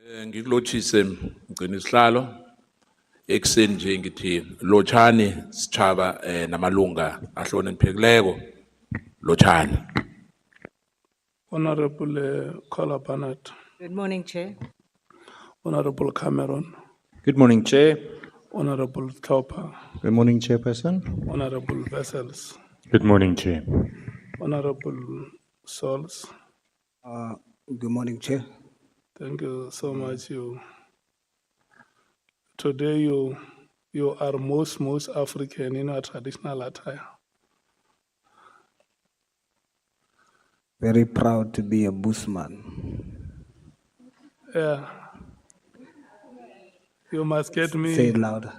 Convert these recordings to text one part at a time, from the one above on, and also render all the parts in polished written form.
Ngikulochise mgcini sihlalo ekseni nje ngithi lochani sitshaba namalunga ahloniphekileko lochani. Honorable Kola Barnett, Good morning, Chair. Honorable Cameron, Good morning, Chair. Honorable Tauper, Good morning, Chairperson. Honorable Vessels, Good morning, Chair. Honorable Sols. Good morning, Chair. Thank you so much. Today you are most African in our traditional attire. Very proud to be a bushman. Yeah. You must get me. Say it louder.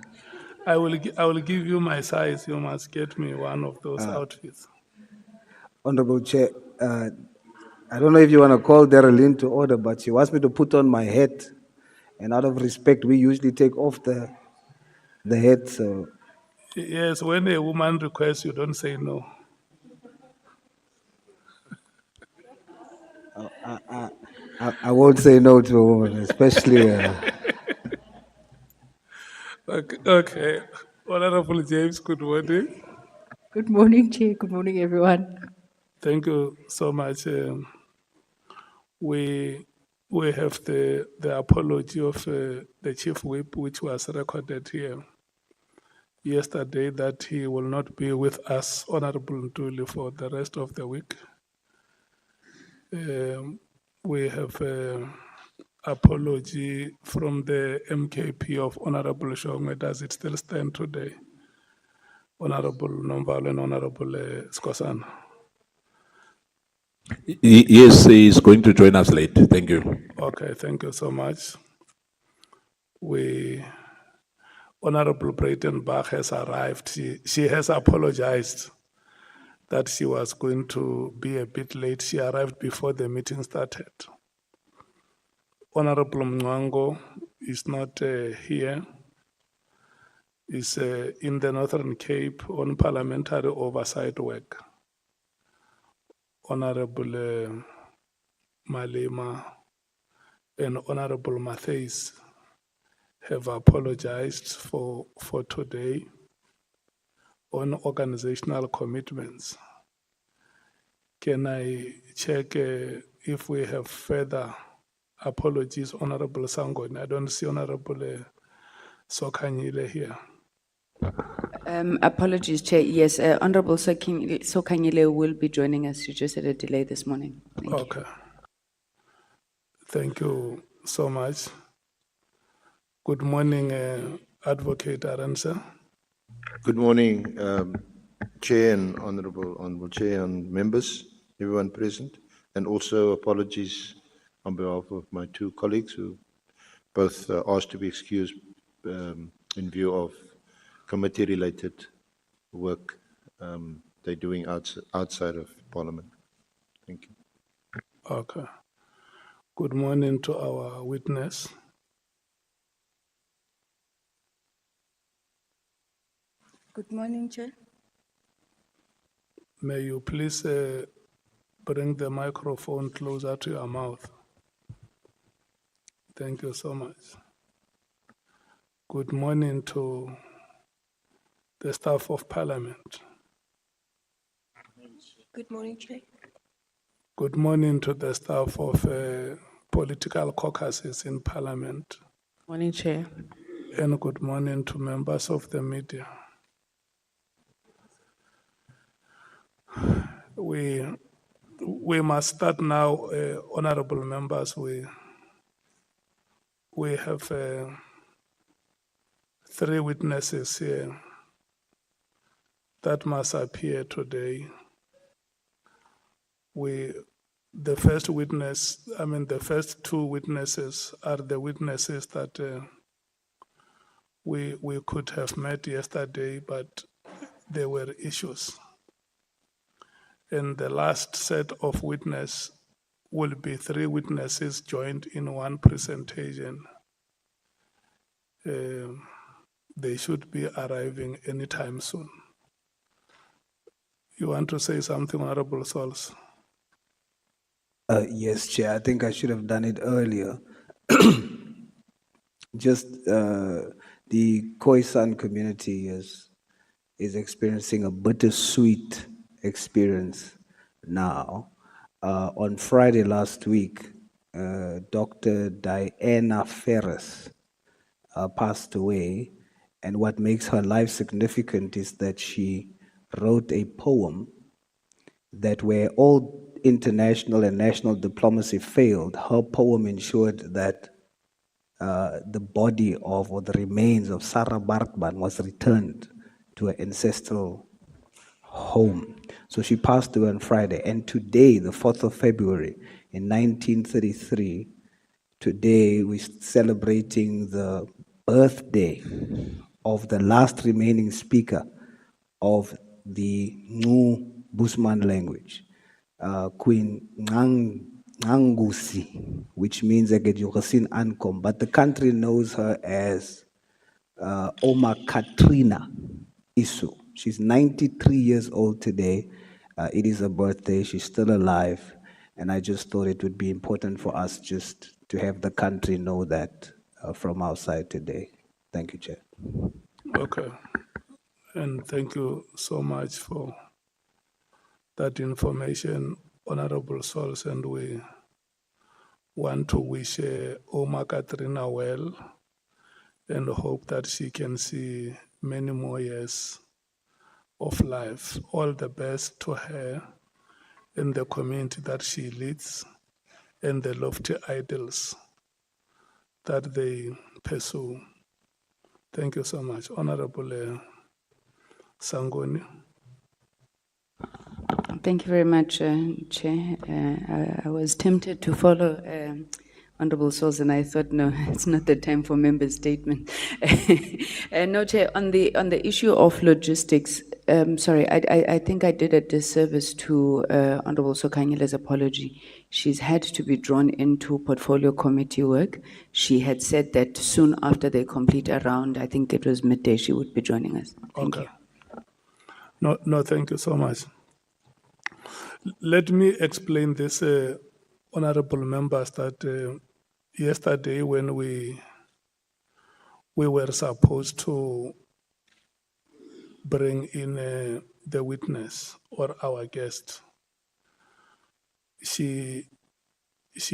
I will give you my size. You must get me one of those outfits. Honorable Chair, I don't know if you want to call Darylene to order, but she wants me to put on my hat. And out of respect, we usually take off the hat. So Yes, when a woman requests, you don't say no. I won't say no to a woman, especially. Okay. Honorable James, good morning. Good morning, Chair. Good morning, everyone. Thank you so much. We have the apology of the Chief Whip, which was recorded here yesterday, that he will not be with us, Honorable Ntuli, for the rest of the week. We have apology from the MKP of Honorable Shongwe. Does it still stand today? Honorable Nomvalo and Honorable Koisan. Yes, he is going to join us late. Thank you. Okay, thank you so much. Honorable Breitenbach has arrived. She has apologized that she was going to be a bit late. She arrived before the meeting started. Honorable Mngwango is not here. Is in the Northern Cape on parliamentary oversight work. Honorable Malema and Honorable Mattheys have apologized for today on organizational commitments. Can I check if we have further apologies, Honorable Sangoni? I don't see Honorable Sokanyile here. Apologies, Chair. Yes, Honorable Sokanyile will be joining us. You just had a delay this morning. Thank you. Okay. Thank you so much. Good morning, Advocate Aransa. Good morning, Chair and Honorable Chair and members, everyone present, and also apologies on behalf of my two colleagues who both asked to be excused in view of committee-related work they're doing outside of Parliament. Thank you. Okay. Good morning to our witness. Good morning, Chair. May you please bring the microphone closer to your mouth. Thank you so much. Good morning to the staff of Parliament. Good morning, Chair. Good morning to the staff of political caucuses in Parliament. Morning, Chair. And good morning to members of the media. We must start now, honorable members. We have 3 witnesses here that must appear today. The first two witnesses are the witnesses that we could have met yesterday, but there were issues. And the last set of witnesses will be 3 witnesses joined in one presentation. They should be arriving anytime soon. You want to say something, Honorable Sols? Yes, Chair. I think I should have done it earlier. the Koisan community is experiencing a bittersweet experience now. On Friday last week, Dr. Diana Ferris passed away, and what makes her life significant is that she wrote a poem that where all international and national diplomacy failed, her poem ensured that the body of, or the remains of Sarah Barkman was returned to her ancestral home. So she passed away on Friday. And today, the 4th of February, in 1933, today we're celebrating the birthday of the last remaining speaker of the Ngu Busman language, Queen Ngangusi, which means Egejukasin Ankom, but the country knows her as Oma Katrina Isu. She's 93 years old today. It is her birthday. She's still alive. And I just thought it would be important for us just to have the country know that from our side today. Thank you, Chair. Okay. And thank you so much for that information, Honorable Souls. And we want to wish Oma Katrina well and hope that she can see many more years of life. All the best to her and the community that she leads and the lofty ideals that they pursue. Thank you so much. Honorable Sangoni. Thank you very much, Chair. I was tempted to follow Honorable Souls, and I thought, no, it's not the time for member statement. No, Chair, on the issue of logistics, sorry, I think I did a disservice to Honorable Sokhanyile's apology. She's had to be drawn into portfolio committee work. She had said that soon after they complete a round, I think it was midday, she would be joining us. Thank you. No, thank you so much. Let me explain this, honorable members, that yesterday when we were supposed to bring in the witness or our guest, she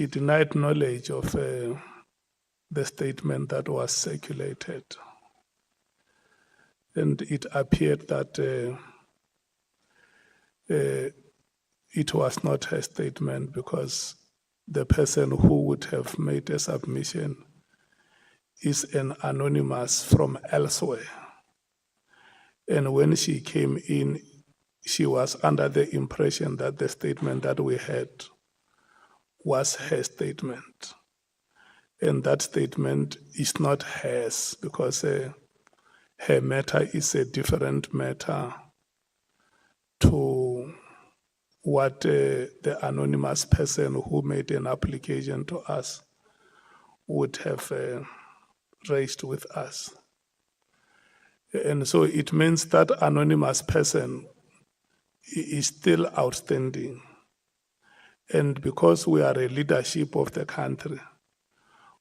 denied knowledge of the statement that was circulated. And it appeared that it was not her statement because the person who would have made a submission is an anonymous from elsewhere. And when she came in, she was under the impression that the statement that we had was her statement. And that statement is not hers because her matter is a different matter to what the anonymous person who made an application to us would have raised with us. And so it means that anonymous person is still outstanding. And because we are a leadership of the country,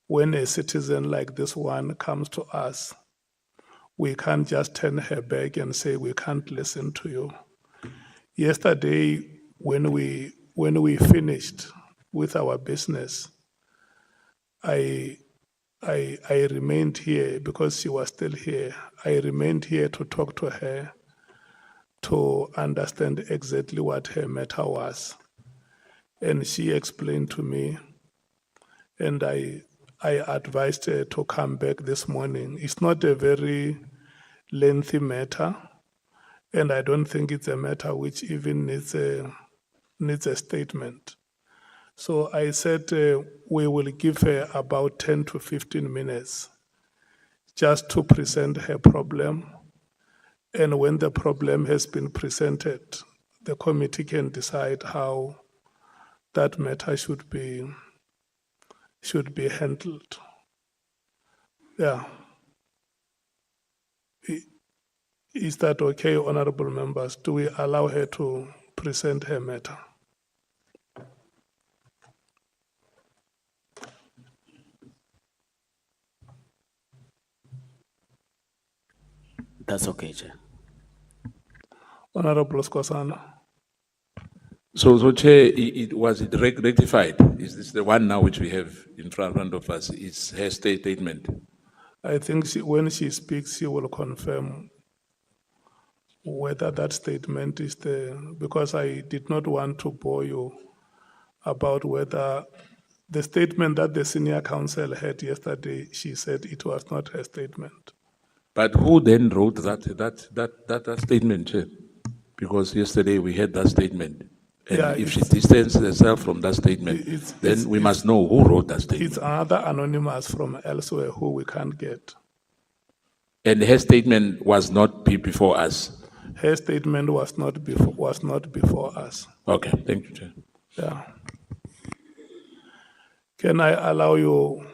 when a citizen like this one comes to us, we can't just turn her back and say, we can't listen to you. Yesterday, when we finished with our business, I remained here because she was still here. I remained here to talk to her, to understand exactly what her matter was. And she explained to me, and I advised her to come back this morning. It's not a very lengthy matter, and I don't think it's a matter which even needs a statement. So I said we will give her about 10 to 15 minutes just to present her problem. And when the problem has been presented, the committee can decide how that matter should be handled. Yeah. Is that okay, honorable members? Do we allow her to present her matter? That's okay, Chair. Honorable Skosana. So Chair, was it rectified? Is this the one now which we have in front of us? It's her statement. I think when she speaks, she will confirm whether that statement is because I did not want to bore you about whether the statement that the senior counsel had yesterday, she said it was not her statement. But who then wrote that statement, Chair? Because yesterday we had that statement. And Yeah, if she distanced herself from that statement, then we must know who wrote that statement. It's another anonymous from elsewhere who we can't get. And her statement was not before us. Her statement was not before us. Okay, thank you, Chair. Yeah. Can I allow you,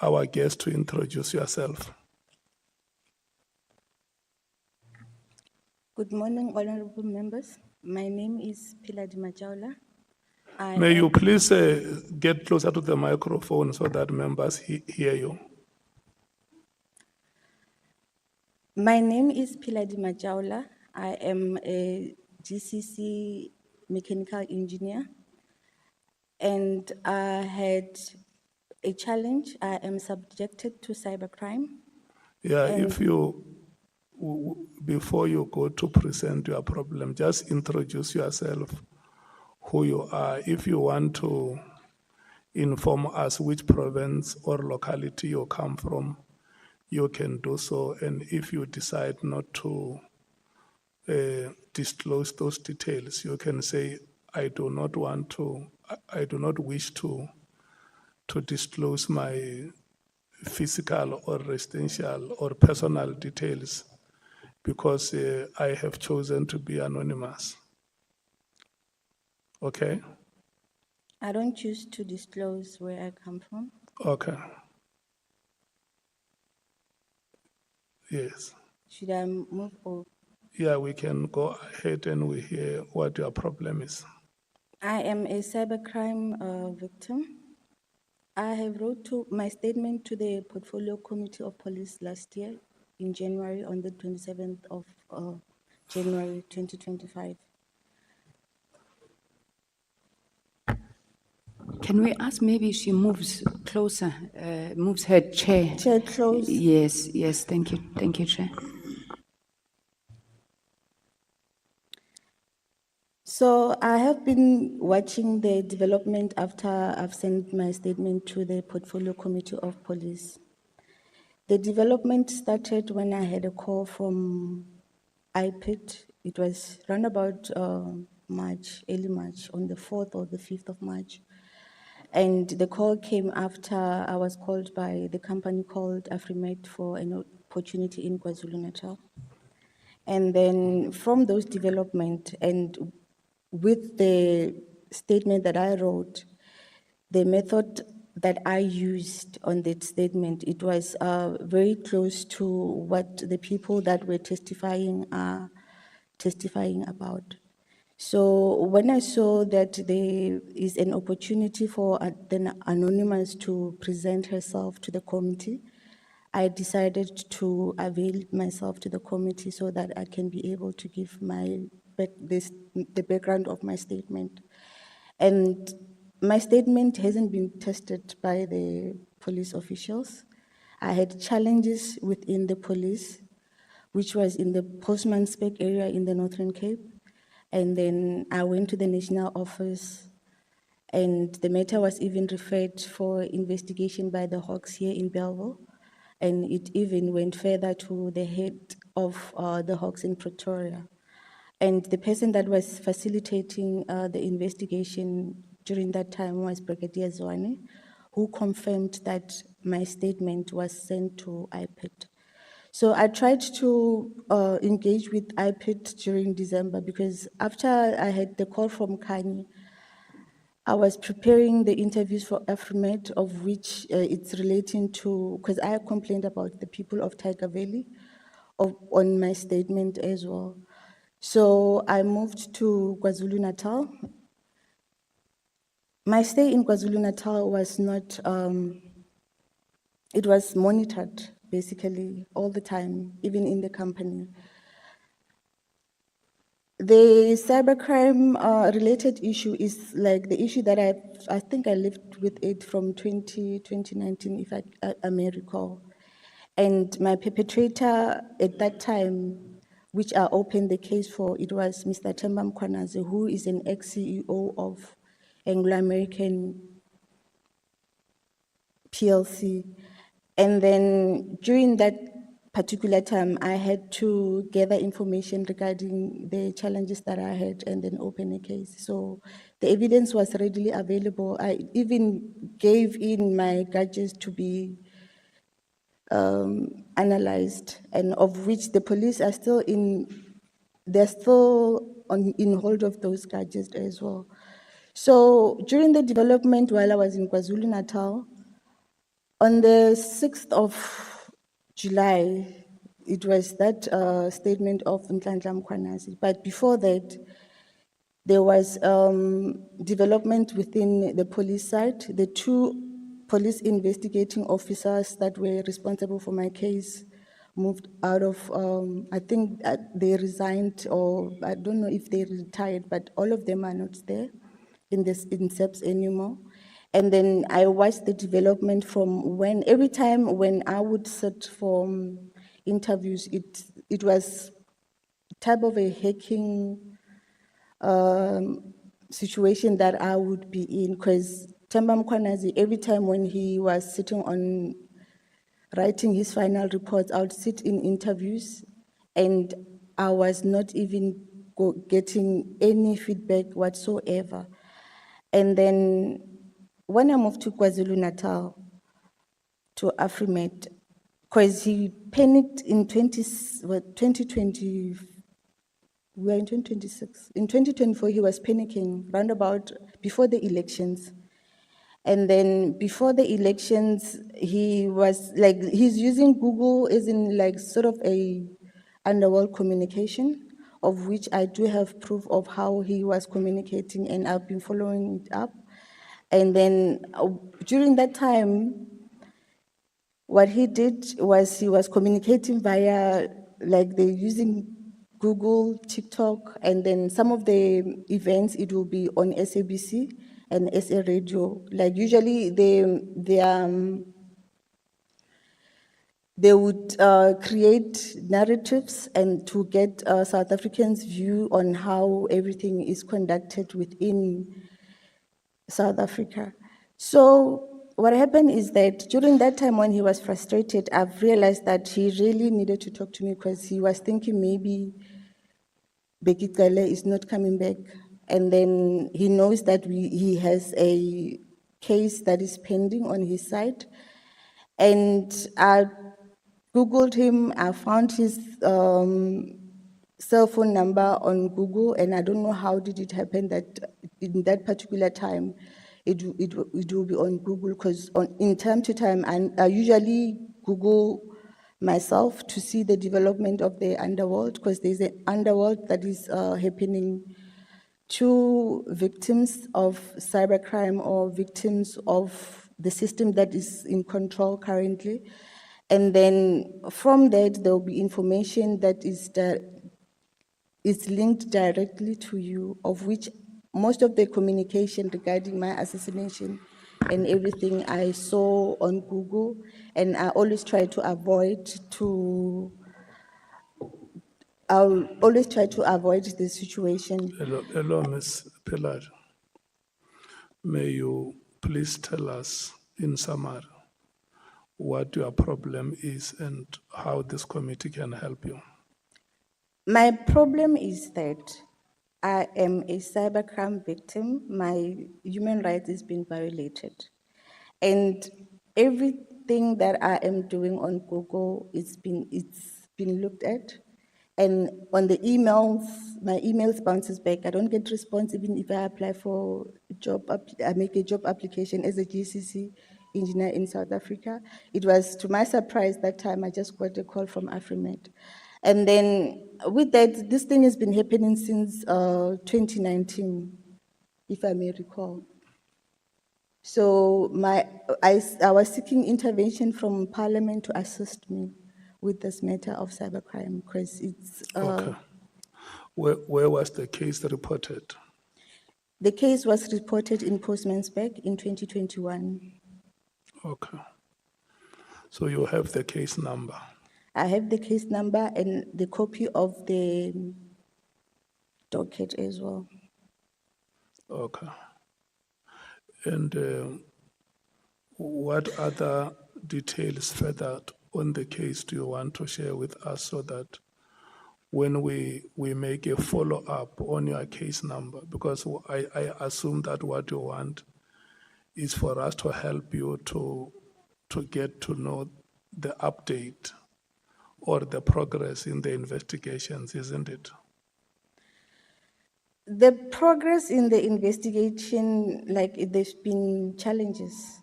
our guest, to introduce yourself? Good morning, honorable members. My name is Piladi Machola. May you please get closer to the microphone so that members hear you? My name is Piladi Machola. I am a GCC mechanical engineer, and I had a challenge. I am subjected to cybercrime. Yeah, if you, before you go to present your problem, just introduce yourself, who you are. If you want to inform us which province or locality you come from, you can do so. And if you decide not to disclose those details, you can say, I do not wish to disclose my physical or residential or personal details because I have chosen to be anonymous. Okay? I don't choose to disclose where I come from. Okay. Yes. Should I move on? Yeah, we can go ahead and we hear what your problem is. I am a cybercrime victim. I have wrote my statement to the Portfolio Committee of Police last year in January, on the 27th of January 2025. Can we ask maybe she moves closer, moves her chair? Chair close. Yes, thank you. Thank you, Chair. So I have been watching the development after I've sent my statement to the Portfolio Committee of Police. The development started when I had a call from IPIT. It was around about March, early March, on the 4th or the 5th of March. And the call came after I was called by the company called Afrimet for an opportunity in KwaZulu-Natal. And then from those development and with the statement that I wrote, the method that I used on that statement, it was very close to what the people that were testifying are testifying about. So when I saw that there is an opportunity for the anonymous to present herself to the committee, I decided to avail myself to the committee so that I can be able to give the background of my statement. And my statement hasn't been tested by the police officials. I had challenges within the police, which was in the Postman-Spec area in the Northern Cape. And then I went to the national office, and the matter was even referred for investigation by the Hawks here in Belleville. And it even went further to the head of the Hawks in Pretoria. And the person that was facilitating the investigation during that time was Brigadier Zwane, who confirmed that my statement was sent to IPIT. So I tried to engage with IPIT during December because after I had the call from Kanye, I was preparing the interviews for Afrimet, of which it's relating to, because I complained about the people of Tiger Valley on my statement as well. So I moved to KwaZulu-Natal. My stay in KwaZulu-Natal was not, it was monitored basically, all the time, even in the company. The cybercrime related issue is like the issue that I think I lived with it from 2019, if I may recall. And my perpetrator at that time, which I opened the case for, it was Mr. General Mkhwanazi, who is an ex-CEO of Anglo-American PLC. And then during that particular time, I had to gather information regarding the challenges that I had and then open a case. So the evidence was readily available. I even gave in my gadgets to be analyzed, and of which the police are still they're still in hold of those gadgets as well. So during the development while I was in KwaZulu-Natal, on the 6th of July, it was that statement of Nhlanhla Mkhwanazi. But before that, there was development within the police side. The two police investigating officers that were responsible for my case moved out of, I think they resigned, or I don't know if they retired, but all of them are not there in SAPS anymore. And then I watched the development from every time when I would sit for interviews, it was type of a hacking situation that I would be in, because General Mkhwanazi, every time when he was sitting on writing his final reports, I would sit in interviews and I was not even getting any feedback whatsoever. And then when I moved to KwaZulu-Natal, to Afrimed, because he panicked in 2020, we are in 2026. In 2024, he was panicking roundabout before the elections. And then before the elections, he was like, he's using Google as in like sort of a underworld communication, of which I do have proof of how he was communicating, and I've been following it up. And then during that time, what he did was he was communicating via, like they're using Google, TikTok, and then some of the events, it will be on SABC and SA Radio. Like usually they would create narratives and to get South Africans' view on how everything is conducted within South Africa. So what happened is that during that time when he was frustrated, I've realized that he really needed to talk to me, because he was thinking maybe Bheki Cele is not coming back. And then he knows that he has a case that is pending on his side. And I Googled him, I found his cell phone number on Google, and I don't know how did it happen that in that particular time, it will be on Google, because in time to time, I usually Google myself to see the development of the underworld, because there's an underworld that is happening to victims of cybercrime or victims of the system that is in control currently. And then from that, there will be information that is linked directly to you, of which most of the communication regarding my assassination and everything I saw on Google, and I always try to avoid I'll always try to avoid the situation. Hello, Ms. Pilar. May you please tell us in summary what your problem is and how this committee can help you? My problem is that I am a cybercrime victim. My human rights is being violated. And everything that I am doing on Google, it's been looked at. And on the emails, my emails bounces back. I don't get response even if I apply for a job. I make a job application as a GCC engineer in South Africa. It was to my surprise that time I just got a call from Afrimed. And then with that, this thing has been happening since 2019, if I may recall. So I was seeking intervention from Parliament to assist me with this matter of cybercrime because it's Okay. Where was the case reported? the case was reported in Postmansberg in 2021. Okay. So you have the case number. I have the case number and the copy of the docket as well. Okay. And what other details further on the case do you want to share with us so that when we make a follow-up on your case number, because I assume that what you want is for us to help you to get to know the update or the progress in the investigations, isn't it? The progress in the investigation, like there's been challenges.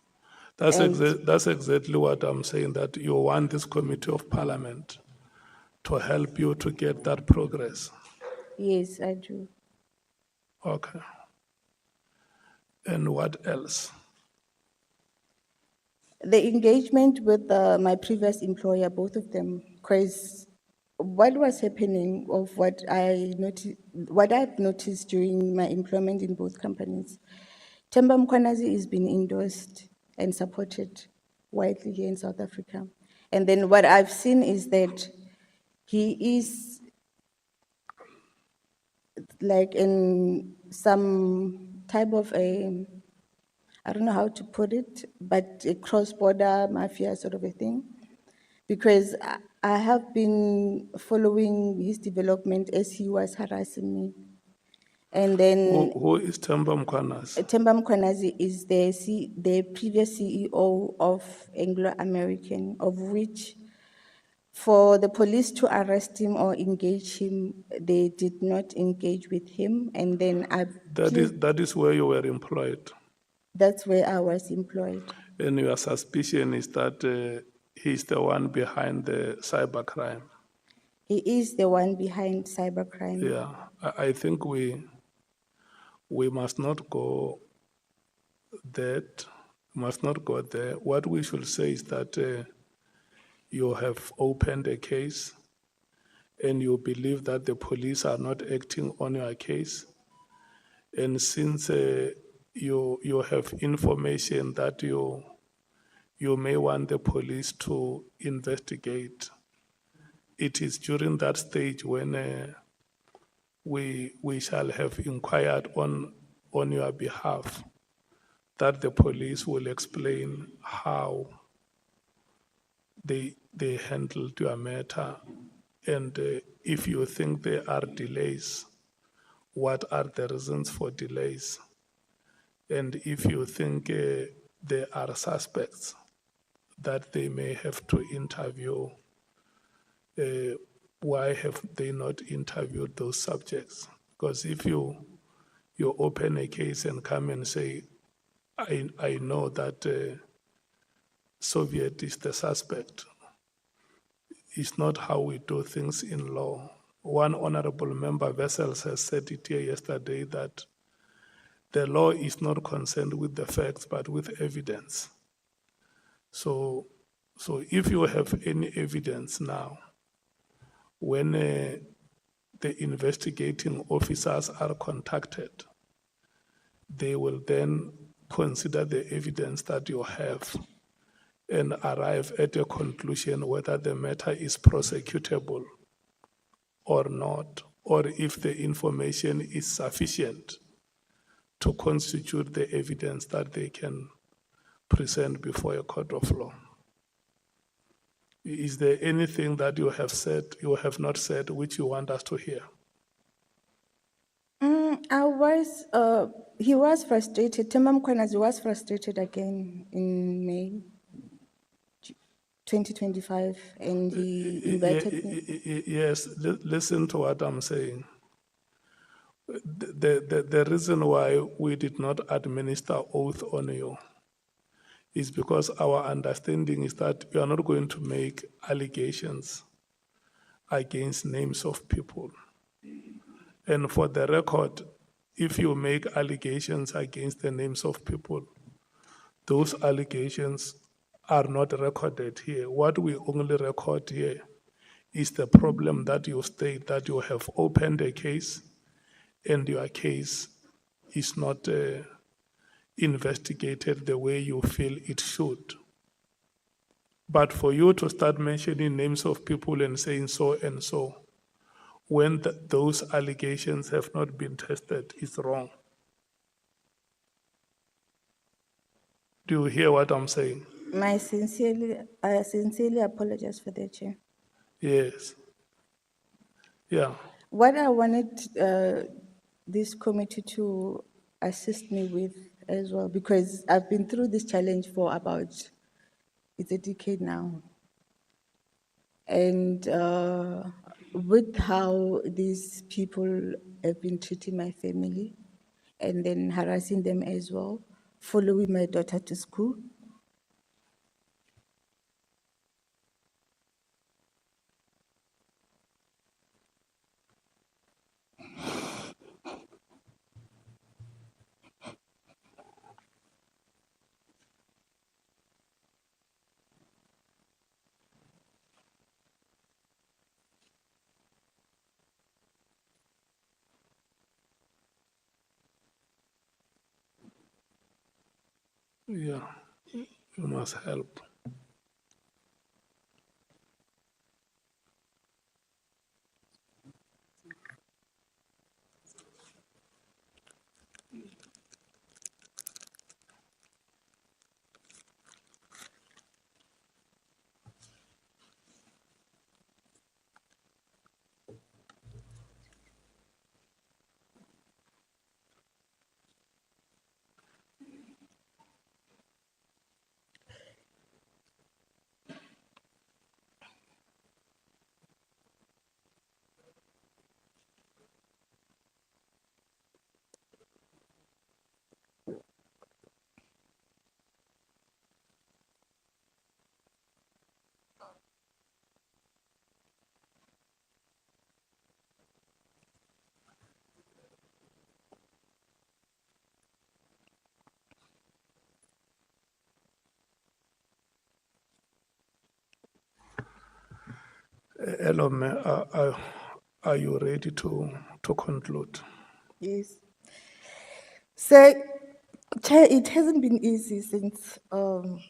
That's exactly what I'm saying, that you want this committee of parliament to help you to get that progress. Yes, I do. Okay. And what else? The engagement with my previous employer, both of them, because what was happening of what I've noticed during my employment in both companies, Tambo Mkhwanazi is being endorsed and supported widely here in South Africa. And then what I've seen is that he is like in some type of I don't know how to put it, but a cross-border mafia sort of a thing. Because I have been following his development as he was harassing me. And then Who is Tambo Mkhwanazi? Tambo Mkhwanazi is the previous CEO of Anglo American, of which for the police to arrest him or engage him, they did not engage with him. And then That is where you were employed. that's where I was employed. And your suspicion is that he's the one behind the cybercrime. He is the one behind cybercrime. Yeah, I think we must not go there. What we should say is that you have opened a case and you believe that the police are not acting on your case. And since you have information that you may want the police to investigate, it is during that stage when we shall have inquired on your behalf that the police will explain how they handled your matter. And if you think there are delays, what are the reasons for delays? And if you think there are suspects that they may have to interview, why have they not interviewed those subjects? Because if you open a case and come and say, I know that Soviet is the suspect, it's not how we do things in law. One honorable member, Vessels, has said it here yesterday that the law is not concerned with the facts, but with evidence. So if you have any evidence now, when the investigating officers are contacted, they will then consider the evidence that you have and arrive at a conclusion whether the matter is prosecutable or not, or if the information is sufficient to constitute the evidence that they can present before a court of law. Is there anything that you have said, you have not said, which you want us to hear? He was frustrated. Tambo Mkhwanazi was frustrated again in May 2025, and he invited me. Yes, listen to what I'm saying. The reason why we did not administer oath on you is because our understanding is that you are not going to make allegations against names of people. And for the record, if you make allegations against the names of people, those allegations are not recorded here. What we only record here is the problem that you state that you have opened a case and your case is not investigated the way you feel it should. But for you to start mentioning names of people and saying so and so, when those allegations have not been tested, is wrong. Do you hear what I'm saying? I sincerely apologize for that, Chair. Yes. Yeah. What I wanted this committee to assist me with as well, because I've been through this challenge for about, it's a decade now. And with how these people have been treating my family and then harassing them as well, following my daughter to school. Yeah. You must help. Hello, are you ready to conclude? Yes. So, Chair, it hasn't been easy since from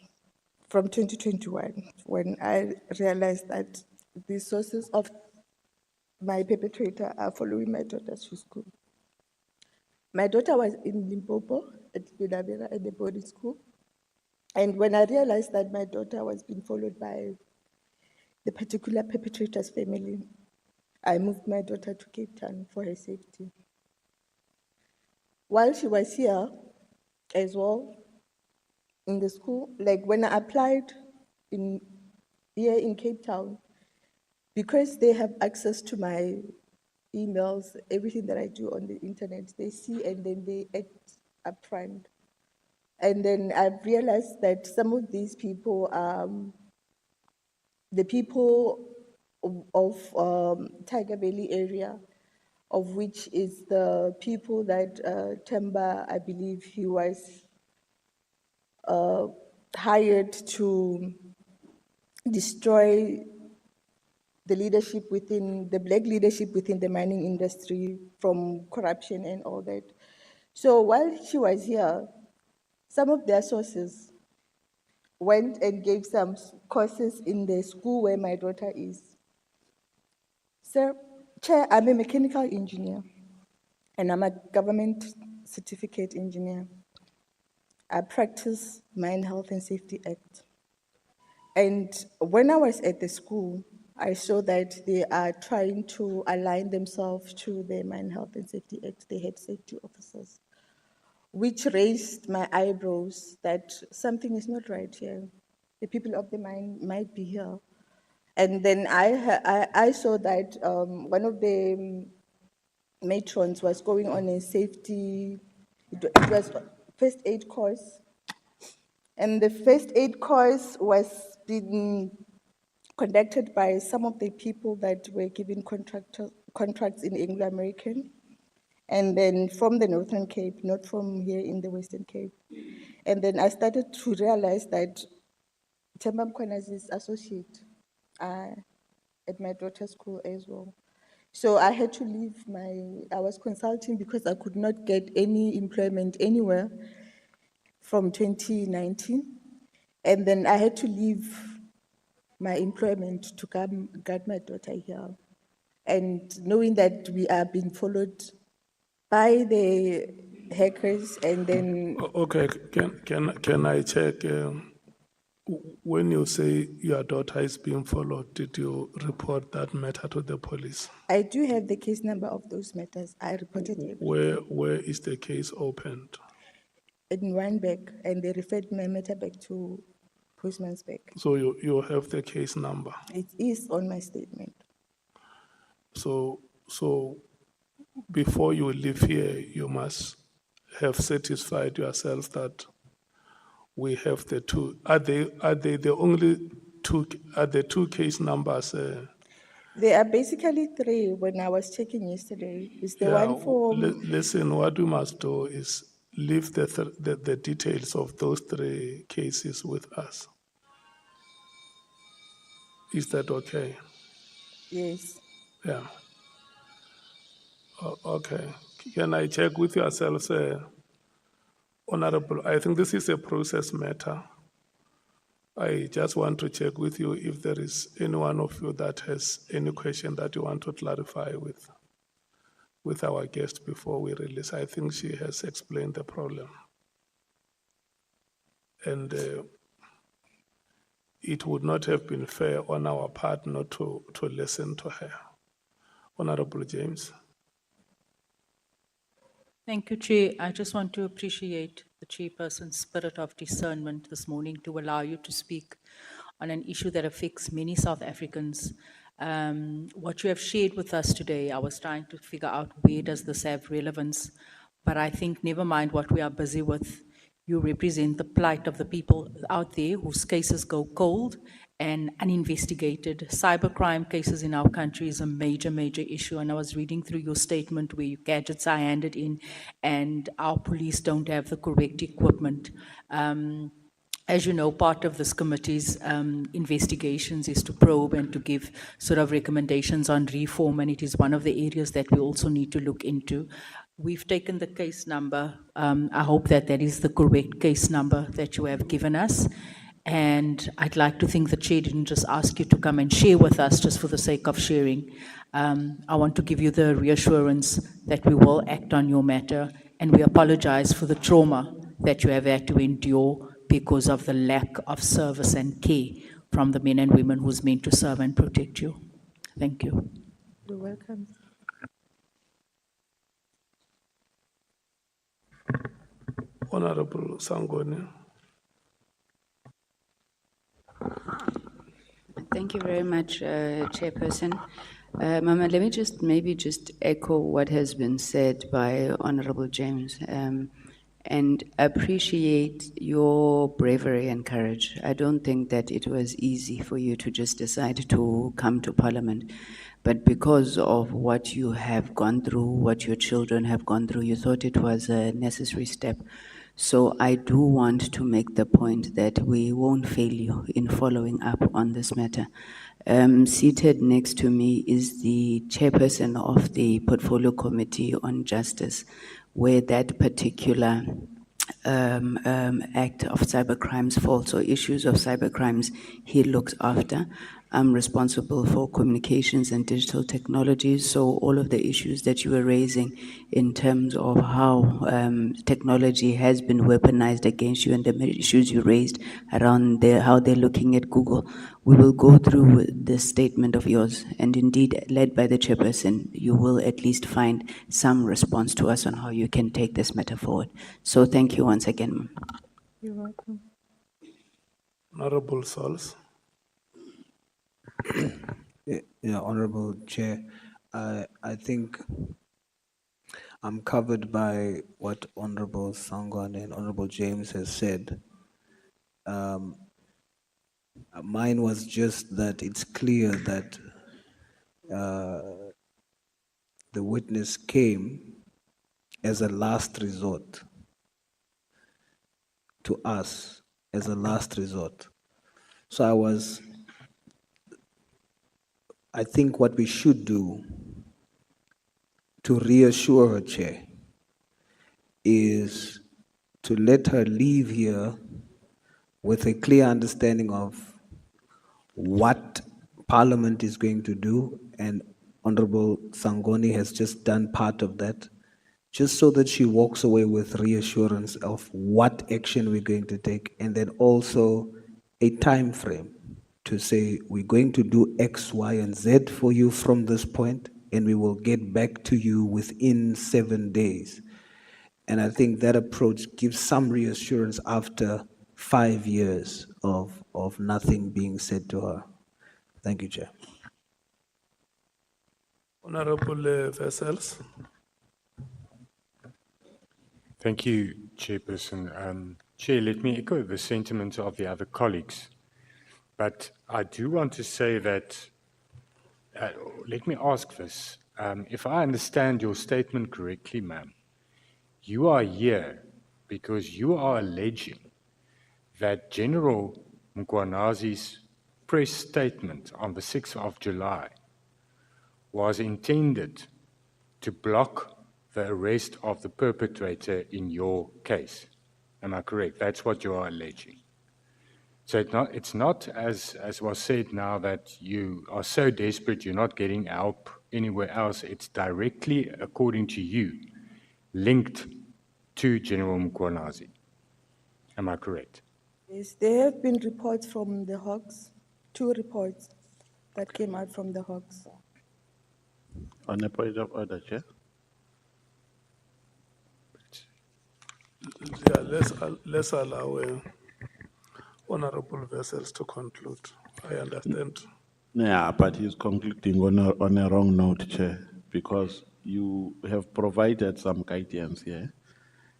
2021 when I realized that the sources of my perpetrator are following my daughter to school. My daughter was in Limpopo at Bidabera at the boarding school. And when I realized that my daughter was being followed by the particular perpetrator's family, I moved my daughter to Cape Town for her safety. While she was here as well, in the school, like when I applied here in Cape Town, because they have access to my emails, everything that I do on the internet, they see and then they act upfront. And then I've realized that some of these people, the people of Tiger Valley area, of which is the people that Temba, I believe he was hired to destroy the leadership within, the black leadership within the mining industry from corruption and all that. So while she was here, some of their sources went and gave some courses in the school where my daughter is. Sir, Chair, I'm a mechanical engineer and I'm a government certificate engineer. I practice Mine Health and Safety Act. And when I was at the school, I saw that they are trying to align themselves to the Mine Health and Safety Act, the head safety officers, which raised my eyebrows that something is not right here. The people of the mine might be here. And then I saw that one of the matrons was going on a safety, it was first aid course. And the first aid course was being conducted by some of the people that were given contracts in Anglo American, and then from the Northern Cape, not from here in the Western Cape. And then I started to realize that General Mkhwanazi's associate at my daughter's school as well. So I had to leave I was consulting because I could not get any employment anywhere from 2019. And then I had to leave my employment to come guard my daughter here. And knowing that we are being followed by the hackers, and then Okay, can I check, when you say your daughter is being followed, did you report that matter to the police? I do have the case number of those matters. I reported everything Where is the case opened? in Wynberg, and they referred my matter back to Postmansberg. So you have the case number. It is on my statement. So before you leave here, you must have satisfied yourself that we have the two. Are they the only two? Are the two case numbers? There are basically three when I was checking yesterday. It's the one for Listen, what we must do is leave the details of those three cases with us. Is that okay? yes. Yeah. Okay. Can I check with yourselves, Honorable? I think this is a process matter. I just want to check with you if there is any one of you that has any question that you want to clarify with our guest before we release. I think she has explained the problem. And it would not have been fair on our part not to listen to her. Honorable James. Thank you, Chair. I just want to appreciate the Chairperson's spirit of discernment this morning to allow you to speak on an issue that affects many South Africans. What you have shared with us today, I was trying to figure out where does this have relevance, but I think never mind what we are busy with. You represent the plight of the people out there whose cases go cold and uninvestigated. Cybercrime cases in our country is a major, major issue. And I was reading through your statement where your gadgets are handed in and our police don't have the correct equipment. As you know, part of this committee's investigations is to probe and to give sort of recommendations on reform, and it is one of the areas that we also need to look into. We've taken the case number. I hope that that is the correct case number that you have given us. And I'd like to think the Chair didn't just ask you to come and share with us just for the sake of sharing. I want to give you the reassurance that we will act on your matter, and we apologize for the trauma that you have had to endure because of the lack of service and care from the men and women who's meant to serve and protect you. Thank you. You're welcome. Honorable Sangoni. Thank you very much, Chairperson. Mama, let me maybe echo what has been said by Honorable James, and appreciate your bravery and courage. I don't think that it was easy for you to just decide to come to Parliament, but because of what you have gone through, what your children have gone through, you thought it was a necessary step. So I do want to make the point that we won't fail you in following up on this matter. Seated next to me is the chairperson of the Portfolio Committee on Justice, where that particular act of cybercrimes falls, or issues of cybercrimes he looks after. I'm responsible for communications and digital technologies, so all of the issues that you were raising in terms of how technology has been weaponized against you and the issues you raised around how they're looking at Google, we will go through this statement of yours, and indeed, led by the chairperson, you will at least find some response to us on how you can take this matter forward. So thank you once again, ma'am. You're welcome. Honorable Sols. Yeah, Honorable Chair, I think I'm covered by what Honorable Sangwan and Honorable James has said. Mine was just that it's clear that the witness came as a last resort. to us as a last resort. So I think what we should do to reassure her, Chair, is to let her leave here with a clear understanding of what Parliament is going to do, and Honorable Sangoni has just done part of that, just so that she walks away with reassurance of what action we're going to take, and then also a time frame to say we're going to do X, Y, and Z for you from this point, and we will get back to you within 7 days. And I think that approach gives some reassurance after 5 years of nothing being said to her. Thank you, Chair. Honorable Vessels. Thank you, Chairperson. Chair, let me echo the sentiment of the other colleagues. But I do want to say that, let me ask this. If I understand your statement correctly, ma'am, you are here because you are alleging that General Mkhwanazi's press statement on the 6th of July was intended to block the arrest of the perpetrator in your case. Am I correct? That's what you are alleging. So it's not as was said now, that you are so desperate you're not getting help anywhere else. It's directly, according to you, linked to General Mkhwanazi. Am I correct? Yes, there have been reports from the Hawks, 2 reports that came out from the Hawks. On a point of order, Chair. Yeah, let's allow Honorable Vessels to conclude. I understand. Yeah, but he's concluding on a wrong note, Chair, because you have provided some guidance here.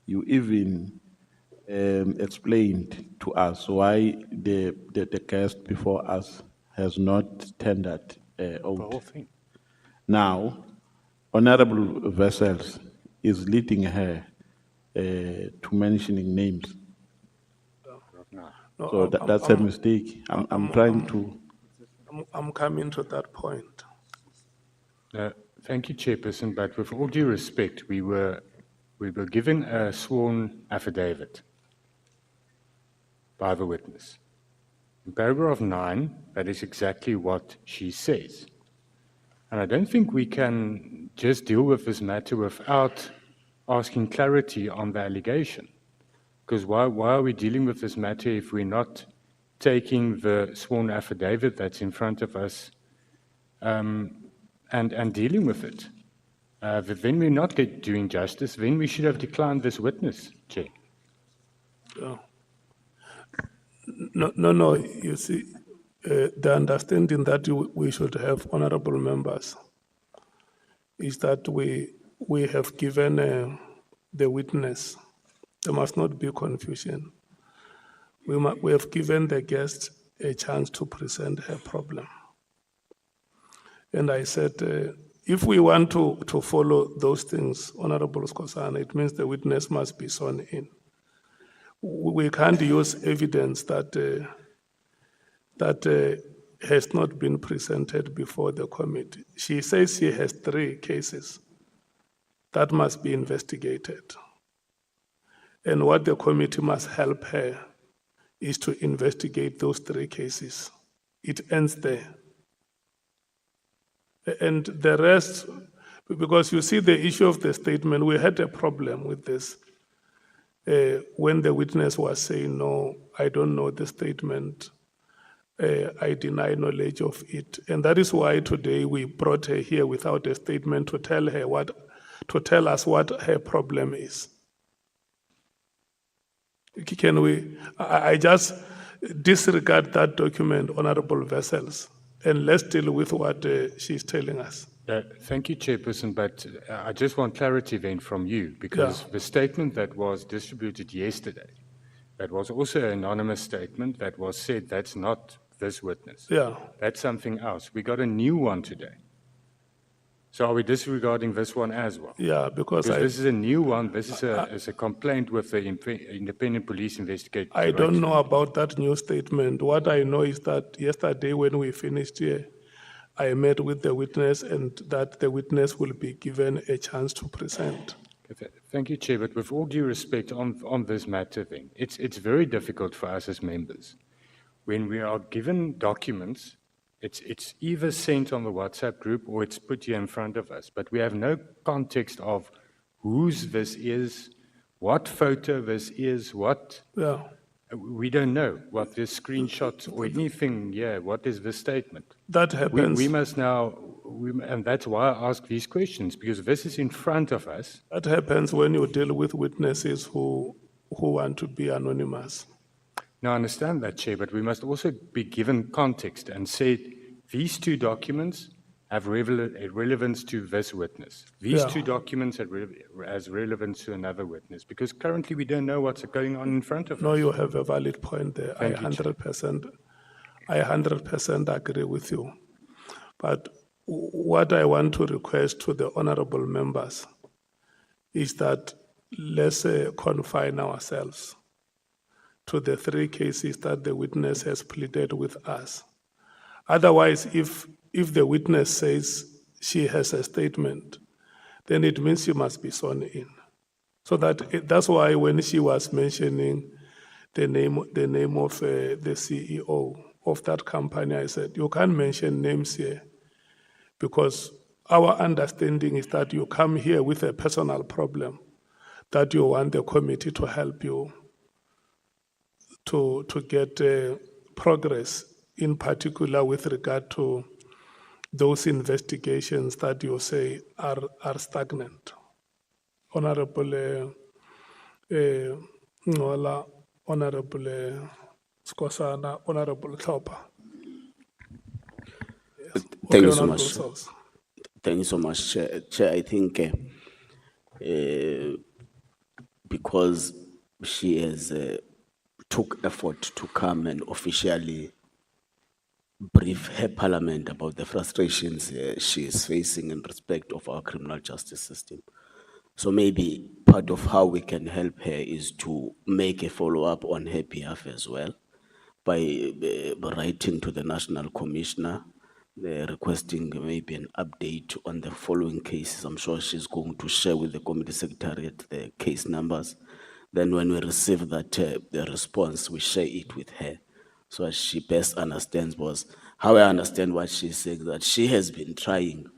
You even explained to us why the guest before us has not tendered The whole oath. thing. Now, Honorable Vessels is leading her to mentioning names. No, So that's a mistake. I'm trying to. I'm coming to that point. Thank you, Chairperson, but with all due respect, we were given a sworn affidavit by the witness. In paragraph 9, that is exactly what she says. And I don't think we can just deal with this matter without asking clarity on the allegation. Because why are we dealing with this matter if we're not taking the sworn affidavit that's in front of us and dealing with it? Then we're not doing justice. Then we should have declined this witness, Chair. Yeah. No, you see, the understanding that we should have, honorable members, is that we have given the witness, there must not be confusion. We have given the guest a chance to present her problem. And I said, if we want to follow those things, Honorable Koisan, it means the witness must be sworn in. We can't use evidence that has not been presented before the committee. She says she has 3 cases that must be investigated. And what the committee must help her is to investigate those 3 cases. It ends there. And the rest, because you see the issue of the statement, we had a problem with this. When the witness was saying, no, I don't know the statement, I deny knowledge of it. And that is why today we brought her here without a statement to tell us what her problem is. Can we, I just disregard that document, Honorable Vessels, and let's deal with what she's telling us. Thank you, Chairperson, but I just want clarity then from you, because the statement that was distributed yesterday, that was also an anonymous statement that was said that's not this witness. Yeah. That's something else. We got a new one today. So are we disregarding this one as well? Yeah, because Because this is a new one. This is a complaint with the independent police investigator. I don't know about that new statement. What I know is that yesterday when we finished here, I met with the witness and that the witness will be given a chance to present. Okay, Thank you, Chair. But with all due respect on this matter, then it's very difficult for us as members when we are given documents. It's either sent on the WhatsApp group or it's put here in front of us, but we have no context of whose this is, what photo this is, what. Yeah, We don't know what this screenshot or anything. Yeah, what is this statement? that happens. We must now, and that's why I ask these questions, because this is in front of us. That happens when you deal with witnesses who want to be anonymous. Now, I understand that, Chair, but we must also be given context and say these two documents have relevance to this witness. These Yeah. two documents has relevance to another witness, because currently we don't know what's going on in front of No, us. you have a valid point there. Thank you, Chair. I 100% agree with you. But what I want to request to the honorable members is that let's confine ourselves to the 3 cases that the witness has pleaded with us. Otherwise, if the witness says she has a statement, then it means she must be sworn in. So that's why when she was mentioning the name of the CEO of that company, I said, you can't mention names here because our understanding is that you come here with a personal problem that you want the committee to help you to get progress, in particular with regard to those investigations that you say are stagnant. Honorable Nhlanhla, Honorable Skosana, Honorable Tlhopha. Thank you so Honorable much. Source. Thank you so much, Chair. Chair, I think because she has took effort to come and officially brief her parliament about the frustrations she is facing in respect of our criminal justice system. So maybe part of how we can help her is to make a follow-up on her behalf as well by writing to the National Commissioner, requesting maybe an update on the following cases. I'm sure she's going to share with the Committee Secretariat the case numbers. Then when we receive that the response, we share it with her so as she best understands. Was how I understand what she's saying, that she has been trying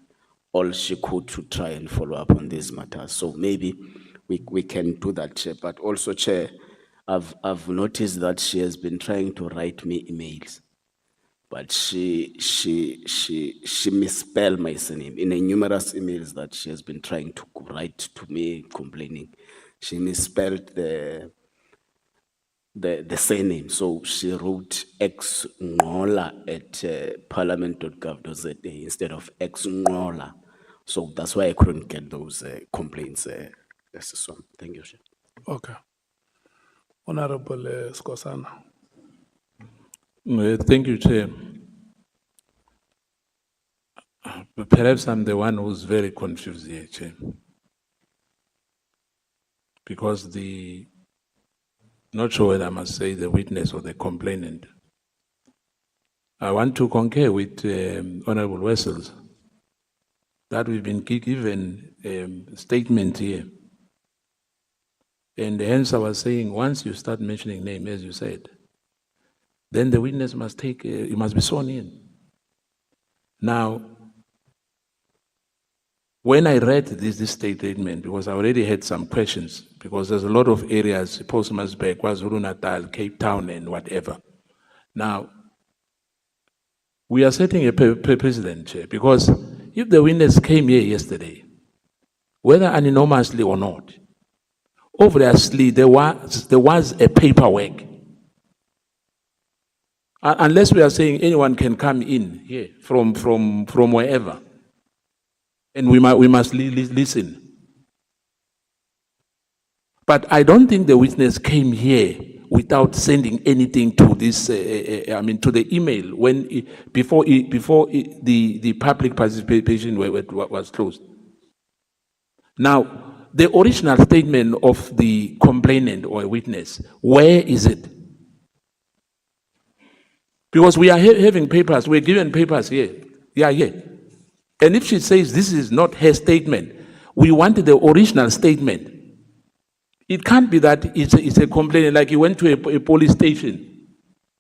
all she could to try and follow up on these matters. So maybe we can do that, Chair. But also, Chair, I've noticed that she has been trying to write me emails, but she misspelled my surname in the numerous emails that she has been trying to write to me complaining. She misspelled the surname, so she wrote X-Ngola at parliament.gov.za instead of X-Ngola. So that's why I couldn't get those complaints. So thank you, Chair. Okay. Honorable Skosana. Thank you, Chair. Perhaps I'm the one who's very confused here, Chair. Because not sure whether I must say the witness or the complainant. I want to concur with Honorable Wessels that we've been given a statement here. And hence I was saying, once you start mentioning name, as you said, then the witness must he must be sworn in. Now, when I read this statement, because I already had some questions, because there's a lot of areas, Postmasburg, KwaZulu-Natal, Cape Town, and whatever. Now, we are setting a precedent, Chair, because if the witness came here yesterday, whether anonymously or not, obviously there was a paperwork. Unless we are saying anyone can come in here from wherever, and we must listen. But I don't think the witness came here without sending anything to this, I mean, to the email before the public participation was closed. Now, the original statement of the complainant or witness, where is it? Because we are having papers, we're given papers here. Yeah, yeah. And if she says this is not her statement, we want the original statement. It can't be that it's a complaint, like you went to a police station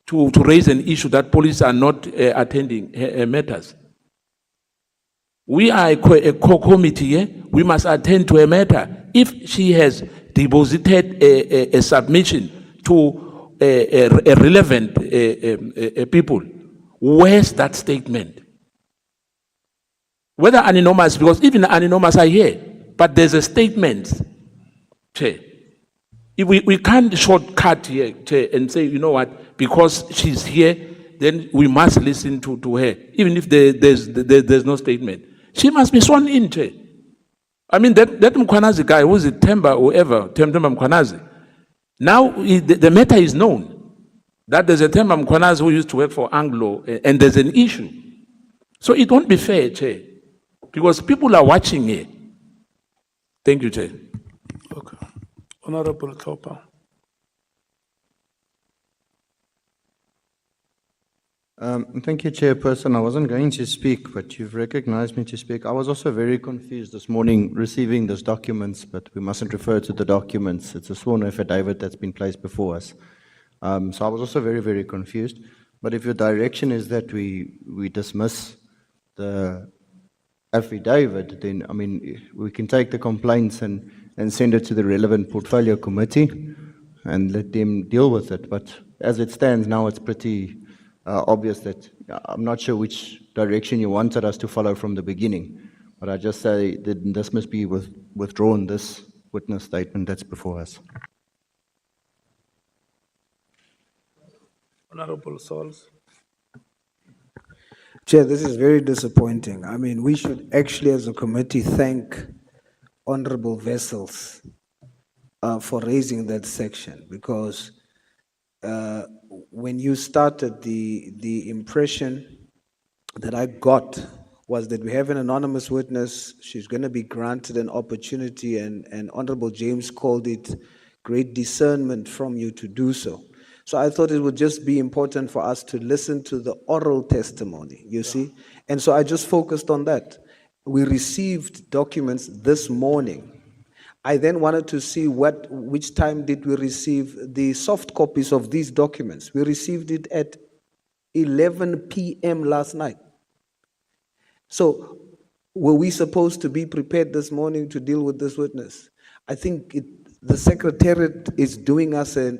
to raise an issue that police are not attending matters. We are a committee, eh? We must attend to a matter. If she has deposited a submission to a relevant people, where's that statement? Whether anonymous, because even anonymous are here, but there's a statement, Chair. If we can't shortcut here, Chair, and say, you know what, because she's here, then we must listen to her, even if there's no statement. She must be sworn in, Chair. I mean, that Mkhwanazi guy, who's it, Temba, whoever, Temba Mkhwanazi, now the matter is known that there's a Temba Mkhwanazi who used to work for Anglo, and there's an issue. So it won't be fair, Chair, because people are watching here. Thank you, Chair. Okay. Honorable Topa. Thank you, Chairperson. I wasn't going to speak, but you've recognized me to speak. I was also very confused this morning receiving those documents, but we mustn't refer to the documents. It's a sworn affidavit that's been placed before us. So I was also very, very confused. But if your direction is that we dismiss the affidavit, then, I mean, we can take the complaints and send it to the relevant portfolio committee and let them deal with it. But as it stands now, it's pretty obvious that I'm not sure which direction you wanted us to follow from the beginning. But I just say that this must be withdrawn, this witness statement that's before us. Honorable Sauls. Chair, this is very disappointing. I mean, we should actually, as a committee, thank Honorable Vessels for raising that section, because when you started, the impression that I got was that we have an anonymous witness. She's going to be granted an opportunity, and Honorable James called it great discernment from you to do so. So I thought it would just be important for us to listen to the oral testimony, you see? And so I just focused on that. We received documents this morning. I then wanted to see which time did we receive the soft copies of these documents. We received it at 11 p.m. last night. So were we supposed to be prepared this morning to deal with this witness? I think the Secretariat is doing us a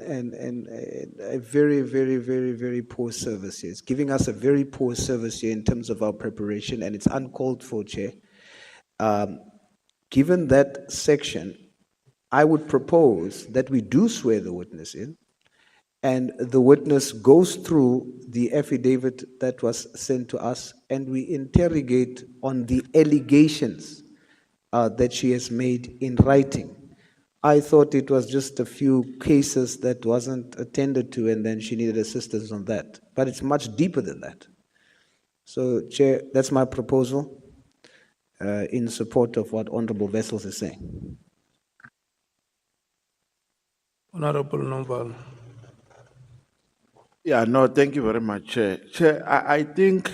very, very, very, very poor service here. It's giving us a very poor service here in terms of our preparation, and it's uncalled for, Chair. Given that section, I would propose that we do swear the witness in, and the witness goes through the affidavit that was sent to us, and we interrogate on the allegations that she has made in writing. I thought it was just a few cases that wasn't attended to, and then she needed assistance on that. But it's much deeper than that. So, Chair, that's my proposal in support of what Honorable Vessels is saying. Honorable Noval. Yeah, no, thank you very much, Chair. Chair, I think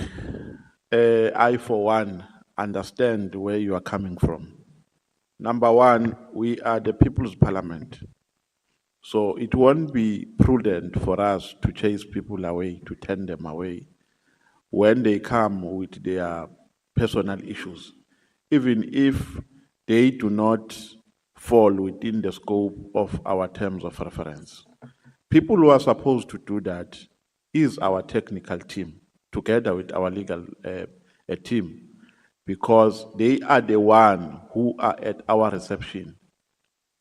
I, for one, understand where you are coming from. Number one, we are the People's Parliament. So it won't be prudent for us to chase people away, to turn them away, when they come with their personal issues, even if they do not fall within the scope of our terms of reference. People who are supposed to do that is our technical team, together with our legal team, because they are the one who are at our reception,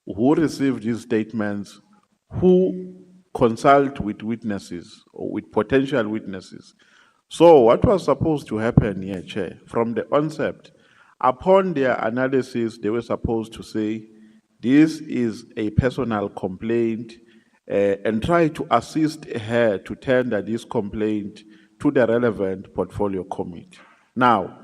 who receive these statements, who consult with witnesses or with potential witnesses. So what was supposed to happen here, Chair, from the onset, upon their analysis, they were supposed to say, this is a personal complaint and try to assist her to tender this complaint to the relevant portfolio committee. Now,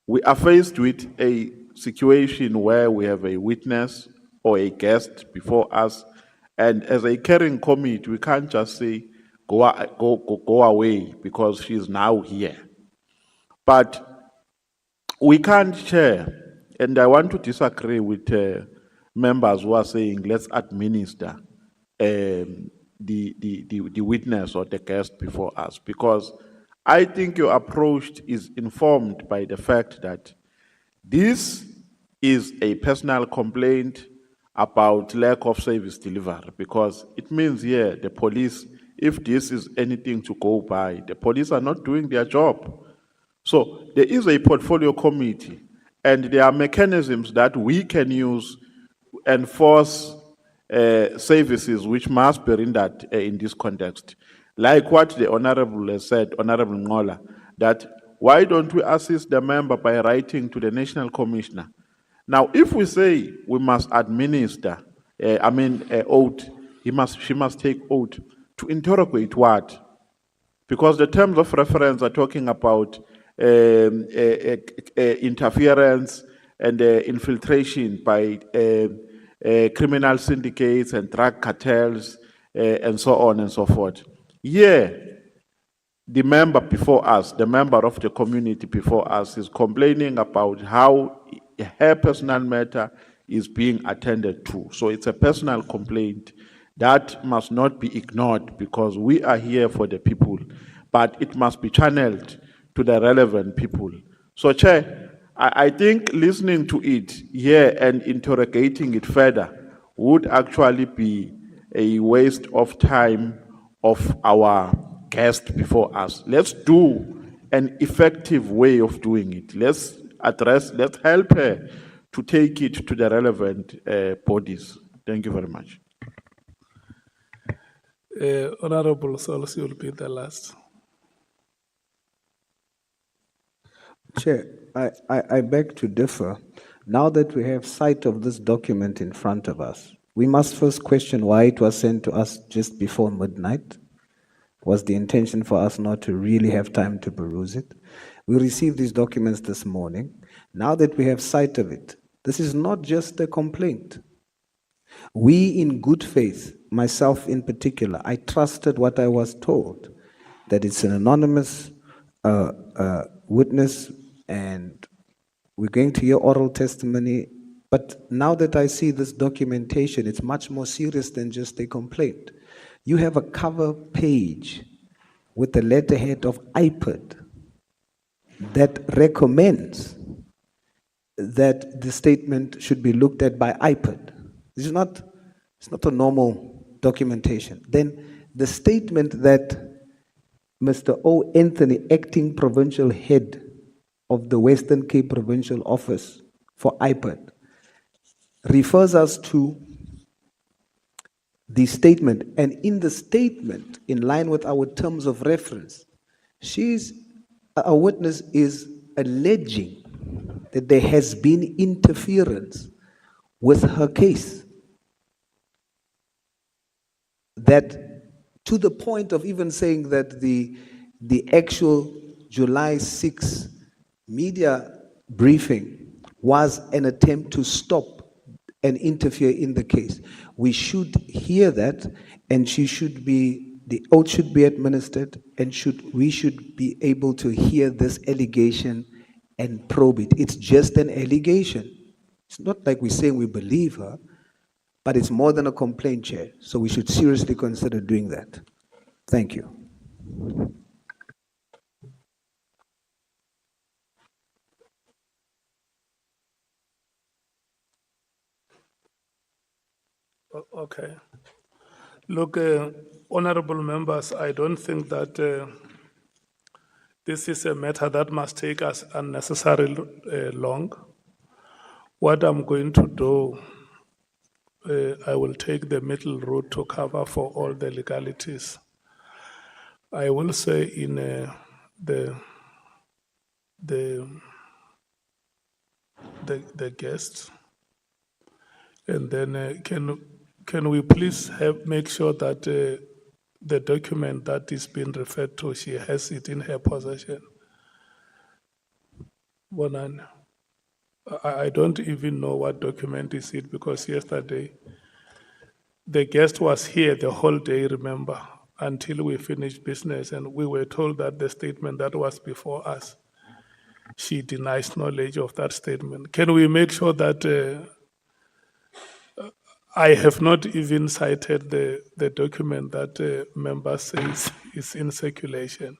we are faced with a situation where we have a witness or a guest before us, and as a caring committee, we can't just say, go away because she's now here. But we can't share, and I want to disagree with members who are saying, let's administer the witness or the guest before us, because I think your approach is informed by the fact that this is a personal complaint about lack of service delivery, because it means here the police, if this is anything to go by, the police are not doing their job. So there is a portfolio committee, and there are mechanisms that we can use to enforce services which must be rendered in this context. Like what the Honorable has said, Honorable Machola, that why don't we assist the member by writing to the National Commissioner? Now, if we say we must administer, oath, she must take oath to interrogate what? Because the terms of reference are talking about interference and infiltration by criminal syndicates and drug cartels and so on and so forth. Yeah, the member before us, the member of the community before us is complaining about how her personal matter is being attended to. So it's a personal complaint that must not be ignored, because we are here for the people, but it must be channeled to the relevant people. So, Chair, I think listening to it here and interrogating it further would actually be a waste of time of our guest before us. Let's do an effective way of doing it. Let's help her to take it to the relevant bodies. Thank you very much. Honorable Sols, you'll be the last. Chair, I beg to differ. Now that we have sight of this document in front of us, we must first question why it was sent to us just before midnight. Was the intention for us not to really have time to peruse it? We received these documents this morning. Now that we have sight of it, this is not just a complaint. We, in good faith, myself in particular, I trusted what I was told, that it's an anonymous witness, and we're going to hear oral testimony. But now that I see this documentation, it's much more serious than just a complaint. You have a cover page with the letterhead of IPID that recommends that the statement should be looked at by IPID. It's not a normal documentation. Then the statement that Mr. O. Anthony, acting provincial head of the Western Cape Provincial Office for IPID, refers us to the statement. And in the statement, in line with our terms of reference, a witness is alleging that there has been interference with her case. That to the point of even saying that the actual July 6 media briefing was an attempt to stop and interfere in the case. We should hear that, and the oath should be administered, and we should be able to hear this allegation and probe it. It's just an allegation. It's not like we're saying we believe her, but it's more than a complaint, Chair. So we should seriously consider doing that. Thank you. Okay. Look, honorable members, I don't think that this is a matter that must take us unnecessarily long. What I'm going to do, I will take the middle route to cover for all the legalities. I will say in the guests, and then can we please make sure that the document that is being referred to, she has it in her possession? Bonan. I don't even know what document is it, because yesterday the guest was here the whole day, remember, until we finished business, and we were told that the statement that was before us, she denies knowledge of that statement. Can we make sure that I have not even cited the document that member says is in circulation?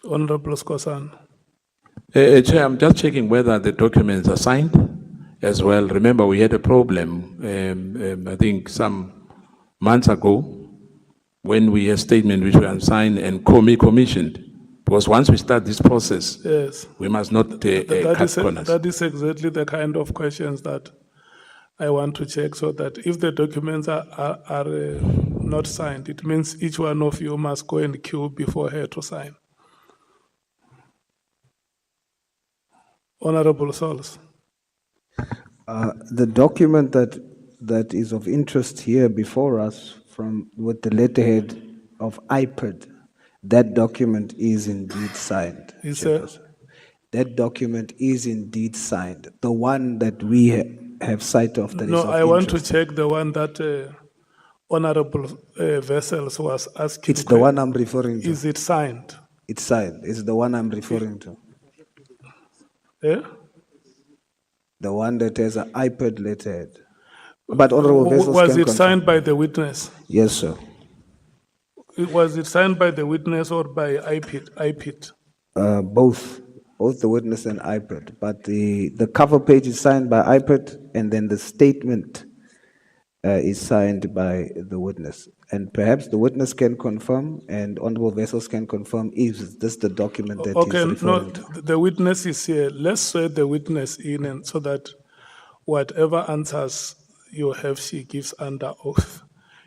Honorable Koisan. Chair, I'm just checking whether the documents are signed as well. Remember, we had a problem, I think some months ago, when we had a statement which were unsigned and commissioned. Because once we start this process, Yes. we must not cut corners. That is exactly the kind of questions that I want to check, so that if the documents are not signed, it means each one of you must go and queue before her to sign. Honorable Sols. The document that is of interest here before us, with the letterhead of IPID, that document is indeed signed. That document is indeed signed. The one that we have sight of that No, is of I want to interest. check the one that Honorable Vessels was asking. It's the one I'm referring to. Is it signed? It's signed. It's the one I'm referring to. Eh? The one that has an iPad letterhead. But Honorable Vessels Was can it confirm. signed by the witness? Yes, sir. Was it signed by the witness or by IPID? Both the witness and iPad. But the cover page is signed by iPad, and then the statement is signed by the witness. And perhaps the witness can confirm, and Honorable Vessels can confirm, is this the document that Okay, he's no, referring to? the witness is here. Let's swear the witness in, and so that whatever answers you have, she gives under oath,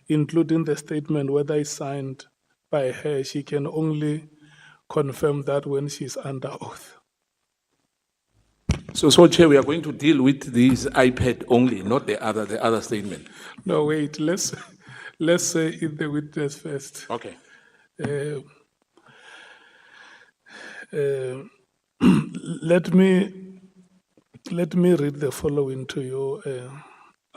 including the statement, whether it's signed by her. She can only confirm that when she's under oath. So Chair, we are going to deal with these iPad only, not the other statement. No, wait, let's say it the witness first. Okay. Let me read the following to you,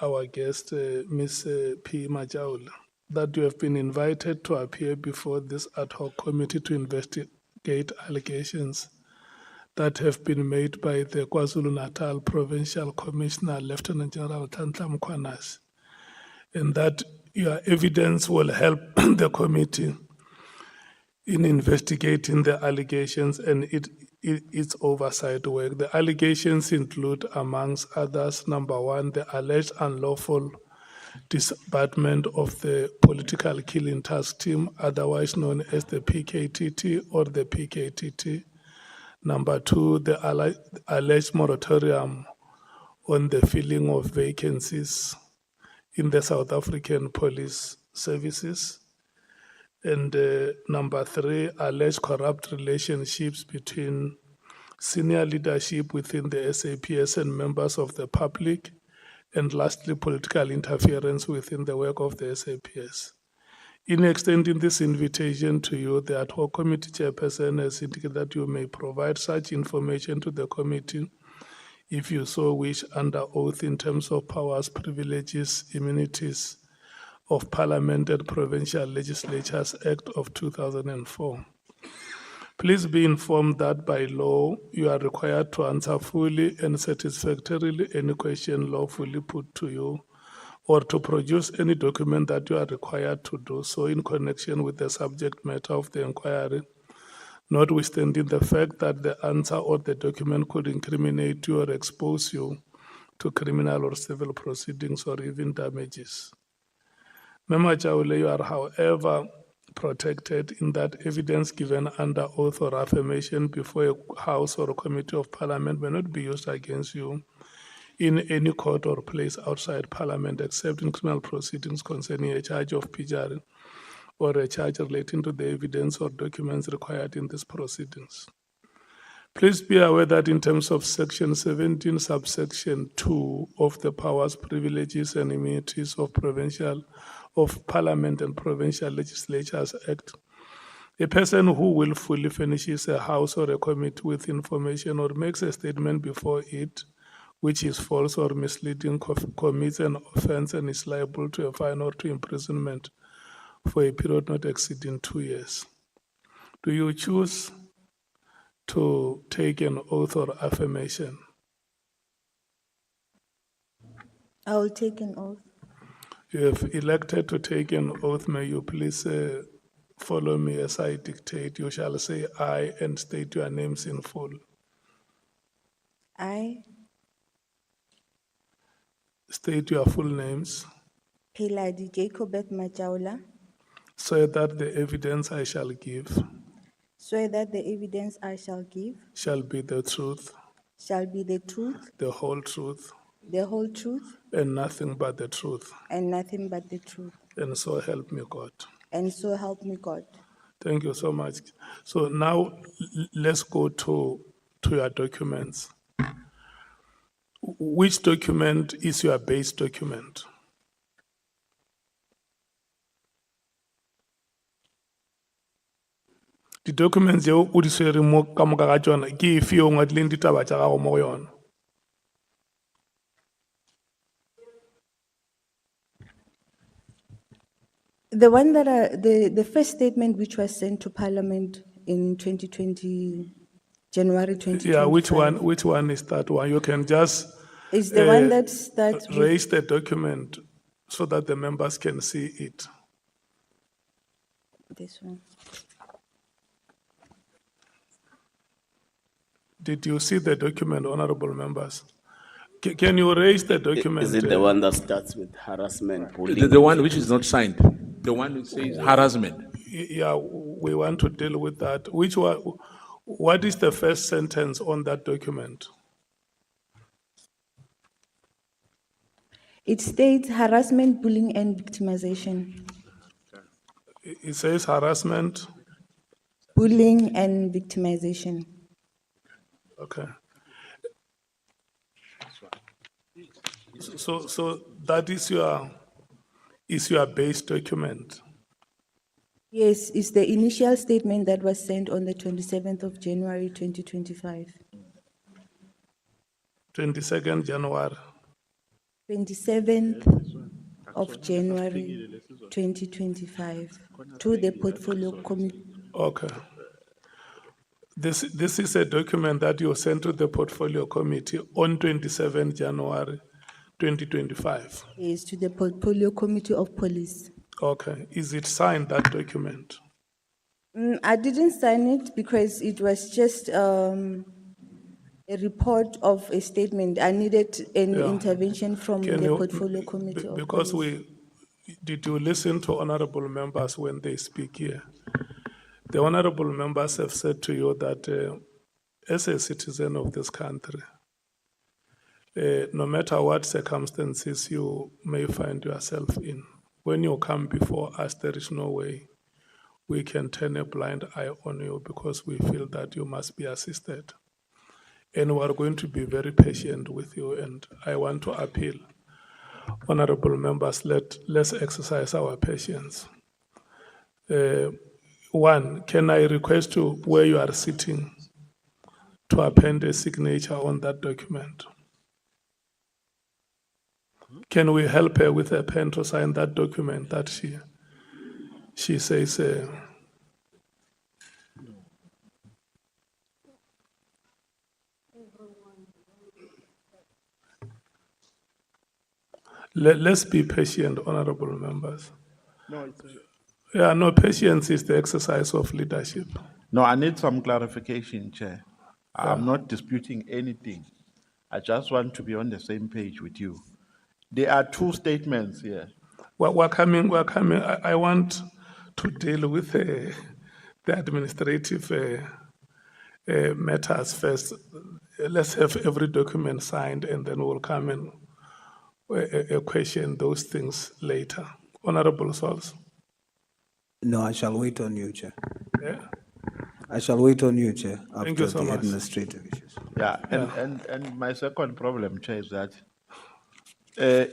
our guest, Ms. P. Machola, that you have been invited to appear before this ad hoc committee to investigate allegations that have been made by the KwaZulu-Natal Provincial Commissioner, Lieutenant General Nhlanhla Mkhwanazi, and that your evidence will help the committee in investigating the allegations and its oversight work. The allegations include, amongst others, number one, the alleged unlawful disbandment of the political killing task team, otherwise known as the PKTT or the PKTT. Number two, the alleged moratorium on the filling of vacancies in the South African police services. And number three, alleged corrupt relationships between senior leadership within the SAPS and members of the public. And lastly, political interference within the work of the SAPS. In extending this invitation to you, the Ad Hoc Committee Chairperson has indicated that you may provide such information to the committee if you so wish under oath in terms of powers, privileges, immunities of Parliament and Provincial Legislatures Act of 2004. Please be informed that by law, you are required to answer fully and satisfactorily any question lawfully put to you, or to produce any document that you are required to do so in connection with the subject matter of the inquiry, notwithstanding the fact that the answer or the document could incriminate you or expose you to criminal or civil proceedings or even damages. Member Chaule, you are, however, protected in that evidence given under oath or affirmation before a House or a Committee of Parliament may not be used against you in any court or place outside Parliament except in criminal proceedings concerning a charge of perjury or a charge relating to the evidence or documents required in these proceedings. Please be aware that in terms of Section 17, subsection 2 of the Powers, Privileges and Immunities of Parliament and Provincial Legislatures Act, a person who willfully furnishes a House or a committee with information or makes a statement before it which is false or misleading commits an offense and is liable to a fine or to imprisonment for a period not exceeding 2 years. Do you choose to take an oath or affirmation? I will take an oath. You have elected to take an oath. May you please follow me as I dictate. You shall say "I" and state your names in full. I, State your full names. Peladi Jacobet Machola, Swear that the evidence I shall give swear that the evidence I shall give shall be the truth, shall be the truth, the whole truth, the whole truth, and nothing but the truth. and nothing but the truth. And so help me God. And so help me God. Thank you so much. So now let's go to your documents. Which document is your base document? The documents you o di swere mo ka moka ga tsona ke efe yo ngwadileng ditaba tsa gago mo go yona? The one that the first statement which was sent to Parliament in 2020, January 2025. Yeah, which one is that one? You can just Is the one that starts with, raise the document so that the members can see it. this one. Did you see the document, honorable members? Can you raise the document? Is it the one that starts with harassment, bullying? The one which is not signed, the one which says harassment. Yeah, we want to deal with that. Which one? What is the first sentence on that document? It states harassment, bullying, and victimization. It says harassment. Bullying and victimization. Okay. So that is your base document. Yes, it's the initial statement that was sent on the 27th of January 2025. 22nd January. 27th of January 2025 to the portfolio committee. Okay. This is a document that you sent to the portfolio committee on 27 January 2025. Yes, to the portfolio committee of police. Okay. Is it signed, that document? I didn't sign it because it was just a report of a statement. I needed an intervention from Can the you- portfolio committee of Because police. did you listen to honorable members when they speak here? The honorable members have said to you that as a citizen of this country, no matter what circumstances you may find yourself in, when you come before us, there is no way we can turn a blind eye on you because we feel that you must be assisted. And we are going to be very patient with you. And I want to appeal, honorable members, let's exercise our patience. One, can I request you, where you are sitting, to append a signature on that document? Can we help her with a pen to sign that document that she says? Let's be patient, honorable members. No, Yeah, no, patience is the exercise of leadership. no, I need some clarification, Chair. I'm not disputing anything. I just want to be on the same page with you. There are two statements here. We're coming. I want to deal with the administrative matters first. Let's have every document signed and then we'll come and question those things later. Honorable Souls. No, I shall wait on you, Chair. Yeah. I shall wait on you, Chair, Thank you after so the much. administrative issues. Yeah, and my second problem, Chair, is that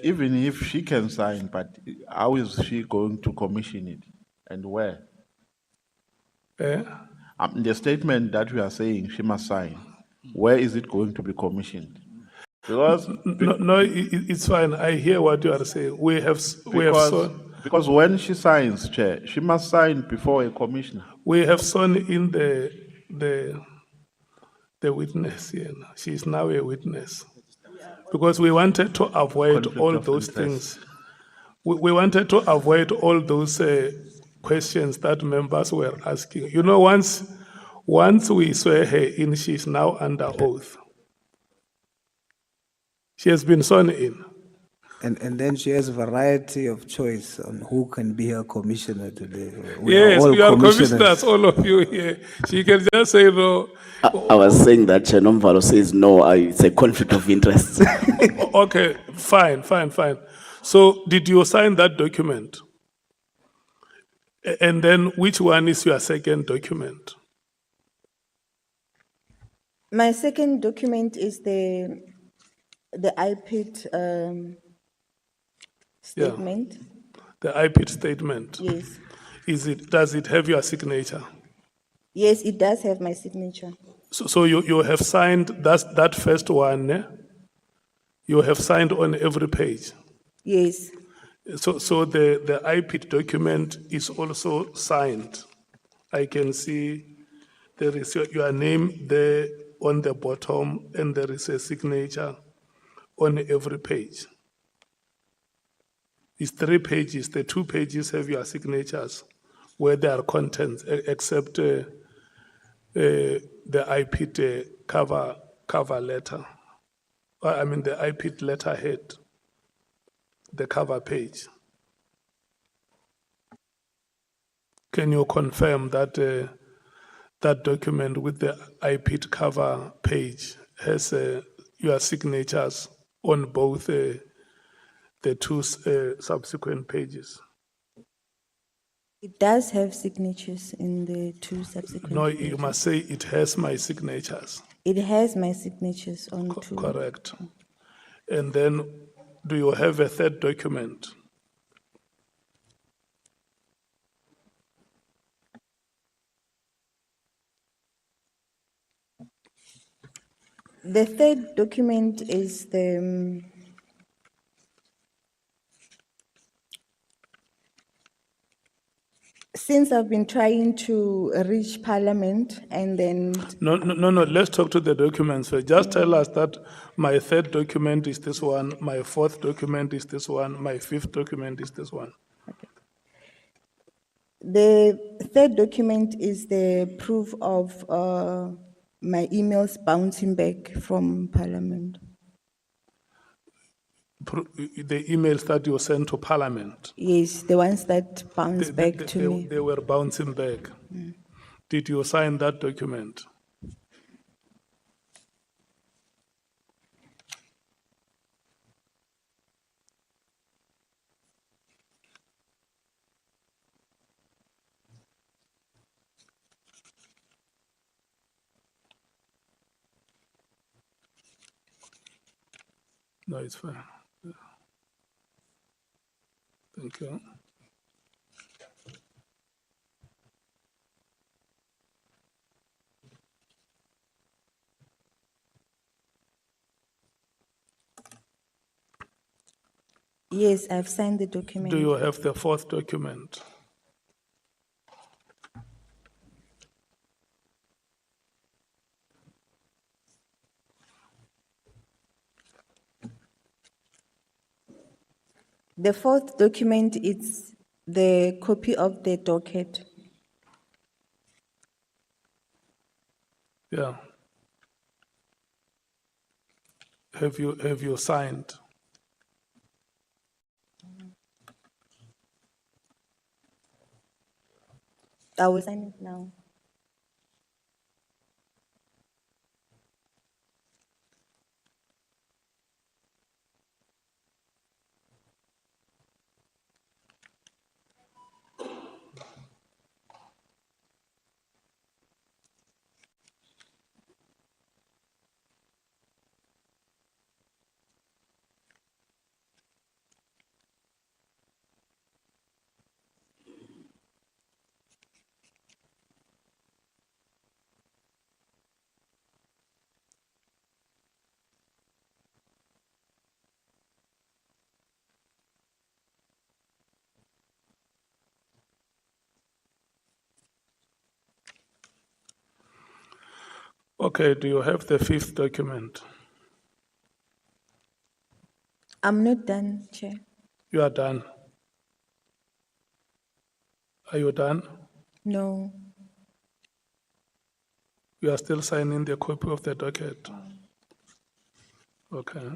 even if she can sign, but how is she going to commission it and where? The statement that we are saying she must sign, where is it going to be commissioned? Because No, it's fine. I hear what you are saying. We have because when she signs, Chair, she must sign before a commissioner. we have sworn in the witness here. Now. She is now a witness because we wanted to avoid Conflict all of those interest. things. We wanted to avoid all those questions that members were asking. You know, once we swear her in, she's now under oath. She has been sworn in. And then she has a variety of choice on who can be her commissioner today. We Yes, all you are commissioners. commissioners, all of you here. She can just say no. I was saying that Chair Mkhwanazi says no, it's a conflict of interest. Okay, fine. So, did you sign that document? And then, which one is your second document? My second document is the IPID statement. The IPID statement. Yes. Does it have your signature? Yes, it does have my signature. So you have signed that first one. You have signed on every page. Yes. So the IPID document is also signed. I can see there is your name there on the bottom, and there is a signature on every page. It's 3 pages. The 2 pages have your signatures where there are contents, except the IPID cover letter. I mean the IPID letterhead, the cover page. Can you confirm that that document with the IPID cover page has your signatures on both the 2 subsequent pages? It does have signatures in the 2 subsequent No, pages. you must say it has my signatures. It has my signatures on 2. Correct. And then, do you have a third document? The third document is the since I've been trying to reach Parliament and then No, let's talk to the documents first. Just tell us that my third document is this one, my fourth document is this one, my fifth document is this one. the third document is the proof of my emails bouncing back from Parliament. The emails that you sent to Parliament. Yes, the ones that bounce back to me. They were bouncing back. Did you sign that document? No, it's fine. Yeah. Thank you. Yes, I've signed the document. Do you have the fourth document? The fourth document is the copy of the docket. Yeah. Have you signed? I will sign it now. Okay, do you have the fifth document? I'm not done, Chair. You are done. Are you done? No. You are still signing the copy of the docket? Okay.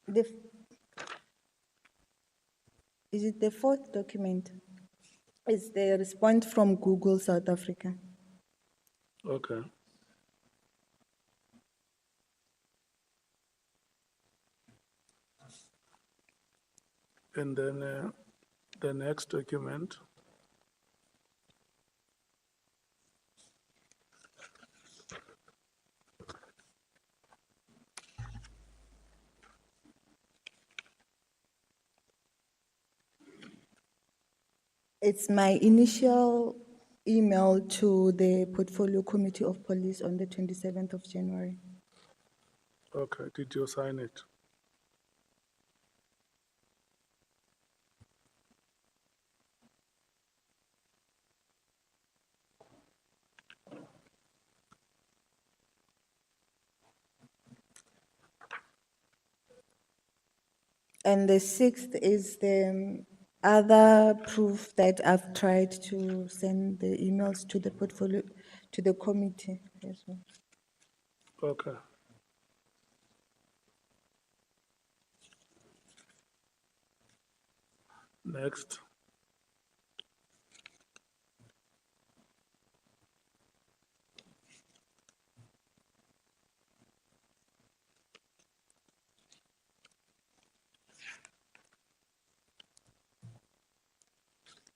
The, is it the fourth document? It's the response from Google South Africa. Okay. And then the next document. It's my initial email to the Portfolio Committee of Police on the 27th of January. Okay, did you sign it? And the sixth is the other proof that I've tried to send the emails to the portfolio, to the committee as well. Okay. Next.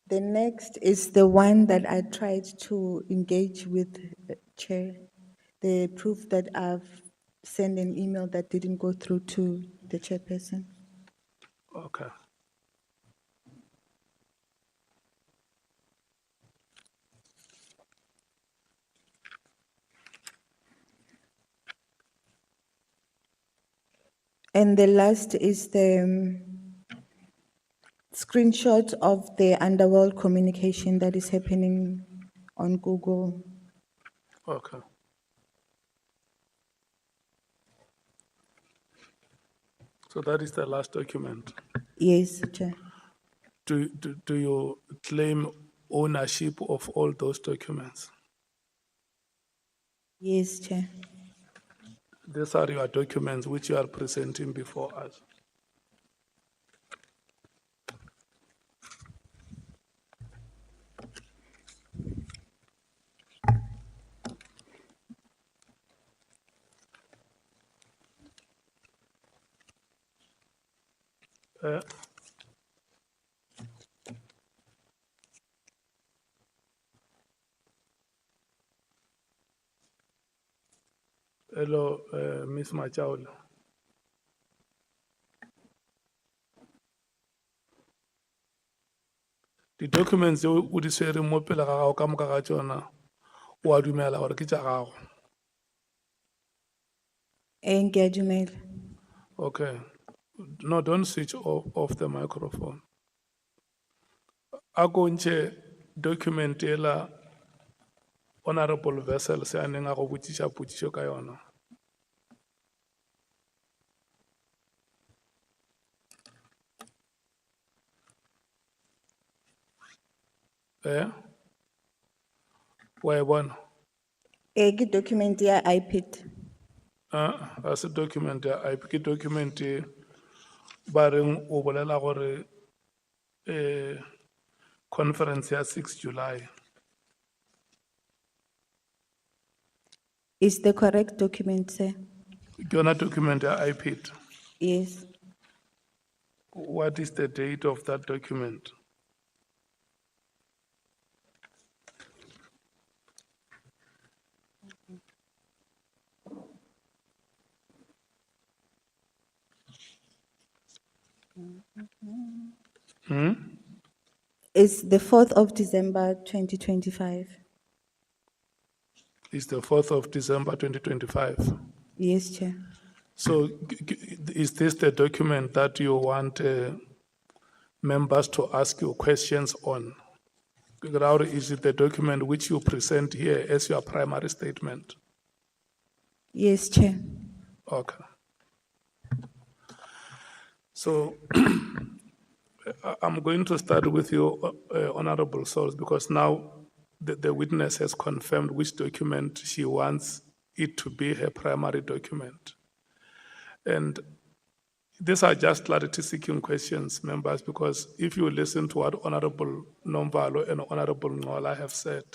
The next is the one that I tried to engage with Chair, the proof that I've sent an email that didn't go through to the chairperson. Okay. And the last is the screenshot of the underworld communication that is happening on Google. Okay. So that is the last document. Yes, Chair. Do you claim ownership of all those documents? Yes, Chair. These are your documents which you are presenting before us. Hello, Ms. Machola. The documents you would say mo pele ga gago ka moka ga tsona o a dumela gore ke tša gago. Ke a dumela. Okay. No, don't switch off the microphone. A ko ntšhe document ela honorable vessel se a neng a go botšiša potšišo ka yona. Wa e bona? Ke document ya iPad. A se document ya IP, ke document e ba reng o bolela gore conference ya 6 July. Is the correct document, sir? Ke yona document ya iPad. Yes. What is the date of that document? It's the 4th of December, 2025. It's the 4th of December 2025. Yes, Chair. So is this the document that you want members to ask you questions on? Or is it the document which you present here as your primary statement? Yes, Chair. Okay. So I'm going to start with you, Honorable Souls, because now the witness has confirmed which document she wants it to be her primary document. And these are just clarity-seeking questions, members, because if you listen to what Honorable Nomvalo and Honorable Nhlanhla have said,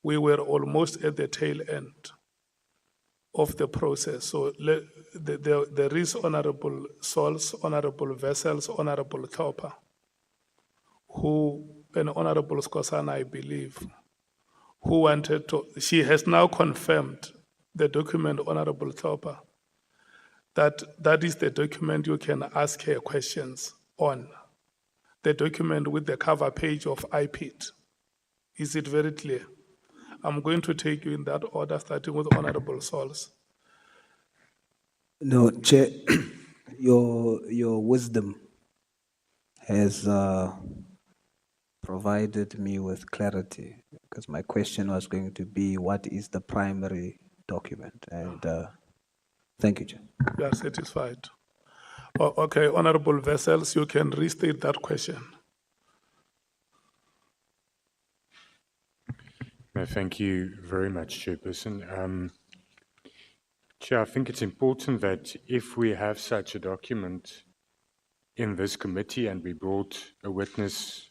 we were almost at the tail end of the process. So there is Honorable Souls, Honorable Vessels, Honorable Taupa, and Honorable Koisan, I believe, who wanted to, she has now confirmed the document, Honorable Taupa, that is the document you can ask her questions on. The document with the cover page of IPIT. Is it very clear? I'm going to take you in that order, starting with Honorable Souls. No, Chair, your wisdom has provided me with clarity, because my question was going to be, what is the primary document? And thank you, Chair. You are satisfied. Okay, Honorable Vessels, you can restate that question. No, thank you very much, Chairperson. Chair, I think it's important that if we have such a document in this committee and we brought a witness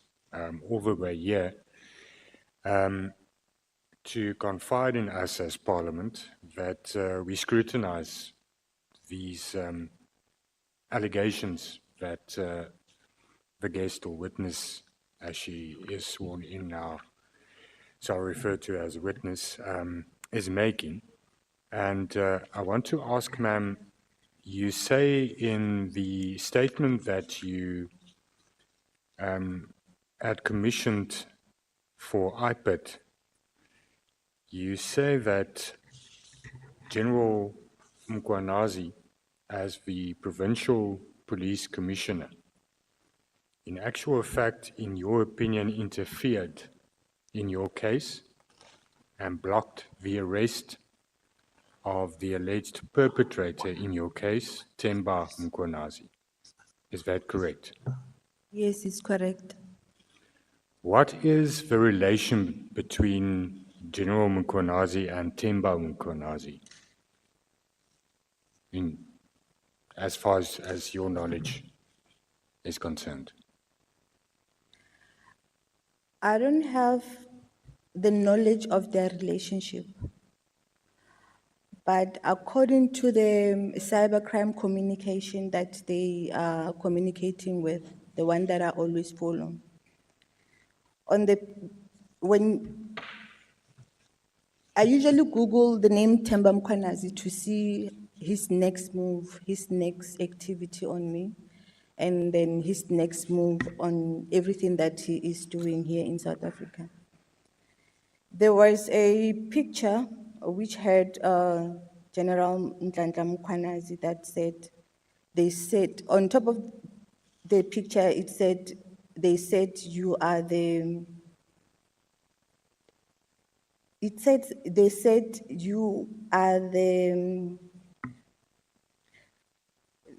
all the way here to confide in us as Parliament, that we scrutinize these allegations that the guest or witness, as she is sworn in now, so I'll refer to her as a witness, is making. And I want to ask, ma'am, you say in the statement that you had commissioned for IPID, you say that General Mkhwanazi, as the Provincial Police Commissioner, in actual fact, in your opinion, interfered in your case and blocked the arrest of the alleged perpetrator in your case, Tambo Mkhwanazi. Is that correct? Yes, it's correct. What is the relation between General Mkhwanazi and Tambo Mkhwanazi, as far as your knowledge is concerned? I don't have the knowledge of their relationship. But according to the cybercrime communication that they are communicating with, the one that I always follow, when I usually Google the name Tambo Mkhwanazi to see his next move, his next activity on me, and then his next move on everything that he is doing here in South Africa. There was a picture which had General Nhlanhla Mkhwanazi that said, they said, on top of the picture, it said, they said you are the, it said, they said you are the,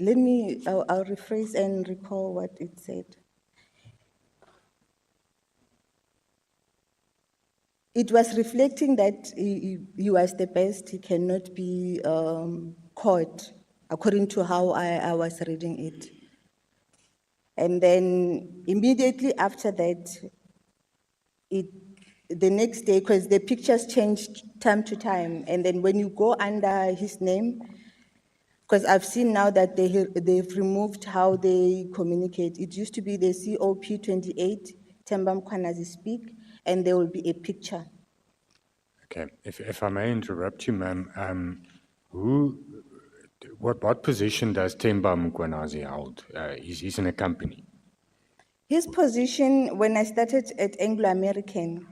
I'll rephrase and recall what it said. It was reflecting that he was the best, he cannot be caught, according to how I was reading it. And then immediately after that, the next day, because the pictures changed time to time, and then when you go under his name, because I've seen now that they've removed how they communicate. It used to be the COP28, Tambo Mkhwanazi speak, and there will be a picture. Okay, if I may interrupt you, ma'am, what position does Tambo Mkhwanazi hold? He's in a company. His position, when I started at Anglo-American,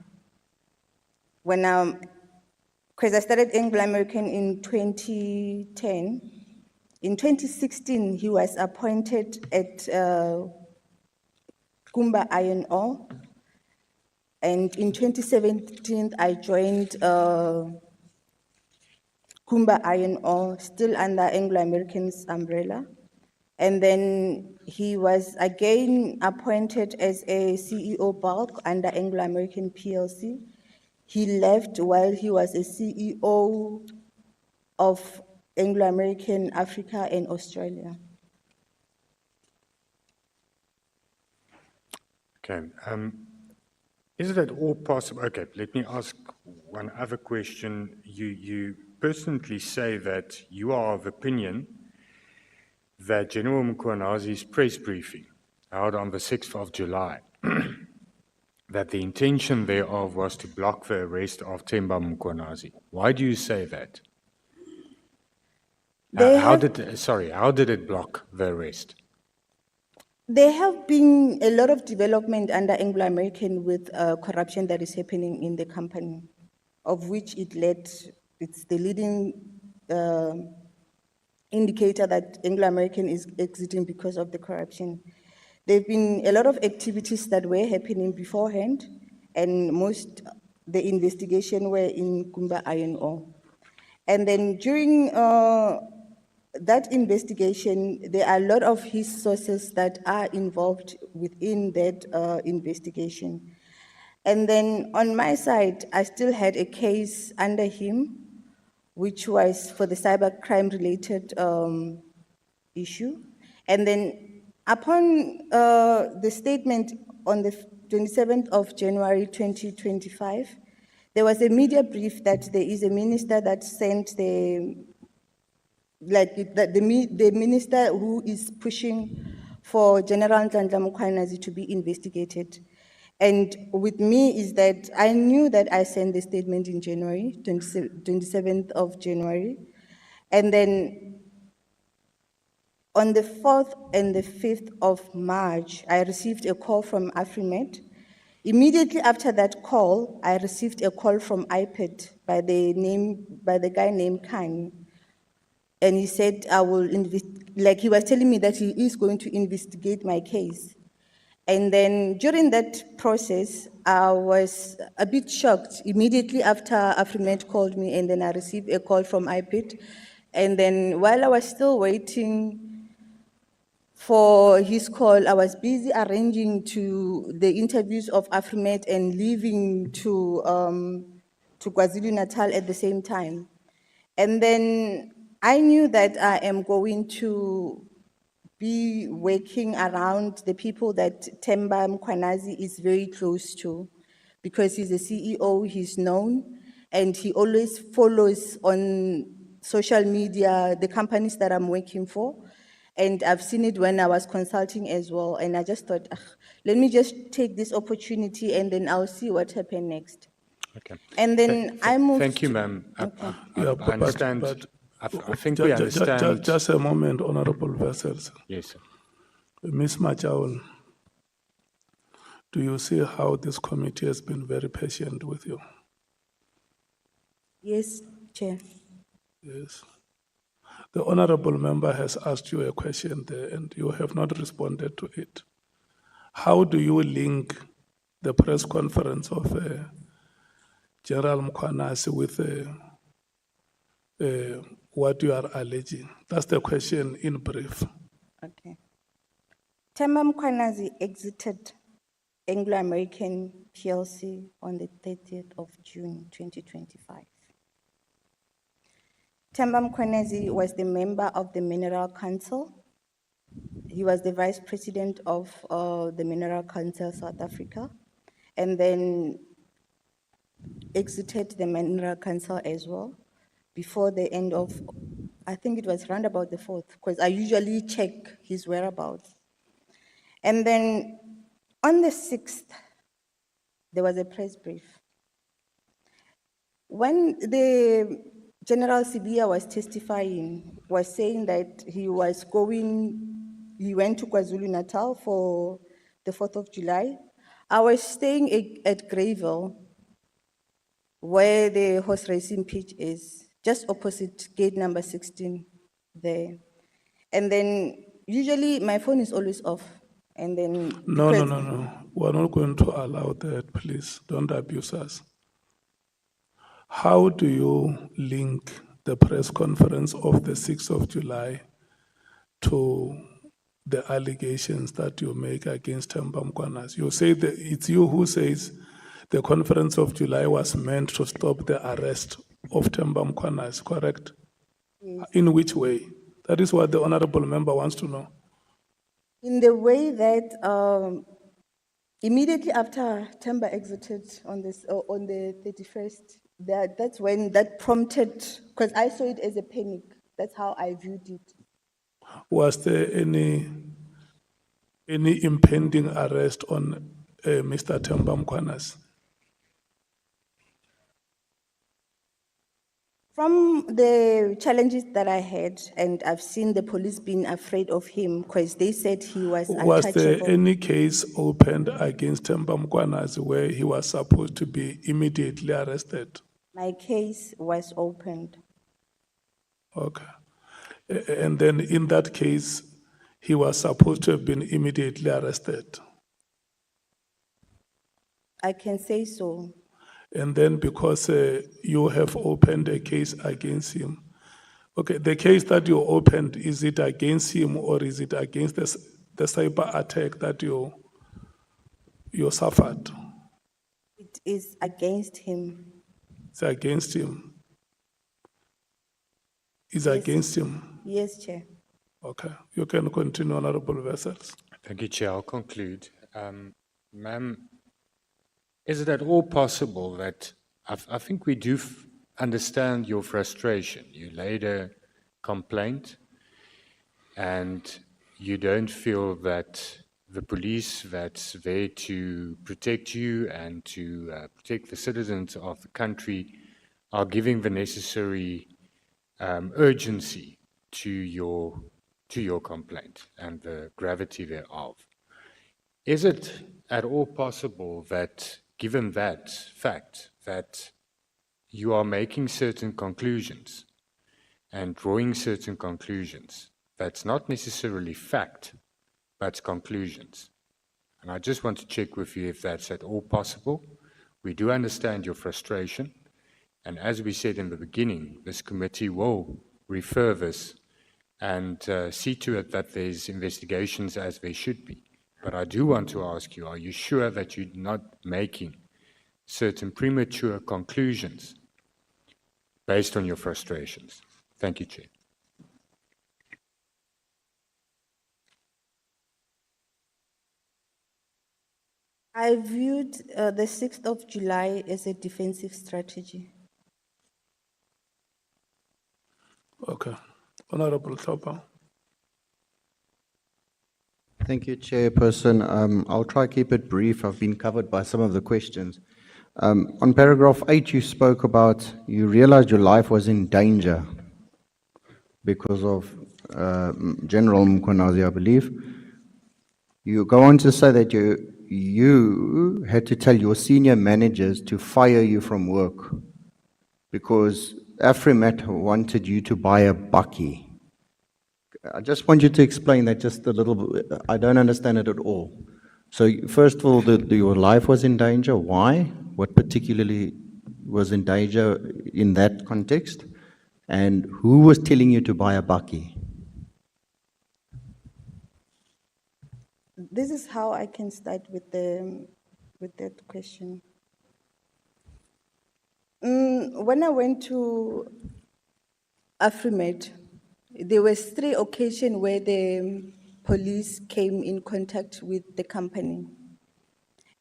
because I started Anglo-American in 2010, in 2016, he was appointed at Kumba Iron Ore, and in 2017, I joined Kumba Iron Ore, still under Anglo-American's umbrella. And then he was again appointed as a CEO bulk under Anglo-American PLC. He left while he was a CEO of Anglo-American Africa and Australia. Okay, is it at all possible? Okay, let me ask one other question. You personally say that you are of opinion that General Mkhwanazi's press briefing held on the 6th of July, that the intention thereof was to block the arrest of Tambo Mkhwanazi. Why do you say that? How did it block the arrest? There have been a lot of development under Anglo-American with corruption that is happening in the company, of which it's the leading indicator that Anglo-American is exiting because of the corruption. There have been a lot of activities that were happening beforehand, and the investigation were in Kumba Iron Ore. And then during that investigation, there are a lot of his sources that are involved within that investigation. And then on my side, I still had a case under him, which was for the cybercrime related issue. And then upon the statement on the 27th of January 2025, there was a media brief that there is a minister that sent the minister who is pushing for General Nhlanhla Mkhwanazi to be investigated. And with me is that I knew that I sent the statement in January, 27th of January. And then on the 4th and the 5th of March, I received a call from Afrimet. Immediately after that call, I received a call from iPad by the guy named Khan. And he said, he was telling me that he is going to investigate my case. And then during that process, I was a bit shocked. Immediately after Afrimet called me, and then I received a call from iPad. And then while I was still waiting for his call, I was busy arranging to the interviews of Afrimet and leaving to KwaZulu-Natal at the same time. And then I knew that I am going to be working around the people that Tambo Mkhwanazi is very close to, because he's a CEO, he's known, and he always follows on social media the companies that I'm working for. And I've seen it when I was consulting as well. And I just thought, let me just take this opportunity and then I'll see what happens next. Okay. And then I moved. Thank you, ma'am. Yeah, I understand. I think we understand. Just a moment, Honorable Vessels. Yes, sir. Ms. Machola, do you see how this committee has been very patient with you? Yes, Chair. Yes. The honorable member has asked you a question there and you have not responded to it. How do you link the press conference of General Mkhwanazi with what you are alleging? That's the question in brief. Okay. Tambo Mkhwanazi exited Anglo-American PLC on the 30th of June, 2025. Tambo Mkhwanazi was the member of the Mineral Council. He was the vice president of the Mineral Council South Africa, and then exited the Mineral Council as well before the end of, I think it was round about the 4th, because I usually check his whereabouts. And then on the 6th, there was a press brief. When the General Sibia was testifying, was saying that he went to KwaZulu-Natal for the 4th of July. I was staying at Greyville, where the horse racing pitch is, just opposite gate number 16 there. And then usually my phone is always off. And then No. We're not going to allow that, please. Don't abuse us. How do you link the press conference of the 6th of July to the allegations that you make against Tambo Mkhwanazi? You say that it's you who says the conference of July was meant to stop the arrest of Tambo Mkhwanazi, correct? Yes. In which way? That is what the honorable member wants to know. In the way that immediately after Tambo exited on the 31st, that's when that prompted, because I saw it as a panic. That's how I viewed it. Was there any impending arrest on Mr. Tambo Mkhwanazi? From the challenges that I had, and I've seen the police being afraid of him because they said he was untouchable. Was there any case opened against Tambo Mkhwanazi where he was supposed to be immediately arrested? My case was opened. Okay. And then in that case, he was supposed to have been immediately arrested. I can say so. And then because you have opened a case against him, Okay, the case that you opened, is it against him or is it against the cyber attack that you suffered? It is against him. It's against him. It's Yes. against him. Yes, Chair. Okay, you can continue, Honorable Vessels. Thank you, Chair. I'll conclude. Ma'am, is it at all possible that I think we do understand your frustration? You laid a complaint and you don't feel that the police that's there to protect you and to protect the citizens of the country are giving the necessary urgency to your complaint and the gravity thereof. Is it at all possible that, given that fact, that you are making certain conclusions and drawing certain conclusions that's not necessarily fact, but conclusions? And I just want to check with you if that's at all possible. We do understand your frustration, and as we said in the beginning, this committee will refer this and see to it that there's investigations as there should be. But I do want to ask you, are you sure that you're not making certain premature conclusions based on your frustrations? Thank you, Chair. I viewed the 6th of July as a defensive strategy. Okay, Honorable Tlhopha. Thank you, Chairperson. I'll try to keep it brief. I've been covered by some of the questions. On paragraph 8, you spoke about, you realized your life was in danger because of General Mkhwanazi, I believe. You go on to say that you had to tell your senior managers to fire you from work because Afrimat wanted you to buy a bakkie. I just want you to explain that just a little bit. I don't understand it at all. So first of all, your life was in danger. Why? What particularly was in danger in that context? And who was telling you to buy a bakkie? This is how I can start with that question. When I went to Afrimat, there were 3 occasions where the police came in contact with the company.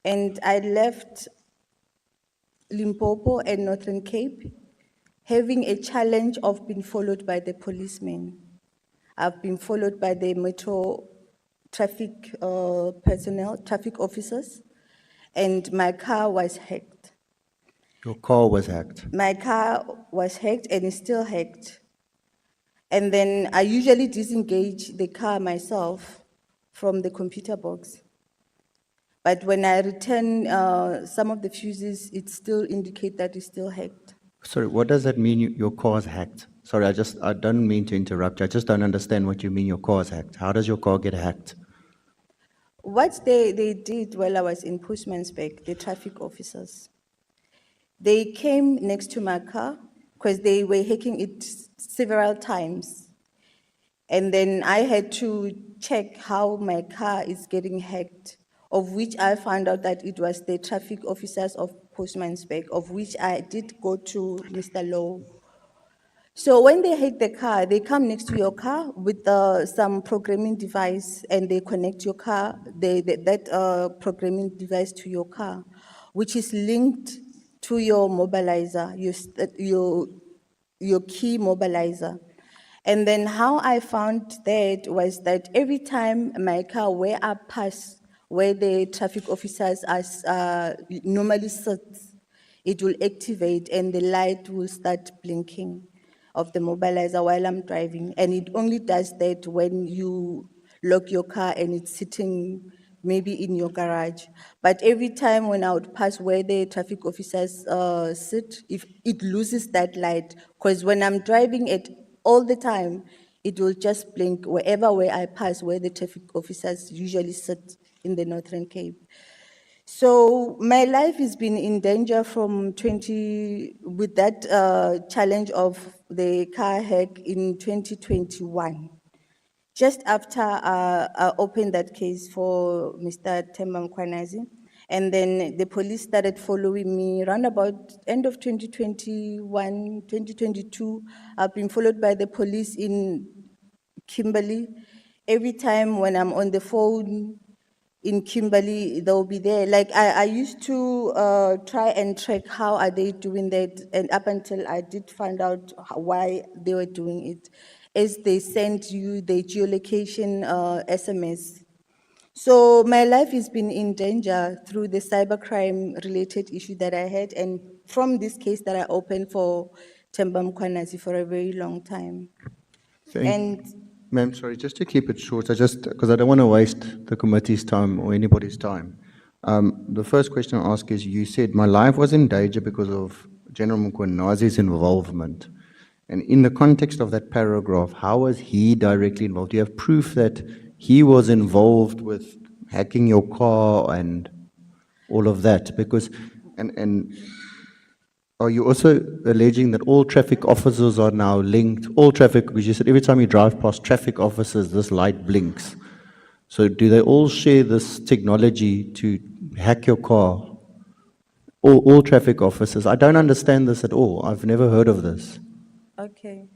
And I left Limpopo and Northern Cape having a challenge of being followed by the policemen. I've been followed by the metro traffic personnel, traffic officers, and my car was hacked. Your car was hacked. My car was hacked and is still hacked. And then I usually disengage the car myself from the computer box. But when I return some of the fuses, it still indicates that it's still hacked. Sorry, what does that mean, your car is hacked? Sorry, I don't mean to interrupt you. I just don't understand what you mean your car is hacked. How does your car get hacked? What they did while I was in Postmansberg, the traffic officers, they came next to my car because they were hacking it several times. And then I had to check how my car is getting hacked, of which I found out that it was the traffic officers of Postmansberg, of which I did go to Mr. Lowe. So when they hack the car, they come next to your car with some programming device and they connect your car, that programming device to your car, which is linked to your mobilizer, your key mobilizer. And then how I found that was that every time my car, where I pass, where the traffic officers normally sit, it will activate and the light will start blinking of the mobilizer while I'm driving. And it only does that when you lock your car and it's sitting maybe in your garage. But every time when I would pass where the traffic officers sit, if it loses that light, because when I'm driving it all the time, it will just blink where I pass where the traffic officers usually sit in the Northern Cape. So my life has been in danger from with that challenge of the car hack in 2021. Just after I opened that case for Mr. Tambo Mkhwanazi, and then the police started following me around about end of 2021, 2022. I've been followed by the police in Kimberley. Every time when I'm on the phone in Kimberley, they'll be there. Like I used to try and track how are they doing that, and up until I did find out why they were doing it, is they send you the geolocation SMS. So my life has been in danger through the cybercrime related issue that I had, and from this case that I opened for Tambo Mkhwanazi for a very long time. And Ma'am, sorry, just to keep it short, because I don't want to waste the committee's time or anybody's time. The first question I ask is, you said my life was in danger because of General Mkhwanazi's involvement. And in the context of that paragraph, how was he directly involved? Do you have proof that he was involved with hacking your car and all of that? Because, and are you also alleging that all traffic officers are now linked? All traffic, because you said every time you drive past traffic officers, this light blinks. So do they all share this technology to hack your car? All traffic officers? I don't understand this at all. I've never heard of this. okay.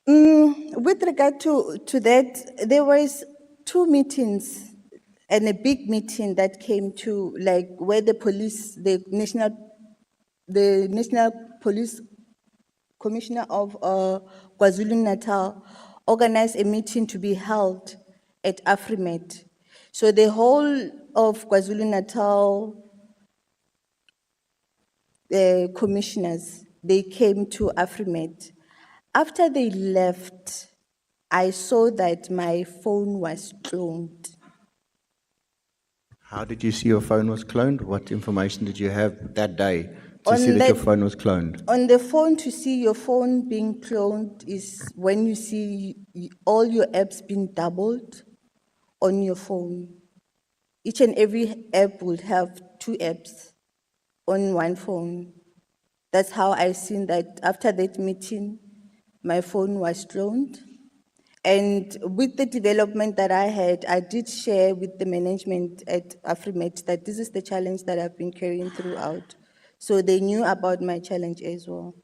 With regard to that, there was 2 meetings and a big meeting that came to, like, where the police, the National Police Commissioner of KwaZulu-Natal organized a meeting to be held at Afrimet. So the whole of KwaZulu-Natal commissioners, they came to Afrimet. After they left, I saw that my phone was cloned. How did you see your phone was cloned? What information did you have that day to On see that your that- phone was cloned? On the phone, to see your phone being cloned is when you see all your apps being doubled on your phone. Each and every app would have 2 apps on one phone. That's how I seen that after that meeting, my phone was cloned. And with the development that I had, I did share with the management at Afrimet that this is the challenge that I've been carrying throughout. So they knew about my challenge as well.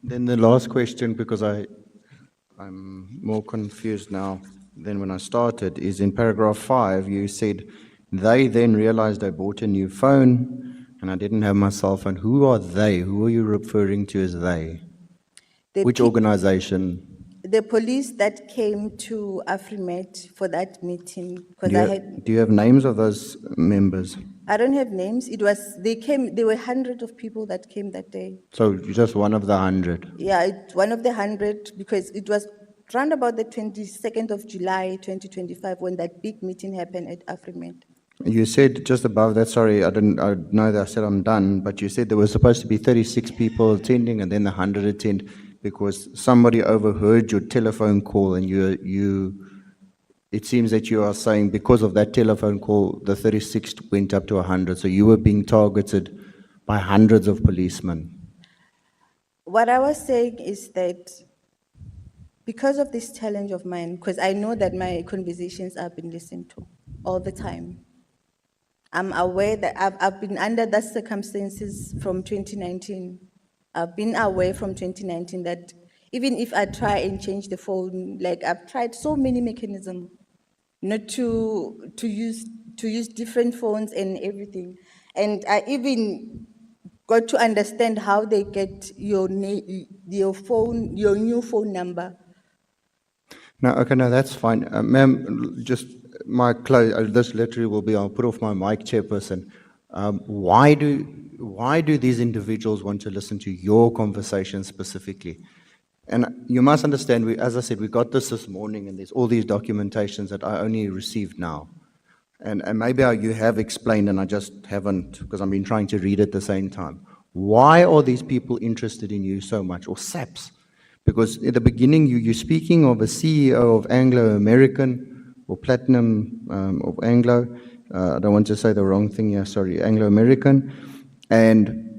Then the last question, because I'm more confused now than when I started, is in paragraph 5, you said, they then realized I bought a new phone and I didn't have my cell phone. Who are they? Who are you referring to as they? Which organization? The police that came to Afrimet for that meeting, because Do you have names of those members? I don't have names. There were hundreds of people that came that day. So you're just one of the 100. Yeah, one of the 100, because it was around about the 22nd of July, 2025, when that big meeting happened at Afrimet. You said just above that, sorry, I know that I said I'm done, but you said there were supposed to be 36 people attending and then the 100 attend because somebody overheard your telephone call and it seems that you are saying because of that telephone call, the 36 went up to 100. So you were being targeted by hundreds of policemen. What I was saying is that because of this challenge of mine, because I know that my conversations are being listened to all the time, I'm aware that I've been under those circumstances from 2019. I've been aware from 2019 that even if I try and change the phone, like I've tried so many mechanisms not to use different phones and everything. And I even got to understand how they get your phone, your new phone number. No, okay, no, that's fine. Ma'am, just this literally will be, I'll put off my mic, Chairperson. Why do these individuals want to listen to your conversation specifically? And you must understand, as I said, we got this morning and there's all these documentations that I only received now. And maybe you have explained and I just haven't, because I've been trying to read at the same time. Why are these people interested in you so much, or SAPS? Because at the beginning, you're speaking of a CEO of Anglo-American or Platinum of Anglo, I don't want to say the wrong thing here, sorry, Anglo-American. And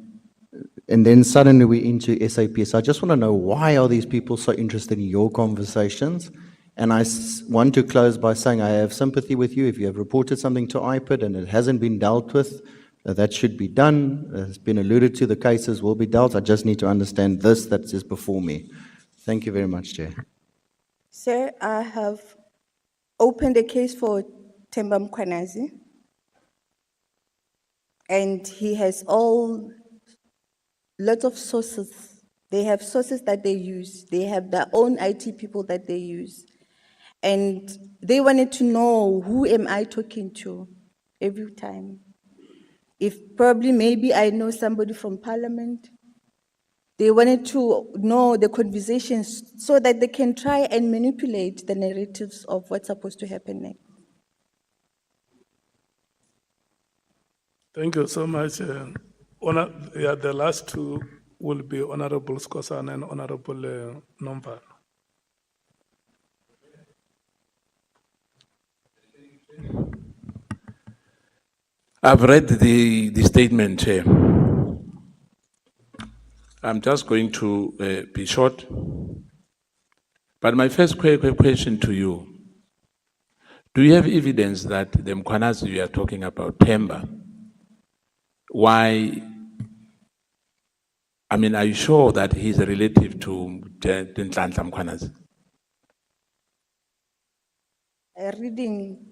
then suddenly we're into SAPS. I just want to know, why are these people so interested in your conversations? And I want to close by saying I have sympathy with you. If you have reported something to IPID and it hasn't been dealt with, that should be done. It's been alluded to, the cases will be dealt. I just need to understand this that is before me. Thank you very much, Chair. Sir, I have opened a case for Tambo Mkhwanazi, and he has lots of sources. They have sources that they use. They have their own IT people that they use. And they wanted to know, who am I talking to every time? If probably maybe I know somebody from Parliament. They wanted to know the conversations so that they can try and manipulate the narratives of what's supposed to happen next. Thank you so much. The last two will be Honorable Koisan and Honorable Nomba. I've read the statement, Chair. I'm just going to be short. But my first question to you, do you have evidence that the Mkhwanazi you are talking about, Tambo, why, I mean, are you sure that he's a relative to Nhlanhla Mkhwanazi? Reading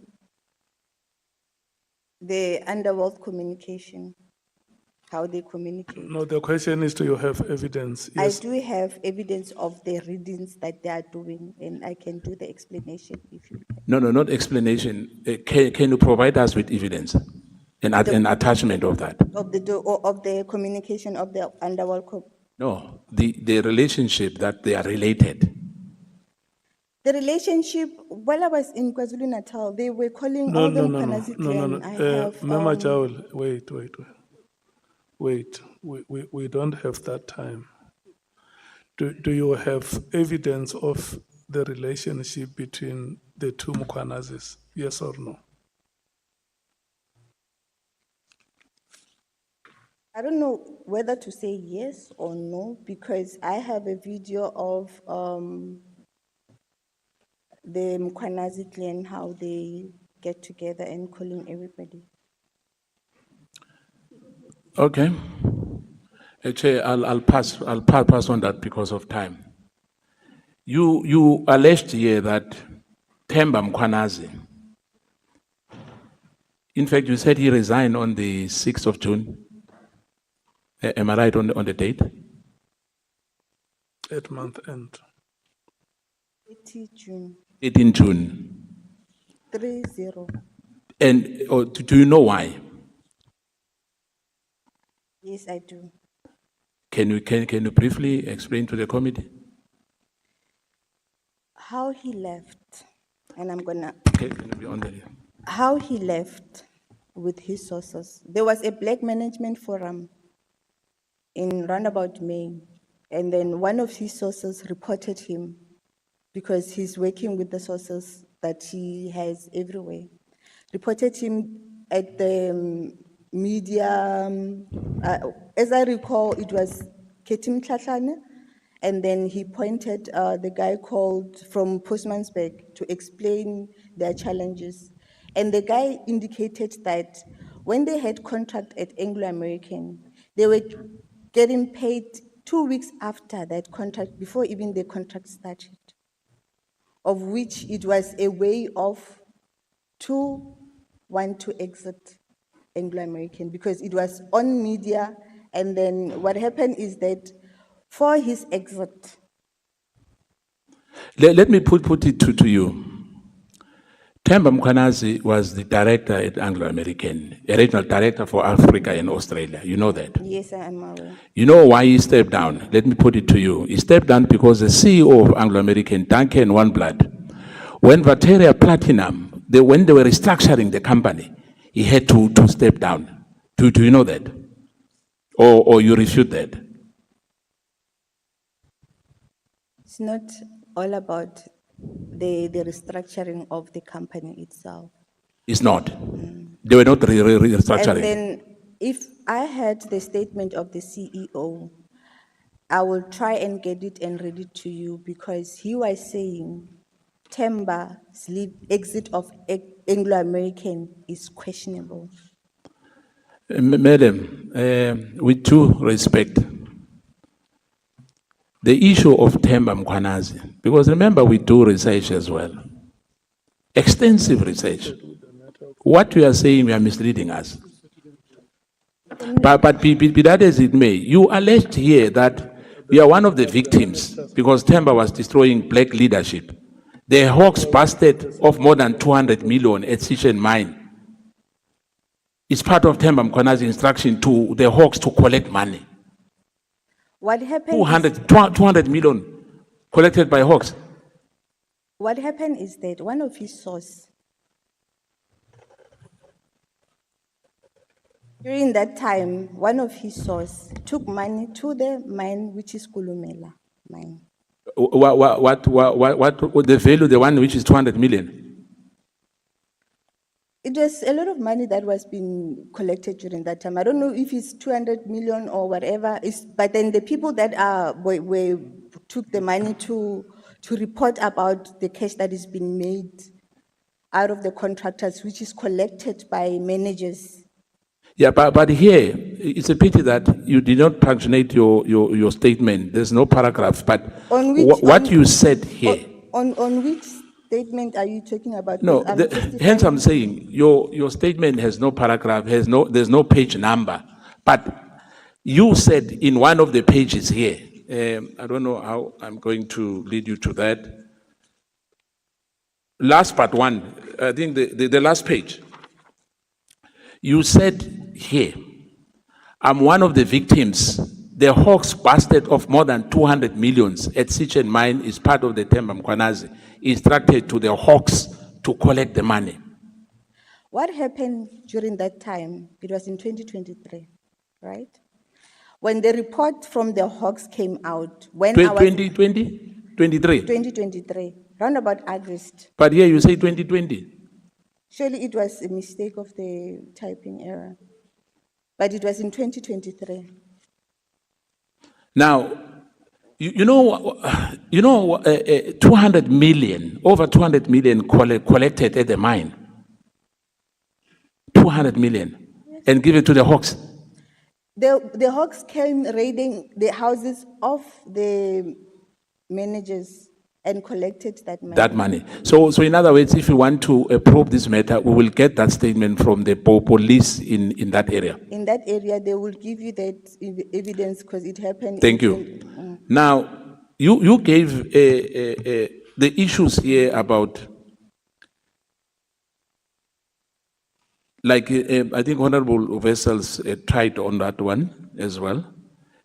the underworld communication, how they communicate. No, the question is, do you have evidence? Yes. I do have evidence of the readings that they are doing, and I can do the explanation if you like. No, not explanation. Can you provide us with evidence, an attachment of that? Of the communication of the underworld. No, the relationship that they are related. The relationship, while I was in KwaZulu-Natal, they were calling all the Mkhwanazi clan. I have, Mema Jawul, wait. We don't have that time. Do you have evidence of the relationship between the two Mkhwanazis? Yes or no? I don't know whether to say yes or no, because I have a video of the Mkhwanazi clan, how they get together and calling everybody. Okay. Chair, I'll pass on that because of time. You alleged here that Tambo Mkhwanazi, in fact, you said he resigned on the 6th of June. Am I right on the date? At month end. 18 June. 18 June. 30. And do you know why? Yes, I do. Can you briefly explain to the committee? How he left, and I'm gonna. Okay, can you be on there? How he left with his sources. There was a Black Management Forum in roundabout May, and then one of his sources reported him because he's working with the sources that he has everywhere. Reported him at the media, as I recall, it was Ketim Tlatlane, and then he pointed the guy called from Postmansberg to explain their challenges. And the guy indicated that when they had contract at Anglo-American, they were getting paid 2 weeks after that contract, before even the contract started, of which it was a way of to want to exit Anglo-American because it was on media. And then what happened is that for his exit. Let me put it to you. Tambo Mkhwanazi was the director at Anglo-American, a regional director for Africa and Australia. You know that? Yes, I am aware. You know why he stepped down? Let me put it to you. He stepped down because the CEO of Anglo-American, Duncan Oneblood, when Vateria Platinum, when they were restructuring the company, he had to step down. Do you know that? Or you refute that? It's not all about the restructuring of the company itself. It's not. They were not And restructuring. then if I had the statement of the CEO, I will try and get it and read it to you because he was saying Temba's exit of Anglo-American is questionable. Madam, with due respect, the issue of Temba Mkhwanazi, because remember we do research as well, extensive research. What you are saying, you are misleading us. But be that as it may, you alleged here that we are one of the victims because Temba was destroying black leadership. The Hawks busted off more than 200 million at Sishen Mine. It's part of Temba Mkhwanazi's instruction to the Hawks to collect money. What happened? 200 million collected by Hawks. What happened is that one of his sources, during that time, one of his sources took money to the mine, which is Kulumela mine. What the value, the one which is 200 million? It was a lot of money that was being collected during that time. I don't know if it's 200 million or whatever, but then the people that took the money to report about the cash that is being made out of the contractors, which is collected by managers. Yeah, but here, it's a pity that you did not punctuate your statement. There's no paragraph, but On which- what on- you said here. On which statement are you talking about? No, Because I'm hence I'm saying your statement has no paragraph, there's no page number. But you said in one of the pages here, I don't know how I'm going to lead you to that. Last part one, I think the last page. You said here, I'm one of the victims. The Hawks busted off more than 200 millions at Sishen Mine is part of the Temba Mkhwanazi, instructed to the Hawks to collect the money. What happened during that time? It was in 2023, right? When the report from the Hawks came out, when I was 2020? 23? 2023, round about August. But here you say 2020. Surely it was a mistake of the typing error, but it was in 2023. Now, you know, 200 million, over 200 million collected at the mine. 200 million, and give it to the Hawks. The Hawks came raiding the houses of the managers and collected that money. That money. So in other words, if you want to probe this matter, we will get that statement from the police in that area. In that area, they will give you that evidence because it happened. Thank you. Now, you gave the issues here about, like I think Honorable Vessels tried on that one as well.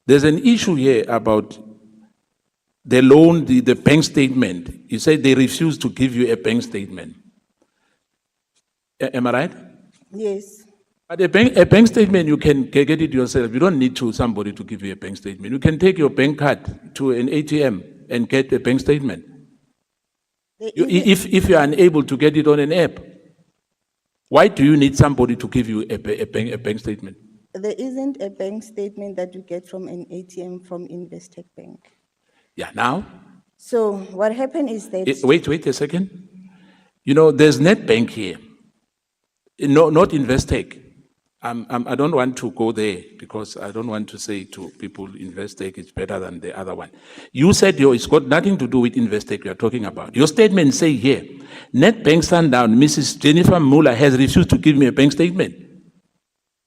There's an issue here about the loan, the bank statement. You said they refused to give you a bank statement. Am I right? Yes. But a bank statement, you can get it yourself. You don't need somebody to give you a bank statement. You can take your bank card to an ATM and get a bank statement. If you are unable to get it on an app, why do you need somebody to give you a bank statement? There isn't a bank statement that you get from an ATM from Investec Bank. Yeah, now? So what happened is that... Wait a second. You know, there's NetBank here. No, not Investec. I don't want to go there because I don't want to say to people Investec is better than the other one. You said it's got nothing to do with Investec you are talking about. Your statement say here, NetBank Sundown, Mrs. Jennifer Muller has refused to give me a bank statement.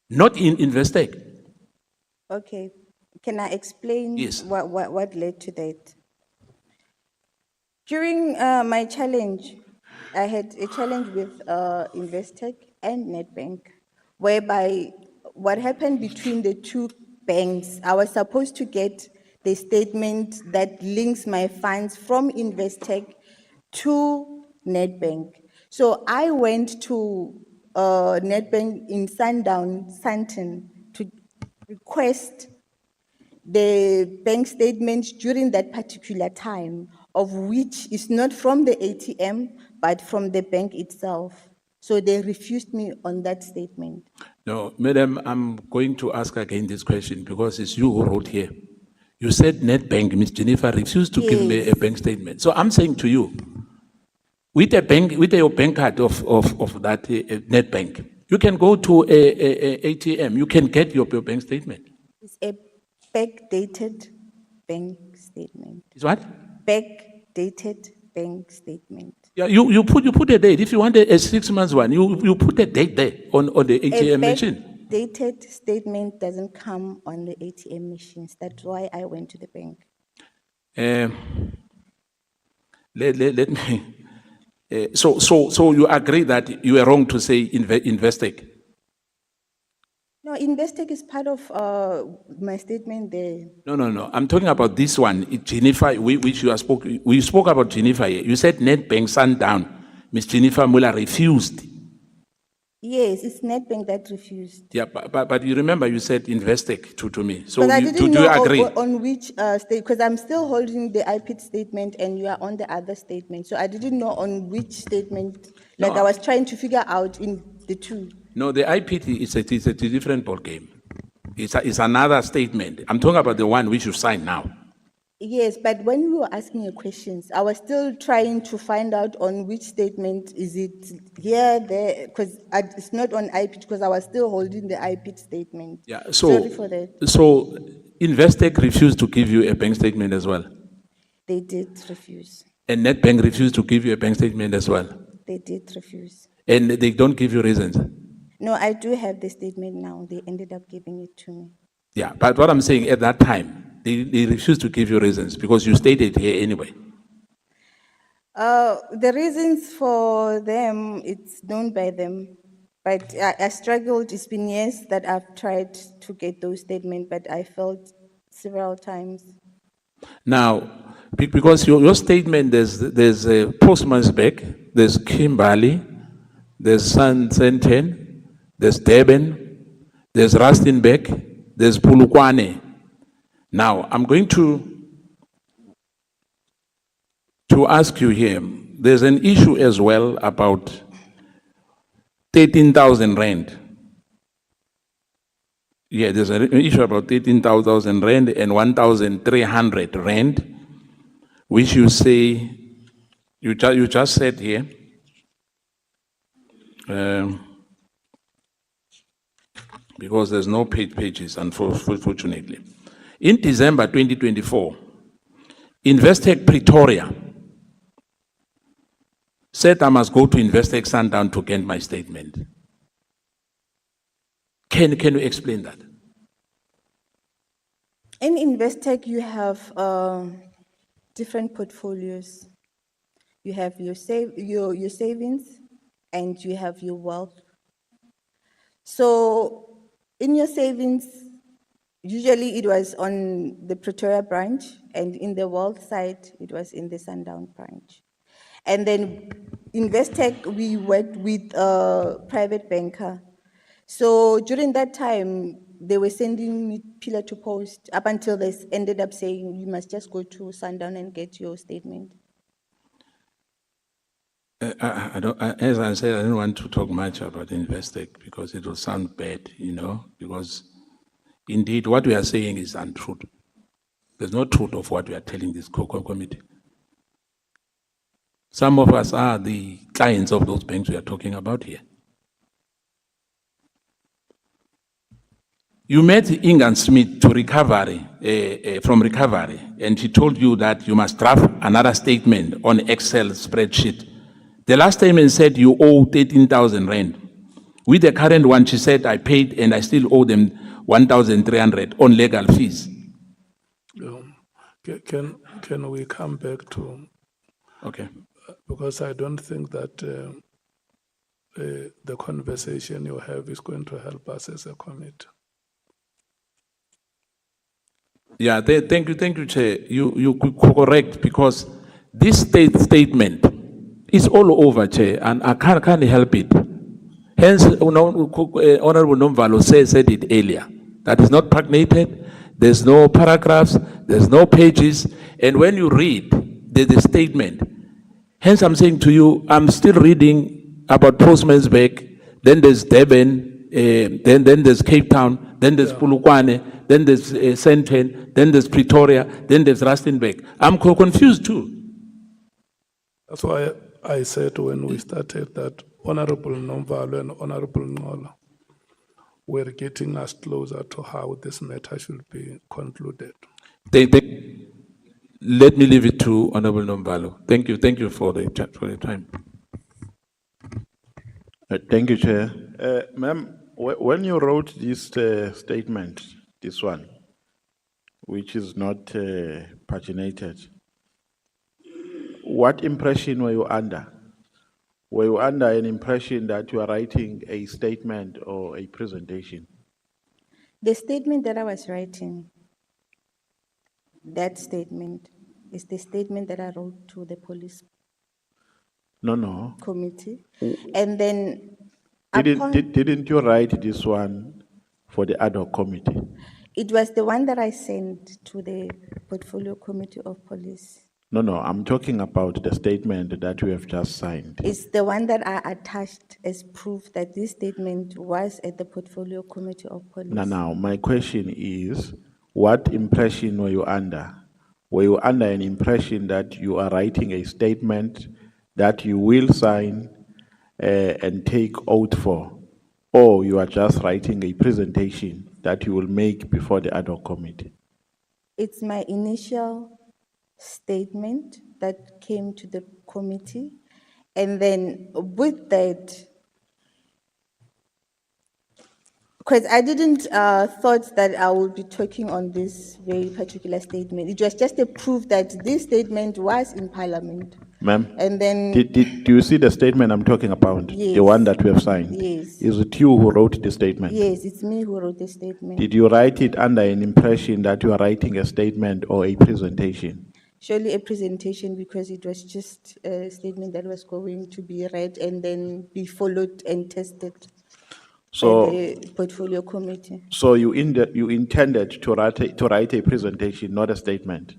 Not in Investec. Okay. Can I explain Yes. what led to that? During my challenge, I had a challenge with Investec and NetBank, whereby what happened between the two banks, I was supposed to get the statement that links my funds from Investec to NetBank. So I went to NetBank in Sandton to request the bank statement during that particular time, of which is not from the ATM, but from the bank itself. So they refused me on that statement. No, madam, I'm going to ask again this question because it's you who wrote here. You said NetBank, Ms. Jennifer refused to give me a bank statement. So I'm saying to you, with a bank, with your bank card of that NetBank, you can go to a ATM, you can get your bank statement. It's a backdated bank statement. Is what? Backdated bank statement. Yeah, you put a date. If you want a 6 months one, you put a date there on the ATM machine. Dated statement doesn't come on the ATM machines. That's why I went to the bank. Let me. So you agree that you are wrong to say Investec? No, Investec is part of my statement there. No. I'm talking about this one, Jennifer, which you spoke. We spoke about Jennifer here. You said NetBank Sundown. Ms. Jennifer Muller refused. Yes, it's NetBank that refused. Yeah, but you remember you said Investec to me. So But I do didn't you know agree? on which state, because I'm still holding the IPIT statement and you are on the other statement. So I didn't know on which statement, like No. I was trying to figure out in the two. No, the IPT is a different ball game. It's another statement. I'm talking about the one which you signed now. Yes, but when you were asking your questions, I was still trying to find out on which statement is it here, there, because it's not on IPIT because I was still holding the IPIT statement. Yeah. So Sorry for that. So Investec refused to give you a bank statement as well, They did refuse. and NetBank refused to give you a bank statement as well, They did refuse. and they don't give you reasons. No, I do have the statement now. They ended up giving it to me. Yeah, but what I'm saying at that time, they refused to give you reasons because you stated here anyway. The reasons for them, it's known by them. But I struggled. It's been years that I've tried to get those statements, but I failed several times. Now, because your statement, there's Postmansbeck, there's Kimberley, there's Senten, there's Deben, there's Rustenbeck, there's Pulukwane. Now, I'm going to ask you here, there's an issue as well about 13,000 rand. Yeah, there's an issue about 13,000 rand and 1,300 rand, which you say, you just said here, because there's no pages, unfortunately. In December 2024, Investec Pretoria said I must go to Investec Sundown to get my statement. Can you explain that? In Investec, you have different portfolios. You have your savings and you have your wealth. So in your savings, usually it was on the Pretoria branch, and in the wealth side, it was in the Sundown branch. And then Investec, we worked with a private banker. So during that time, they were sending me pillar to post up until they ended up saying, you must just go to Sundown and get your statement. As I said, I don't want to talk much about Investec because it will sound bad, because indeed what we are saying is untruth. There's no truth of what we are telling this committee. Some of us are the clients of those banks we are talking about here. You met Ingan Smith to from recovery, and she told you that you must draft another statement on Excel spreadsheet. The last statement said you owe 13,000 rand. With the current one, she said, I paid and I still owe them 1,300 on legal fees. Can we come back to... Okay. Because I don't think that the conversation you have is going to help us as a committee. Yeah, thank you, Chair. You correct, because this statement is all over, Chair, and I can't help it. Hence, Honorable Nomvalo said it earlier. That is not pagnated, there's no paragraphs, there's no pages, and when you read the statement, hence I'm saying to you, I'm still reading about Postmansberg, then there's Durban, then there's Cape Town, then there's Polokwane, then there's Sandton, then there's Pretoria, then there's Rustenburg. I'm confused too. That's why I said when we started that Honorable Nomvalo and Honorable Ngola were getting us closer to how this matter should be concluded. Let me leave it to Honorable Nombalo. Thank you for the time. Thank you, Chair. Ma'am, when you wrote this statement, this one, which is not paginated, what impression were you under? Were you under an impression that you are writing a statement or a presentation? The statement that I was writing, that statement is the statement that I wrote to the police No. committee. And then upon- Didn't you write this one for the ad hoc committee? it was the one that I sent to the portfolio committee of police. No, I'm talking about the statement that you have just signed. It's the one that I attached as proof that this statement was at the portfolio committee of police. Now, my question is, what impression were you under? Were you under an impression that you are writing a statement that you will sign and take oath for? Or you are just writing a presentation that you will make before the ad hoc committee? It's my initial statement that came to the committee. And then with that, because I didn't thought that I would be talking on this very particular statement. It was just a proof that this statement was in Parliament. Ma'am, And then, do you see the statement I'm talking about? Yes. The one that we have signed? Yes. Is it you who wrote the statement? yes, it's me who wrote the statement. Did you write it under an impression that you are writing a statement or a presentation? Surely a presentation, because it was just a statement that was going to be read and then be followed and tested So, by the portfolio committee. so you intended to write a presentation, not a statement?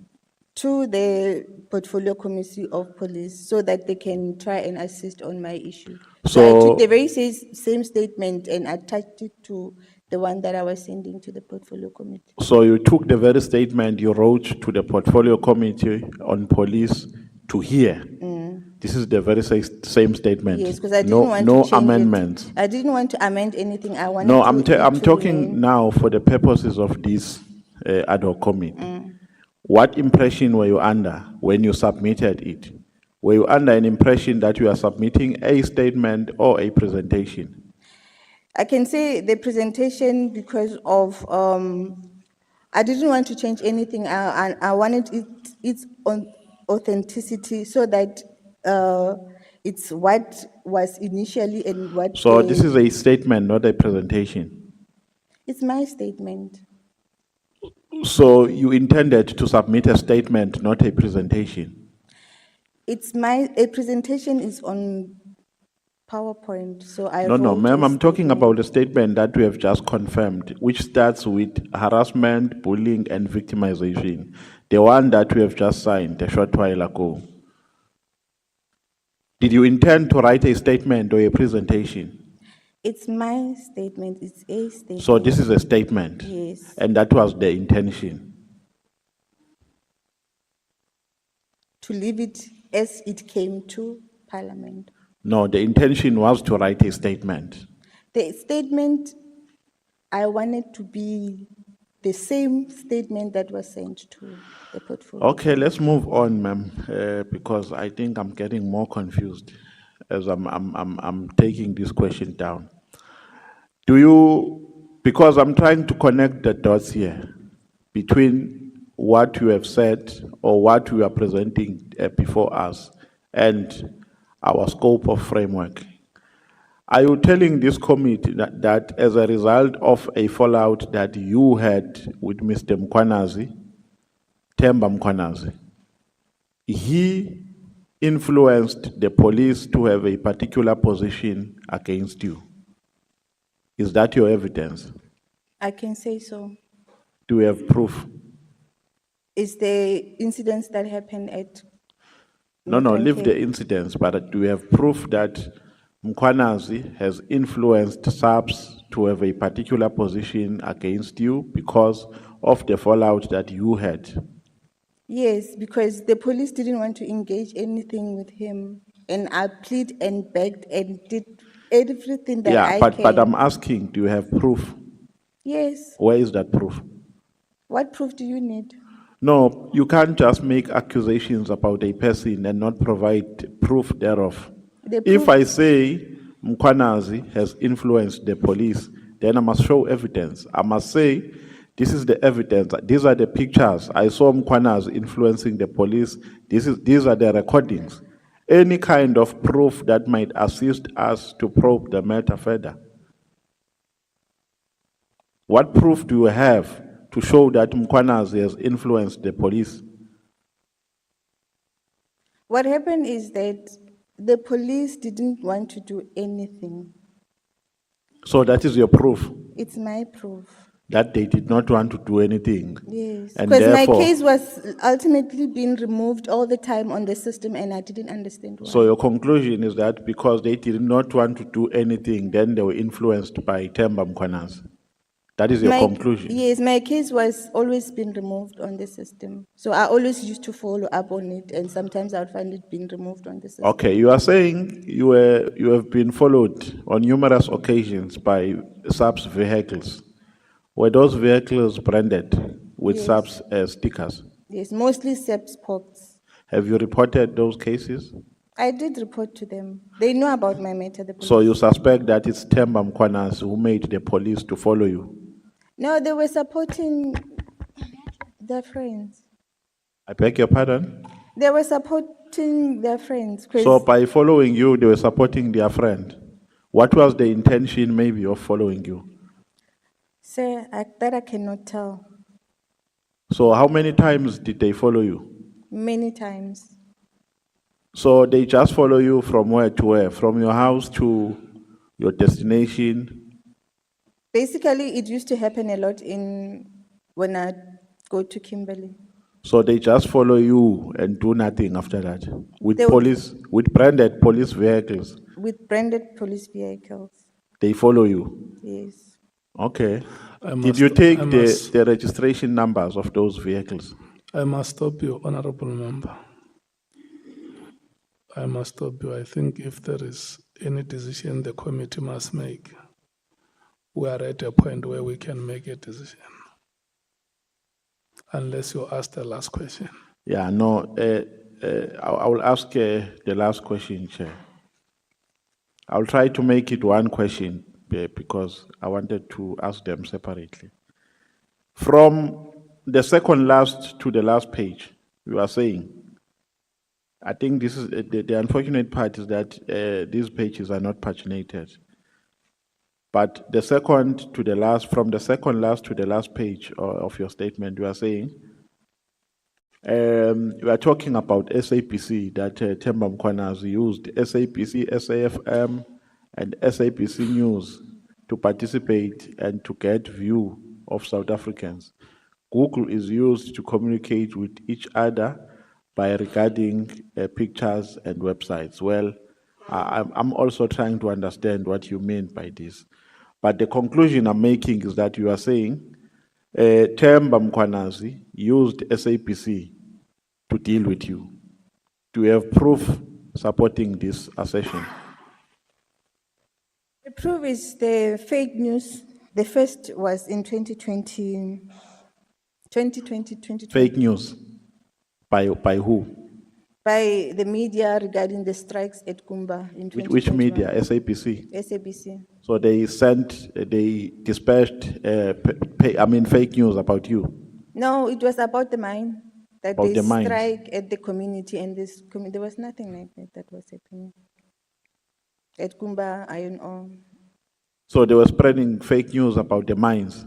To the portfolio committee of police so that they can try and assist on my issue. So I So- took the very same statement and attached it to the one that I was sending to the portfolio committee. So you took the very statement you wrote to the portfolio committee on police to hear? This is the very same statement? Yes, because I didn't No- want No to change amendments? it. I didn't want to amend anything. I wanted No, to- I'm to talking remain- now for the purposes of this ad hoc committee. What impression were you under when you submitted it? Were you under an impression that you are submitting a statement or a presentation? I can say the presentation because of, I didn't want to change anything. I wanted its authenticity so that it's what was initially and what. So this is a statement, not a presentation. It's my statement. So you intended to submit a statement, not a presentation? A presentation is on PowerPoint, so I No, wrote ma'am, a I'm talking statement. about the statement that we have just confirmed, which starts with harassment, bullying, and victimization. The one that we have just signed a short while ago. Did you intend to write a statement or a presentation? It's my statement, it's a statement. So this is a statement? Yes. And that was the intention? To leave it as it came to Parliament. No, the intention was to write a statement. The statement, I wanted to be the same statement that was sent to the portfolio. Okay, let's move on, ma'am, because I think I'm getting more confused as I'm taking this question down. Because I'm trying to connect the dots here between what you have said or what you are presenting before us and our scope of framework. Are you telling this committee that as a result of a fallout that you had with Mr. Mkhwanazi, Tambo Mkhwanazi, he influenced the police to have a particular position against you? Is that your evidence? I can say so. Do we have proof? It's the incidents that happened at. No, leave Okay. the incidents, but do we have proof that Mkhwanazi has influenced SAPS to have a particular position against you because of the fallout that you had. Yes, because the police didn't want to engage anything with him. And I plead and begged and did everything that I but can. I'm asking, do you have proof? Yes. Where is that proof? What proof do you need? No, you can't just make accusations about a person and not provide proof thereof. The If proof- I say Mkhwanazi has influenced the police, then I must show evidence. I must say, this is the evidence. These are the pictures. I saw Mkhwanazi influencing the police. These are the recordings. Any kind of proof that might assist us to probe the matter further. What proof do you have to show that Mkhwanazi has influenced the police? What happened is that the police didn't want to do anything. So that is your proof It's my proof. that they did not want to do anything. Yes. And Because my therefore- case was ultimately being removed all the time on the system and I didn't understand why. So your conclusion is that because they did not want to do anything, then they were influenced by Tambo Mkhwanazi. That is your conclusion. Yes, my case was always been removed on the system. So I always used to follow up on it and sometimes I would find it being removed on the system. Okay, you are saying you have been followed on numerous occasions by SAPS vehicles. Were those vehicles branded with Yes. SAPS stickers? Yes, mostly SAPS pops. Have you reported those cases? I did report to them. They know about my matter, the police. So you suspect that it's Tambo Mkhwanazi who made the police to follow you? No, they were supporting their friends. I beg your pardon? They were supporting their friends. 'Cause So by following you, they were supporting their friend. What was the intention maybe of following you? Sir, that I cannot tell. So how many times did they follow you? Many times. So they just follow you from where to where? From your house to your destination? Basically, it used to happen a lot when I go to Kimberley. So they just follow you and do nothing after that? With They would- police, with branded police vehicles, With branded police vehicles. they follow you? Yes. Okay. I Did must- you take I the must- registration numbers of those vehicles? I must stop you, Honorable Member. I must stop you. I think if there is any decision the committee must make, we are at a point where we can make a decision. Unless you ask the last question. Yeah, no, I will ask the last question, Chair. I'll try to make it one question because I wanted to ask them separately. From the second last to the last page, you are saying, I think this is the unfortunate part is that these pages are not paginated. But the second to the last, from the second last to the last page of your statement, you are saying, we are talking about SABC, that Tambo Mkhwanazi used SABC, SAFM, and SABC News to participate and to get view of South Africans. Google is used to communicate with each other by regarding pictures and websites. Well, I'm also trying to understand what you mean by this. But the conclusion I'm making is that you are saying Tambo Mkhwanazi used SABC to deal with you. Do you have proof supporting this assertion? The proof is the fake news. The first was in 2020. Fake news? By who? By the media regarding the strikes at Kumba in 2021. Which media? SABC? SABC. So they dispatched, fake news about you. No, it was about the mine. That About they the mines. strike at the community and this there was nothing like that was happening. At Kumba, iron ore. So they were spreading fake news about the mines.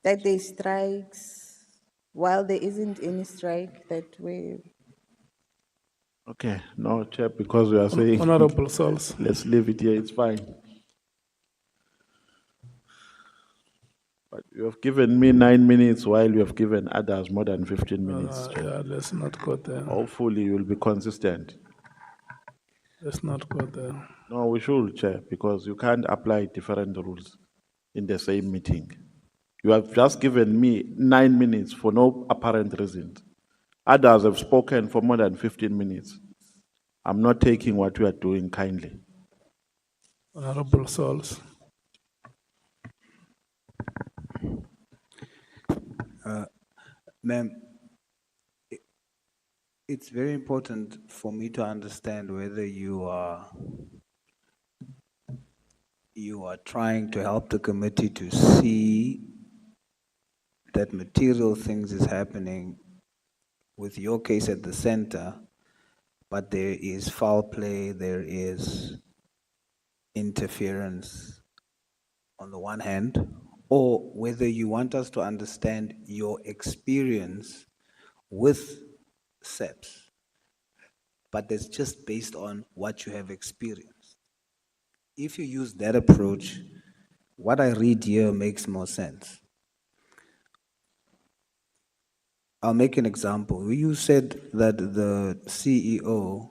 That they strikes while there isn't any strike that way. Okay, no, Chair, because we are saying, Honorable Souls. let's leave it here, it's fine. But you have given me 9 minutes while you have given others more than 15 minutes. Chair. Yeah, let's not go there. Hopefully you'll be consistent. Let's not go there. No, we should, Chair, because you can't apply different rules in the same meeting. You have just given me 9 minutes for no apparent reason. Others have spoken for more than 15 minutes. I'm not taking what you are doing kindly. Honorable Souls. Ma'am, it's very important for me to understand whether you are trying to help the committee to see that material things is happening with your case at the center, but there is foul play, there is interference on the one hand, or whether you want us to understand your experience with SAPS, but that's just based on what you have experienced. If you use that approach, what I read here makes more sense. I'll make an example. You said that the CEO,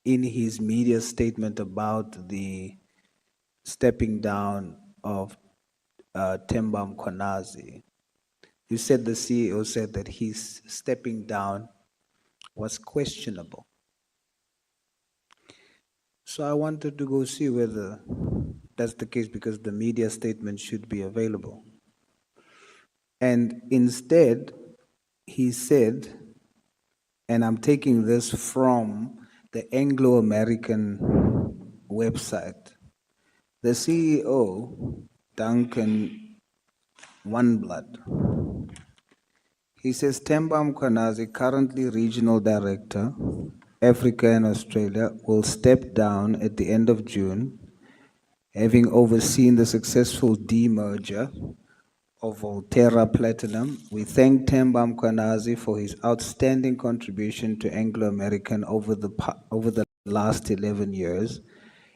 in his media statement about the stepping down of Tambo Mkhwanazi, you said the CEO said that his stepping down was questionable. So I wanted to go see whether that's the case, because the media statement should be available. And instead, he said, and I'm taking this from the Anglo-American website, the CEO, Duncan Oneblood, he says, Tambo Mkhwanazi, currently Regional Director, Africa and Australia, will step down at the end of June, having overseen the successful demerger of Volterra Platinum. We thank Tambo Mkhwanazi for his outstanding contribution to Anglo-American over the last 11 years,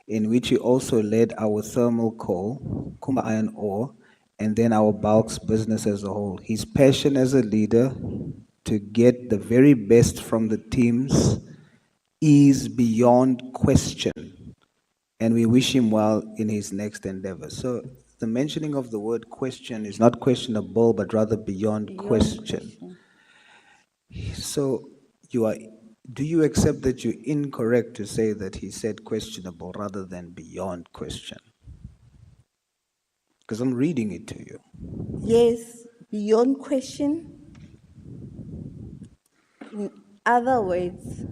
in which he also led our thermal coal, Kumba iron ore, and then our bulks business as a whole. His passion as a leader to get the very best from the teams is beyond question, and we wish him well in his next endeavor. So the mentioning of the word question is not questionable, but rather beyond question. So do you accept that you're incorrect to say that he said questionable rather than beyond question? Because I'm reading it to you. Yes, beyond question. In other words,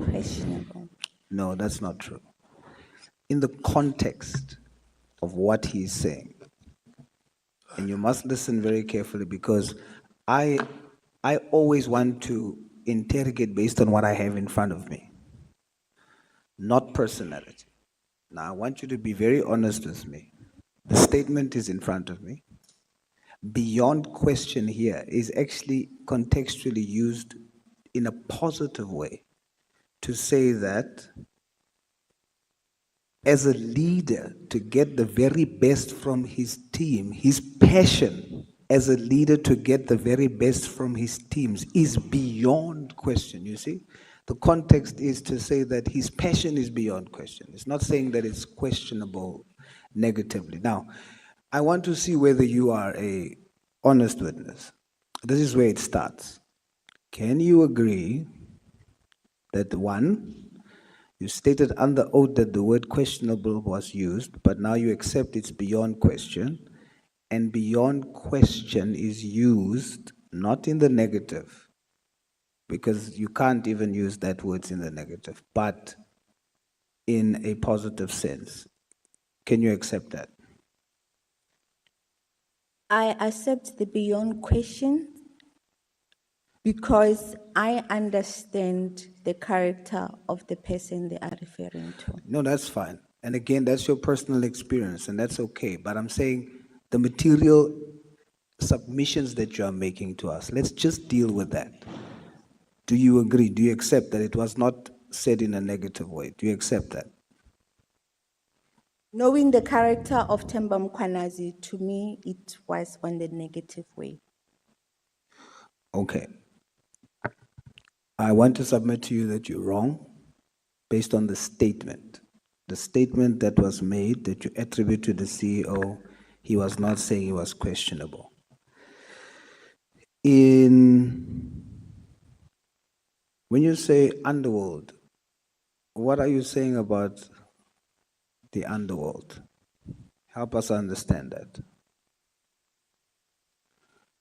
questionable. No, that's not true. In the context of what he's saying, and you must listen very carefully, because I always want to interrogate based on what I have in front of me, not personality. Now, I want you to be very honest with me. The statement is in front of me. Beyond question here is actually contextually used in a positive way to say that as a leader, to get the very best from his team, his passion as a leader to get the very best from his teams is beyond question, you see? The context is to say that his passion is beyond question. It's not saying that it's questionable negatively. Now, I want to see whether you are a honest witness. This is where it starts. Can you agree that, one, you stated under oath that the word questionable was used, but now you accept it's beyond question, and beyond question is used not in the negative, because you can't even use that word in the negative, but in a positive sense. Can you accept that? I accept the beyond question because I understand the character of the person they are referring to. No, that's fine. And again, that's your personal experience, and that's okay. But I'm saying the material submissions that you are making to us, let's just deal with that. Do you agree? Do you accept that it was not said in a negative way? Do you accept that? Knowing the character of Tambo Mkhwanazi, to me, it was on the negative way. Okay. I want to submit to you that you're wrong, based on the statement that was made that you attribute to the CEO. He was not saying he was questionable. When you say underworld, what are you saying about the underworld? Help us understand that.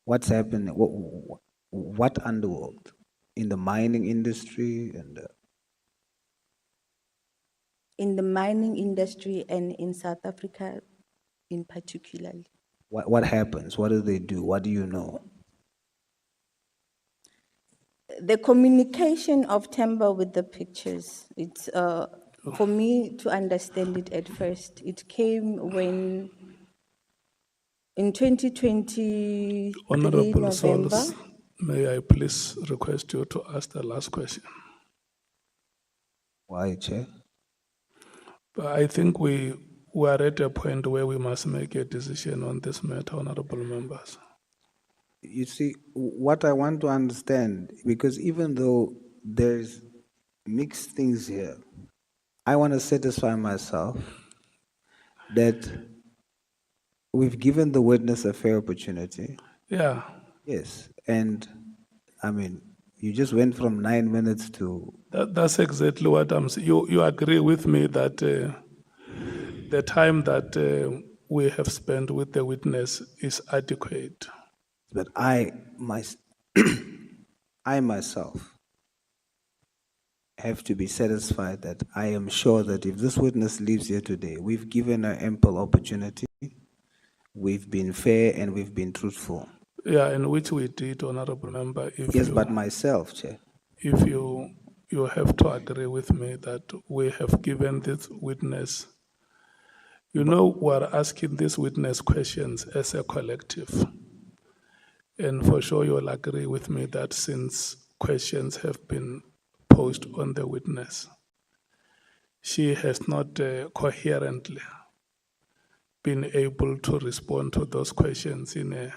What's happening? What underworld? In the mining industry and In the mining industry and in South Africa in particular. what happens? What do they do? What do you know? The communication of Tambo with the pictures, it's, for me to understand it at first, it came when in 2023 Honorable November. Sols, may I please request you to ask the last question? Why, Chair? But I think we are at a point where we must make a decision on this matter, honorable members. You see, what I want to understand, because even though there's mixed things here, I want to satisfy myself that we've given the witness a fair opportunity. Yeah, Yes, and I mean, you just went from 9 minutes to, that's exactly what I'm saying. You agree with me that the time that we have spent with the witness is adequate. but I myself have to be satisfied that I am sure that if this witness leaves here today, we've given her ample opportunity, we've been fair and we've been truthful. Yeah, and which we did, honorable member. Yes, but myself, Chair. If you have to agree with me that we have given this witness, we're asking this witness questions as a collective. And for sure you'll agree with me that since questions have been posed on the witness, she has not coherently been able to respond to those questions in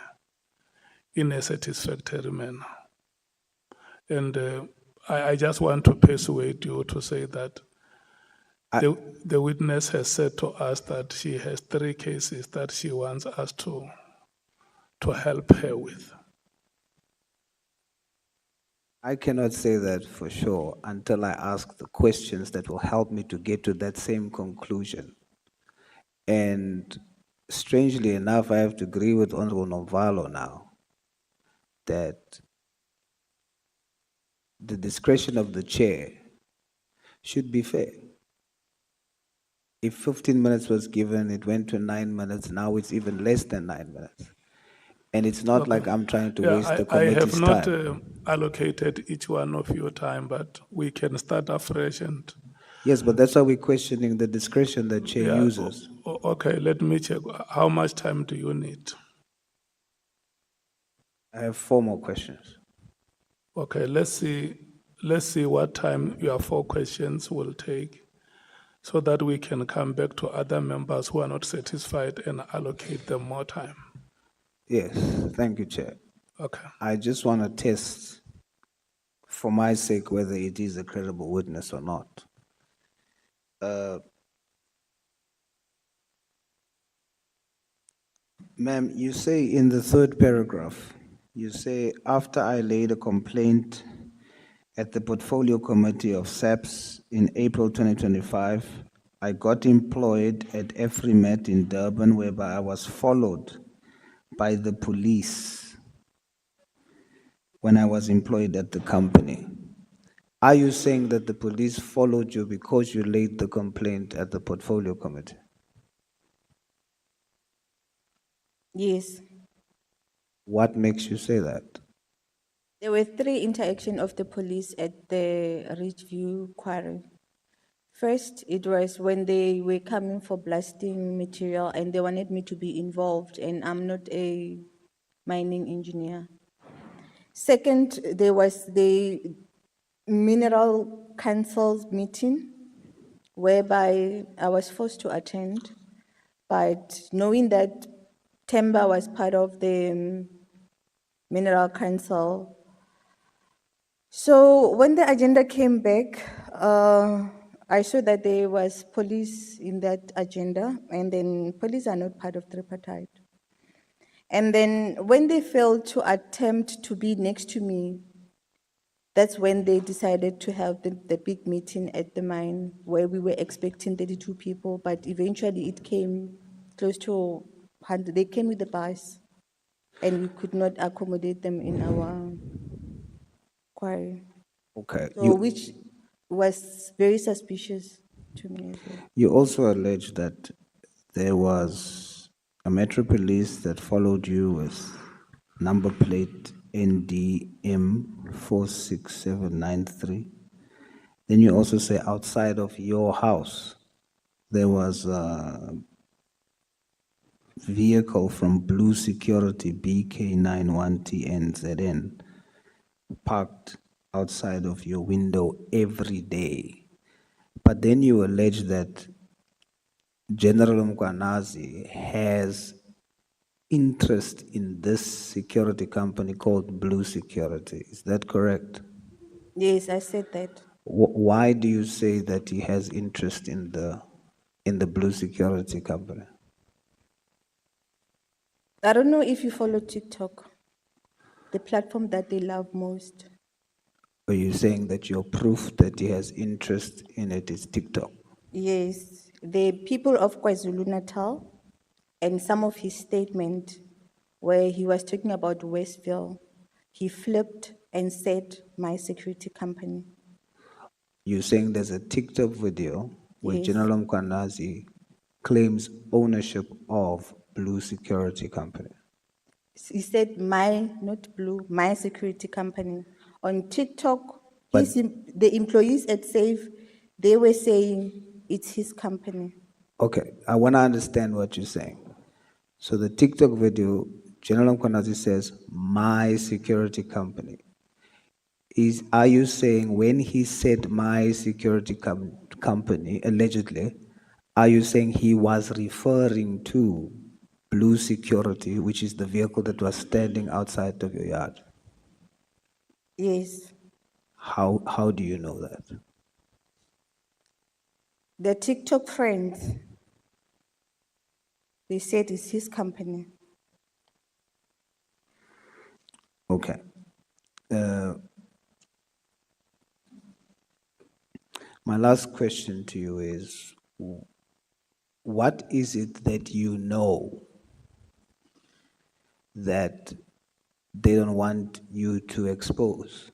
a satisfactory manner. And I just want to persuade you to say that the witness has said to us that she has 3 cases that she wants us to help her with. I cannot say that for sure until I ask the questions that will help me to get to that same conclusion. And strangely enough, I have to agree with Honorable Novalo now that the discretion of the chair should be fair. If 15 minutes was given, it went to 9 minutes, now it's even less than 9 minutes. And it's not like I'm trying to waste the committee's time. I have not allocated each one of your time, but we can start afresh and... Yes, but that's why we're questioning the discretion that chair uses. Okay, let me check. How much time do you need? I have 4 more questions. Okay, let's see what time your 4 questions will take so that we can come back to other members who are not satisfied and allocate them more time. Yes, thank you, Chair. Okay. I just want to test, for my sake, whether it is a credible witness or not. Ma'am, you say in the 3rd paragraph, you say, after I laid a complaint at the Portfolio Committee of SAPS in April 2025, I got employed at Efrimet in Durban, whereby I was followed by the police when I was employed at the company. Are you saying that the police followed you because you laid the complaint at the Portfolio Committee? Yes. What makes you say that? There were 3 interactions of the police at the Ridgeview Quarry. First, it was when they were coming for blasting material and they wanted me to be involved, and I'm not a mining engineer. Second, there was the Mineral Council's meeting whereby I was forced to attend, but knowing that Tambo was part of the Mineral Council. So when the agenda came back, I saw that there was police in that agenda, and then police are not part of tripartite. And then when they failed to attempt to be next to me, that's when they decided to have the big meeting at the mine where we were expecting 32 people, but eventually it came close to 100. They came with the bus, and we could not accommodate them in our quarry. Okay. So, which was very suspicious to me as well. You also allege that there was a Metro Police that followed you with number plate NDM 46793. Then you also say outside of your house, there was a vehicle from Blue Security BK91TNZN parked outside of your window every day. But then you allege that General Mkhwanazi has interest in this security company called Blue Security. Is that correct? Yes, I said that. Why do you say that he has interest in the Blue Security company? I don't know if you follow TikTok, the platform that they love most. Are you saying that your proof that he has interest in it is TikTok? Yes, the people of KwaZulu-Natal and some of his statement where he was talking about Westville, he flipped and said my security company. You're saying there's a TikTok video where Yes. General Mkhwanazi claims ownership of Blue Security Company. He said not Blue, my security company. On TikTok, But- the employees at SAFE, they were saying it's his company. Okay, I want to understand what you're saying. So the TikTok video, General Mkhwanazi says, my security company. Are you saying when he said my security company, allegedly, are you saying he was referring to Blue Security, which is the vehicle that was standing outside of your yard? Yes, How do you know that? the TikTok friends, they said it's his company. Okay. My last question to you is, what is it that you know that they don't want you to expose?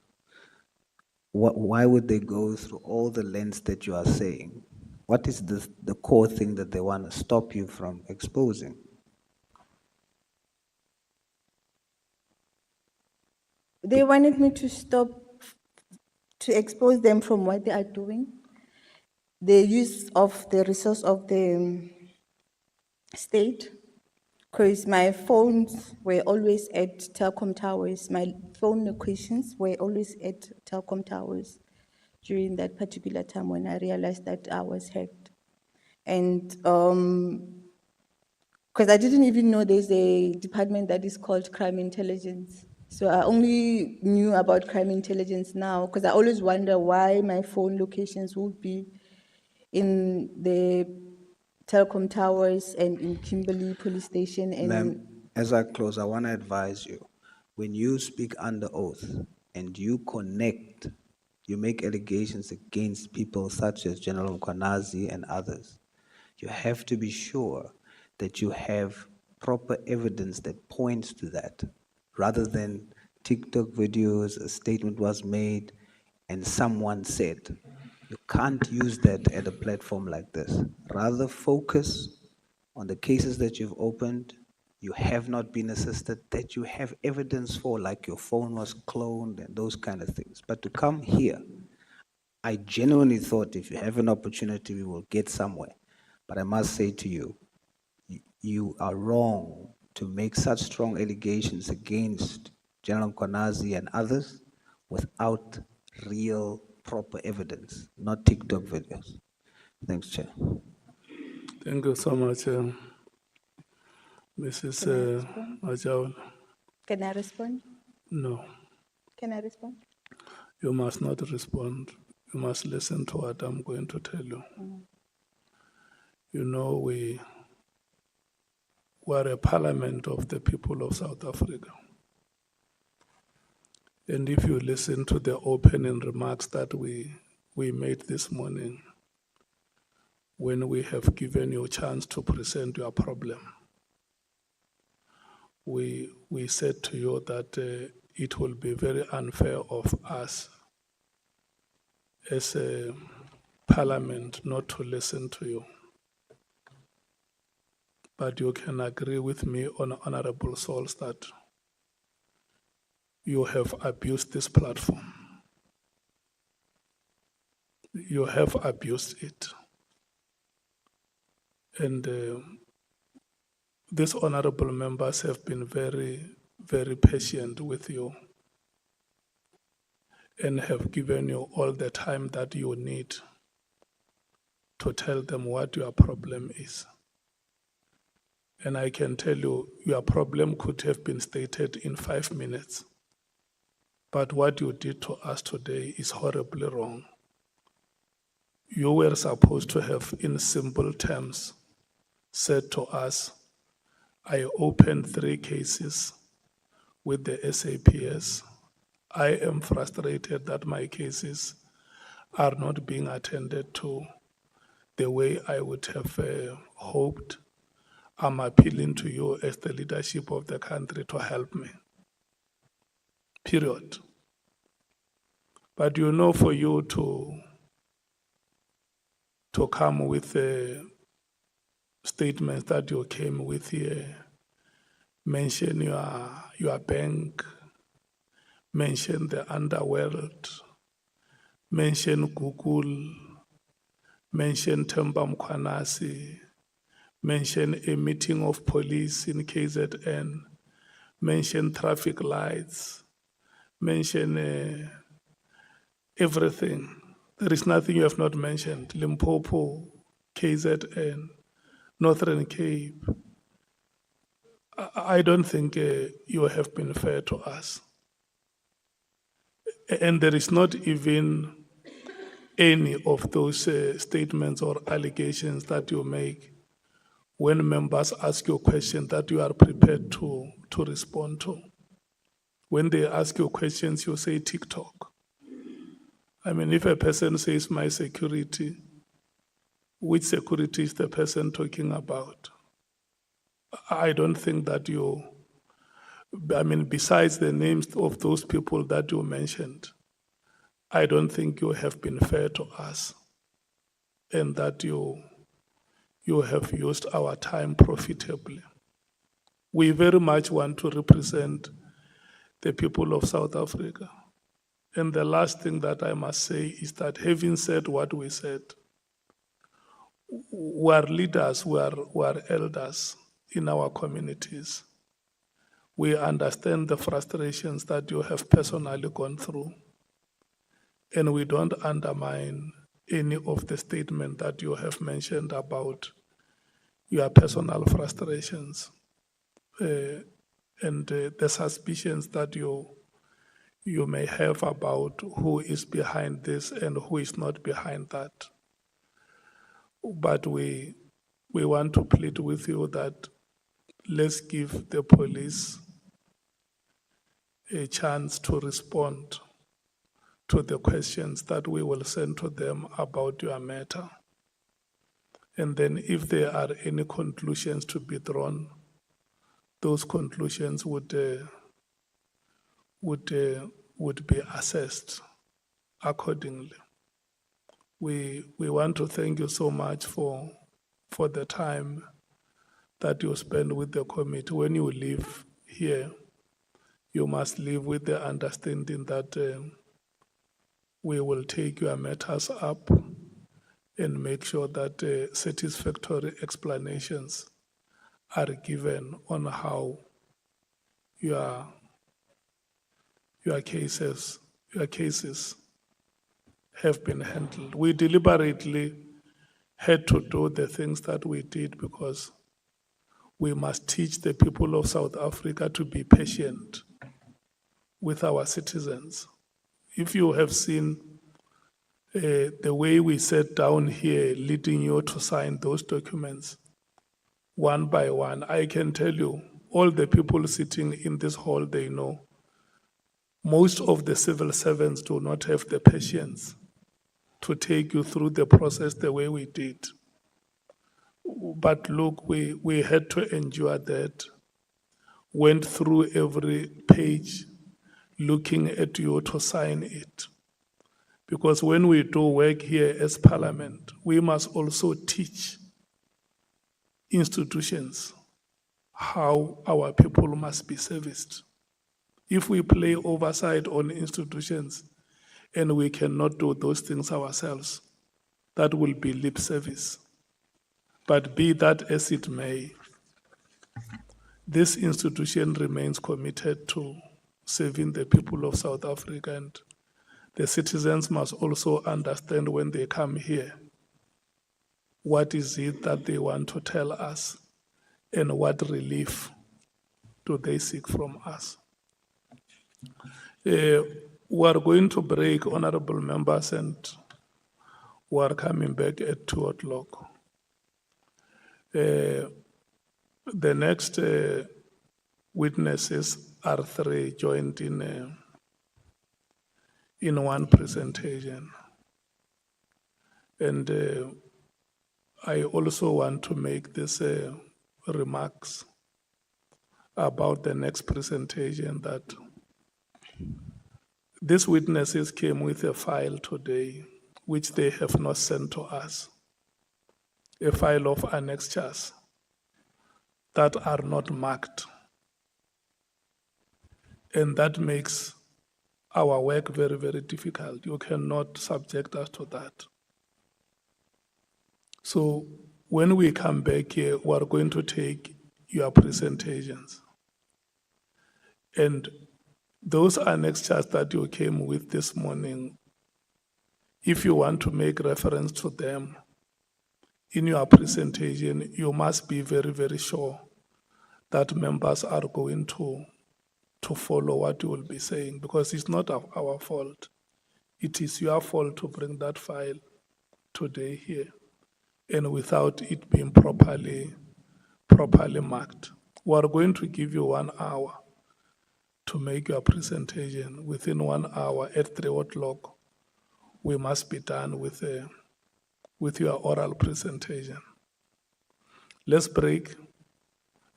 Why would they go through all the lengths that you are saying? What is the core thing that they want to stop you from exposing? They wanted me to stop, to expose them from what they are doing. The use of the resource of the state, because my phones were always at telecom towers. My phone locations were always at telecom towers during that particular time when I realized that I was hacked. And because I didn't even know there's a department that is called crime intelligence. So I only knew about crime intelligence now because I always wonder why my phone locations would be in the telecom towers and in Kimberley police station. And Ma'am, as I close, I want to advise you, when you speak under oath and you make allegations against people such as General Mkhwanazi and others, you have to be sure that you have proper evidence that points to that, rather than TikTok videos, a statement was made, and someone said. You can't use that at a platform like this. Rather focus on the cases that you've opened, you have not been assisted, that you have evidence for, like your phone was cloned and those kind of things. But to come here, I genuinely thought if you have an opportunity, we will get somewhere. But I must say to you, you are wrong to make such strong allegations against General Mkhwanazi and others without real, proper evidence, not TikTok videos. Thanks, Chair. Thank you so much, Mrs. Machola. can I respond? No, Can I respond? you must not respond. You must listen to what I'm going to tell you. You know, we are a parliament of the people of South Africa. And if you listen to the opening remarks that we made this morning, when we have given you a chance to present your problem, we said to you that it will be very unfair of us as a parliament not to listen to you. But you can agree with me on honorable souls that you have abused this platform. You have abused it. And these honorable members have been very, very patient with you and have given you all the time that you need to tell them what your problem is. And I can tell you, your problem could have been stated in 5 minutes. But what you did to us today is horribly wrong. You were supposed to have, in simple terms, said to us, I opened 3 cases with the SAPS. I am frustrated that my cases are not being attended to the way I would have hoped. I'm appealing to you as the leadership of the country to help me. Period. But you know, for you to come with statements that you came with here, mention your bank, mention the underworld, mention Google, mention Tambo Mkhwanazi, mention a meeting of police in KZN, mention traffic lights, mention everything. There is nothing you have not mentioned. Limpopo, KZN, Northern Cape. I don't think you have been fair to us. And there is not even any of those statements or allegations that you make when members ask you a question that you are prepared to respond to. When they ask you questions, you say TikTok. I mean, if a person says my security, which security is the person talking about? I don't think that besides the names of those people that you mentioned, I don't think you have been fair to us and that you have used our time profitably. We very much want to represent the people of South Africa. And the last thing that I must say is that having said what we said, we are leaders, we are elders in our communities. We understand the frustrations that you have personally gone through. And we don't undermine any of the statements that you have mentioned about your personal frustrations and the suspicions that you may have about who is behind this and who is not behind that. But we want to plead with you that let's give the police a chance to respond to the questions that we will send to them about your matter. And then if there are any conclusions to be drawn, those conclusions would be assessed accordingly. We want to thank you so much for the time that you spend with the committee. When you leave here, you must leave with the understanding that we will take your matters up and make sure that satisfactory explanations are given on how your cases have been handled. We deliberately had to do the things that we did because we must teach the people of South Africa to be patient with our citizens. If you have seen the way we sat down here, leading you to sign those documents one by one, I can tell you, all the people sitting in this hall, they know most of the civil servants do not have the patience to take you through the process the way we did. But look, we had to endure that, went through every page looking at you to sign it. Because when we do work here as Parliament, we must also teach institutions how our people must be serviced. If we play oversight on institutions and we cannot do those things ourselves, that will be lip service. But be that as it may, this institution remains committed to serving the people of South Africa, and the citizens must also understand when they come here, what is it that they want to tell us and what relief do they seek from us. We are going to break, honorable members, and we are coming back at 2 o'clock. The next witnesses are 3 joined in one presentation. And I also want to make this remarks about the next presentation, that these witnesses came with a file today, which they have not sent to us, a file of annexures that are not marked. And that makes our work very, very difficult. You cannot subject us to that. So when we come back here, we are going to take your presentations. And those annexures that you came with this morning, if you want to make reference to them in your presentation, you must be very, very sure that members are going to follow what you will be saying, because it's not our fault. It is your fault to bring that file today here, and without it being properly marked. We are going to give you 1 hour to make your presentation. Within 1 hour at 3 o'clock, we must be done with your oral presentation. Let's break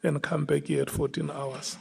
and come back here at 14 hours.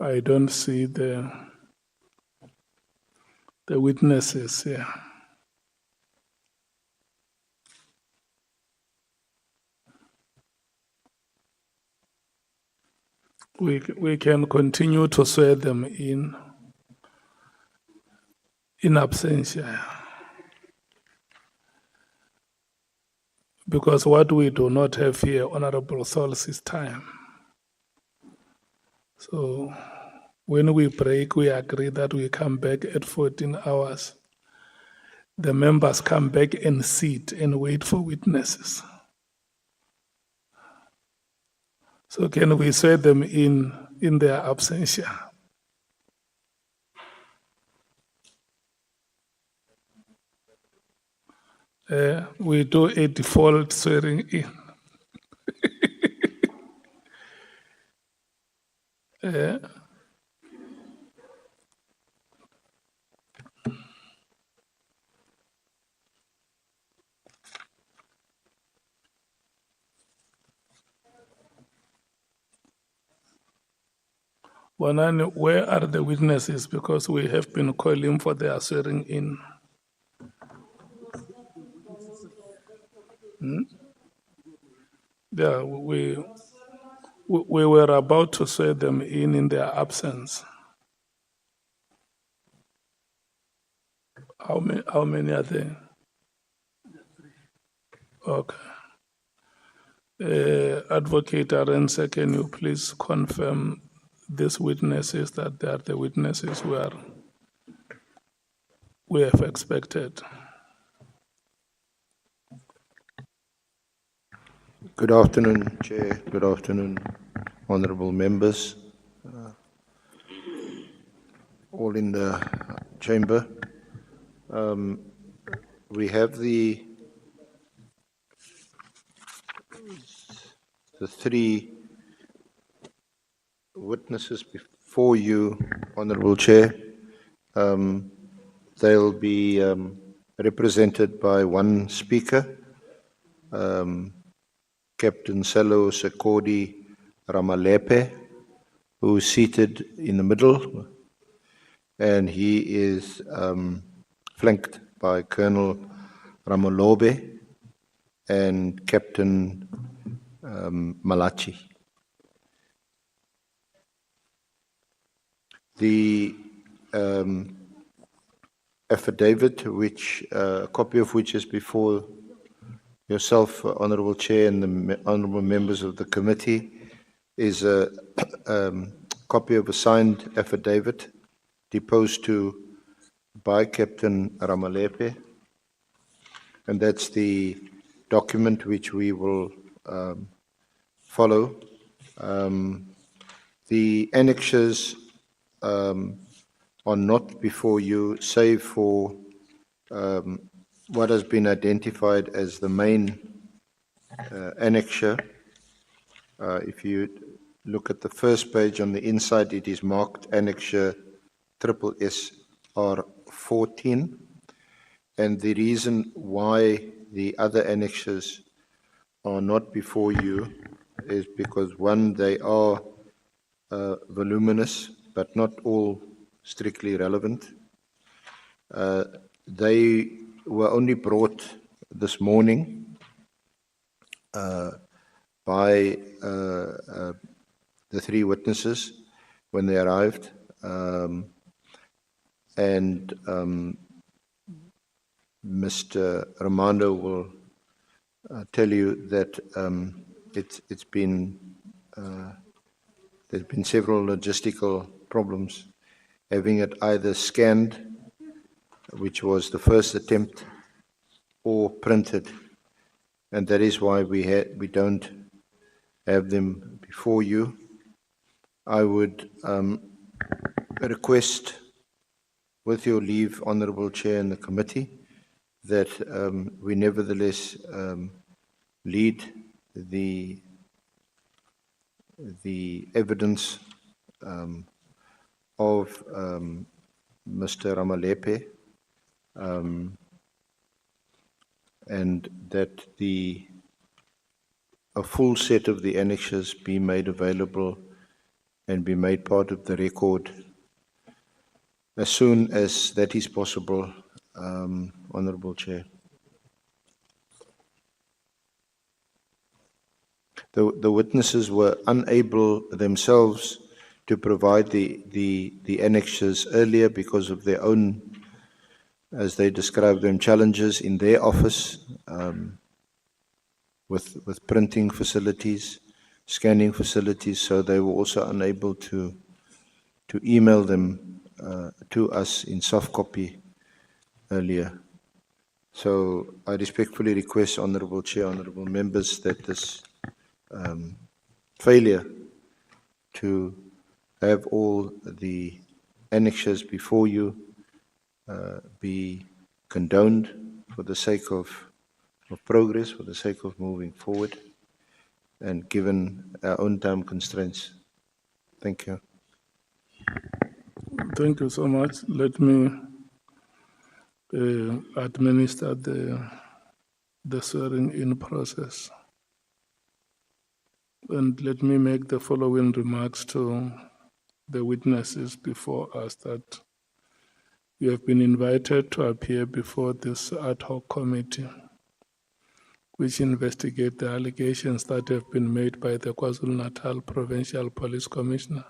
I don't see the witnesses here. We can continue to swear them in absentia. Because what we do not have here, Honorable Souls, is time. So when we break, we agree that we come back at 14 hours. The members come back and sit and wait for witnesses. So can we swear them in their absentia? We do a default swearing in. Wanani, where are the witnesses? Because we have been calling for their swearing in. Yeah, we were about to swear them in their absence. How many are there? Okay. Advocate Arense, can you please confirm these witnesses that they are the witnesses we have expected? Good afternoon, Chair. Good afternoon, honourable members, all in the chamber. We have the three witnesses before you, Honourable Chair. They'll be represented by one speaker, Captain Selo Sekodi Ramalepe, who is seated in the middle, and he is flanked by Colonel Ramolobe and Captain Malachi. The affidavit, a copy of which is before yourself, Honourable Chair, and the honourable members of the committee, is a copy of a signed affidavit deposed to by Captain Ramalepe, and that's the document which we will follow. The annexures are not before you, save for what has been identified as the main annexure. If you look at the first page on the inside, it is marked annexure SSR 14. And the reason why the other annexures are not before you is because, one, they are voluminous, but not all strictly relevant. They were only brought this morning by the three witnesses when they arrived, and Mr. Romano will tell you that it's been there's been several logistical problems having it either scanned, which was the first attempt, or printed, and that is why we don't have them before you. I would request, with your leave, Honourable Chair and the committee, that we nevertheless lead the evidence of Mr. Ramalepe, and that the a full set of the annexes be made available and be made part of the record as soon as that is possible, Honourable Chair. The witnesses were unable themselves to provide the annexes earlier because of their own, as they described them, challenges in their office with printing facilities, scanning facilities, so they were also unable to email them to us in soft copy earlier. So I respectfully request, Honourable Chair, Honourable Members, that this failure to have all the annexes before you be condoned for the sake of progress, for the sake of moving forward, and given our own time constraints. Thank you. Thank you so much. Let me administer the swearing-in process. And let me make the following remarks to the witnesses before us, that you have been invited to appear before this ad hoc committee, which investigate the allegations that have been made by the KwaZulu-Natal Provincial Police Commissioner,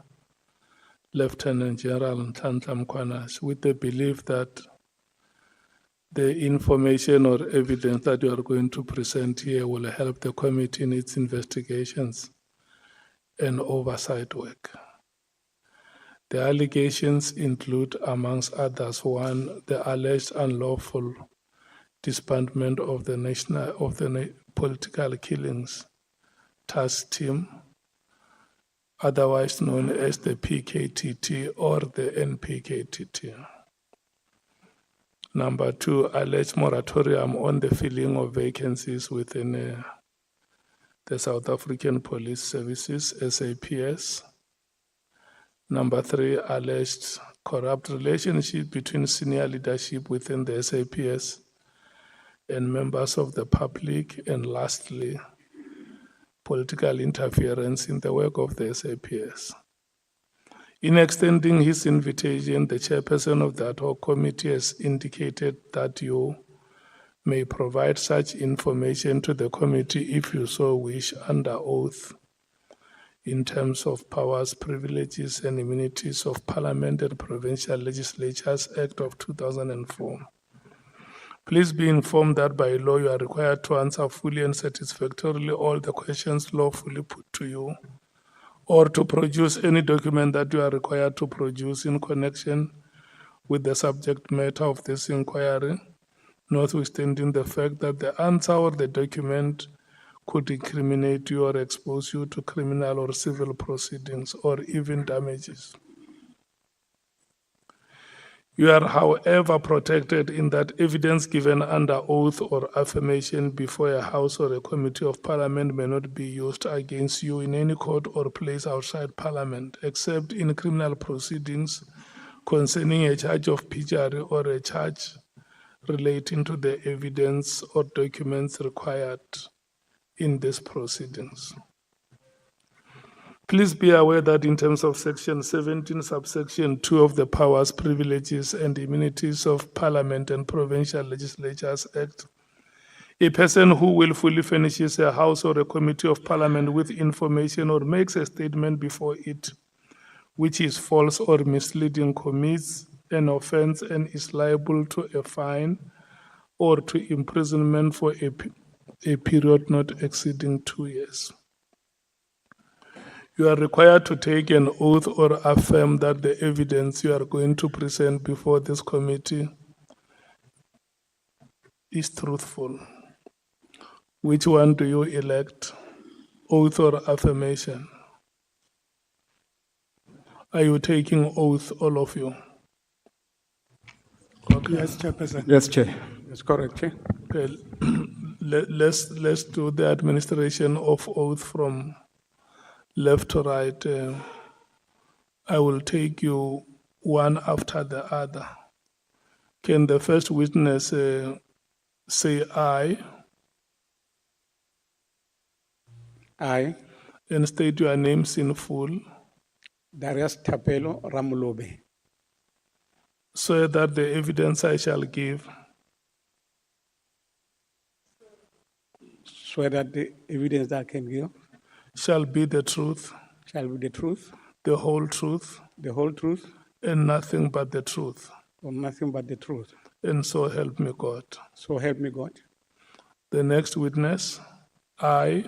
Lieutenant General Nhlanhla Mkhwanazi, with the belief that the information or evidence that you are going to present here will help the committee in its investigations and oversight work. The allegations include, amongst others, one, the alleged unlawful disbandment of the political killings task team, otherwise known as the PKTT or the NPKTT. Number two, alleged moratorium on the filling of vacancies within the South African Police Services, SAPS. Number three, alleged corrupt relationship between senior leadership within the SAPS and members of the public. And lastly, political interference in the work of the SAPS. In extending his invitation, the chairperson of the Ad Hoc Committee has indicated that you may provide such information to the committee if you so wish under oath in terms of powers, privileges, and immunities of Parliament and Provincial Legislatures Act of 2004. Please be informed that by law you are required to answer fully and satisfactorily all the questions lawfully put to you, or to produce any document that you are required to produce in connection with the subject matter of this inquiry, notwithstanding the fact that the answer or the document could incriminate you or expose you to criminal or civil proceedings or even damages. You are, however, protected in that evidence given under oath or affirmation before a House or a Committee of Parliament may not be used against you in any court or place outside Parliament, except in criminal proceedings concerning a charge of perjury or a charge relating to the evidence or documents required in these proceedings. Please be aware that in terms of Section 17, subsection 2 of the Powers, Privileges, and Immunities of Parliament and Provincial Legislatures Act, a person who willfully furnishes a House or a Committee of Parliament with information or makes a statement before it which is false or misleading commits an offense and is liable to a fine or to imprisonment for a period not exceeding 2 years. You are required to take an oath or affirm that the evidence you are going to present before this committee is truthful. Which one do you elect? Oath or affirmation? Are you taking oath, all of you? Okay. Yes, Chairperson. Yes, Chair. That's correct, Chair. Okay. Let's do the administration of oath from left to right. I will take you one after the other. Can the first witness say aye? I, and state your names in full. Darius Tapelo Ramulobe, Swear that the evidence I shall give swear that the evidence that I can give shall be the truth, shall be the truth, the whole truth, the whole truth, and nothing but the truth. or nothing but the truth. And so help me God. So help me God. The next witness, I,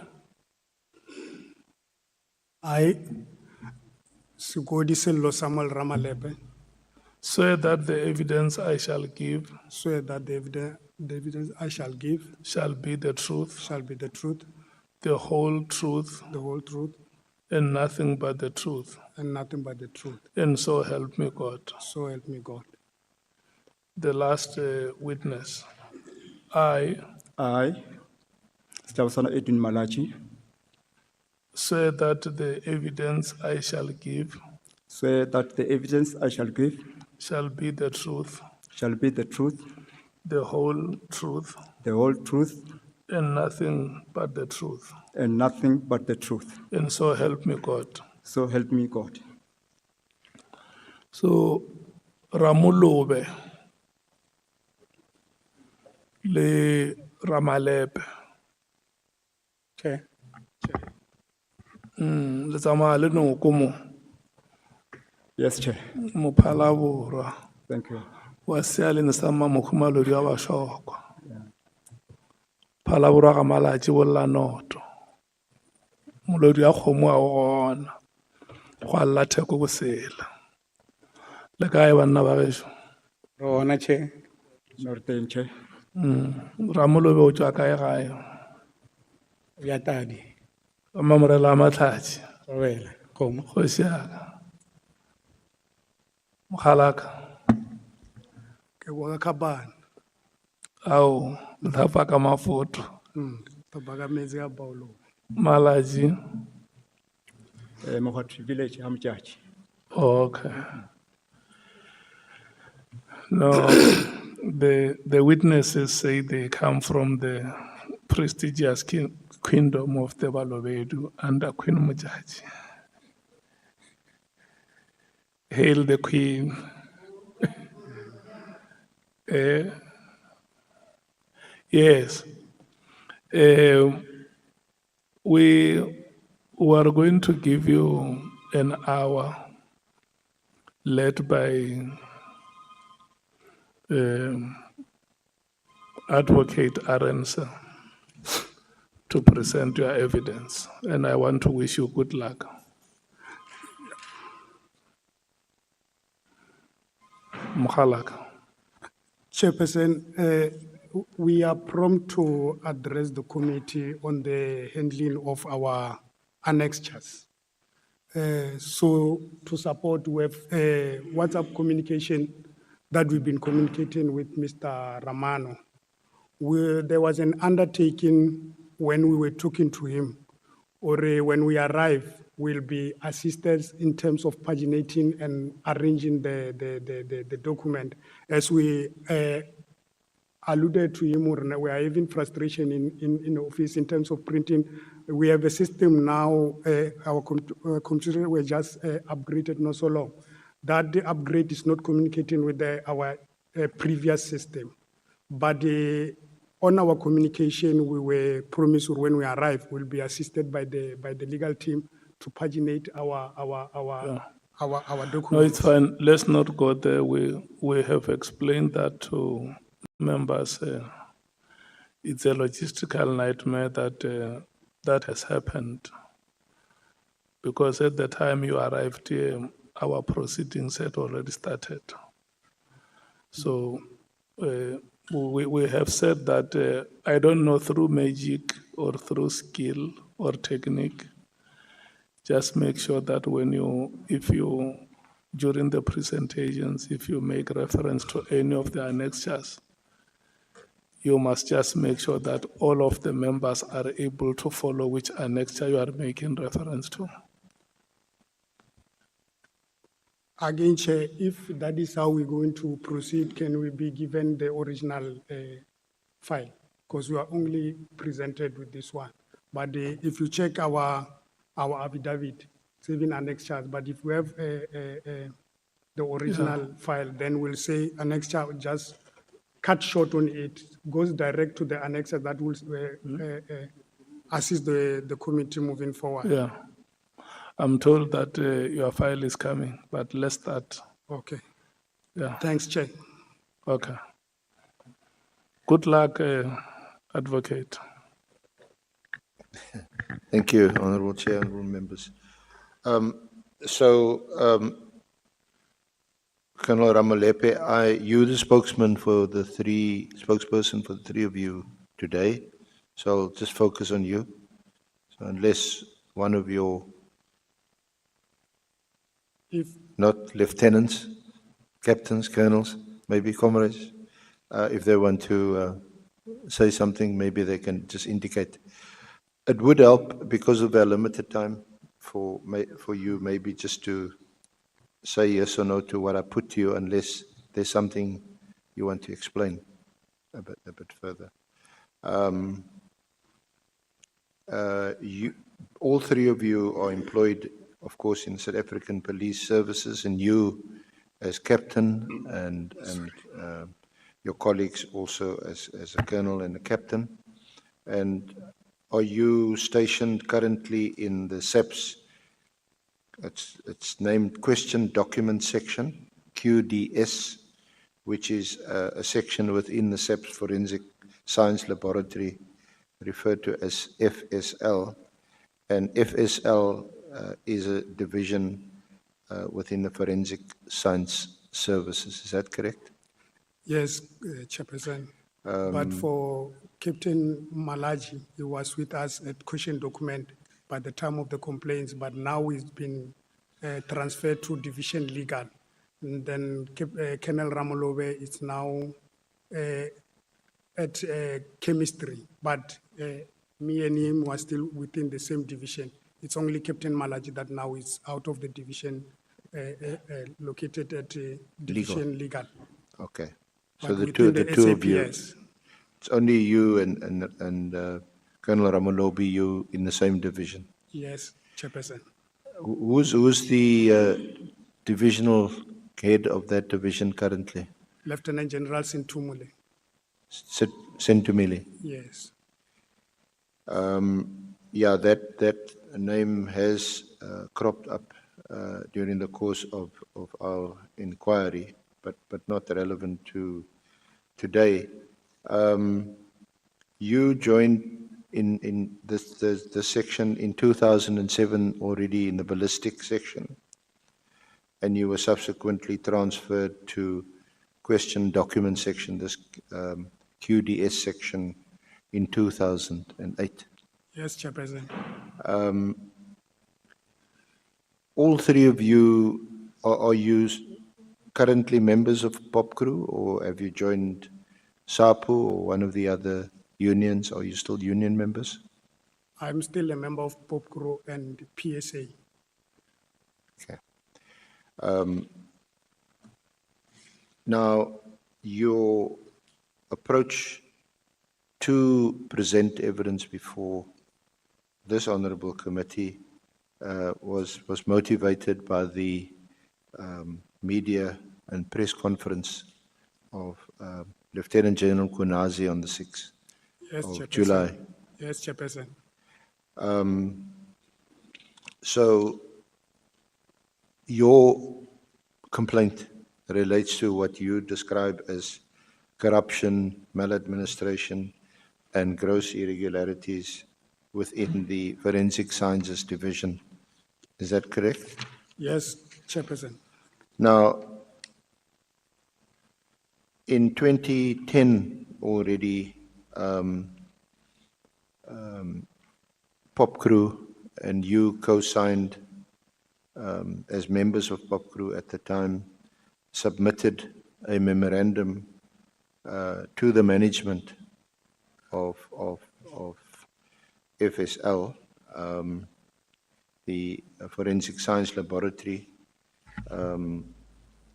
Sigodi Sello Samuel Ramalebe, swear that the evidence I shall give swear that the evidence I shall give shall be the truth, shall be the truth, the whole truth, the whole truth, and nothing but the truth. and nothing but the truth. And so help me God. So help me God. The last witness, I Stabasana Edwin Malachi, swear that the evidence I shall give swear that the evidence I shall give shall be the truth, shall be the truth, the whole truth, the whole truth, and nothing but the truth. and nothing but the truth. And so help me God. So help me God. So Ramulobe le Ramalebe. Okay. Le tsamaya le noko mo Yes, Chair. mo Phala Borwa Thank you. wa sealeng sa Mmamokhumalo ya Bashokwa. Phala Borwa ga malatsi bolla noto. Molodi ya kgomo a o gona. Go alla theko bosela. Le kae banna ba gešo? Rona Chair, Northern Chair. Ramulobe o tswa kae gae? Yatadi, Mamorela a Matlhatši. Rovela, Komo, Kgoši yaka. Mokgalaka. Ke Kabani, Ao, le thapa ka mafoto. Tabaga Mezi Abaulo, Malaji. Mohotri Village, Hamjachi. Okay. No, the witnesses say they come from the prestigious kingdom of the Balobedu under Queen Mujaji. Hail the Queen. Yes. We are going to give you an hour led by Advocate Arensa to present your evidence. And I want to wish you good luck. Mkhalaka. Chairperson, we are prompt to address the committee on the handling of our annexures. So to support, we have WhatsApp communication that we've been communicating with Mr. Ramano. There was an undertaking when we were talking to him, or when we arrive, we'll be assisted in terms of paginating and arranging the document. As we alluded to him, we are having frustration in the office in terms of printing. We have a system now, our computer were just upgraded not so long. That the upgrade is not communicating with our previous system. But on our communication, we were promised when we arrive, we'll be assisted by the legal team to paginate our documents. No, it's fine. Let's not go there. We have explained that to members. It's a logistical nightmare that has happened. Because at the time you arrived here, our proceedings had already started. So we have said that, I don't know, through magic or through skill or technique, just make sure that during the presentations, if you make reference to any of the annexures, you must just make sure that all of the members are able to follow which annexure you are making reference to. Again, Chair, if that is how we're going to proceed, can we be given the original file? Because we are only presented with this one. But if you check our affidavit, it's even annexures. But if we have the original file, then we'll say annexure, just cut short on it, goes direct to the annexure that will assist the committee moving forward. Yeah. I'm told that your file is coming, but let's start. Okay. Yeah. Thanks, Chair. Okay. Good luck, Advocate. Thank you, Honourable Chair, honourable members. Colonel Ramalepe, you the spokesperson for the three of you today, so I'll just focus on you. So unless one of your, not lieutenants, captains, colonels, maybe comrades, if they want to say something, maybe they can just indicate. It would help, because of our limited time, for you maybe just to say yes or no to what I put to you, unless there's something you want to explain a bit further. All three of you are employed, of course, in South African Police Services, and you as captain, and your colleagues also as a colonel and a captain. And are you stationed currently in the SAPS? It's named Question Document Section, QDS, which is a section within the SAPS Forensic Science Laboratory, referred to as FSL. And FSL is a division within the Forensic Science Services. Is that correct? Yes, Chairperson. But for Captain Malaji, he was with us at question document by the time of the complaints, but now he's been transferred to Division Legal. And then Colonel Ramolobe is now at chemistry, but me and him were still within the same division. It's only Captain Malaji that now is out of the division, located at Division Legal. Okay. But So the within two of you, SAPS. it's only you and Colonel Ramolobi, you in the same division. Yes, Chairperson. Who's the divisional head of that division currently? Lieutenant General Sintumule. Sentumile. Yes. Yeah, that name has cropped up during the course of our inquiry, but not relevant to today. You joined in the section in 2007 already in the ballistic section, and you were subsequently transferred to question document section, this QDS section, in 2008. Yes, Chairperson. All three of you, are you currently members of POP Crew, or have you joined SAPU or one of the other unions? Are you still union members? I'm still a member of POPCRO and PSA. Okay. Now, your approach to present evidence before this honourable committee was motivated by the media and press conference of Lieutenant General Mkhwanazi on the 6th of July. Yes, Chairperson. So your complaint relates to what you describe as corruption, maladministration, and gross irregularities within the Forensic Sciences Division. Is that correct? Yes, Chairperson. Now, in 2010 already, POP Crew and you co-signed as members of POP Crew at the time, submitted a memorandum to the management of FSL, the Forensic Science Laboratory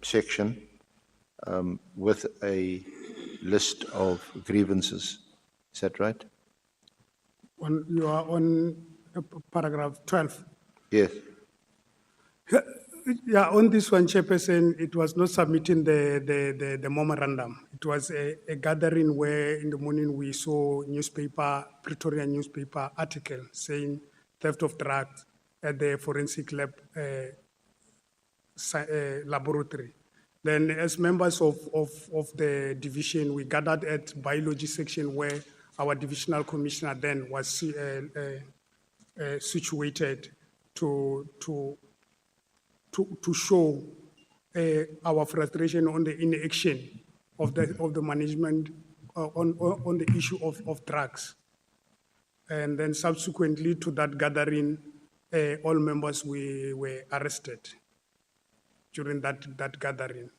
section, with a list of grievances. Is that right? You are on paragraph 12. Yes. Yeah, on this one, Chairperson, it was not submitting the memorandum. It was a gathering where in the morning we saw Pretoria newspaper article saying theft of drugs at the forensic lab laboratory. Then as members of the division, we gathered at biology section where our divisional commissioner then was situated to show our frustration on the inaction of the management on the issue of drugs. And then subsequently to that gathering, all members were arrested during that gathering.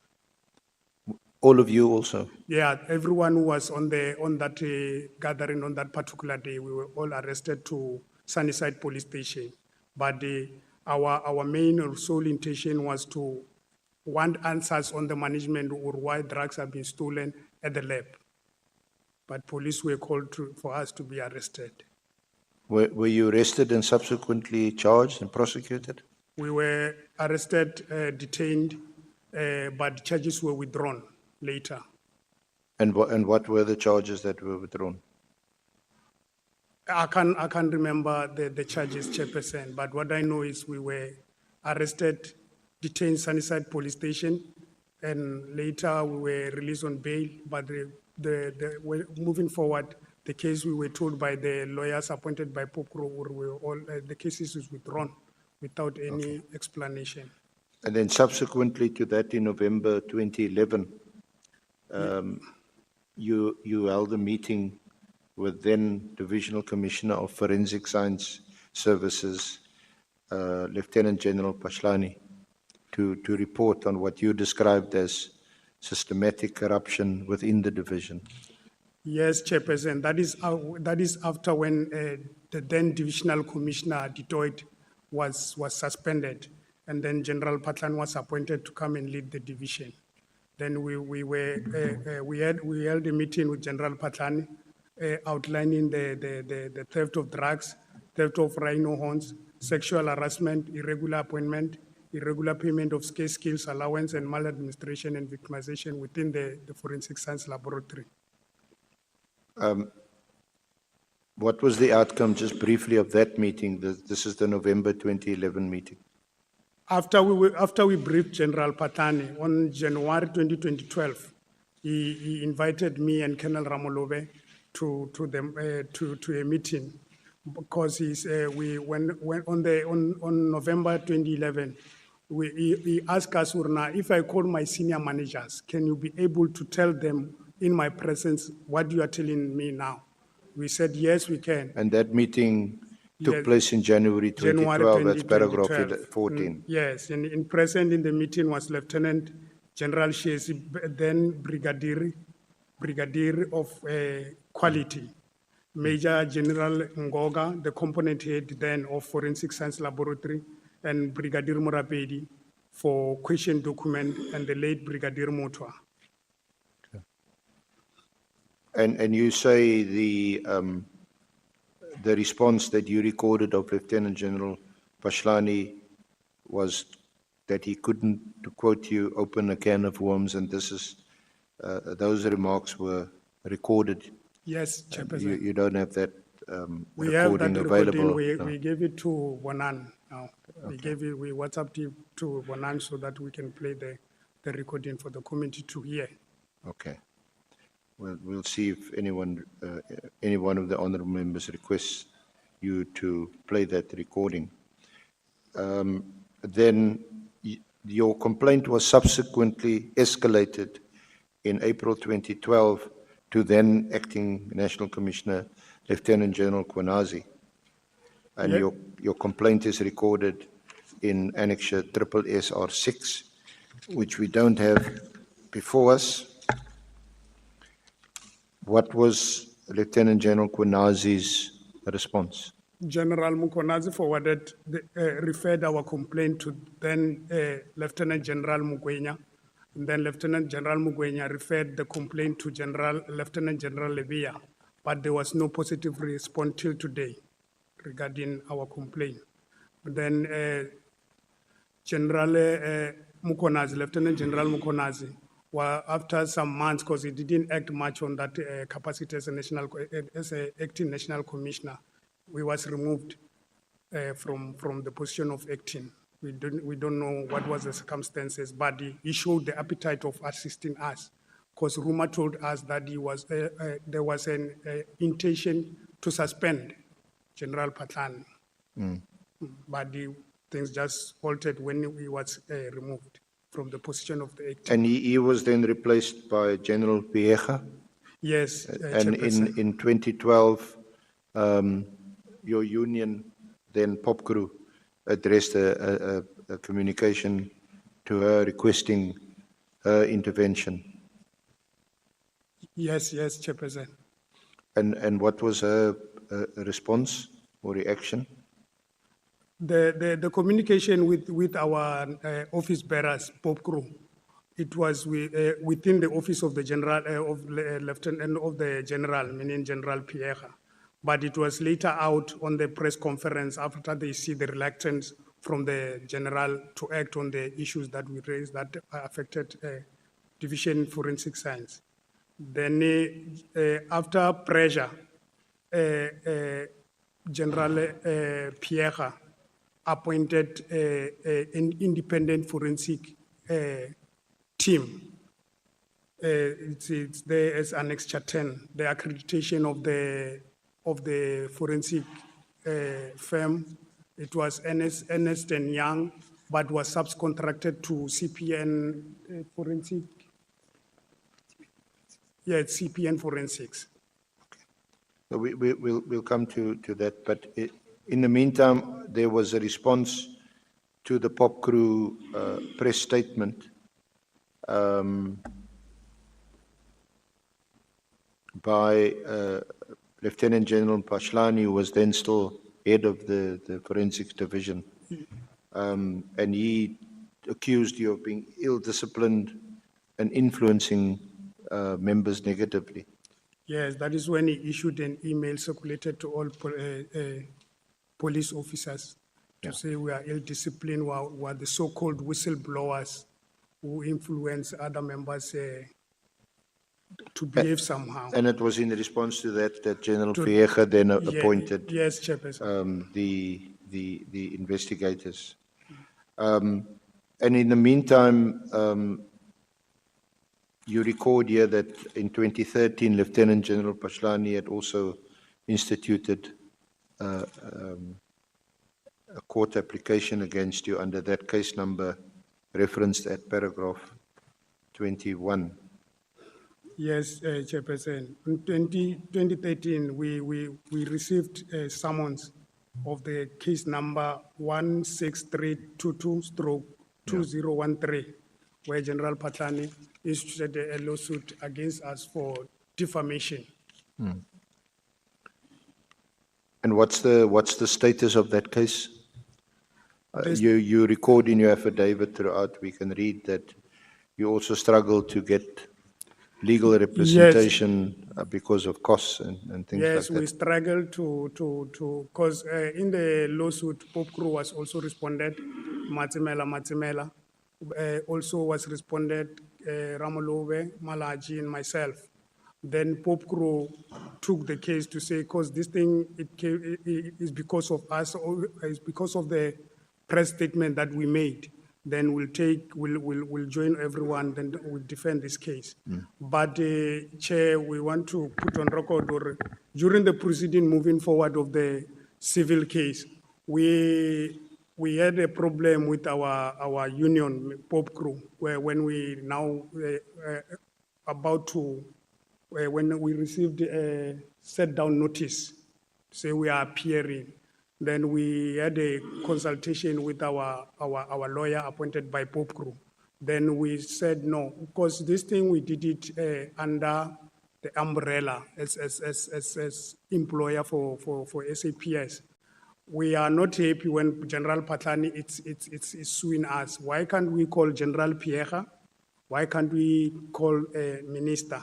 All of you also? Yeah, everyone who was on that gathering on that particular day, we were all arrested to Sunnyside Police Station. But our main or sole intention was to want answers on the management or why drugs have been stolen at the lab. But police were called for us to be arrested. Were you arrested and subsequently charged and prosecuted? We were arrested, detained, but charges were withdrawn later. And what were the charges that were withdrawn? I can't remember the charges, Chairperson, but what I know is we were arrested, detained Sunnyside Police Station, and later we were released on bail. But moving forward, the case we were told by the lawyers appointed by Popro, the case is withdrawn without any explanation. And then subsequently to that, in November 2011, you held a meeting with then Divisional Commissioner of Forensic Science Services, Lieutenant General Pashlani, to report on what you described as systematic corruption within the division. Yes, Chairperson, that is after when the then Divisional Commissioner Detroit was suspended, and then General Patlan was appointed to come and lead the division. Then we held a meeting with General Patlan, outlining the theft of drugs, theft of rhino horns, sexual harassment, irregular appointment, irregular payment of scarce skills allowance, and maladministration and victimization within the forensic science laboratory. What was the outcome, just briefly, of that meeting? This is the November 2011 meeting. After we briefed General Patani on January 2012, he invited me and Colonel Ramolove to a meeting, because on November 2011, he asked us, Urna, if I call my senior managers, can you be able to tell them in my presence what you are telling me now? We said, yes, we can. And that meeting took place in January 2012, that's paragraph 14. Yes, and present in the meeting was Lieutenant General Shesi, then Brigadier of Quality, Major General Ngoga, the component head then of Forensic Science Laboratory, and Brigadier Morapedi for question document, and the late Brigadier Motwa. And you say the response that you recorded of Lieutenant General Pashlani was that he couldn't, to quote you, open a can of worms, and this is those remarks were recorded. Yes, Chairperson. You don't have that we have that available. Recording. We gave it to Bonan now. Okay. We WhatsApped it to Bonan so that we can play the recording for the committee to hear. Okay. Well, we'll see if any one of the honourable members requests you to play that recording. Then your complaint was subsequently escalated in April 2012 to then Acting National Commissioner, Lieutenant General Mkhwanazi. And Yeah. your complaint is recorded in Annexure SSR6, which we don't have before us. What was Lieutenant General Mkhwanazi's response? General Mkhwanazi referred our complaint to then Lieutenant General Mugwenya, and then Lieutenant General Mugwenya referred the complaint to Lieutenant General Levia but there was no positive response till today regarding our complaint. But then General Mkhwanazi, Lieutenant General Mkhwanazi, after some months, because he didn't act much on that capacity as a acting national commissioner, we was removed from the position of acting. We don't know what was the circumstances, but he showed the appetite of assisting us, because rumor told us that there was an intention to suspend General Patlani, but things just halted when he was removed from the position of the acting. And he was then replaced by General Piecha? Yes. And in 2012, your union, then PopCrew, addressed a communication to her requesting her intervention. Yes, Chairperson. And what was her response or reaction? The communication with our office bearers, PopCrew, it was within the office of the general, lieutenant of the general, meaning General Piecha. But it was later out on the press conference after they see the reluctance from the general to act on the issues that we raised that affected Division Forensic Science. Then after pressure, General Piecha appointed an independent forensic team. It's there as Annexure 10, the accreditation of the forensic firm. It was Ernst & Young, but was subcontracted to CPN Forensic. Yeah, it's CPN Forensics. So we'll come to that, but in the meantime, there was a response to the PopCrew press statement by Lieutenant General Patlani, who was then still head of the forensics division, and he accused you of being ill-disciplined and influencing members negatively. Yes, that is when he issued an email circulated to all police officers to say we are ill-disciplined, we are the so-called whistleblowers who influence other members to behave somehow. And it was in response to that General Piecha then appointed yes, Chairperson. the investigators. And in the meantime, you record here that in 2013, Lieutenant General Patlani had also instituted a court application against you under that case number referenced at paragraph 21. Yes, Chairperson. In 2013, we received a summons of the case number 16322/2013, where General Patlani instituted a lawsuit against us for defamation. And what's the status of that case? You record in your affidavit throughout, we can read that you also struggled to get legal representation because of costs and things like that. Yes, we struggled to because in the lawsuit, PopCrew was also responded, Matsimela also was responded, Ramolove, Malaji, and myself. Then PopCrew took the case to say, because this thing it is because of us, or is because of the press statement that we made. Then we'll join everyone, then we'll defend this case. But Chair, we want to put on record, or during the proceeding moving forward of the civil case, we had a problem with our union, PopCrew, where when we now when we received a set-down notice, say we are appearing, then we had a consultation with our lawyer appointed by PopCrew. Then we said no, because this thing we did it under the umbrella as employer for SAPS. We are not happy when General Patlani is suing us. Why can't we call General Piecha? Why can't we call a minister?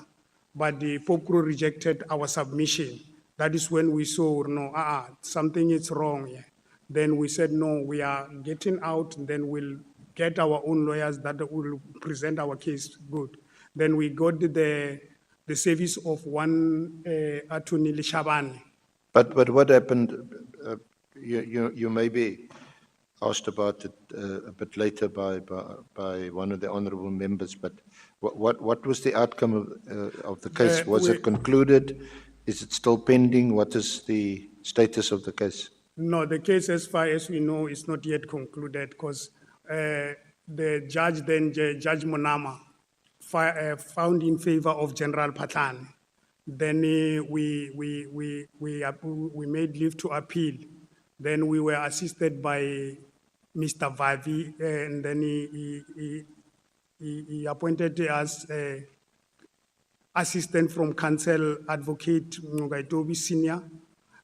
but the POPCRO rejected our submission. That is when we saw, no, something is wrong here. Then we said, no, we are getting out, then we'll get our own lawyers that will present our case good. Then we got the service of one attorney, Lishabane. But what happened, you may be asked about it a bit later by one of the honourable members, but what was the outcome of the case? Was it concluded? Is it still pending? What is the status of the case? No, the case, as far as we know, is not yet concluded because the judge then, Judge Monama, found in favor of General Patlan. Then we made leave to appeal. Then we were assisted by Mr. Vavi, and then he appointed us assistant from counsel, Advocate Ngaitobi Senior,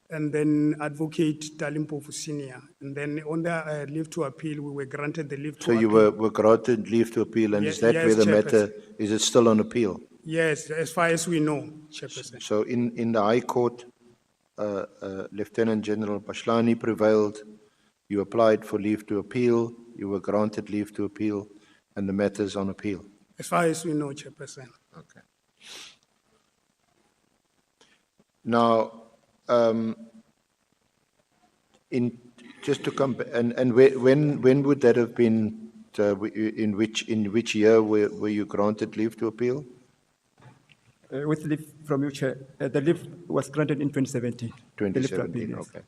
and then Advocate Talimpofu Senior. And then on the leave to appeal, we were granted the leave to appeal. So you were granted leave to appeal, and is that Yes, where the Chairperson. matter, is it still on appeal? Yes, as far as we know, Chairperson. So in the High Court, Lieutenant General Pashlani prevailed. You applied for leave to appeal. You were granted leave to appeal, and the matter is on appeal. As far as we know, Chairperson. Okay. Now, just to come and when would that have been? In which year were you granted leave to appeal? With leave from you, Chair, the leave was granted in 2017. The leave to appeal, 2017. yes. Okay.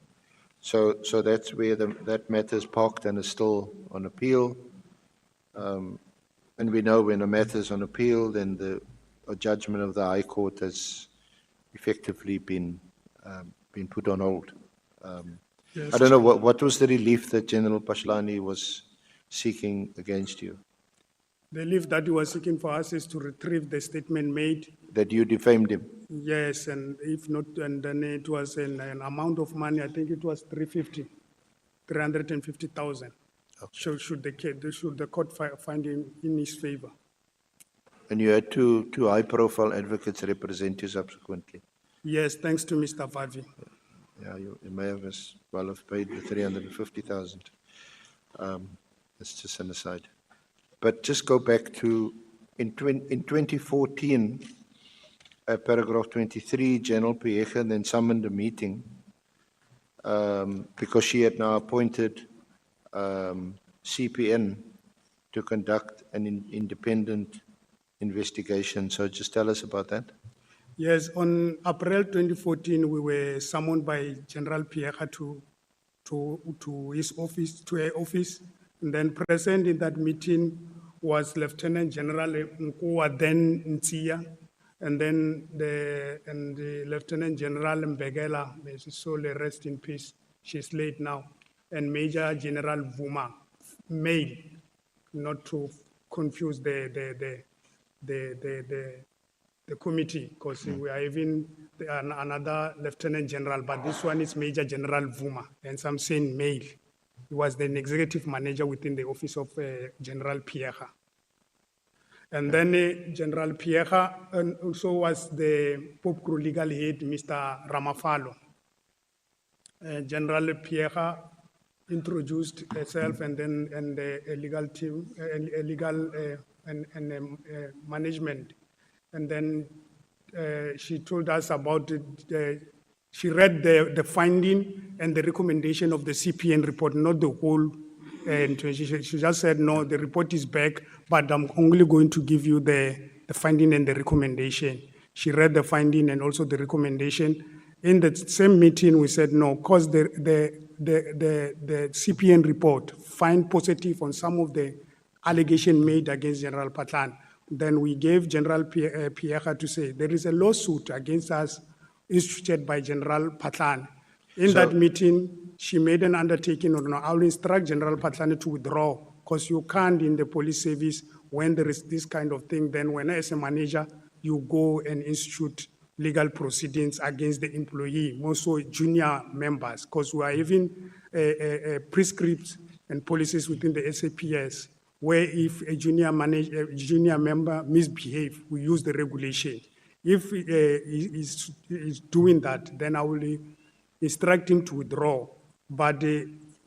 So that's where that matter is parked and is still on appeal. And we know when a matter is on appeal, then a judgment of the High Court has effectively been put on hold. Yes, I don't know, what was the relief that General Pashlani was seeking against you? The leave that he was seeking for us is to retrieve the statement made. That you defamed him? Yes, and if not, and then it was an amount of money, I think it was 350,000. Okay. Should the court find him in his favor. And you had two high-profile advocates represent you subsequently? Yes, thanks to Mr. Vavi. Yeah, you may have as well have paid the 350,000. That's just an aside. But just go back to, in 2014, paragraph 23, General Piega then summoned a meeting because she had now appointed CPN to conduct an independent investigation. So just tell us about that. Yes, on April 2014, we were summoned by General Piega to his office, to her office. And then present in that meeting was Lieutenant General Mkhwanazi, then Ntsiya, and then the Lieutenant General Mbegela, may she soul rest in peace, she's late now, and Major General Vuma, male, not to confuse the committee, because we are even another Lieutenant General, but this one is Major General Vuma, and some saying male. He was the executive manager within the office of General Piega. And then General Piega also was the POPCRO legal head, Mr. Ramafalo. General Piega introduced herself and a legal team, management. And then she told us about she read the finding and the recommendation of the CPN report, not the whole. And she just said, no, the report is back, but I'm only going to give you the finding and the recommendation. She read the finding and also the recommendation. In the same meeting, we said, no, because the CPN report find positive on some of the allegation made against General Patlan. Then we gave General Piega to say, there is a lawsuit against us instituted by General Patlan. In that meeting, she made an undertaking, or no, I'll instruct General Patlan to withdraw, because you can't in the police service when there is this kind of thing. Then when as a manager, you go and institute legal proceedings against the employee, more so junior members, because we are even prescripts and policies within the SAPS, where if a junior member misbehave, we use the regulation. If he's doing that, then I will instruct him to withdraw. But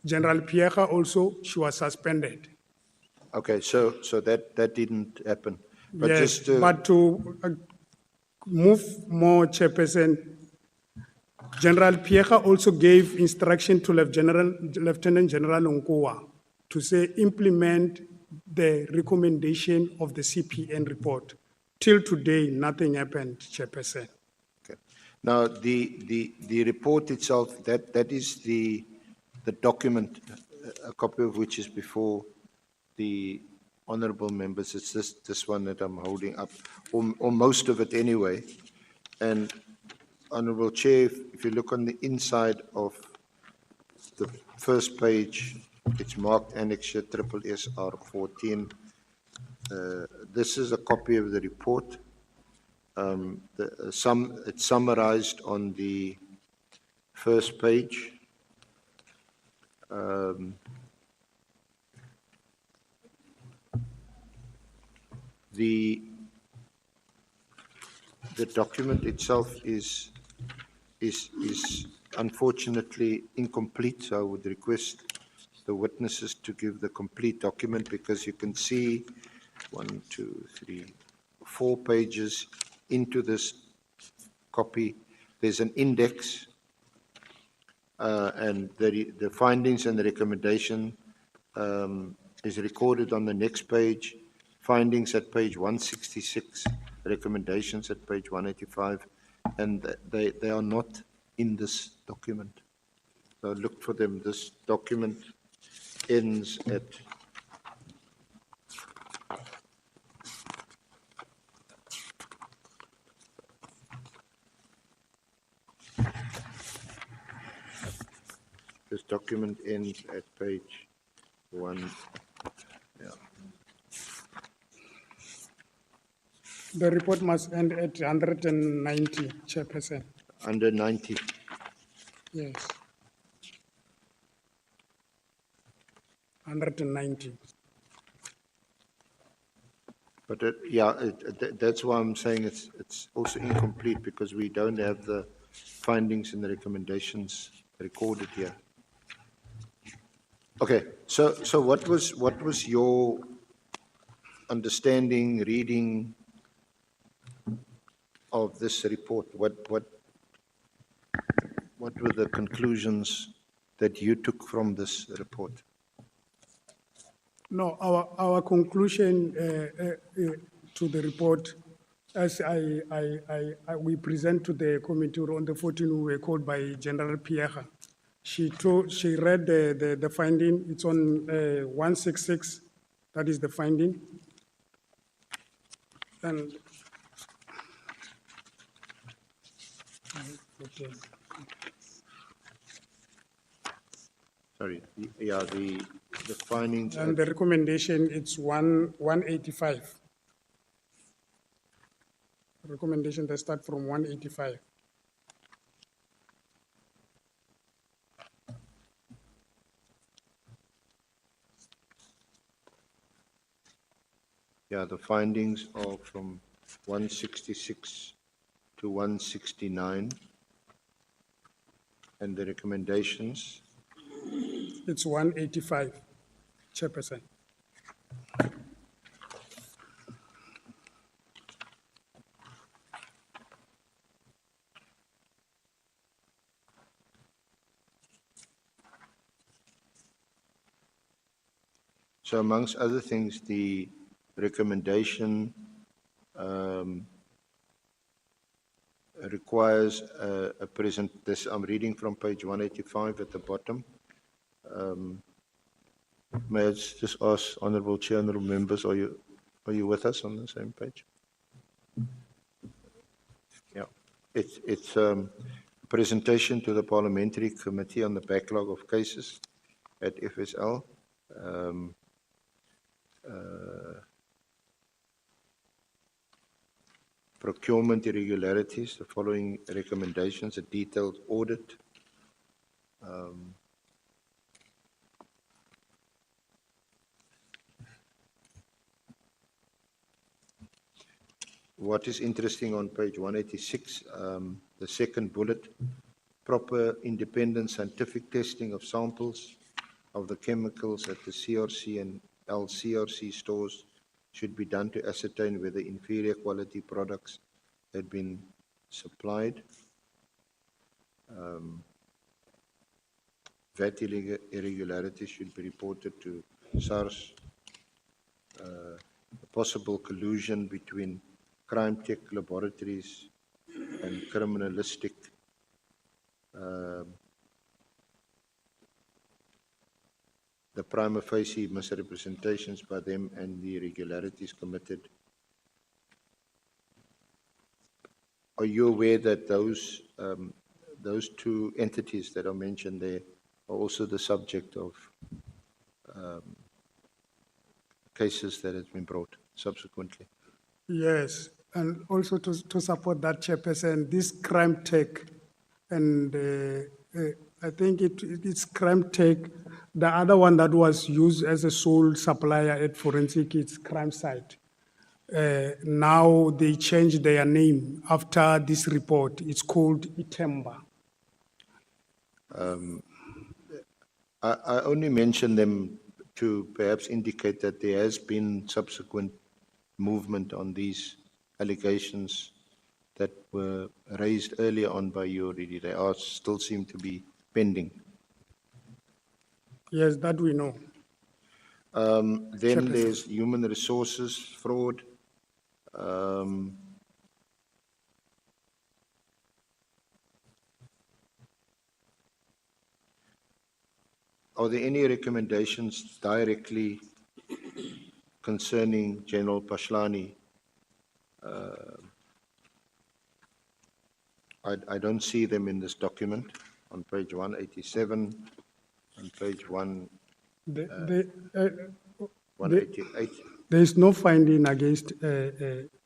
General Pierre also, she was suspended. Okay, so that didn't happen. But Yes, just to, but to move more, Chairperson, General Pierre also gave instruction to Lieutenant General Nkwa to say implement the recommendation of the CPN report. Till today, nothing happened, Chairperson. okay. Now the report itself, that is the document, a copy of which is before the honourable members. It's this one that I'm holding up, or most of it anyway. And Honourable Chair, if you look on the inside of the first page, it's marked Annexure SSR 14. This is a copy of the report. It's summarized on the first page. The document itself is unfortunately incomplete, so I would request the witnesses to give the complete document, because you can see 1, 2, 3, 4 pages into this copy. There's an index, and the findings and the recommendation is recorded on the next page. Findings at page 166, recommendations at page 185, and they are not in this document. So look for them. This document ends at page 1. Yeah. The report must end at 190, Chairperson. Under 90. Yes. 190. But that's why I'm saying it's also incomplete, because we don't have the findings and the recommendations recorded here. Okay, so what was your understanding, reading of this report? What were the conclusions that you took from this report? No, our conclusion to the report, as we present to the committee on the 14th, we were called by General Pierre. She read the finding. It's on 166. That is the finding. And okay. Sorry, yeah, the findings. And the recommendation, it's 185. Recommendation that start from 185. Yeah, the findings are from 166 to 169, and the recommendations. It's 185, Chairperson. So amongst other things, the recommendation requires a present. This I'm reading from page 185 at the bottom. May I just ask, Honourable Chair, Honourable Members, are you with us on the same page? Yeah, it's a presentation to the Parliamentary Committee on the backlog of cases at FSL. Procurement irregularities, the following recommendations: a detailed audit, what is interesting on page 186, the second bullet, proper independent scientific testing of samples of the chemicals at the CRC and LCRC stores should be done to ascertain whether inferior quality products had been supplied. VAT irregularities should be reported to SARS. Possible collusion between crime tech laboratories and criminalistic the prima facie misrepresentations by them and the irregularities committed. Are you aware that those two entities that are mentioned there are also the subject of cases that have been brought subsequently? Yes, and also to support that, Chairperson, this crime tech, and I think it's crime tech. The other one that was used as a sole supplier at forensic, it's crime site. Now they changed their name after this report. It's called Itemba. I only mention them to perhaps indicate that there has been subsequent movement on these allegations that were raised earlier on by you already. They are still seem to be pending. Yes, that we know. Then there's human resources fraud. Are there any recommendations directly concerning General Pashlani? I don't see them in this document on page 187, on page 188. There is no finding against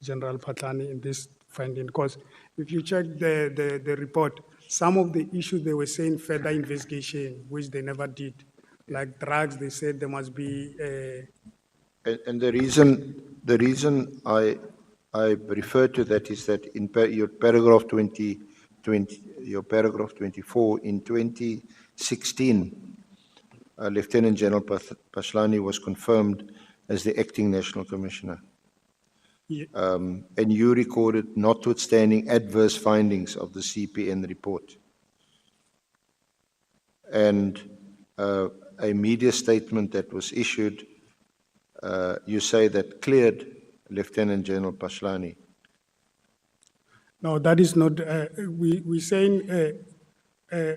General Patlani in this finding, because if you check the report, some of the issues they were saying further investigation, which they never did. Like drugs, they said there must be And the reason I refer to that is that in your paragraph 24 in 2016, Lieutenant General Pashlani was confirmed as the acting National Commissioner. Yeah. And you recorded, notwithstanding adverse findings of the CPN report. And a media statement that was issued, you say that cleared Lieutenant General Pashlani. No, that is not. We're saying in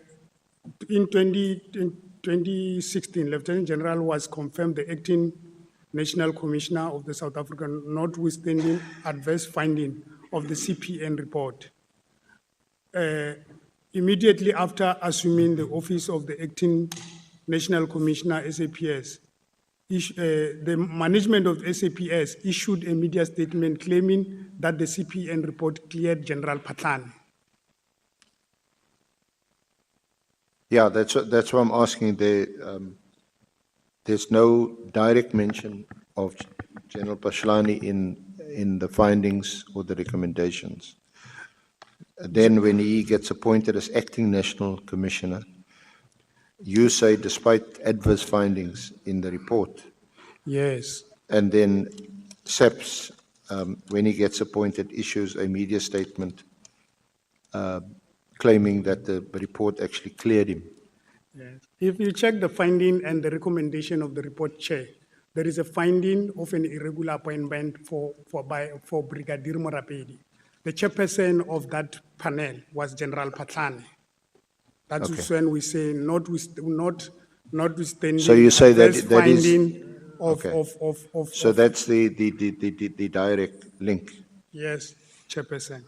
2016, Lieutenant General was confirmed the acting National Commissioner of the South African, notwithstanding adverse finding of the CPN report. Immediately after assuming the office of the acting National Commissioner, SAPS, the management of SAPS issued a media statement claiming that the CPN report cleared General Patlani. Yeah, that's what I'm asking. There's no direct mention of General Pashlani in the findings or the recommendations. Then when he gets appointed as acting National Commissioner, you say despite adverse findings in the report. Yes. And then SAPS, when he gets appointed, issues a media statement claiming that the report actually cleared him. Yes. If you check the finding and the recommendation of the report, Chair, there is a finding of an irregular appointment for Brigadier Morapedi. The chairperson of that panel was General Patlani. That's Okay. when we say notwithstanding. So you say that that is finding of, okay. of So that's the direct link. Yes, Chairperson.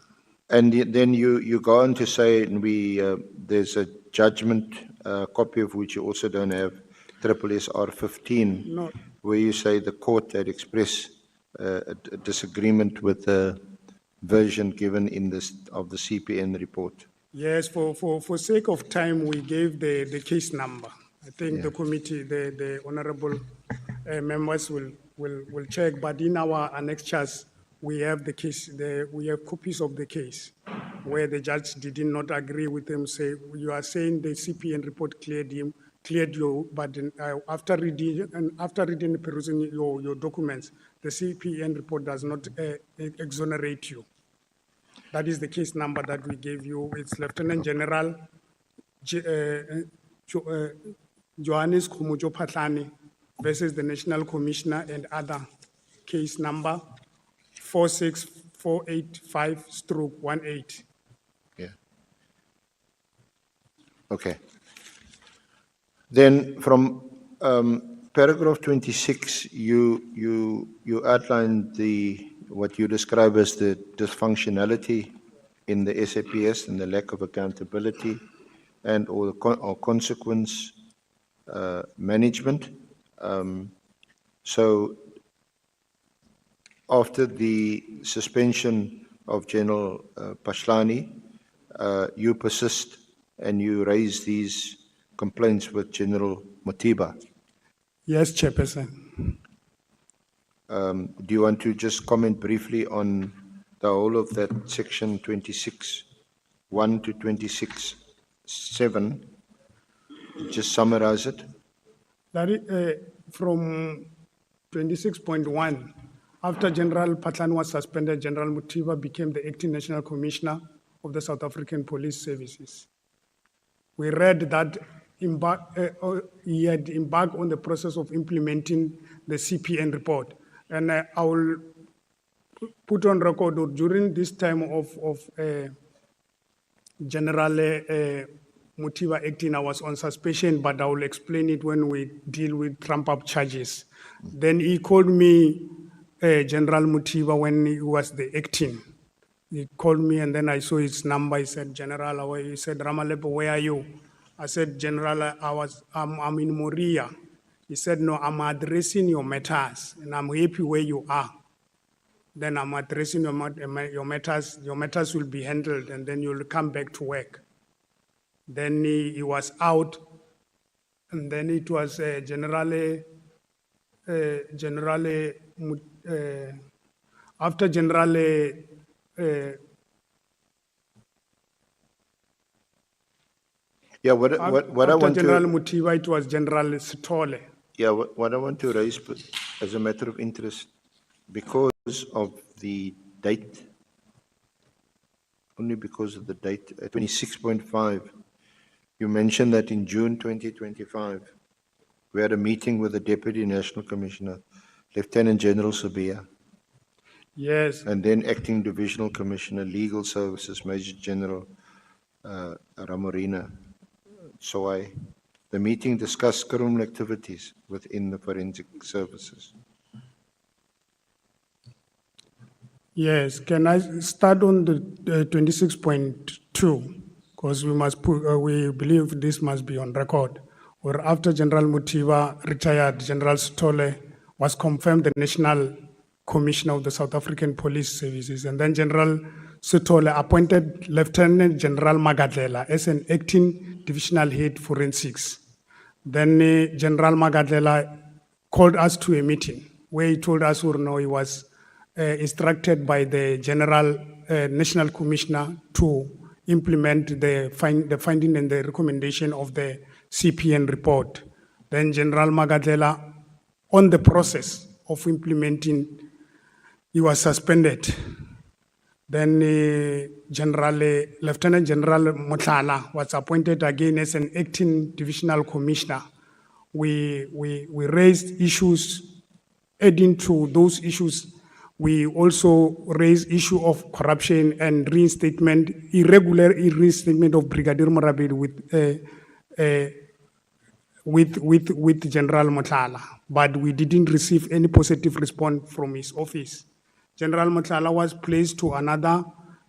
And then you go on to say there's a judgment, copy of which you also don't have, SSR 15, No. where you say the court had expressed a disagreement with the version given in this of the CPN report. Yes, for sake of time, we gave the case number. I think the committee, the honorable members will check, but in our annexures, we have the case, we have copies of the case where the judge did not agree with him, say, you are saying the CPN report cleared you, but after reading and perusing your documents, the CPN report does not exonerate you. That is the case number that we gave you. It's Lieutenant General Johannes Khumujo Patlani versus the National Commissioner and other case number 46485/18. Yeah. Okay. Then from paragraph 26, you outlined what you describe as the dysfunctionality in the SAPS and the lack of accountability and or consequence management. So after the suspension of General Pashlani, you persist and you raise these complaints with General Mutiba. Yes, Chairperson. Do you want to just comment briefly on the whole of that section 26(1) to 26(7)? Just summarize it. That is, from 26.1, after General Patlani was suspended, General Mutiba became the acting National Commissioner of the South African Police Services. We read that he had embarked on the process of implementing the CPN report. And I will put on record that during this time of General Mutiba acting, I was on suspension, but I will explain it when we deal with trump-up charges. Then he called me General Mutiba when he was the acting. He called me and then I saw his number. He said, General, he said, Ramalepo, where are you? I said, General, I'm in Moria. He said, no, I'm addressing your matters and I'm happy where you are. Then I'm addressing your matters. Your matters will be handled and then you'll come back to work. Then he was out and then it was after General yeah, what I want General to Mutiba, it was General Sithole. yeah, what I want to raise as a matter of interest, because of the date, only because of the date, 26.5, you mentioned that in June 2025, we had a meeting with the Deputy National Commissioner, Lieutenant General Sabia, Yes, and then Acting Divisional Commissioner, Legal Services, Major General Ramorina. So the meeting discussed criminal activities within the forensic services. yes. Can I start on the 26.2? Because we must we believe this must be on record. Or after General Mutiba retired, General Sithole was confirmed the National Commissioner of the South African Police Services, and then General Sithole appointed Lieutenant General Magadlela as an acting divisional head forensics. Then General Magadlela called us to a meeting where he told us, no, he was instructed by the General National Commissioner to implement the finding and the recommendation of the CPN report. Then General Magadlela, on the process of implementing, he was suspended. Then Lieutenant General Nhlanhla was appointed again as an acting divisional commissioner. We raised issues. Adding to those issues, we also raised issue of corruption and irregular reinstatement of Brigadier Morabedi with General Nhlanhla, but we didn't receive any positive response from his office. General Nhlanhla was placed to another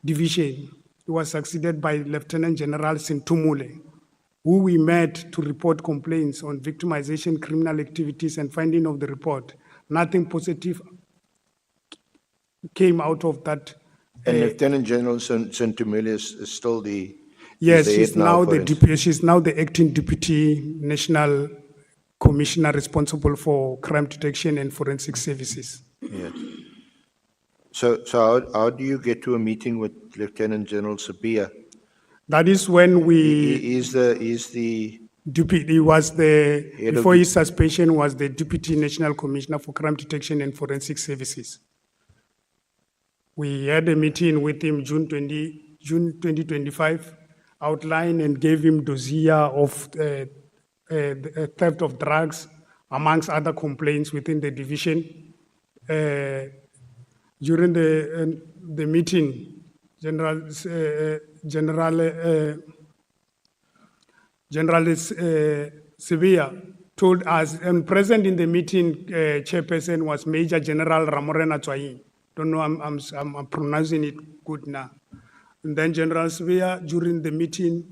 division. He was succeeded by Lieutenant General Sintumule, who we met to report complaints on victimization, criminal activities, and finding of the report. Nothing positive came out of that. And Lieutenant General Sintumule is still the yes, head she's now the acting deputy national commissioner responsible for crime detection and forensic services. Yes. So how do you get to a meeting with Lieutenant General Sabia? That is when we, He is the deputy, he was the, Head of before the- his suspension, was the Deputy National Commissioner for Crime Detection and Forensic Services. We had a meeting with him June 2025, outlined and gave him dossier of theft of drugs, amongst other complaints within the division. During the meeting, General Sevilla told us, and present in the meeting, chairperson was Major General Ramorena Tswai. Don't know, I'm pronouncing it good now. And then General Sevilla, during the meeting,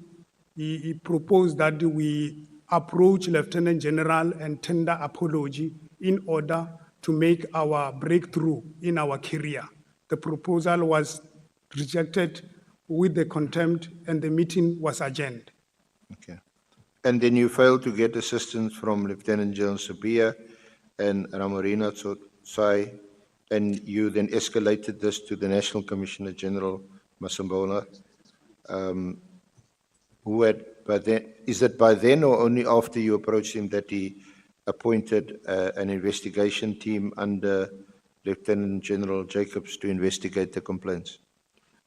he proposed that we approach Lieutenant General and tender apology in order to make our breakthrough in our career. The proposal was rejected with the contempt, and the meeting was adjourned. Okay. And then you failed to get assistance from Lieutenant General Sabia and Ramorena Tsai, and you then escalated this to the National Commissioner General Machola, who had by then, is it by then or only after you approached him that he appointed an investigation team under Lieutenant General Jacobs to investigate the complaints?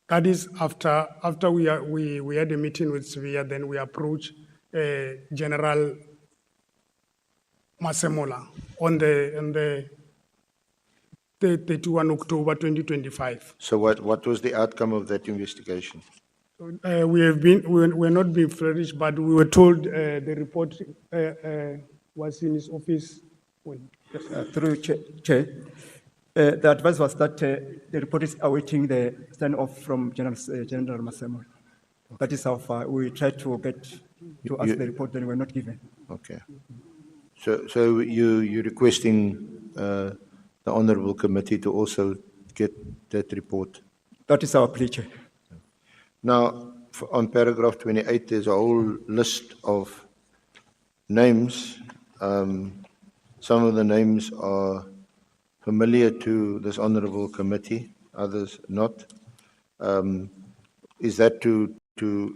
That is after we had a meeting with Sevilla, then we approached General Masemola on the 31 October 2025. So what was the outcome of that investigation? We're not being flourished, but we were told the report was in his office. Through Chair, the advice was that the report is awaiting the sign-off from General Masemo. That is how far we tried to get to ask the report, then we were not given. Okay. So you're requesting the Honourable Committee to also get that report? That is our plea, Chair. Now, on paragraph 28, there's a whole list of names. Some of the names are familiar to this Honourable Committee, others not. Is that to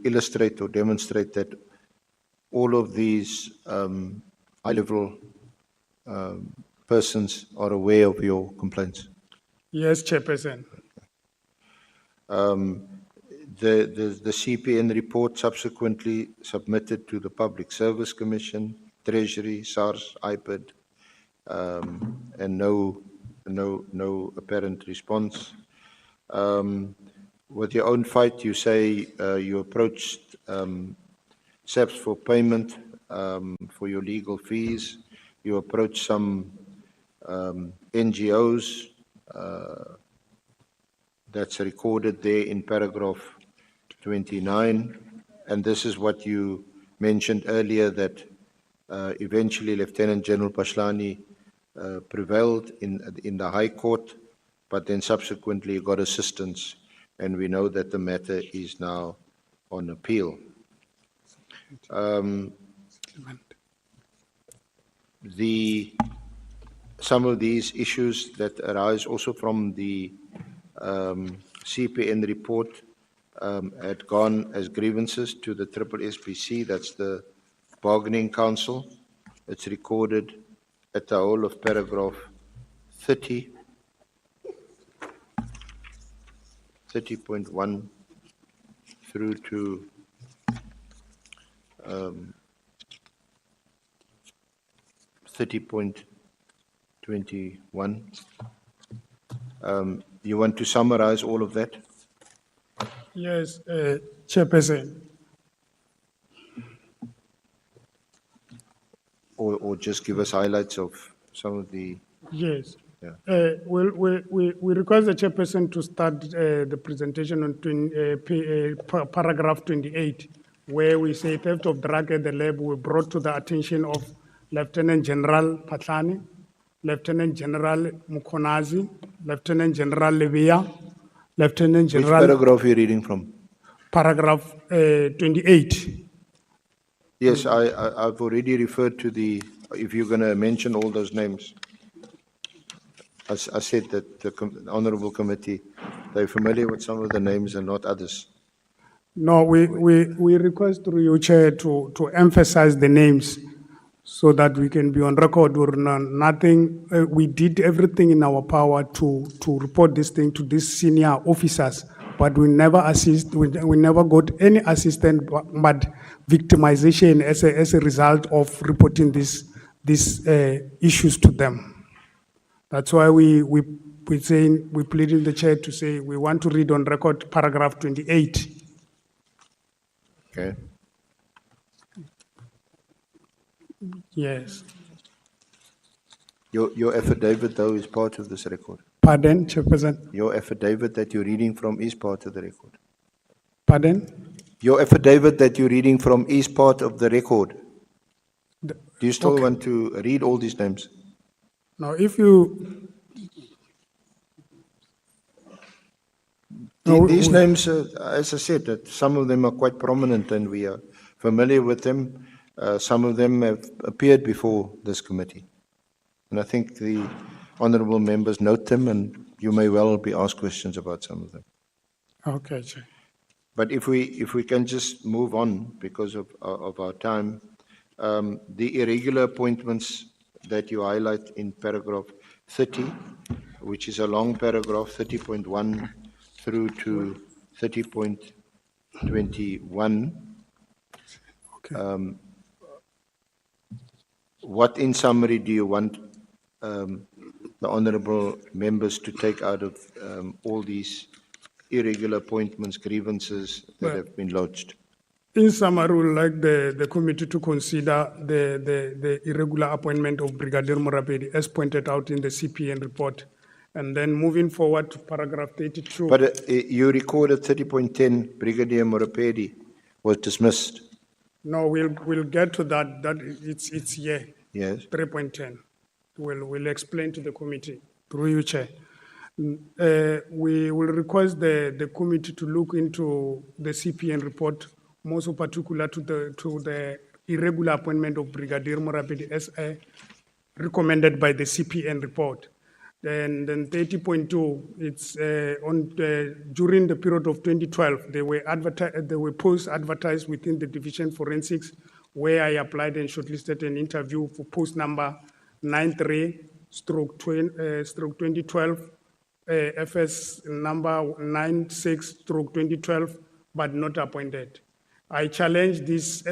illustrate or demonstrate that all of these high-level persons are aware of your complaints? Yes, Chairperson. The CPN report subsequently submitted to the Public Service Commission, Treasury, SARS, IPID, and no apparent response. With your own fight, you say you approached SAPS for payment for your legal fees. You approached some NGOs. That's recorded there in paragraph 29. And this is what you mentioned earlier, that eventually Lieutenant General Pashlani prevailed in the High Court, but then subsequently got assistance, and we know that the matter is now on appeal. Some of these issues that arise also from the CPN report had gone as grievances to the SSBC, that's the Bargaining Council. It's recorded at the whole of paragraph 30.1 through to 30.21. You want to summarize all of that? Yes, Chairperson. Or just give us highlights of some of the... Yes. Yeah. We request the Chairperson to start the presentation on paragraph 28, where we say theft of drug at the lab were brought to the attention of Lieutenant General Patlani, Lieutenant General Mkhwanazi, Lieutenant General Levia, Lieutenant General... Which paragraph are you reading from? Paragraph 28. Yes, I've already referred to the... If you're going to mention all those names. I said that the honourable committee, they're familiar with some of the names and not others. No, we request through you, Chair, to emphasize the names so that we can be on record or nothing. We did everything in our power to report this thing to these senior officers, but we never we never got any assistance, but victimization as a result of reporting these issues to them. That's why we pleading the Chair to say we want to read on record paragraph 28. Okay. Yes. Your affidavit, though, is part of this record. Pardon, Chairperson? Your affidavit that you're reading from is part of the record. Pardon? Your affidavit that you're reading from is part of the record. Do you still want to read all these names? Now, if you... These names, as I said, that some of them are quite prominent and we are familiar with them. Some of them have appeared before this committee. And I think the honourable members note them and you may well be asked questions about some of them. Okay, Chair. But if we can just move on because of our time, the irregular appointments that you highlight in paragraph 30, which is a long paragraph, 30.1 through to 30.21. Okay. What, in summary, do you want the honourable members to take out of all these irregular appointments, grievances that have been lodged? In summary, we would like the committee to consider the irregular appointment of Brigadier Morapedi as pointed out in the CPN report. And then moving forward to paragraph 32. But you recorded 30.10, Brigadier Morapedi was dismissed. No, we'll get to that. It's here. Yes. 3.10. We'll explain to the committee through you, Chair. We will request the committee to look into the CPN report, more so particular to the irregular appointment of Brigadier Morapedi as recommended by the CPN report. Then 30.2, it's during the period of 2012, they were posts advertised within the division forensics where I applied and shortlisted an interview for post number 93/2012, FS number 96/2012, but not appointed. I challenged this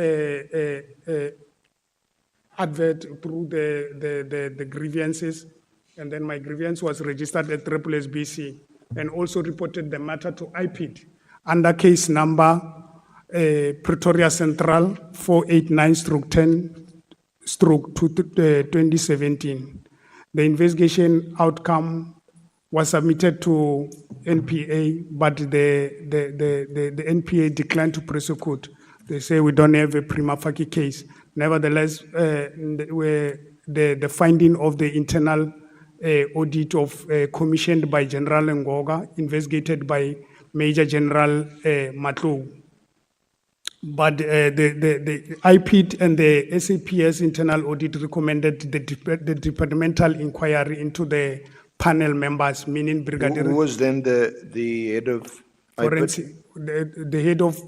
advert through the grievances, and then my grievance was registered at SABC and also reported the matter to IPID under case number Pretoria Central 489/10/2017. The investigation outcome was submitted to NPA, but the NPA declined to prosecute. They say we don't have a prima facie case. Nevertheless, the finding of the internal audit commissioned by General Ngoga, investigated by Major General Machola. But the IPID and the SAPS internal audit recommended the departmental inquiry into the panel members, meaning Brigadier. Who was then the head of forensic? The head of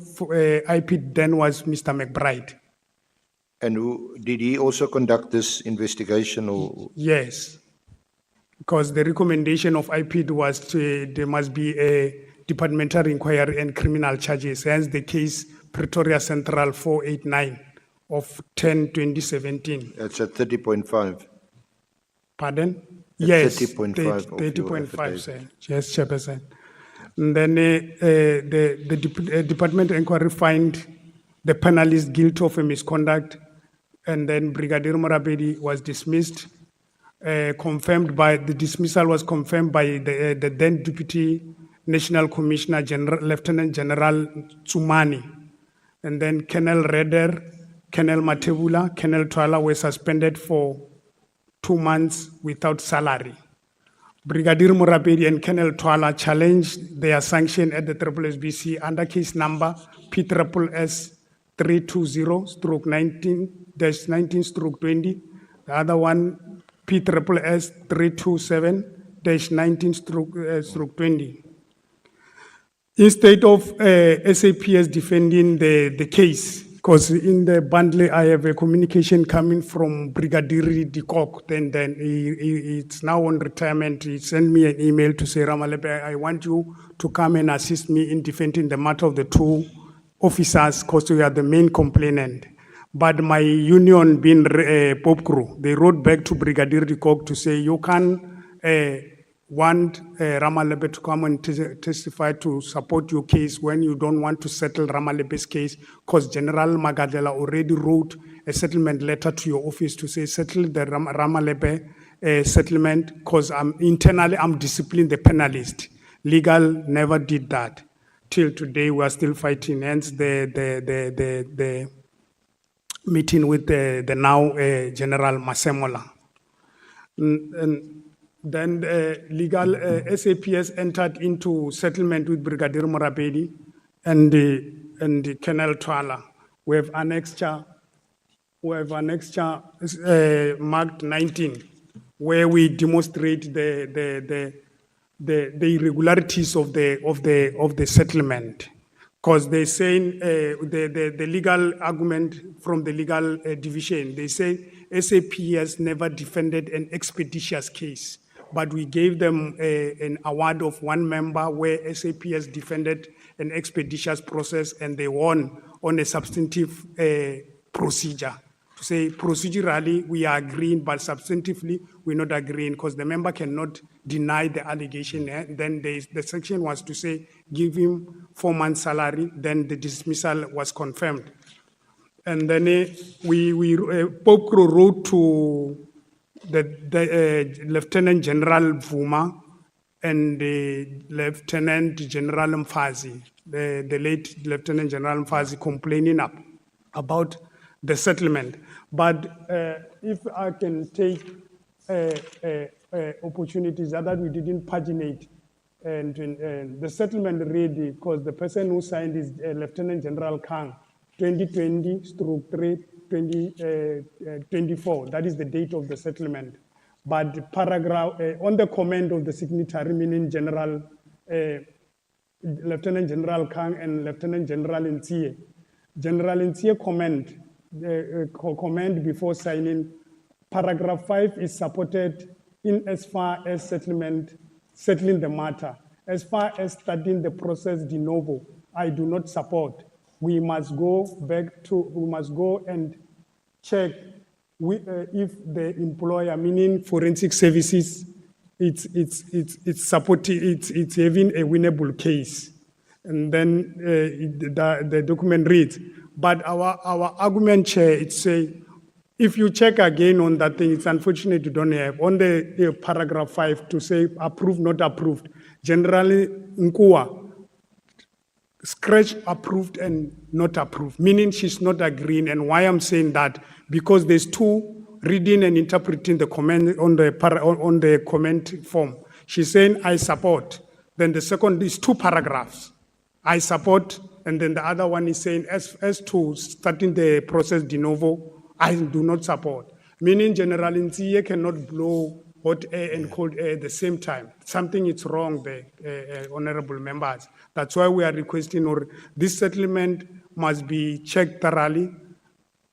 IPID then was Mr. McBride. And did he also conduct this investigation? Or? Yes, because the recommendation of IPID was there must be a departmental inquiry and criminal charges, hence the case Pretoria Central 489/10/2017. That's at 30.5. Pardon? At Yes, 30.5. 30.5, sir. Yes, Chairperson. And then the department inquiry find the panelist guilty of a misconduct, and then Brigadier Morapedi was dismissed. Confirmed by the dismissal was confirmed by the then Deputy National Commissioner, Lieutenant General Tsumani. And then Colonel Redder, Colonel Matebula, Colonel Twala were suspended for 2 months without salary. Brigadier Morapedi and Colonel Twala challenged their sanction at the SABC under case number PSS 320/19-19/20. The other one PSS 2019/20. Instead of SAPS defending the case, because in the bundle I have a communication coming from Brigadier de Kock, then it's now on retirement. He sent me an email to say, Ramalepe, I want you to come and assist me in defending the matter of the two officers, because we are the main complainant. But my union being Pop Crew, they wrote back to Brigadier de Kock to say, you can want Ramalepe to come and testify to support your case when you don't want to settle Ramalepe's case, because General Magadela already wrote a settlement letter to your office to say settle the Ramalepe settlement, because internally I'm disciplining the penalist. Legal never did that. Till today we are still fighting. Hence the meeting with the now General Masemola. Then legal SAPS entered into settlement with Brigadier Morabedi and Colonel Twala. We have annexure marked 19, where we demonstrate the irregularities of the settlement. Because they saying the legal argument from the legal division, they say SAPS never defended an expeditious case, but we gave them an award of one member where SAPS defended an expeditious process and they won on a substantive procedure. To say procedurally we are agreeing, but substantively we're not agreeing, because the member cannot deny the allegation. Then the section was to say give him 4 months' salary. Then the dismissal was confirmed, and then Pope Crow wrote to the Lieutenant General Vuma and Lieutenant General Mkhwanazi, the late Lieutenant General Mkhwanazi, complaining about the settlement. But if I can take opportunities that we didn't paginate, and the settlement ready, because the person who signed is Lieutenant General Kang, 2020/2024. That is the date of the settlement. But paragraph on the command of the signatory, meaning General Lieutenant General Kang and Lieutenant General Ntsiye. General Ntsiye comment before signing, paragraph 5 is supported in as far as settling the matter. As far as starting the process de novo, I do not support. We must go and check if the employer, meaning forensic services, it's supporting, it's having a winnable case. And then the document reads, but our argument, Chair, it say, if you check again on that thing, it's unfortunate you don't have, on the paragraph 5 to say approved, not approved. Generally, Nkua, scratch approved and not approved, meaning she's not agreeing. And why I'm saying that, because there's two reading and interpreting the comment on the comment form. She's saying, I support. Then the second is 2 paragraphs. I support, and then the other one is saying, as to starting the process de novo, I do not support. Meaning General Ntsiye cannot blow hot air and cold air at the same time. Something is wrong there, honorable members. That's why we are requesting, or this settlement must be checked thoroughly.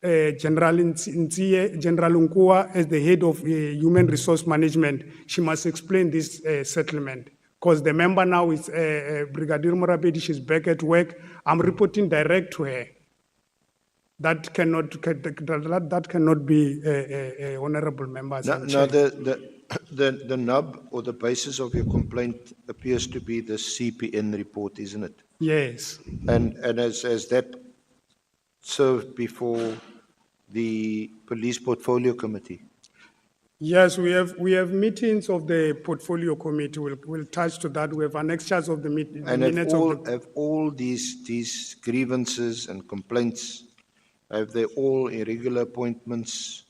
General Ntsiye, General Nkua, as the head of human resource management, she must explain this settlement. Because the member now is Brigadier Morabedi, she's back at work. I'm reporting direct to her. That cannot be honorable members. Now the nub or the basis of your complaint appears to be the CPN report, isn't it? Yes. And as that served before the police portfolio committee? Yes, we have meetings of the portfolio committee. We'll touch to that. We have annexures of the meeting. And have all these grievances and complaints, have they all irregular appointments?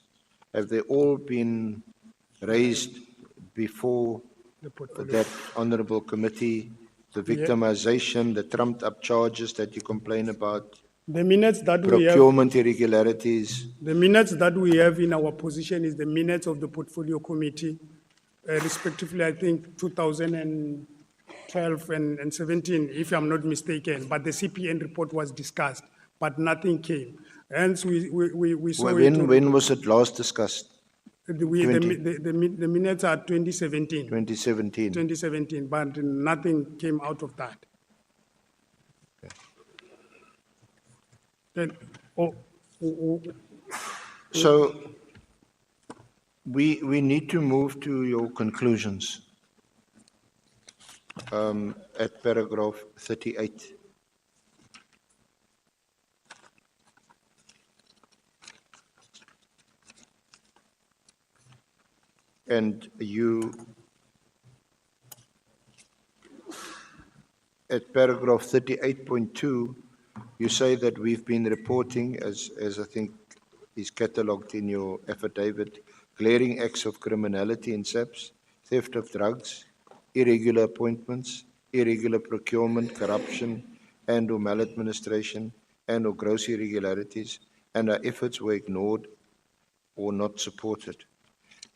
Have they all been raised before that honorable committee? The victimization, the trumped up charges that you complain about? The minutes that procurement irregularities. The minutes that we have in our position is the minutes of the portfolio committee, respectively, I think 2012 and 17, if I'm not mistaken, but the CPN report was discussed, but nothing came. Hence, we saw When was it last discussed? the minutes are 2017. 2017. 2017, but nothing came out of that. Then, So we need to move to your conclusions at paragraph 38. And you, at paragraph 38.2, you say that we've been reporting, as I think is catalogued in your affidavit, glaring acts of criminality in SAPS, theft of drugs, irregular appointments, irregular procurement, corruption, and/or maladministration, and/or gross irregularities, and our efforts were ignored or not supported.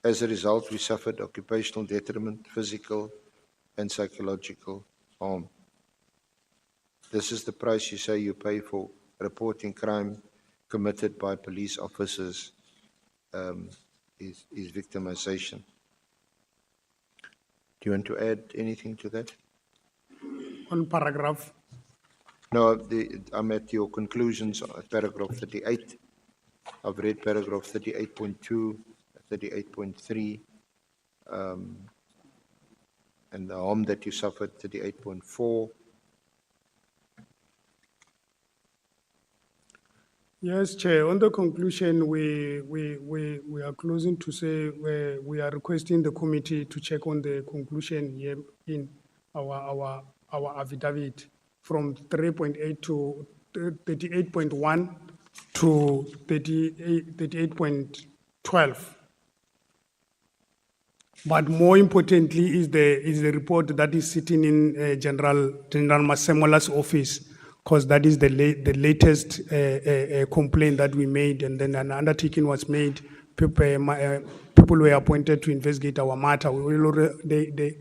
As a result, we suffered occupational detriment, physical and psychological harm. This is the price you say you pay for reporting crime committed by police officers, is victimization. Do you want to add anything to that? on paragraph, No, I'm at your conclusions, paragraph 38. I've read paragraph 38.2, 38.3, and the harm that you suffered, 38.4. yes, Chair, on the conclusion, we are closing to say we are requesting the committee to check on the conclusion here in our affidavit from 3.8 to 38.1 to 38.12. But more importantly is the report that is sitting in General Mkhwanazi's office, because that is the latest complaint that we made, and then an undertaking was made. People were appointed to investigate our matter. They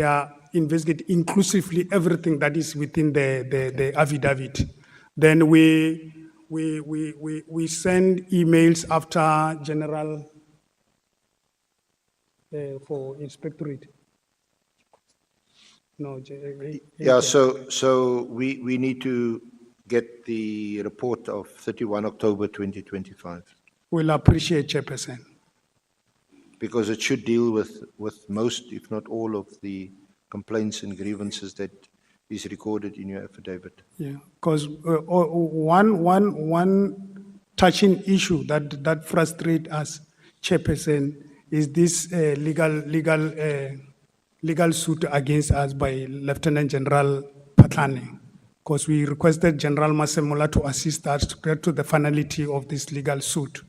are investigate inclusively everything that is within the affidavit. Then we send emails after General for inspectorate. No, Yeah, so we need to get the report of 31 October 2025, we'll appreciate, Chairperson. because it should deal with most, if not all, of the complaints and grievances that is recorded in your affidavit. Yeah, because one touching issue that frustrates us, Chairperson, is this legal suit against us by Lieutenant General Patlane, because we requested General Machola to assist us to get to the finality of this legal suit.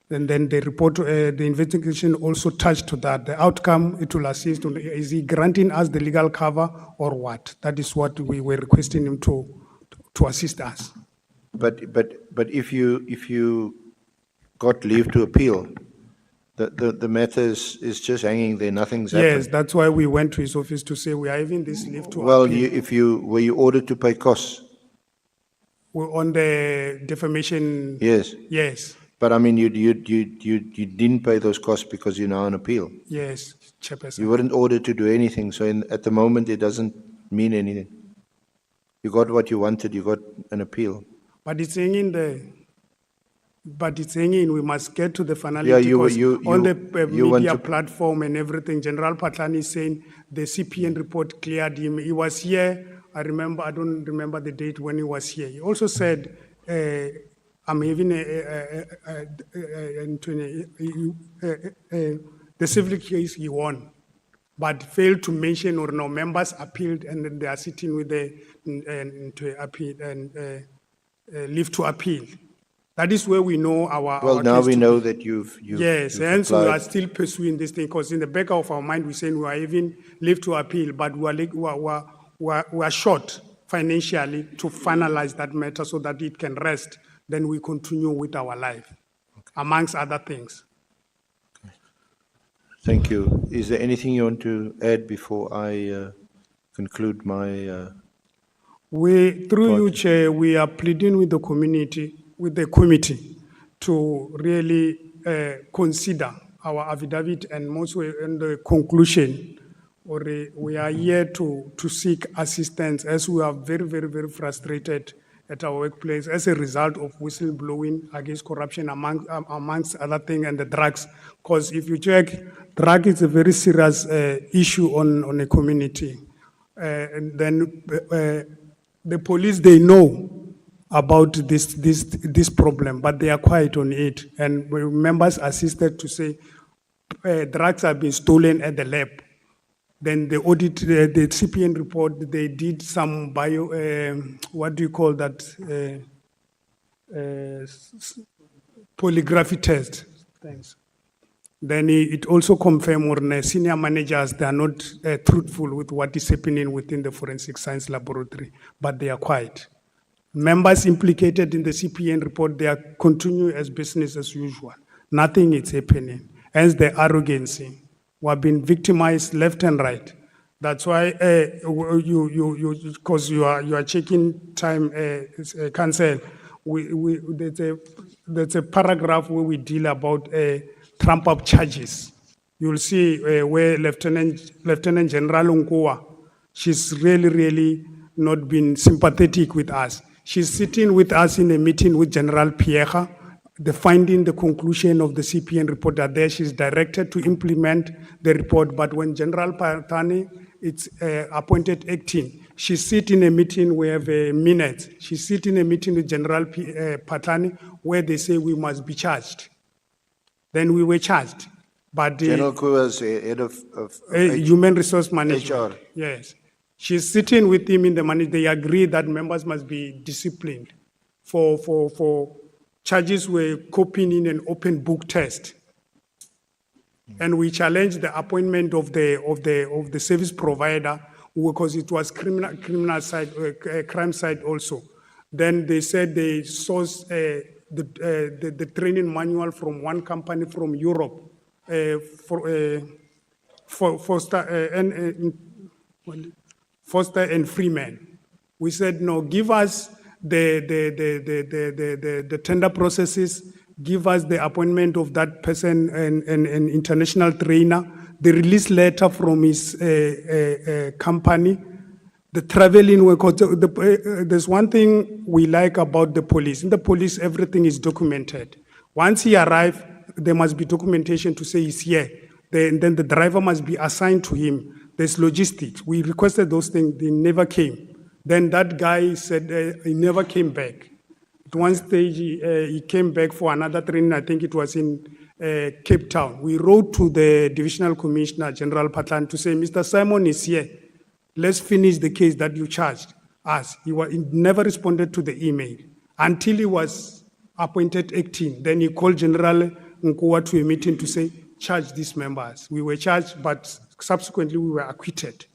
And then the report, the investigation also touched to that. The outcome, it will assist. Is he granting us the legal cover or what? That is what we were requesting him to assist us. But if you got leave to appeal, the matter is just hanging there, nothing's happened. Yes, that's why we went to his office to say we are having this leave to Well, appeal. were you ordered to pay costs? On the defamation. Yes. Yes, But I mean, you didn't pay those costs because you're now on appeal. yes, Chairperson. You weren't ordered to do anything, so at the moment it doesn't mean anything. You got what you wanted, you got an appeal. But it's hanging there. But it's hanging, we must get to the finality. Yeah, because on the you want media to- platform and everything, General Patlane is saying the CPN report cleared him. He was here, I don't remember the date when he was here. He also said, I'm having the civil case he won, but failed to mention or no members appealed, and then they are sitting with the leave to appeal. That is where we know our. Well, our now case we to know be. that you've Yes, you've hence we applied. are still pursuing this thing, because in the back of our mind, we're saying we are even leave to appeal, but we are short financially to finalize that matter so that it can rest. Then we continue with our life, amongst other things. Thank you. Is there anything you want to add before I conclude my? Through you, Chair, we are pleading with the community, with the committee, to really consider our affidavit and also in the conclusion, or we are here to seek assistance as we are very, very, very frustrated at our workplace as a result of whistleblowing against corruption amongst other things and the drugs. Because if you check, drug is a very serious issue on a community. And then the police, they know about this problem, but they are quiet on it. And members assisted to say drugs have been stolen at the lab. Then the audit, the CPN report, they did some what do you call that? Polygraphy test. Thanks. Then it also confirmed or senior managers, they are not truthful with what is happening within the forensic science laboratory, but they are quiet. Members implicated in the CPN report, they are continuing as business as usual. Nothing is happening. Hence the arrogancy. We have been victimized left and right. That's why because you are checking time, council. There's a paragraph where we deal about trump up charges. You'll see where Lieutenant General Nkwa, she's really not been sympathetic with us. She's sitting with us in a meeting with General Pierre. The finding, the conclusion of the CPN report are there. She's directed to implement the report, but when General Patani is appointed acting, she sit in a meeting, we have a minute. She sit in a meeting with General Patani where they say we must be charged. Then we were charged. But General Kwe was head of human resource management. HR. Yes. She's sitting with him in the management. They agree that members must be disciplined for charges were copying in an open book test. And we challenged the appointment of the service provider because it was criminal side, crime side also. Then they said they sourced the training manual from one company from Europe, Foster and Freeman. We said, no, give us the tender processes, give us the appointment of that person and international trainer, the release letter from his company, the traveling work. There's one thing we like about the police. In the police, everything is documented. Once he arrives, there must be documentation to say he's here. Then the driver must be assigned to him. There's logistics. We requested those things, they never came. Then that guy said he never came back. At one stage, he came back for another training, I think it was in Cape Town. We wrote to the Divisional Commissioner, General Patlan, to say, Mr. Simon is here. Let's finish the case that you charged us. He never responded to the email until he was appointed acting. Then he called General Nkwa to a meeting to say, charge these members. We were charged, but subsequently we were acquitted.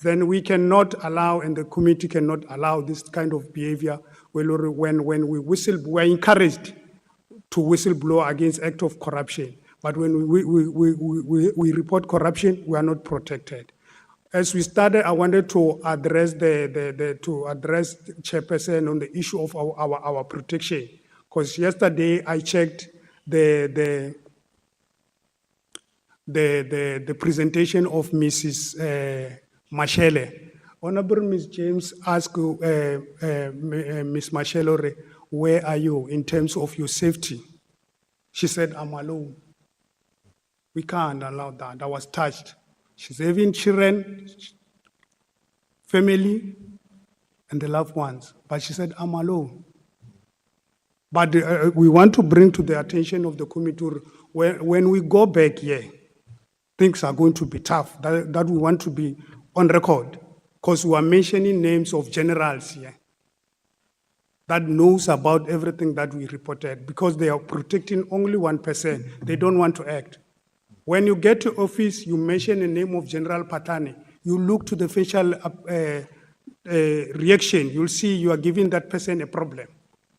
Then we cannot allow, and the committee cannot allow this kind of behavior when we're encouraged to whistleblow against act of corruption. But when we report corruption, we are not protected. As we started, I wanted to address address Chairperson on the issue of our protection. Because yesterday I checked the presentation of Mrs. Machola. Honorable Ms. James asked Ms. Machola, where are you in terms of your safety? She said, I'm alone. We can't allow that. I was touched. She's having children, family, and the loved ones. But she said, I'm alone. But we want to bring to the attention of the committee, when we go back here, things are going to be tough. That we want to be on record, because we are mentioning names of generals here that knows about everything that we reported, because they are protecting only 1%. They don't want to act. When you get to office, you mention the name of General Patani. You look to the facial reaction. You'll see you are giving that person a problem.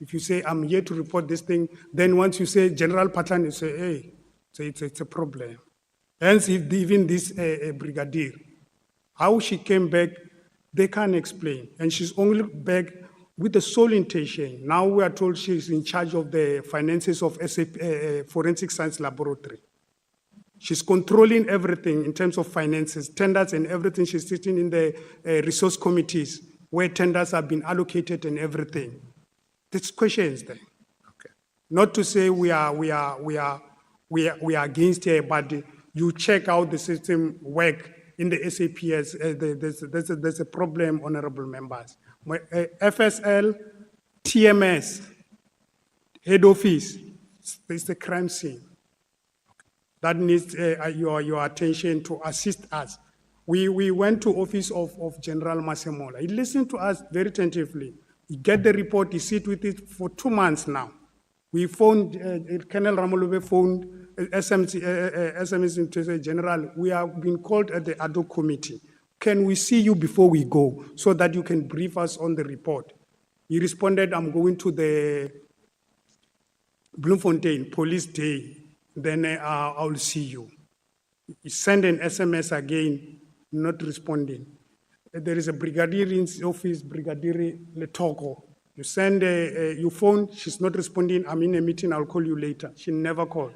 If you say, I'm here to report this thing, then once you say General Patani, you say, hey, so it's a problem. Hence, if even this brigadier, how she came back, they can't explain. And she's only back with the sole intention. Now we are told she's in charge of the finances of Forensic Science Laboratory. She's controlling everything in terms of finances, tenders and everything. She's sitting in the resource committees where tenders have been allocated and everything. There's questions there. Okay. Not to say we are against her, but you check out the system work in the SAPS. There's a problem, honorable members. FSL, TMS, head office, it's a crime scene. That needs your attention to assist us. We went to office of General Machola. He listened to us very attentively. He get the report, he sit with it for 2 months now. We phoned, Colonel Ramolube phoned SMS to say, General, we have been called at the Ad Hoc Committee. Can we see you before we go so that you can brief us on the report? He responded, I'm going to the Bloemfontein Police Day. Then I'll see you. He sent an SMS again, not responding. There is a brigadier in his office, Brigadier Letoko. You send, you phone, she's not responding. I'm in a meeting, I'll call you later. She never called.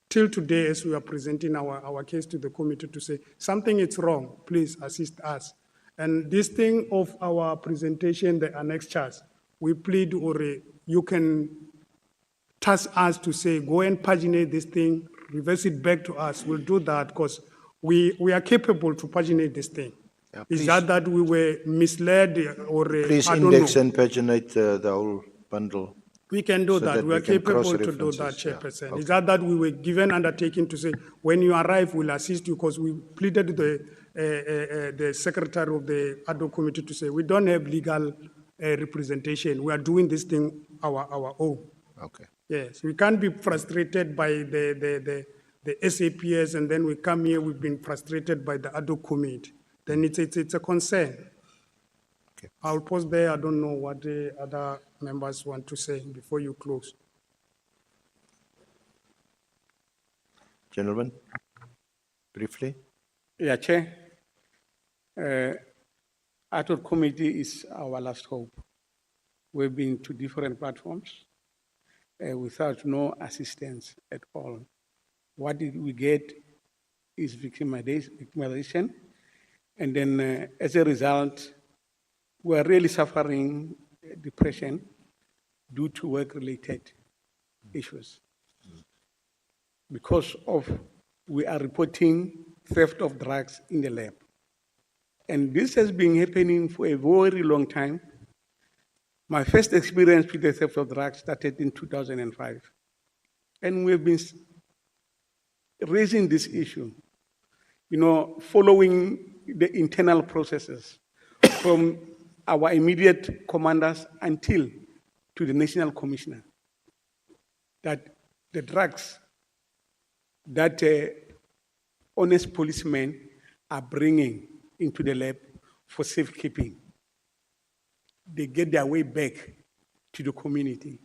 Till today, as we are presenting our case to the committee to say, something is wrong, please assist us. And this thing of our presentation, the annexures, we plead, or you can task us to say, go and paginate this thing, reverse it back to us. We'll do that because we are capable to paginate this thing. Yeah, Is that we were misled or Please I don't index know. and paginate the whole bundle. We can do so that. that We are we can capable to do cross-reference that, this. Yeah. Chairperson. Okay. Is that we were given undertaking to say, when you arrive, we'll assist you, because we pleaded the secretary of the Ad Hoc Committee to say, we don't have legal representation. We are doing this thing our own. Okay. Yes, we can't be frustrated by the SAPS, and then we come here, we've been frustrated by the Ad Hoc Committee. Then it's a concern. Okay. I'll pause there. I don't know what the other members want to say before you close. Gentlemen, briefly. Yeah, Chair. Ad Hoc Committee is our last hope. We've been to different platforms without no assistance at all. What did we get is victimization. And then as a result, we're really suffering depression due to work-related issues. Because we are reporting theft of drugs in the lab. And this has been happening for a very long time. My first experience with the theft of drugs started in 2005. And we've been raising this issue, following the internal processes from our immediate commanders until to the National Commissioner, that the drugs that honest policemen are bringing into the lab for safekeeping, they get their way back to the community.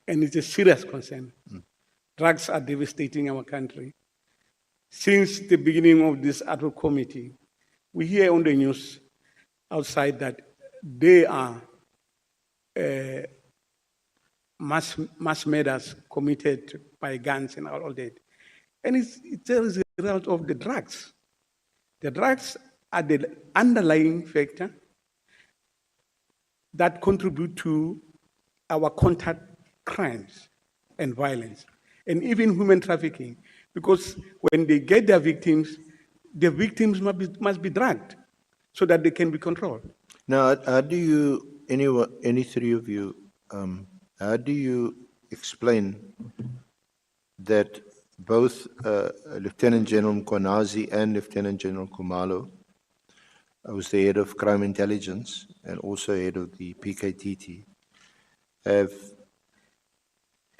And it's a serious concern. Drugs are devastating our country. Since the beginning of this Ad Hoc Committee, we hear on the news outside that they are mass murders committed by gangs and all that. And it's a result of the drugs. The drugs are the underlying factor that contribute to our contact crimes and violence, and even human trafficking, because when they get their victims, the victims must be drugged so that they can be controlled. Now, how do you, any three of you, how do you explain that both Lieutenant General Mkhwanazi and Lieutenant General Khumalo, who's the head of crime intelligence and also head of the PKTT, have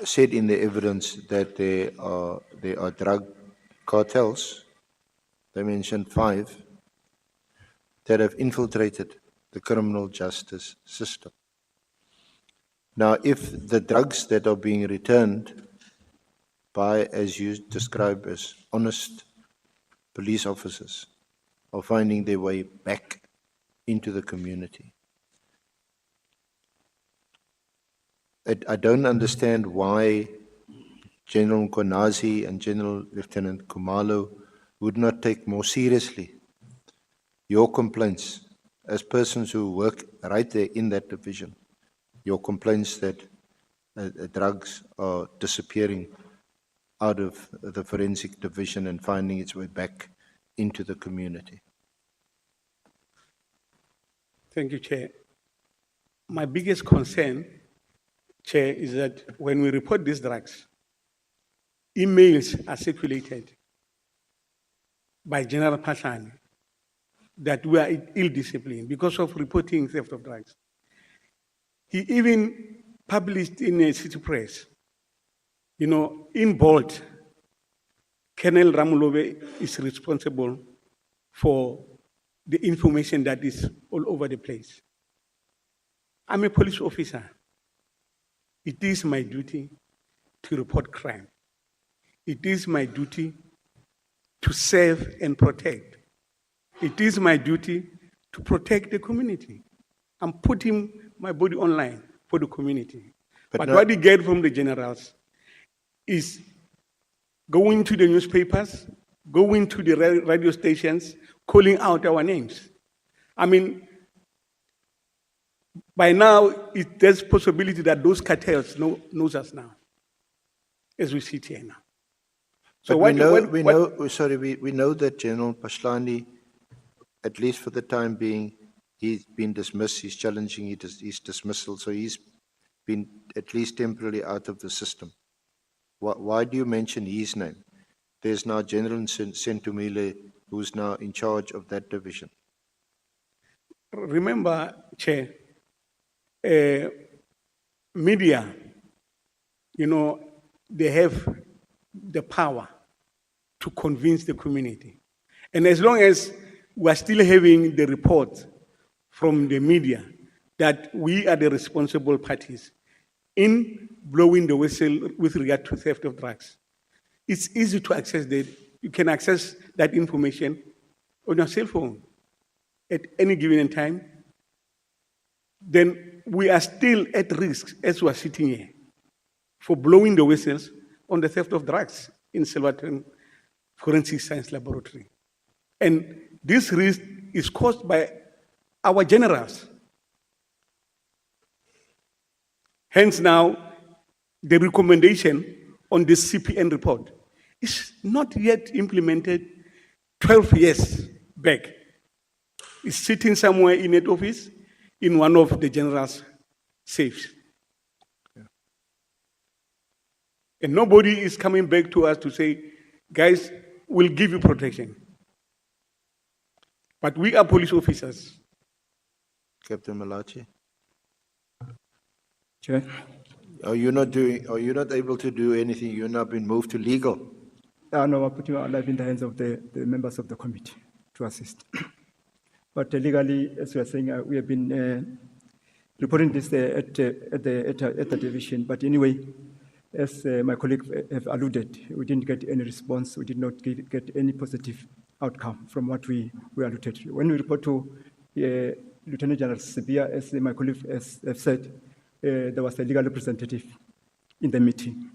said in the evidence that there are drug cartels, they mentioned 5, that have infiltrated the criminal justice system. Now, if the drugs that are being returned by, as you describe, as honest police officers are finding their way back into the community. I don't understand why General Mkhwanazi and General Lieutenant Khumalo would not take more seriously your complaints as persons who work right there in that division, your complaints that drugs are disappearing out of the forensic division and finding its way back into the community. Thank you, Chair. My biggest concern, Chair, is that when we report these drugs, emails are circulated by General Pasani that we are ill-disciplined because of reporting theft of drugs. He even published in a city press, in bold, Colonel Ramulove is responsible for the information that is all over the place. I'm a police officer. It is my duty to report crime. It is my duty to serve and protect. It is my duty to protect the community. I'm putting my body online for the community. But what you get from the generals is going to the newspapers, going to the radio stations, calling out our names. I mean, by now, there's possibility that those cartels knows us now, as we sit here now. So we know that General Pashlani, at least for the time being, he's been dismissed. He's challenging his dismissal, so he's been at least temporarily out of the system. Why do you mention his name? There's now General Sentumile, who's now in charge of that division. Remember, Chair, media, they have the power to convince the community. And as long as we are still having the report from the media that we are the responsible parties in blowing the whistle with regard to theft of drugs, it's easy to access that. You can access that information on your cell phone at any given time. Then we are still at risk as we are sitting here for blowing the whistles on the theft of drugs in Silverton Forensic Science Laboratory. And this risk is caused by our generals. Hence now, the recommendation on this CPN report is not yet implemented 12 years back. It's sitting somewhere in an office in one of the general's safes. Yeah. And nobody is coming back to us to say, guys, we'll give you protection. But we are police officers. Captain Malachi? Chair. Are you not able to do anything? You've not been moved to legal? No, I'm putting our life in the hands of the members of the committee to assist. But legally, as we are saying, we have been reporting this at the division. But anyway, as my colleague have alluded, we didn't get any response. We did not get any positive outcome from what we alluded to. When we report to Lieutenant General Sibia, as my colleague has said, there was a legal representative in the meeting.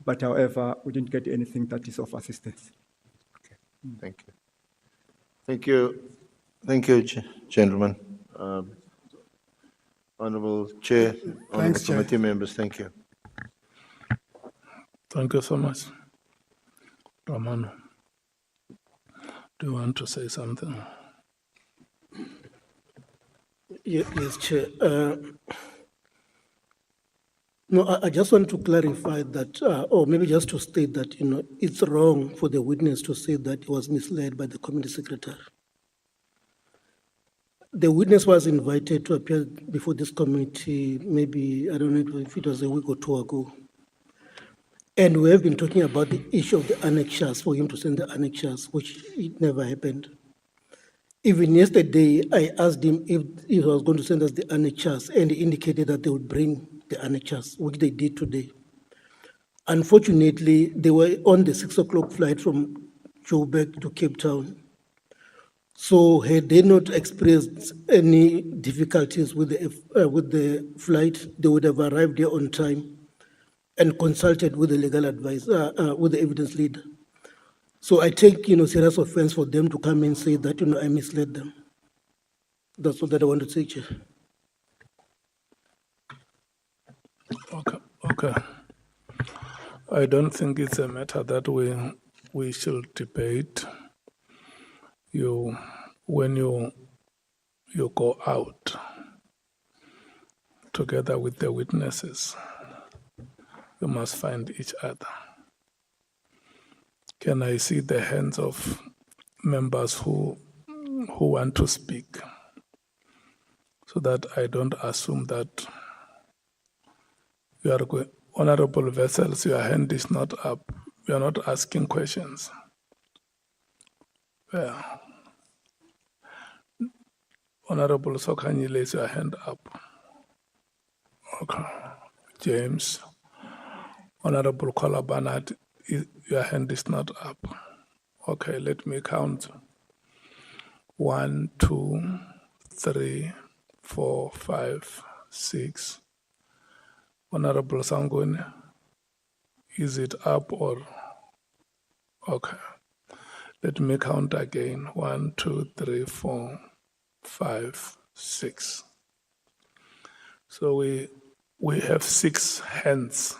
But however, we didn't get anything that is of assistance. Okay. Thank you. Thank you. Thank you, gentlemen. Honorable Chair, honorable committee members, thank you. Thank you so much. Ramano, do you want to say something? Yes, Chair. No, I just want to clarify that, or maybe just to state that, it's wrong for the witness to say that he was misled by the committee secretary. The witness was invited to appear before this committee, maybe, I don't know if it was a week or two ago. And we have been talking about the issue of the annexures, for him to send the annexures, which it never happened. Even yesterday, I asked him if he was going to send us the annexures, and he indicated that they would bring the annexures, which they did today. Unfortunately, they were on the 6 o'clock flight from Joburg to Cape Town. So had they not experienced any difficulties with the flight, they would have arrived there on time and consulted with the legal advisor, with the evidence leader. So I take, serious offense for them to come and say that, I misled them. That's all that I want to say, Chair. Okay. I don't think it's a matter that we should debate. When you go out together with the witnesses, you must find each other. Can I see the hands of members who want to speak, so that I don't assume that you are going, Honorable Vessels, your hand is not up. You are not asking questions. Yeah. Honorable Sokhanyi, raise your hand up. Okay. James. Honorable Kola Barnard, your hand is not up. Okay, let me count. 1, 2, 3, 4, 5, 6. Honorable Sangone, is it up or? Okay. Let me count again. 1, 2, 3, 4, 5, 6. So we have 6 hands.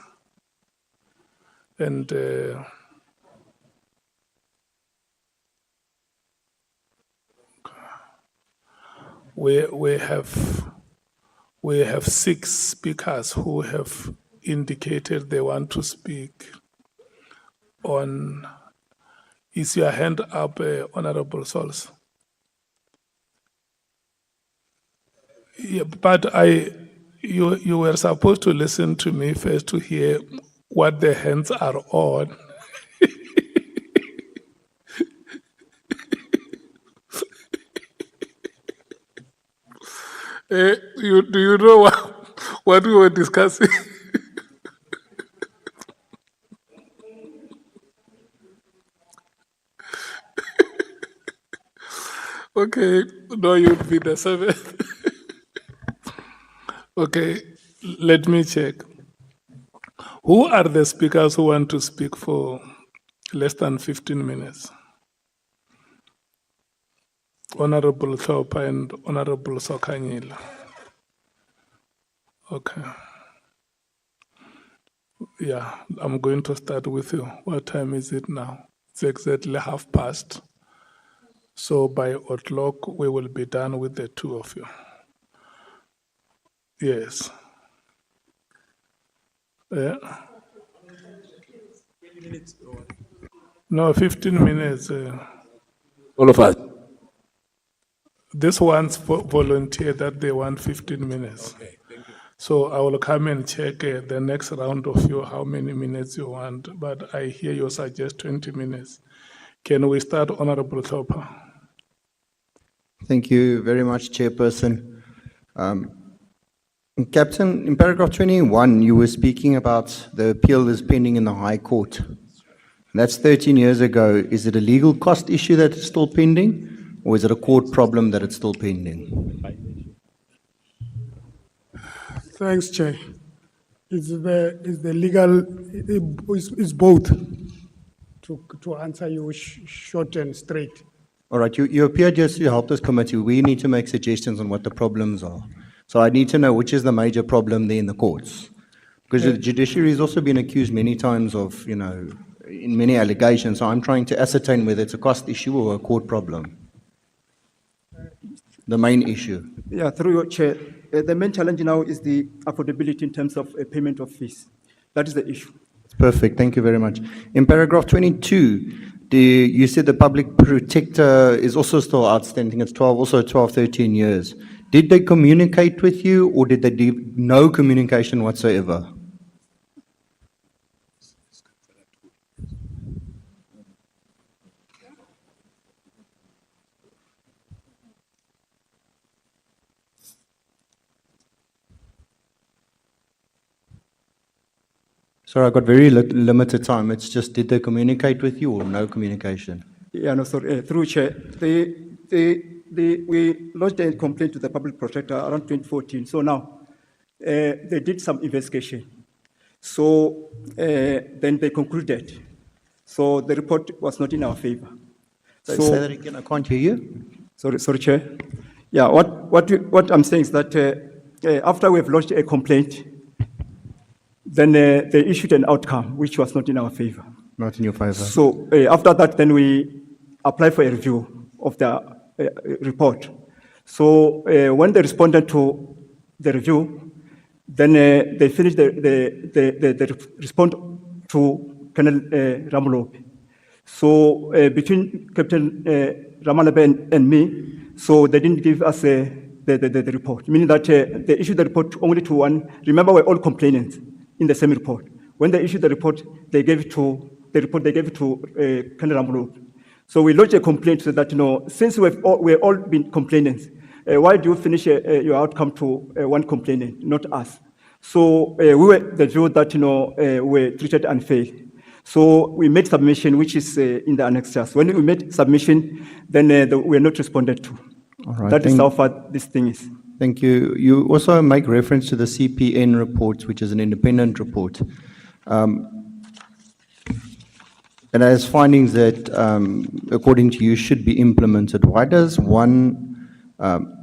And we have 6 speakers who have indicated they want to speak on. Is your hand up, Honorable Sols? Yeah, but you were supposed to listen to me first to hear what the hands are on. Do you know what we were discussing? Okay, no, you'd be the 7th. Okay, let me check. Who are the speakers who want to speak for less than 15 minutes? Honorable Thopa and Honorable Sokanyila. Okay. Yeah, I'm going to start with you. What time is it now? It's exactly past. So by o'clock, we will be done with the 2 of you. Yes. Yeah. No, 15 minutes. All of us. This one's volunteer that they want 15 minutes. Okay, thank you. So I will come and check the next round of you, how many minutes you want. But I hear you suggest 20 minutes. Can we start, Honorable Thopa? Thank you very much, Chairperson. Captain, in paragraph 21, you were speaking about the appeal is pending in the High Court. That's 13 years ago. Is it a legal cost issue that is still pending, or is it a court problem that it's still pending? Thanks, Chair. It's the legal, it's both, to answer you short and straight. All right, you appeared just to help this committee. We need to make suggestions on what the problems are. So I need to know which is the major problem there in the courts. Because the judiciary has also been accused many times of, in many allegations. So I'm trying to ascertain whether it's a cost issue or a court problem. The main issue. Yeah, through your chair, the main challenge now is the affordability in terms of payment of fees. That is the issue. Perfect, thank you very much. In paragraph 22, you said the public protector is also still outstanding. It's 12, 13 years. Did they communicate with you, or did they do no communication whatsoever? Sorry, I got very limited time. It's just, did they communicate with you or no communication? Yeah, no, sorry. Through Chair, we lodged a complaint to the public protector around 2014. So now, they did some investigation. So then they concluded. So the report was not in our favor. So say that again, I can't hear you. Sorry, Chair. Yeah, what I'm saying is that after we have lodged a complaint, then they issued an outcome which was not in our favor. Not in your favor. So after that, then we applied for a review of the report. So when they responded to the review, then they finished the response to Colonel Ramolope. So between Captain Ramalope and me, so they didn't give us the report, meaning that they issued the report only to one. Remember, we're all complainants in the same report. When they issued the report, they gave it to Colonel Ramolope. So we lodged a complaint so that, since we've all been complainants, why do you finish your outcome to one complainant, not us? So we were the view that, we're treated unfairly. So we made submission, which is in the annexures. When we made submission, then we're not responded to. All right, that is how far this thing is. Thank you. You also make reference to the CPN report, which is an independent report. And has findings that, according to you, should be implemented. Why does no one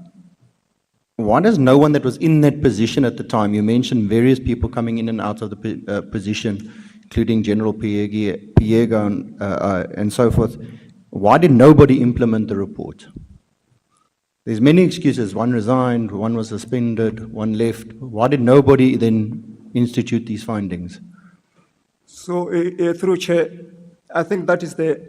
that was in that position at the time, you mentioned various people coming in and out of the position, including General Piega and so forth, why did nobody implement the report? There's many excuses. One resigned, one was suspended, one left. Why did nobody then institute these findings? So through Chair, I think that is the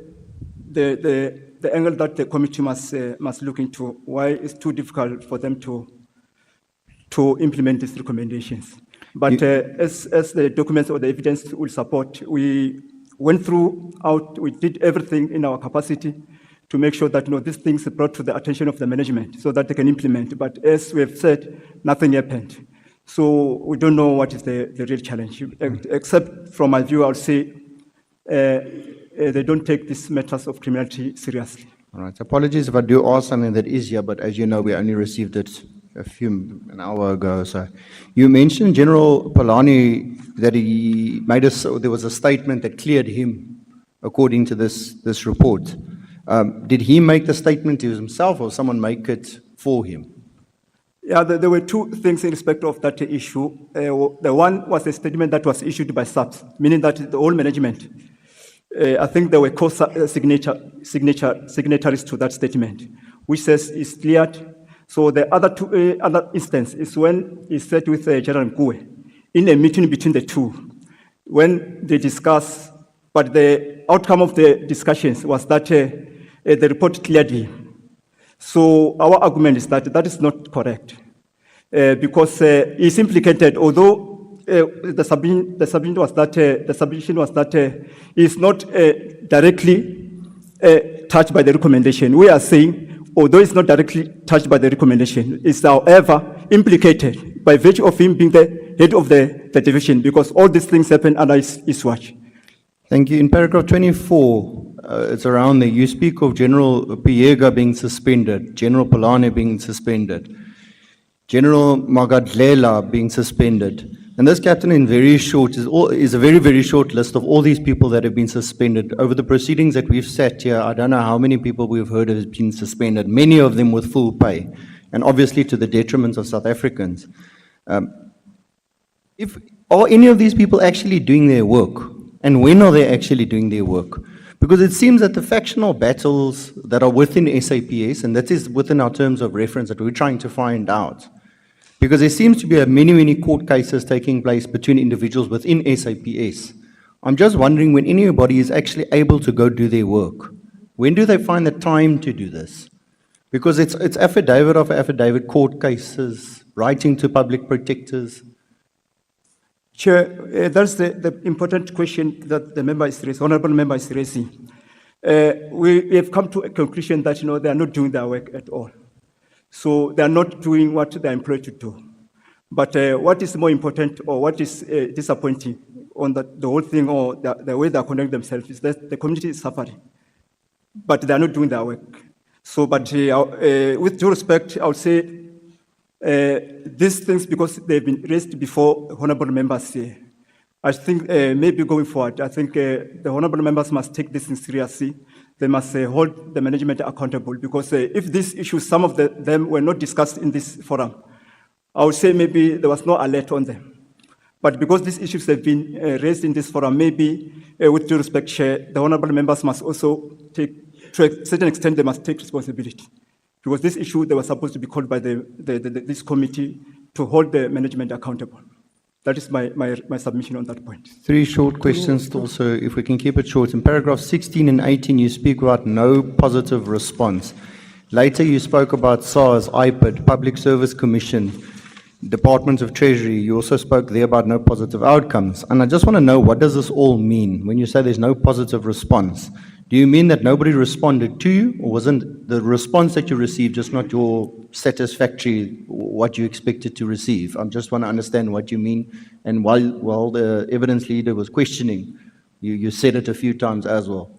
angle that the committee must look into. Why it's too difficult for them to implement these recommendations. But as the documents or the evidence will support, we went we did everything in our capacity to make sure that these things are brought to the attention of the management so that they can implement. But as we have said, nothing happened. So we don't know what is the real challenge. Except from my view, I would say they don't take these matters of criminality seriously. All right. Apologies if I do ask something that is here, but as you know, we only received it an hour ago. So you mentioned General Polani that he made there was a statement that cleared him according to this report. Did he make the statement to himself or someone make it for him? Yeah, there were two things in respect of that issue. The one was a statement that was issued by SAPS, meaning that the whole management, I think there were signatories to that statement, which says it's cleared. So the other instance is when he sat with General Mkhwanazi in a meeting between the two, when they discussed, but the outcome of the discussions was that the report cleared him. So our argument is that that is not correct, because he's implicated, although the submission was that he is not directly touched by the recommendation. We are saying, although it's not directly touched by the recommendation, it's however implicated by virtue of him being the head of the division, because all these things happen under his watch. Thank you. In paragraph 24, it's around there, you speak of General Piega being suspended, General Polani being suspended, General Magadlela being suspended. And this, Captain, in very short, is a very, very short list of all these people that have been suspended. Over the proceedings that we've sat here, I don't know how many people we've heard have been suspended, many of them with full pay, and obviously to the detriment of South Africans. Are any of these people actually doing their work? And when are they actually doing their work? Because it seems that the factional battles that are within SAPS, and that is within our terms of reference that we're trying to find out, because there seems to be many, many court cases taking place between individuals within SAPS. I'm just wondering when anybody is actually able to go do their work, when do they find the time to do this? Because it's affidavit of affidavit court cases, writing to public protectors. Chair, that's the important question that the member is raising, honorable member is raising. We have come to a conclusion that they are not doing their work at all. So they are not doing what they are employed to do. But what is more important, or what is disappointing, on the whole thing or the way they are conducting themselves is that the community is suffering, but they are not doing their work. So, but with due respect, I would say these things, because they've been raised before honorable members here, I think maybe going forward, I think the honorable members must take this in seriously. They must hold the management accountable, because if these issues, some of them were not discussed in this forum, I would say maybe there was no alert on them. But because these issues have been raised in this forum, maybe with due respect, Chair, the honorable members must also take, to a certain extent, they must take responsibility. Because this issue, they were supposed to be called by this committee to hold the management accountable. That is my submission on that point. 3 short questions also, if we can keep it short. In paragraph 16 and 18, you speak about no positive response. Later, you spoke about SARS, IPID, Public Service Commission, Department of Treasury. You also spoke there about no positive outcomes. And I just want to know, what does this all mean when you say there's no positive response? Do you mean that nobody responded to you, or wasn't the response that you received just not your satisfactory, what you expected to receive? I just want to understand what you mean. And while the evidence leader was questioning, you said it a few times as well.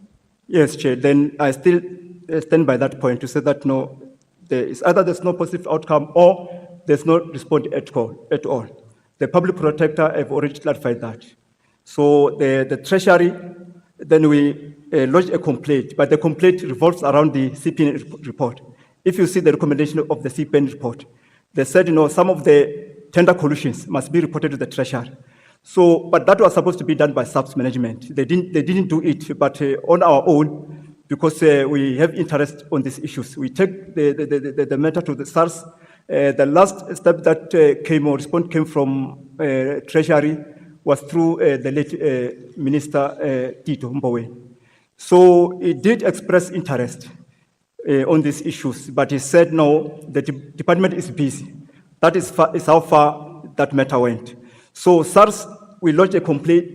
Yes, Chair. Then I still stand by that point to say that no, either there's no positive outcome or there's no response at all. The public protector have already clarified that. So the Treasury, then we lodged a complaint, but the complaint revolves around the CPN report. If you see the recommendation of the CPN report, they said, some of the tender collusions must be reported to the Treasury. So, but that was supposed to be done by SAPS management. They didn't do it, but on our own, because we have interest on these issues. We take the matter to the SARS. The last step that response came from Treasury was through the late Minister Tito Mbowe. So he did express interest on these issues, but he said no, the department is busy. That is how far that matter went. So SARS, we lodged a complaint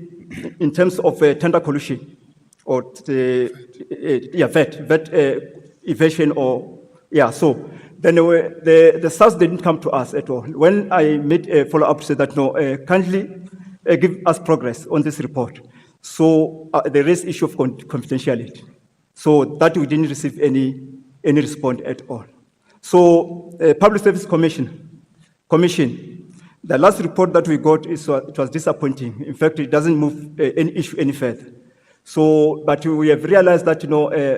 in terms of tender collusion or VAT evasion so then the SARS didn't come to us at all. When I made a follow-up, said that no, kindly give us progress on this report. So there is issue of confidentiality. So that we didn't receive any response at all. So Public Service Commission, the last report that we got it was disappointing. In fact, it doesn't move any issue any further. So, but we have realized that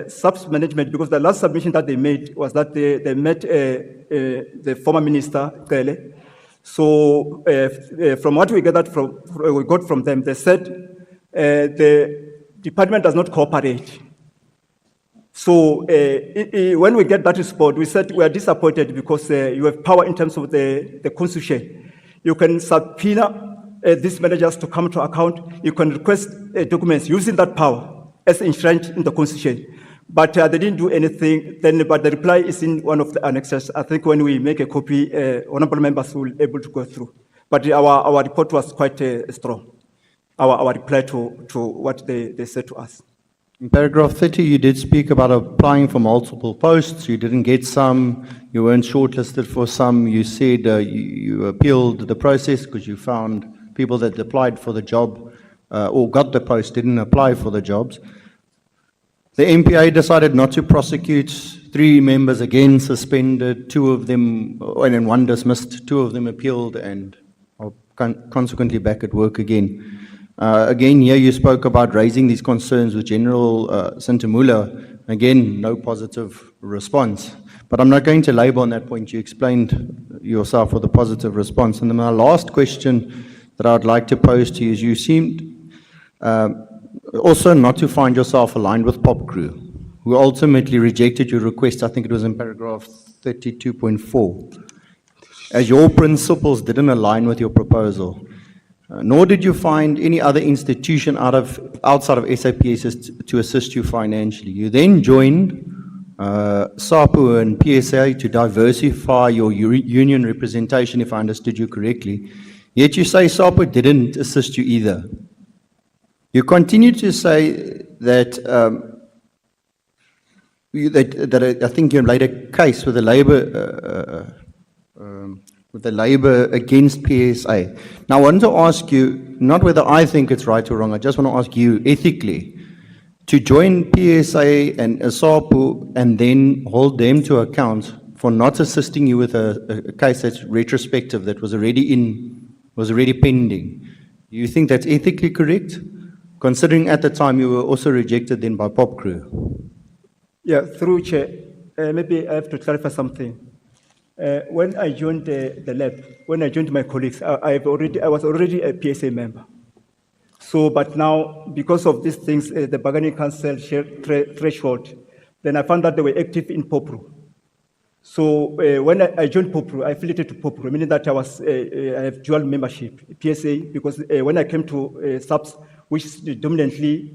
SAPS management, because the last submission that they made was that they met the former minister Kele. So, from what we got from them, they said the department does not cooperate. So, when we get that report, we said we are disappointed because you have power in terms of the constitution. You can subpoena these managers to come to account. You can request documents using that power as enshrined in the constitution. But they didn't do anything. But the reply is in one of the annexes. I think when we make a copy, honorable members will be able to go through. But our report was quite strong. Our reply to what they said to us. In paragraph 30, you did speak about applying for multiple posts. You didn't get some. You weren't shortlisted for some. You said you appealed the process because you found people that applied for the job or got the post didn't apply for the jobs. The MPA decided not to prosecute. 3 members again suspended, 2 of them, and then 1 dismissed, 2 of them appealed and are consequently back at work again. Again, here you spoke about raising these concerns with General Sintamula. Again, no positive response. But I'm not going to labor on that point. You explained yourself with a positive response. And then my last question that I would like to pose to you is, you seemed also not to find yourself aligned with Pop Crew, who ultimately rejected your request. I think it was in paragraph 32.4, as your principles didn't align with your proposal. Nor did you find any other institution outside of SAPS to assist you financially. You then joined SAPU and PSA to diversify your union representation, if I understood you correctly. Yet you say SAPU didn't assist you either. You continue to say that, I think you made a case with the with the Labour against PSA. Now, I want to ask you, not whether I think it's right or wrong, I just want to ask you ethically, to join PSA and SAPU and then hold them to account for not assisting you with a case that's retrospective, that was already pending. You think that's ethically correct? Considering at the time you were also rejected then by Pop Crew. Yeah, through Chair, maybe I have to clarify something. When I joined the lab, when I joined my colleagues, I was already a PSA member. So, but now, because of these things, the bargaining council threshold, then I found that they were active in POPRO. So when I joined POPRO, I affiliated to POPRO, meaning that I have dual membership, PSA, because when I came to SAPS, which is predominantly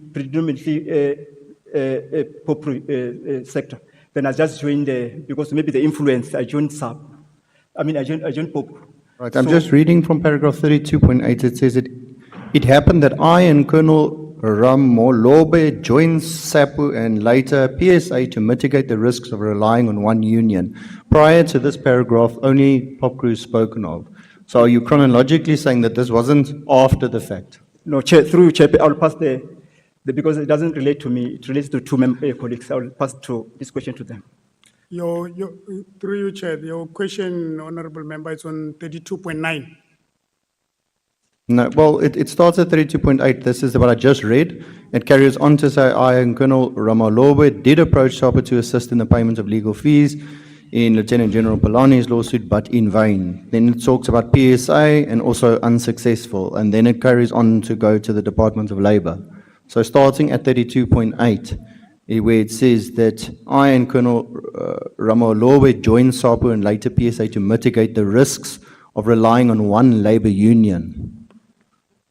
POPRO sector, then I just joined, because maybe the influence, I joined SAP. I joined POPRO. Right, I'm just reading from paragraph 32.8. It says it happened that I and Colonel Ramolobe joined SAPU and later PSA to mitigate the risks of relying on one union. Prior to this paragraph, only Pop Crew is spoken of. So are you chronologically saying that this wasn't after the fact? No, Chair, through Chair, I'll pass because it doesn't relate to me, it relates to two colleagues. I'll pass this question to them. Through you, Chair, your question, Honorable Member, is on 32.9. No, well, it starts at 32.8. This is what I just read. It carries on to say, I and Colonel Ramalobe did approach SAPA to assist in the payment of legal fees in Lieutenant General Polani's lawsuit, but in vain. Then it talks about PSA and also unsuccessful, and then it carries on to go to the Department of Labour. So starting at 32.8, where it says that I and Colonel Ramalobe joined SAPA and later PSA to mitigate the risks of relying on one labour union.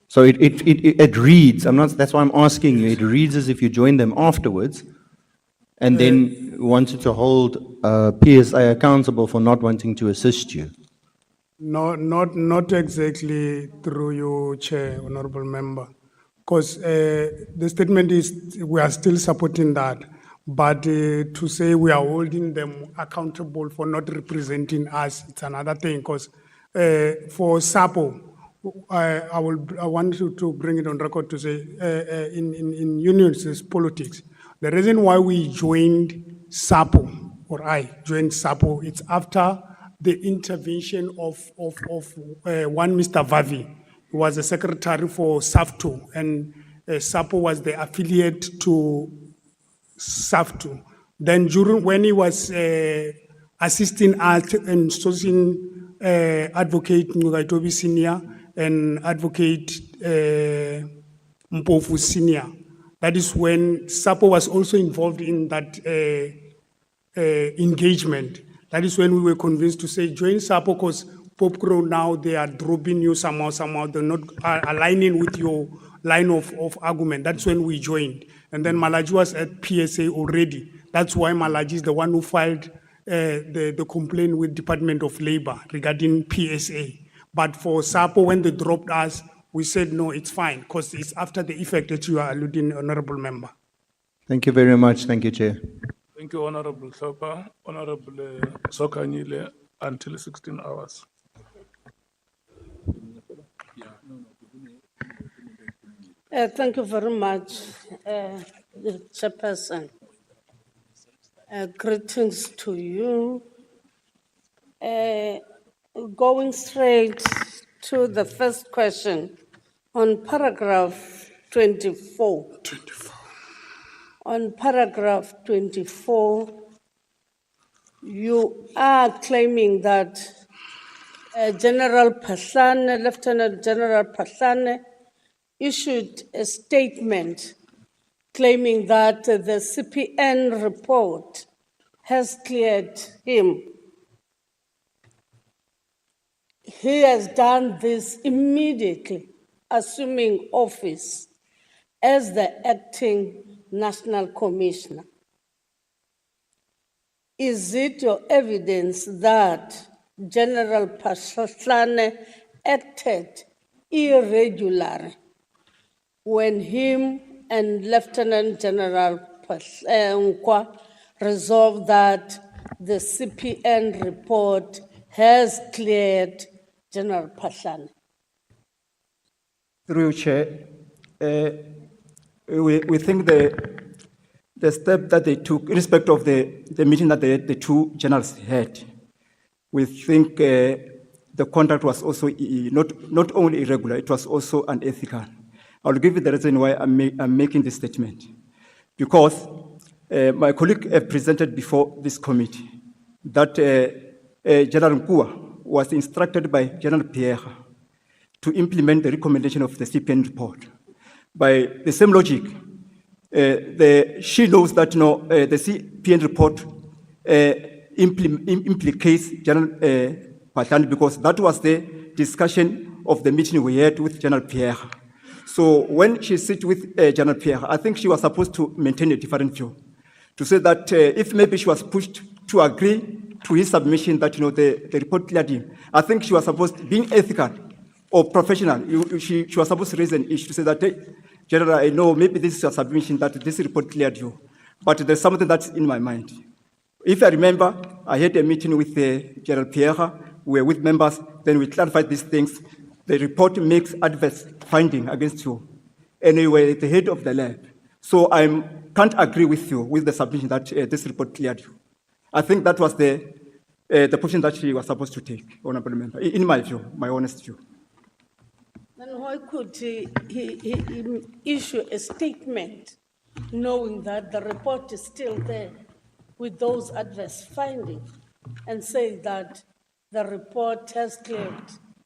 So it reads, that's why I'm asking you, it reads as if you joined them afterwards and then wanted to hold PSA accountable for not wanting to assist you. No, not exactly through you, Chair, Honorable Member. Because the statement is we are still supporting that. But to say we are holding them accountable for not representing us, it's another thing. Because for SAPO, I want you to bring it on record to say in unions politics, the reason why we joined SAPO, or I joined SAPO, it's after the intervention of one Mr. Vavi, who was a secretary for SAFTO, and SAPO was the affiliate to SAFTO. Then when he was assisting us and sourcing Advocate Ngugaitobi Senior and Advocate Mpofu Senior. That is when SAPO was also involved in that engagement. That is when we were convinced to say, join SAPO because POPCRO now, they are dropping you somehow, they're not aligning with your line of argument. That's when we joined. And then Malaji was at PSA already. That's why Malaji is the one who filed the complaint with Department of Labor regarding PSA. But for SAPO, when they dropped us, we said, no, it's fine, because it's after the effect that you are alluding, Honorable Member. Thank you very much. Thank you, Chair. Thank you, Honorable Sopa. Honorable Sokanyile, until 16 hours. Thank you very much, the Chairperson. Greetings to you. Going straight to the first question on paragraph 24. On paragraph 24, you are claiming that General Pahlane, Lieutenant General Pahlane, issued a statement claiming that the CPN report has cleared him. He has done this immediately, assuming office as the acting National Commissioner. Is it your evidence that General Pahlane acted irregularly when him and Lieutenant General Mkhwanazi resolved that the CPN report has cleared General Pahlane. Through you, Chair, we think the step that they took in respect of the meeting that the two generals had, we think the conduct was also not only irregular, it was also unethical. I'll give you the reason why I'm making this statement. Because my colleague presented before this committee that General Nkua was instructed by General Pierre to implement the recommendation of the CPN report. By the same logic, she knows that the CPN report implicates General Pahlane because that was the discussion of the meeting we had with General Pierre. So when she sits with General Pierre, I think she was supposed to maintain a different view, to say that if maybe she was pushed to agree to his submission that the report cleared him, I think she was supposed, being ethical or professional, she was supposed to raise an issue to say that, hey, General, I know maybe this is your submission that this report cleared you, but there's something that's in my mind. If I remember, I had a meeting with General Pierre, we were with members, then we clarified these things. The report makes adverse finding against you. Anyway, the head of the lab. So I can't agree with you with the submission that this report cleared you. I think that was the position that she was supposed to take, Honorable Member, in my view, my honest view. Then why could he issue a statement knowing that the report is still there with those adverse findings and say that the report has cleared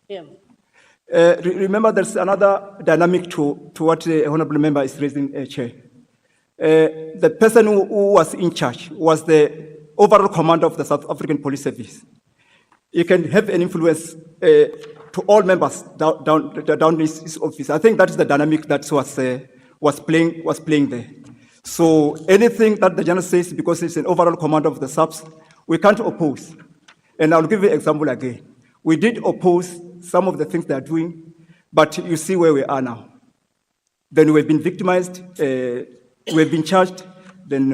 him? Remember, there's another dynamic to what the Honorable Member is raising, Chair. The person who was in charge was the overall commander of the South African Police Service. He can have an influence to all members down his office. I think that is the dynamic that was playing there. So anything that the general says, because he's an overall commander of the SAPS, we can't oppose. And I'll give you an example again. We did oppose some of the things they are doing, but you see where we are now. Then we've been victimized, we've been charged, then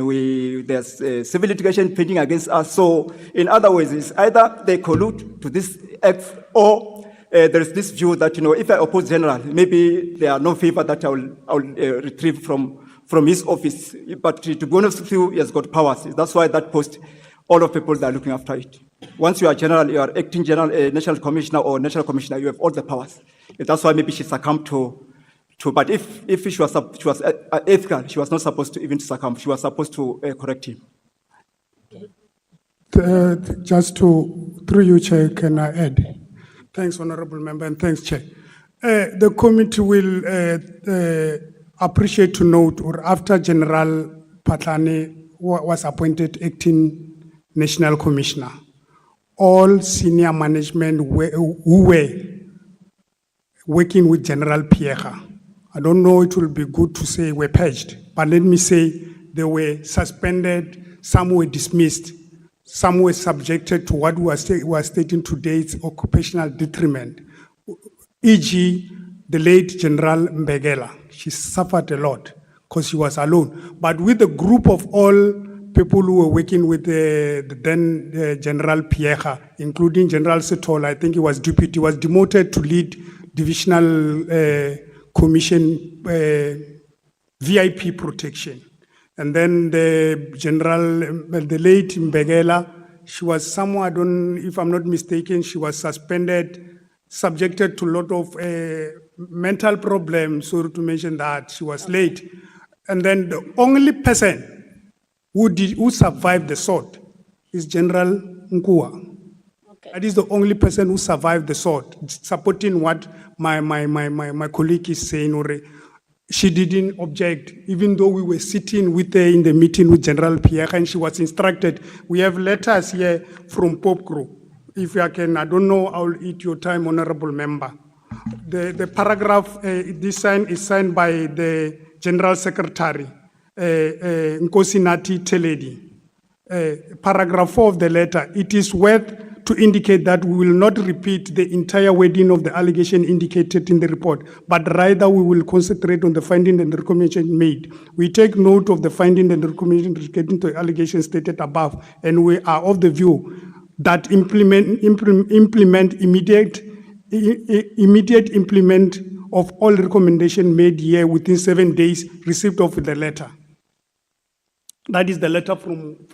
there's civil litigation pending against us. So in other words, it's either they collude to this act or there is this view that, if I oppose General, maybe there are no favor that I'll retrieve from his office. But to be honest with you, he has got powers. That's why that post, all of people that are looking after it. Once you are General, you are acting General, National Commissioner or National Commissioner, you have all the powers. That's why maybe she succumbed to but if she was ethical, she was not supposed to even succumb. She was supposed to correct him. Just through you, Chair, can I add? Thanks, Honorable Member, and thanks, Chair. The committee will appreciate to note, or after General Pahlane was appointed acting National Commissioner, all senior management who were working with General Pierre, I don't know, it will be good to say were purged, but let me say they were suspended, some were dismissed, some were subjected to what we are stating today, it's occupational detriment. E.g., the late General Mbegela, she suffered a lot because she was alone. But with a group of all people who were working with the then General Pierre, including General Setol, I think he was deputy, was demoted to lead divisional commission VIP protection. And then the late Mbegela, she was somewhat, if I'm not mistaken, she was suspended, subjected to a lot of mental problems, so to mention that she was late. And then the only person who survived the sword is General Nkua. Okay. That is the only person who survived the sword, supporting what my colleague is saying. She didn't object, even though we were sitting with her in the meeting with General Pierre, and she was instructed. We have letters here from Pope Group. If I can, I don't know, I'll eat your time, Honorable Member. The paragraph, this sign is signed by the General Secretary, Nkosinati Teledi. Paragraph 4 of the letter, it is worth to indicate that we will not repeat the entire wording of the allegation indicated in the report, but rather we will concentrate on the finding and the recommendation made. We take note of the finding and the recommendation relating to the allegations stated above, and we are of the view that implement immediate implement of all recommendations made here within 7 days receipt of the letter. That is the letter from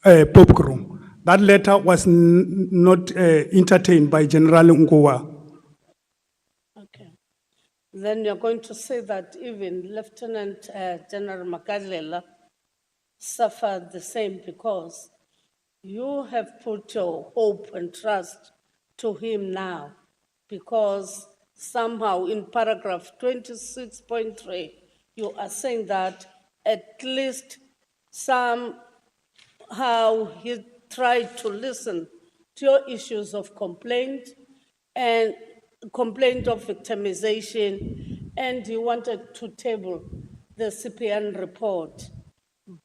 Popcrom. That letter was not entertained by General Ngwa. Okay. Then you're going to say that even Lieutenant General Mkhwanazi suffered the same because you have put your hope and trust to him now, because somehow in paragraph 26.3, you are saying that at least somehow he tried to listen to your issues of complaint and complaint of victimization, and he wanted to table the CPN report,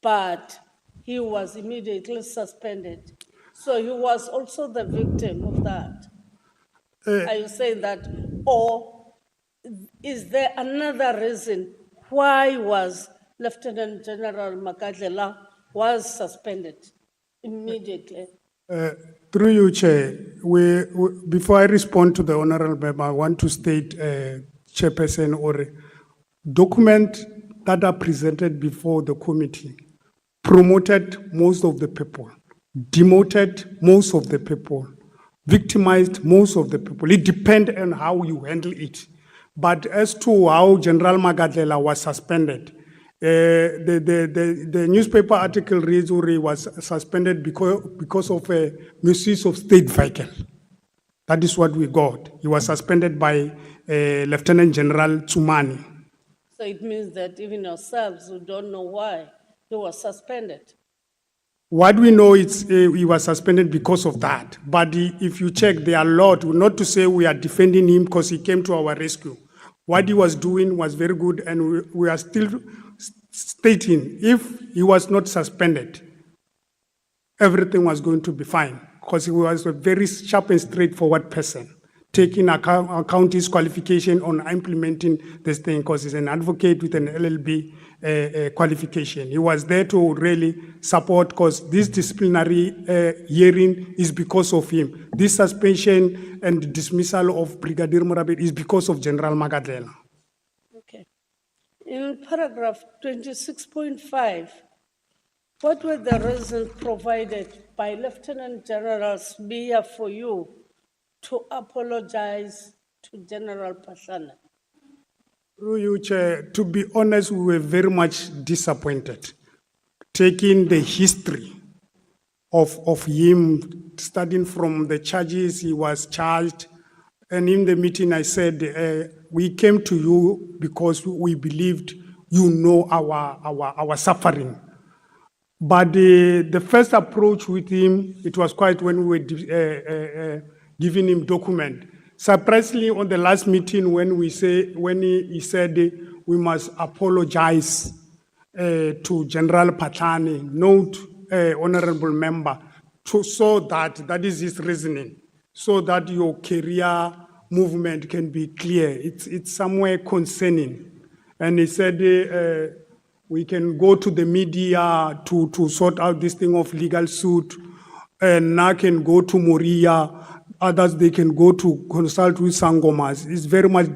but he was immediately suspended. So he was also the victim of that. Are you saying that? Or is there another reason why was Lieutenant General Mkhwanazi was suspended immediately? Through you, Chair, before I respond to the Honorable Member, I want to state, Chairperson, or documents that are presented before the committee promoted most of the people, demoted most of the people, victimized most of the people. It depends on how you handle it. But as to how General Mkhwanazi was suspended, the newspaper article reads he was suspended because of a misuse of state vehicle. That is what we got. He was suspended by Lieutenant General Tsumani. So it means that even yourselves who don't know why he was suspended. What we know is he was suspended because of that. But if you check, there are a lot, not to say we are defending him because he came to our rescue. What he was doing was very good, and we are still stating if he was not suspended, everything was going to be fine, because he was a very sharp and straightforward person, taking account his qualification on implementing this thing, because he's an advocate with an LLB qualification. He was there to really support, because this disciplinary hearing is because of him. This suspension and dismissal of Brigadier Murabit is because of General Mkhwanazi. Okay. In paragraph 26.5, what were the reasons provided by Lieutenant General Sbiya for you to apologize to General Pahlana? Through you, Chair, to be honest, we were very much disappointed, taking the history of him, starting from the charges he was charged. And in the meeting, I said, we came to you because we believed you know our suffering. But the first approach with him, it was quite when we were giving him document. Surprisingly, on the last meeting, when he said we must apologize to General Pahlana, note, honorable member, so that is his reasoning, so that your career movement can be clear. It's somewhere concerning. And he said we can go to the media to sort out this thing of legal suit, and now can go to Moria. Others, they can go to consult with Sangomas. It's very much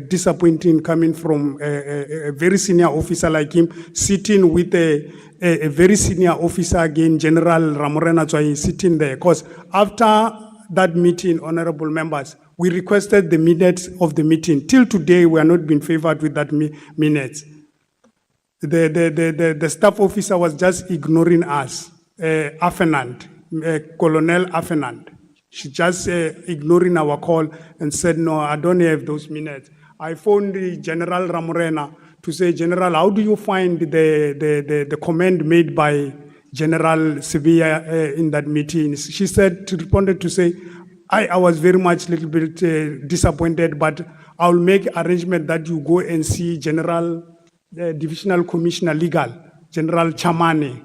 disappointing coming from a very senior officer like him, sitting with a very senior officer again, General Ramorena Tswai, sitting there. Because after that meeting, honorable members, we requested the minutes of the meeting. Till today, we are not been favored with that minutes. The staff officer was just ignoring us, Afenant, Colonel Afenant. She just ignoring our call and said, no, I don't have those minutes. I phoned the General Ramorena to say, General, how do you find the comment made by General Sevilla in that meeting? She responded to say, I was very much little bit disappointed, but I'll make arrangement that you go and see General Divisional Commissioner Legal, General Chamani.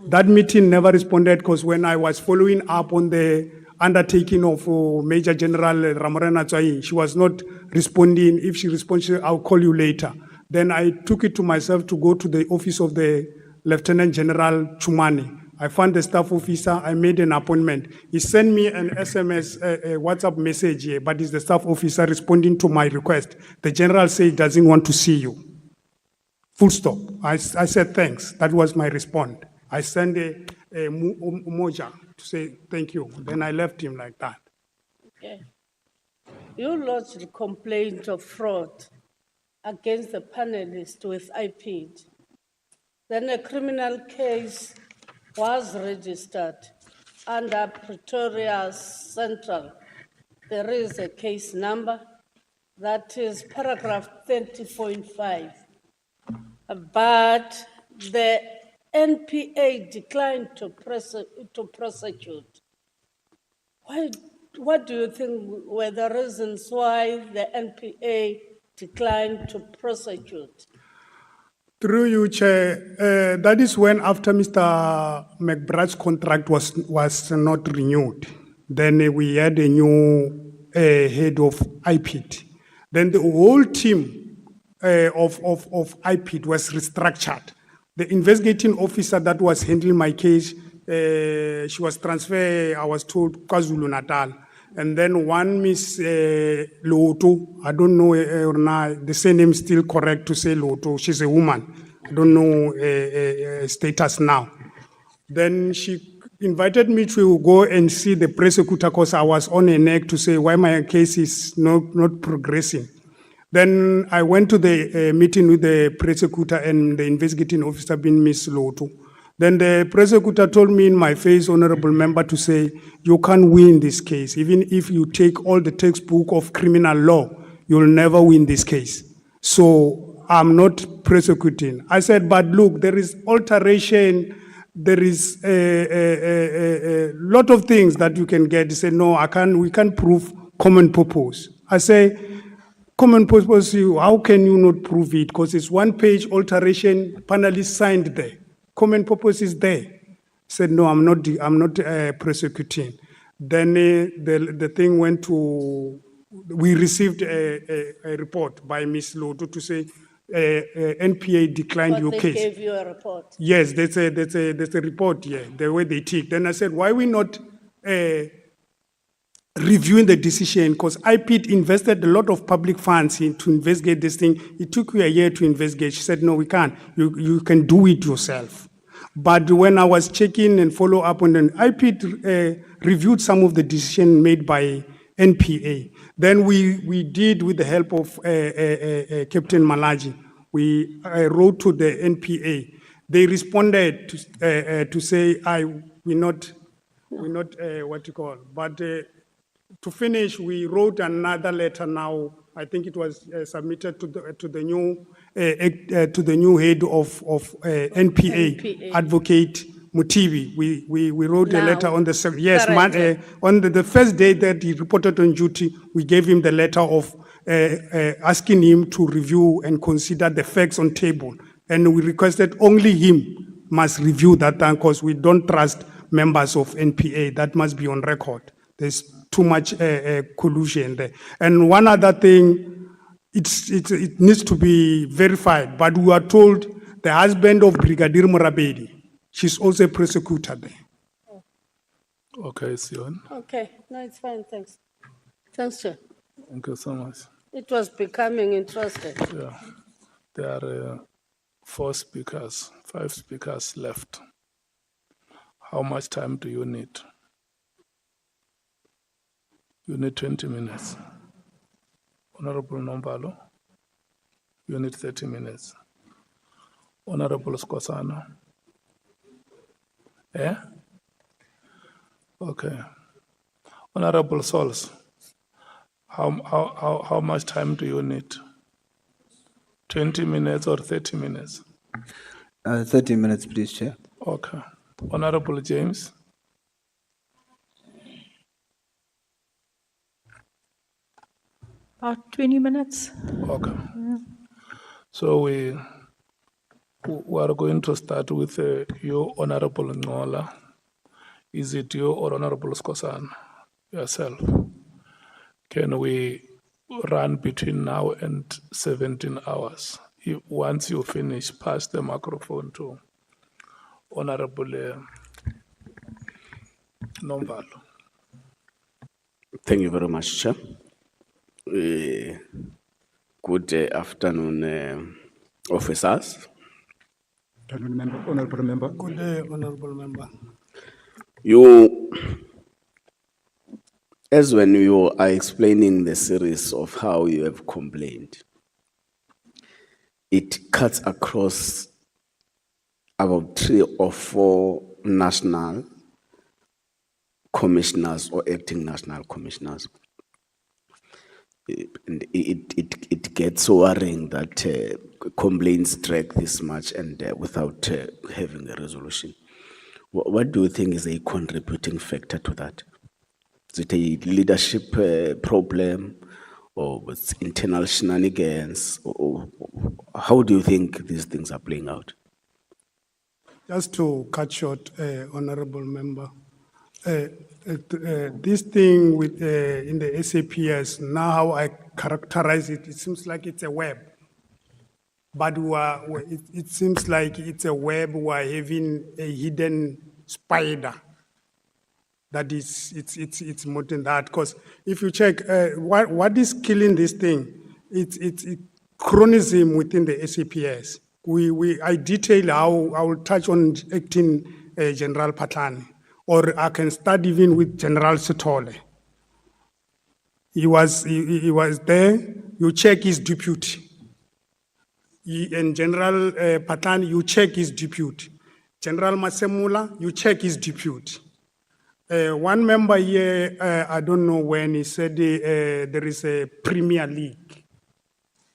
That meeting never responded, because when I was following up on the undertaking of Major General Ramorena Tswai, she was not responding. If she responds, I'll call you later. Then I took it to myself to go to the office of the Lieutenant General Chumani. I found the staff officer, I made an appointment. He sent me an SMS, a WhatsApp message here, but it's the staff officer responding to my request. The general said he doesn't want to see you. Full stop. I said thanks. That was my response. I sent a moja to say thank you. Then I left him like that. Okay. You lodged a complaint of fraud against the panelist with IPID. Then a criminal case was registered under Pretoria Central. There is a case number that is paragraph 30.5. But the NPA declined to prosecute. What do you think were the reasons why the NPA declined to prosecute? Through you, Chair, that is when after Mr. McBride's contract was not renewed, then we had a new head of IPID. Then the whole team of IPID was restructured. The investigating officer that was handling my case, she was transferred, I was told, KwaZulu-Natal. And then one Miss Loto, I don't know or not, the surname is still correct to say Loto, she's a woman. I don't know status now. Then she invited me to go and see the prosecutor because I was on a neck to say why my case is not progressing. Then I went to the meeting with the prosecutor and the investigating officer being Miss Loto. Then the prosecutor told me in my face, honorable member, to say, you can't win this case. Even if you take all the textbook of criminal law, you'll never win this case. So I'm not prosecuting. I said, but look, there is alteration, there is a lot of things that you can get. He said, no, we can't prove common purpose. I say, common purpose, how can you not prove it? Because it's one page alteration, panelist signed there. Common purpose is there. He said, no, I'm not prosecuting. Then the thing went to, we received a report by Ms. Loto to say NPA declined your case. They gave you a report? Yes, there's a report here, the way they take. Then I said, why we not reviewing the decision? Because IPID invested a lot of public funds to investigate this thing. It took you a year to investigate. She said, no, we can't. You can do it yourself. But when I was checking and follow up on it, IPID reviewed some of the decision made by NPA. Then we did, with the help of Captain Malaji, we wrote to the NPA. They responded to say, we're not what you call. But to finish, we wrote another letter now. I think it was submitted to the new head of NPA, Advocate Mutibi. We wrote a letter on the on the first day that he reported on duty. We gave him the letter of asking him to review and consider the facts on table, and we requested only him must review that time because we don't trust members of NPA. That must be on record. There's too much collusion there. And one other thing, it needs to be verified, but we are told the husband of Brigadier Morabedi, she's also a prosecutor there. Okay, Sion. Okay, no, it's fine, thanks. Thanks, Chair. Thank you so much. It was becoming interesting. Yeah, there are 5 speakers left. How much time do you need? You need 20 minutes. Honorable Nombalo, you need 30 minutes. Honorable Skosana. Yeah? Okay. Honorable Sols, how much time do you need? 20 minutes or 30 minutes? 30 minutes, please, Chair. Okay. Honorable James. About 20 minutes. Okay. So we are going to start with you, Honorable Nhlanhla. Is it you or Honorable Skosan? Yourself. Can we run between now and 17 hours? Once you finish, pass the microphone to Honorable Nombalo. Thank you very much, Chair. Good afternoon, officers. Honorable member. Good day, Honorable Member. You, as when you are explaining the series of how you have complained, it cuts across about 3 or 4 national commissioners or acting national commissioners. And it gets worrying that complaints drag this much and without having a resolution. What do you think is a contributing factor to that? Is it a leadership problem or it's internal shenanigans? Or how do you think these things are playing out? Just to cut short, Honorable Member, this thing with in the SAPS, now how I characterize it, it seems like it's a web. But it seems like it's a web. We're having a hidden spider. That is, it's more than that. Because if you check, what is killing this thing? It's chronism within the SAPS. I detail how I will touch on acting General Patlani, or I can start even with General Sitole. He was there. You check his deputy. And General Patlani, you check his deputy. General Masemula, you check his deputy. One member here, I don't know when, he said there is a Premier League.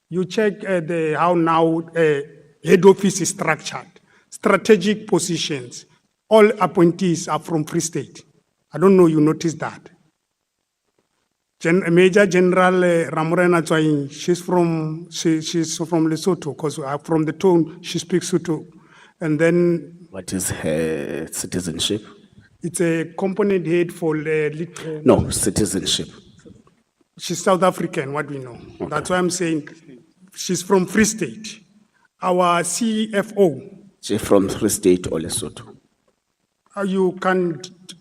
You check how now head office is structured, strategic positions. All appointees are from Free State. I don't know you noticed that. Major General Ramorena Chwain, she's from Lesotho, because from the tone she speaks Sotho. And then what is her citizenship? It's a component head for no citizenship. She's South African, what we know. Okay. That's why I'm saying she's from Free State. Our CFO. She's from Free State or Lesotho. You can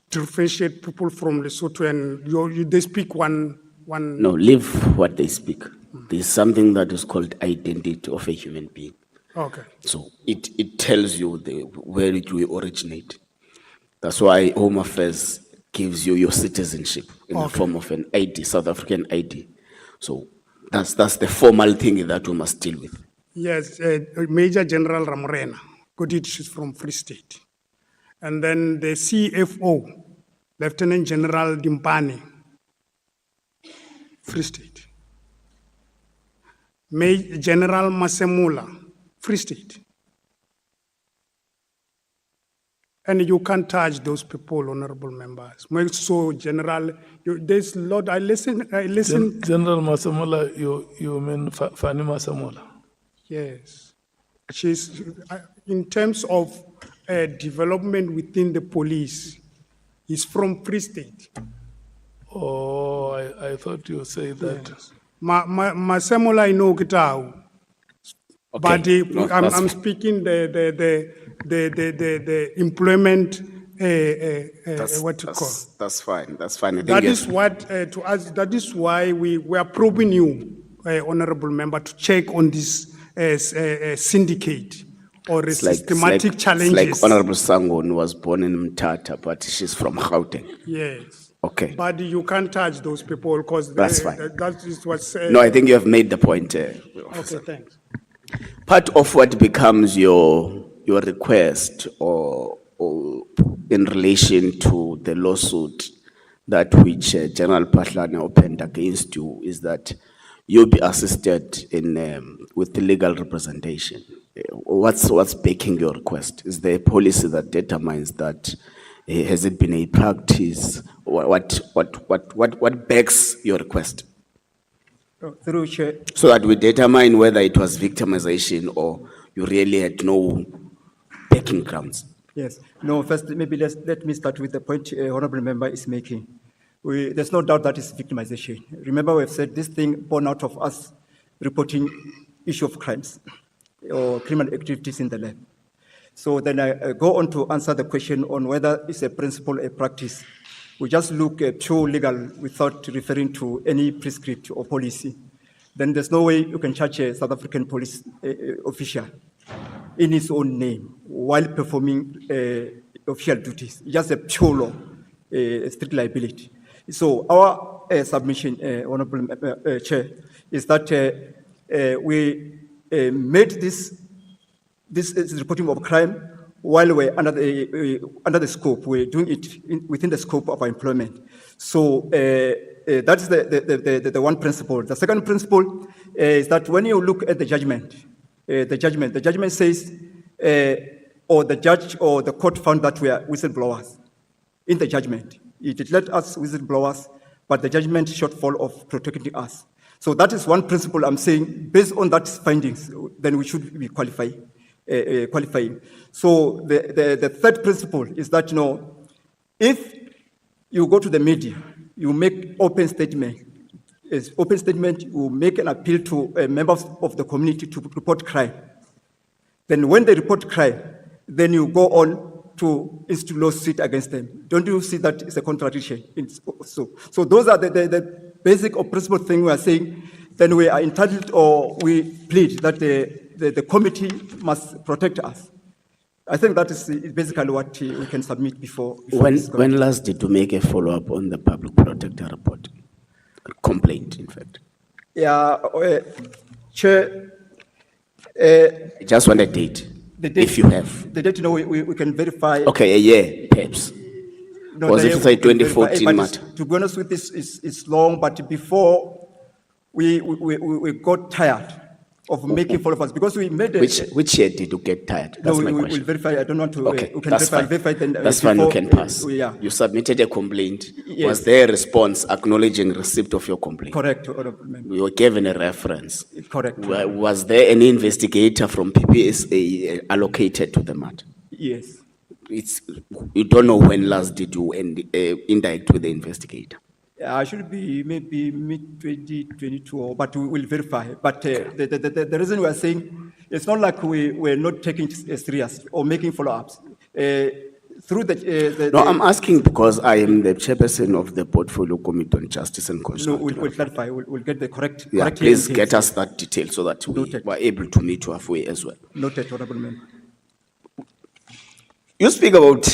differentiate people from Lesotho and they speak one. No, leave what they speak. There's something that is called identity of a human being. Okay. So it tells you where it will originate. That's why Home Affairs gives you your citizenship in the form of an ID, South African ID. So that's the formal thing that we must deal with. Yes, Major General Ramorena, she's from Free State. And then the CFO, Lieutenant General Dimpani, Free State. General Masemula, Free State. And you can't touch those people, honorable members. So, General, there's a lot. I listen. General Masemula, you mean Fani Masemula? Yes. She's, in terms of development within the police, is from Free State. Oh, I thought you said that. Yes. Masemula, I know Kitao. Okay. But I'm speaking the employment. What you call? That's fine. That's fine. That is what to us. That is why we are probing you, honourable member, to check on this syndicate or systematic challenges. It's like Honourable Sangon was born in Mthatha, but she's from Gauteng. Yes. Okay. But you can't touch those people because that's fine. That is what's. No, I think you have made the point. Okay, thanks. Part of what becomes your request or in relation to the lawsuit that which General Patlani opened against you is that you'll be assisted in with the legal representation. What's backing your request? Is there a policy that determines that? Has it been a practice? What backs your request? Through Chair. So that we determine whether it was victimization or you really had no backing grounds. Yes. No, first, maybe let me start with the point Honourable Member is making. There's no doubt that it's victimization. Remember, we've said this thing born out of us reporting issue of crimes or criminal activities in the lab. So then I go on to answer the question on whether it's a principle, a practice. We just look at pure legal without referring to any prescript or policy. Then there's no way you can charge a South African police official in his own name while performing official duties. It's just a pure law, strict liability. So our submission, Honorable Chair, is that we made this is reporting of crime while we're under the scope. We're doing it within the scope of our employment. So that's the one principle. The second principle is that when you look at the judgment says, or the judge or the court found that we are whistleblowers. In the judgment, it declared us whistleblowers, but the judgment shortfall of protecting us. So that is one principle I'm saying. Based on that findings, then we should be qualifying. So the third principle is that, you know, if you go to the media, you make open statement, you make an appeal to members of the community to report crime. Then when they report crime, then you go on to institute lawsuit against them. Don't you see that it's a contradiction? So those are the basic or principal thing we are saying. Then we are entitled, or we plead that the committee must protect us. I think that is basically what we can submit before when last did you make a follow-up on the public protector report? Complaint, in fact. Yeah, Chair. I just want a date, if you have. The date, you know, we can verify. Okay, a year, perhaps. No, was the it year say we can 2014 verify, matter? but to be honest with this, it's long, but before we got tired of making follow-ups because we made Which year did you get tired? That's my question. We'll verify. I don't want to. Okay, we can that's verify, fine. then, That's fine, you can pass. Yeah. You submitted a complaint. Yes. Was there a response acknowledging receipt of your complaint? Correct, Honorable Member. You were given a reference. Correct. Was there any investigator from PPSA allocated to the matter? Yes. You don't know when last did you interact with the investigator? I should be maybe mid-2022, but we will verify. But the reason we are saying, it's not like we're not taking it serious or making follow-ups. Through No, I'm asking because I am the chairperson of the Portfolio Committee on Justice and No, Constitution. we'll clarify. We'll get the correct. Yeah, correct please details. get us that detail so that we were able to meet you halfway as well. Noted, Honorable Member. You speak about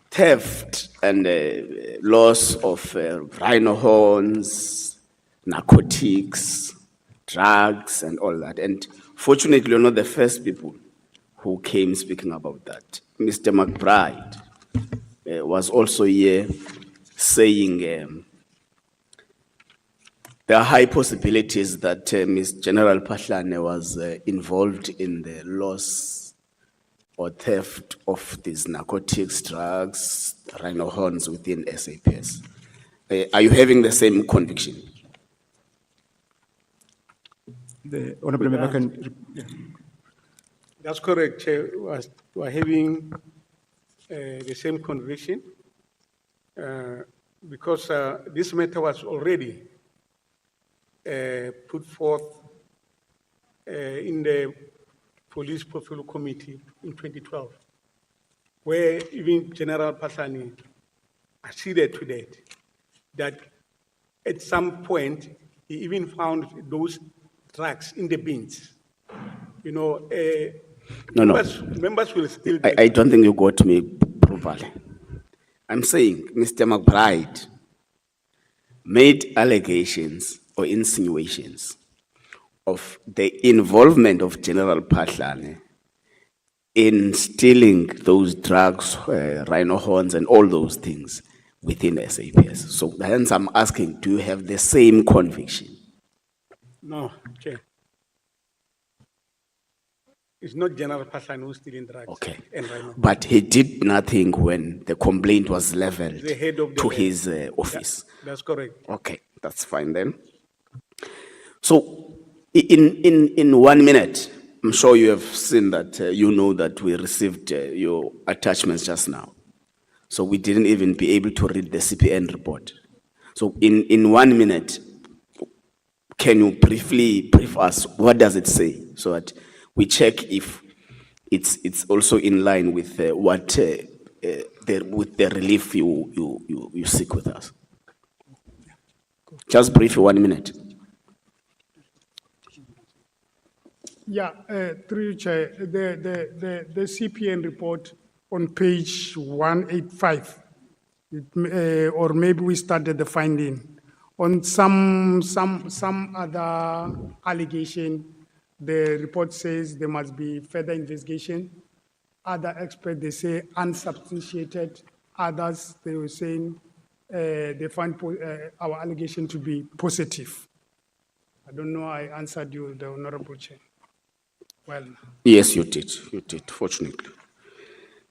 theft and loss of rhino horns, narcotics, drugs, and all that. And fortunately, you're not the first people who came speaking about that. Mr. McBride was also here saying there are high possibilities that Ms. General Pahlane was involved in the loss or theft of these narcotics, drugs, rhino horns within SAPS. Are you having the same conviction? The Honorable Member can. Yeah. That's correct, Chair. We're having the same conviction because this matter was already put forth in the Police Portfolio Committee in 2012, where even General Pahlane acceded to that at some point he even found those drugs in the bins. You know, members will still. I don't think you got me properly. I'm saying Mr. McBride made allegations or insinuations of the involvement of General Pahlane in stealing those drugs, rhino horns, and all those things within SAPS. So hence I'm asking, do you have the same conviction? No, Chair. It's not General Pahlane who's stealing drugs. Okay. And rhino. But he did nothing when the complaint was leveled The head of the to head. his office. That's correct. Okay, that's fine then. So, in 1 minute, I'm sure you have seen that, you know that we received your attachments just now. So we didn't even be able to read the CPN report. So in 1 minute, can you briefly brief us, what does it say? So that we check if it's also in line with with the relief you seek with us. Just brief you 1 minute. Yeah, through you, Chair, the CPN report on page 185, or maybe we started the finding on some other allegation. The report says there must be further investigation. Other experts, they say unsubstantiated. Others, they were saying they find our allegation to be positive. I don't know, I answered you, the Honorable Chair. Well, Yes, you did, fortunately.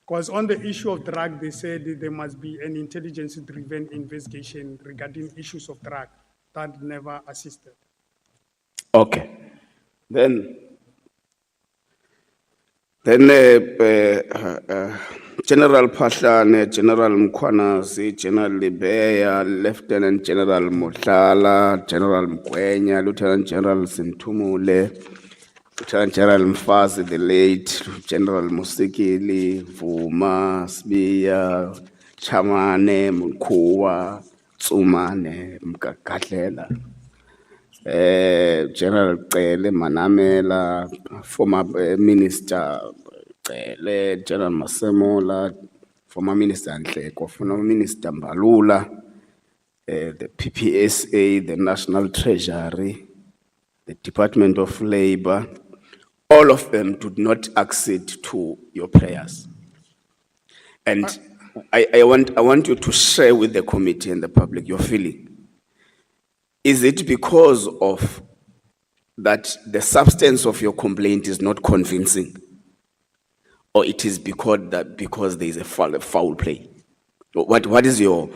because on the issue of drug, they said that there must be an intelligence-driven investigation regarding issues of drug. That never assisted. Okay. Then General Pahlane, General Mkhwanazi, General Libeya, Lieutenant General Mohlala, General Mkhwenya, Lieutenant General Sintumule, Lieutenant General Mfazi, the late General Musikili, Vuma, Sbiya, Chamane, Mkuwa, Tsumane, Mkakatlela, General Cele Manamela, former Minister Cele, General Masemola, former Minister Nhleko, former Minister Mbalula, the PPSA, the National Treasury, the Department of Labor, all of them did not accede to your prayers. And I want you to share with the committee and the public your feeling. Is it because of that the substance of your complaint is not convincing? Or it is because there is a foul play? What is your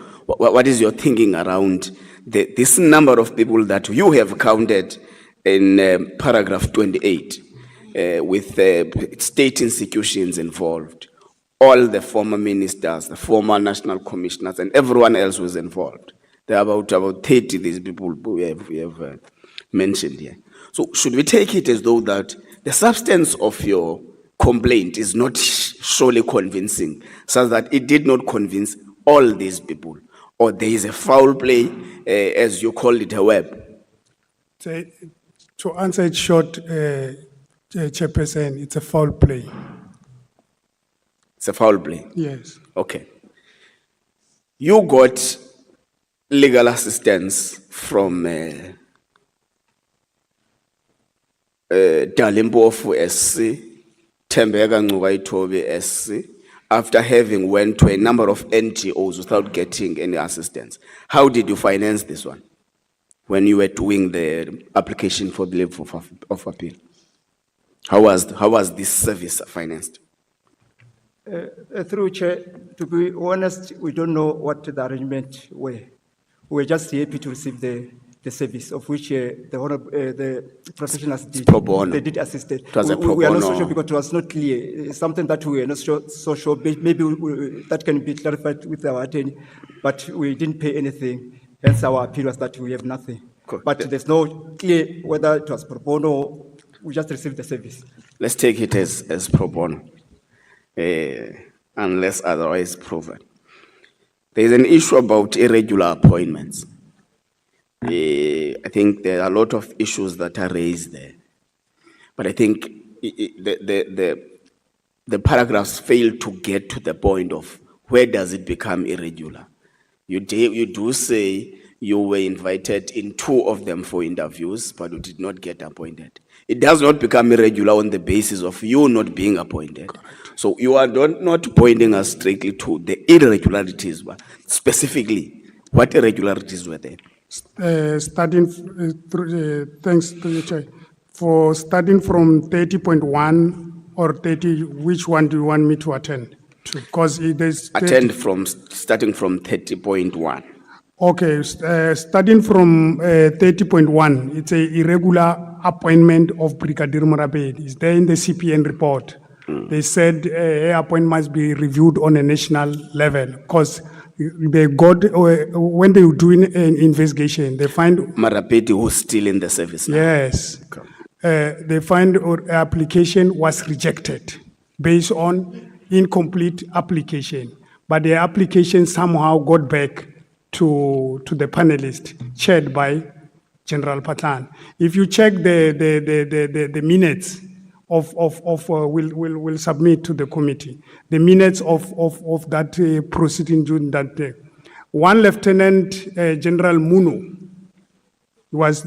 thinking around this number of people that you have counted in paragraph 28 with state institutions involved, all the former ministers, the former national commissioners, and everyone else who is involved? There are about 30 these people we have mentioned here. So should we take it as though that the substance of your complaint is not surely convincing, such that it did not convince all these people, or there is a foul play, as you call it, a web? To answer it short, Chairperson, it's a foul play. It's a foul play? Yes. Okay. You got legal assistance from Dalimpofu SC, Tembeka Ngcukaitobe SC, after having went to a number of NGOs without getting any assistance. How did you finance this one when you were doing the application for the leave of appeal? How was this service financed? Through Chair, to be honest, we don't know what the arrangement were. We were just happy to receive the service, of which the professionals did. Pro bono. They did assist it. It was a pro We are not bono. so sure because it was not clear. It's something that we are not so sure. Maybe that can be clarified with our attorney, but we didn't pay anything. Hence our appeal was that we have nothing. Correct. But there's no clear whether it was pro bono. We just received the service. Let's take it as pro bono, unless otherwise proven. There is an issue about irregular appointments. I think there are a lot of issues that are raised there. But I think the paragraphs fail to get to the point of where does it become irregular. You do say you were invited in 2 of them for interviews, but you did not get appointed. It does not become irregular on the basis of you not being appointed. Correct. So you are not pointing us strictly to the irregularities, but specifically, what irregularities were there? Starting thanks to the Chair. For starting from 30.1 or 30, which one do you want me to attend to? Because it is starting from 30.1. Okay, starting from 30.1, it's a irregular appointment of Brigadier Morabedi. It's there in the CPN report. They said her appointment must be reviewed on a national level because they got, when they were doing an investigation, they find... Marapeti, who's still in the service now. Yes. Okay. They find her application was rejected. based on incomplete application. But the application somehow got back to the panelist, chaired by General Patlan. If you check the minutes we'll submit to the committee, the minutes of that proceeding during that day. One Lieutenant General Muno,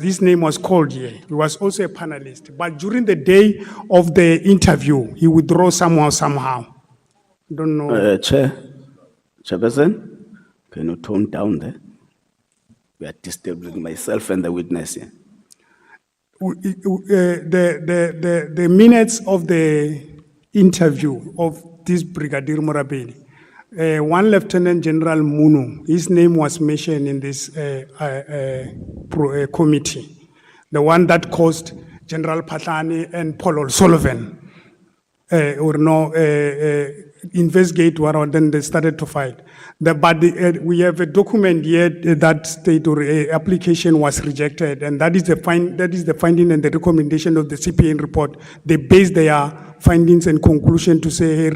his name was called here. He was also a panelist. But during the day of the interview, he withdrew somehow. Don't know. Chairperson, can you tone down there? We are disturbing myself and the witness here. The minutes of the interview of this Brigadier Morabeli, one Lieutenant General Muno, his name was mentioned in this committee, the one that caused General Patlani and Paul O'Sullivan investigate what, then they started to fight. We have a document here that state or application was rejected, and that is the finding and the recommendation of the CPN report. They base their findings and conclusion to say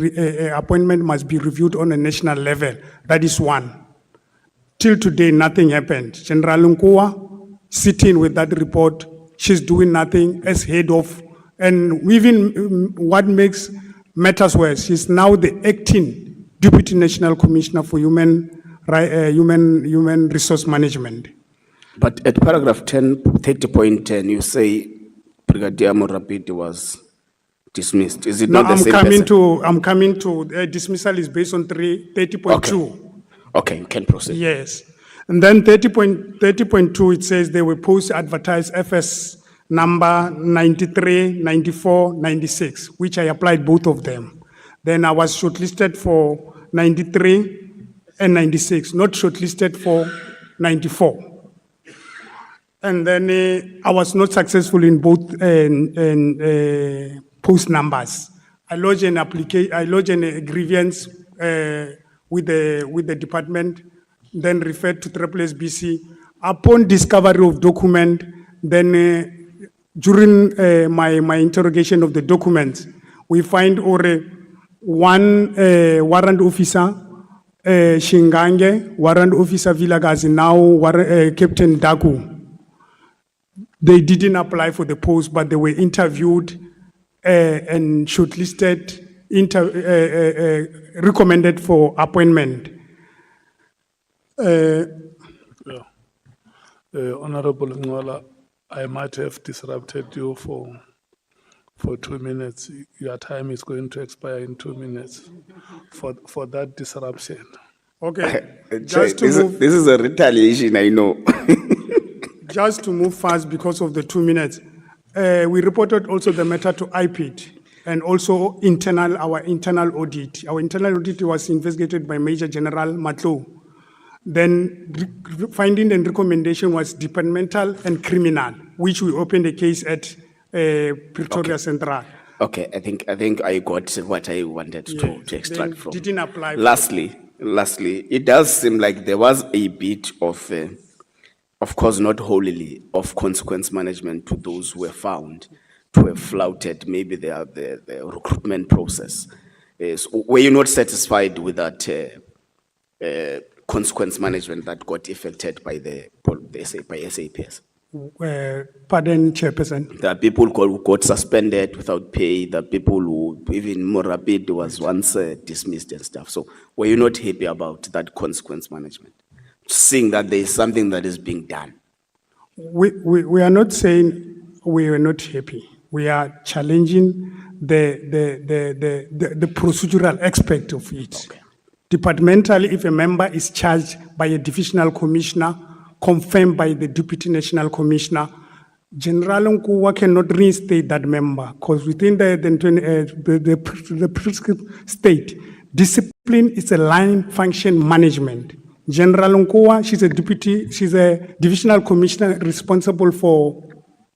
appointment must be reviewed on a national level. That is one. Till today, nothing happened. General Nkwa sitting with that report, she's doing nothing as head of, and even what makes matters worse, she's now the acting Deputy National Commissioner for Human Resource Management. But at paragraph 30.10, you say Brigadier Morabidi was dismissed. Is it not the same person? I'm coming to dismissal is based on 30.2. Okay, you can proceed. Yes. And then 30.2, it says they will post advertise FS number 93, 94, 96, which I applied both of them. Then I was shortlisted for 93 and 96, not shortlisted for 94. And then I was not successful in both post numbers. I lodged a grievance with the department, then referred to SABC. Upon discovery of document, then during my interrogation of the documents, we find one warrant officer, Shingange, warrant officer Vilagazi, now Captain Dagu. They didn't apply for the post, but they were interviewed and shortlisted, recommended for appointment. Honorable Nhlanhla, I might have disrupted you for 2 minutes. Your time is going to expire in 2 minutes for that disruption. Okay. This is a retaliation, I know. Just to move fast because of the 2 minutes, we reported also the matter to IPID and also our internal audit. Our internal audit was investigated by Major General Machola. Then finding and recommendation was departmental and criminal, which we opened a case at Pretoria Central. Okay, I think I got what I wanted to extract from. Didn't apply. Lastly, it does seem like there was a bit of course not wholly, of consequence management to those who were found to have flouted maybe the recruitment process. So were you not satisfied with that consequence management that got affected by SAPS? Pardon, Chairperson. There are people who got suspended without pay. There are people who, even Morabidi was once dismissed and stuff. So were you not happy about that consequence management? Seeing that there is something that is being done. We are not saying we are not happy. We are challenging the procedural aspect of it. Okay. Departmentally, if a member is charged by a divisional commissioner, confirmed by the Deputy National Commissioner, General Nkwa cannot reinstate that member because within the prescribed state, discipline is a line function management. General Nkwa, she's a divisional commissioner responsible for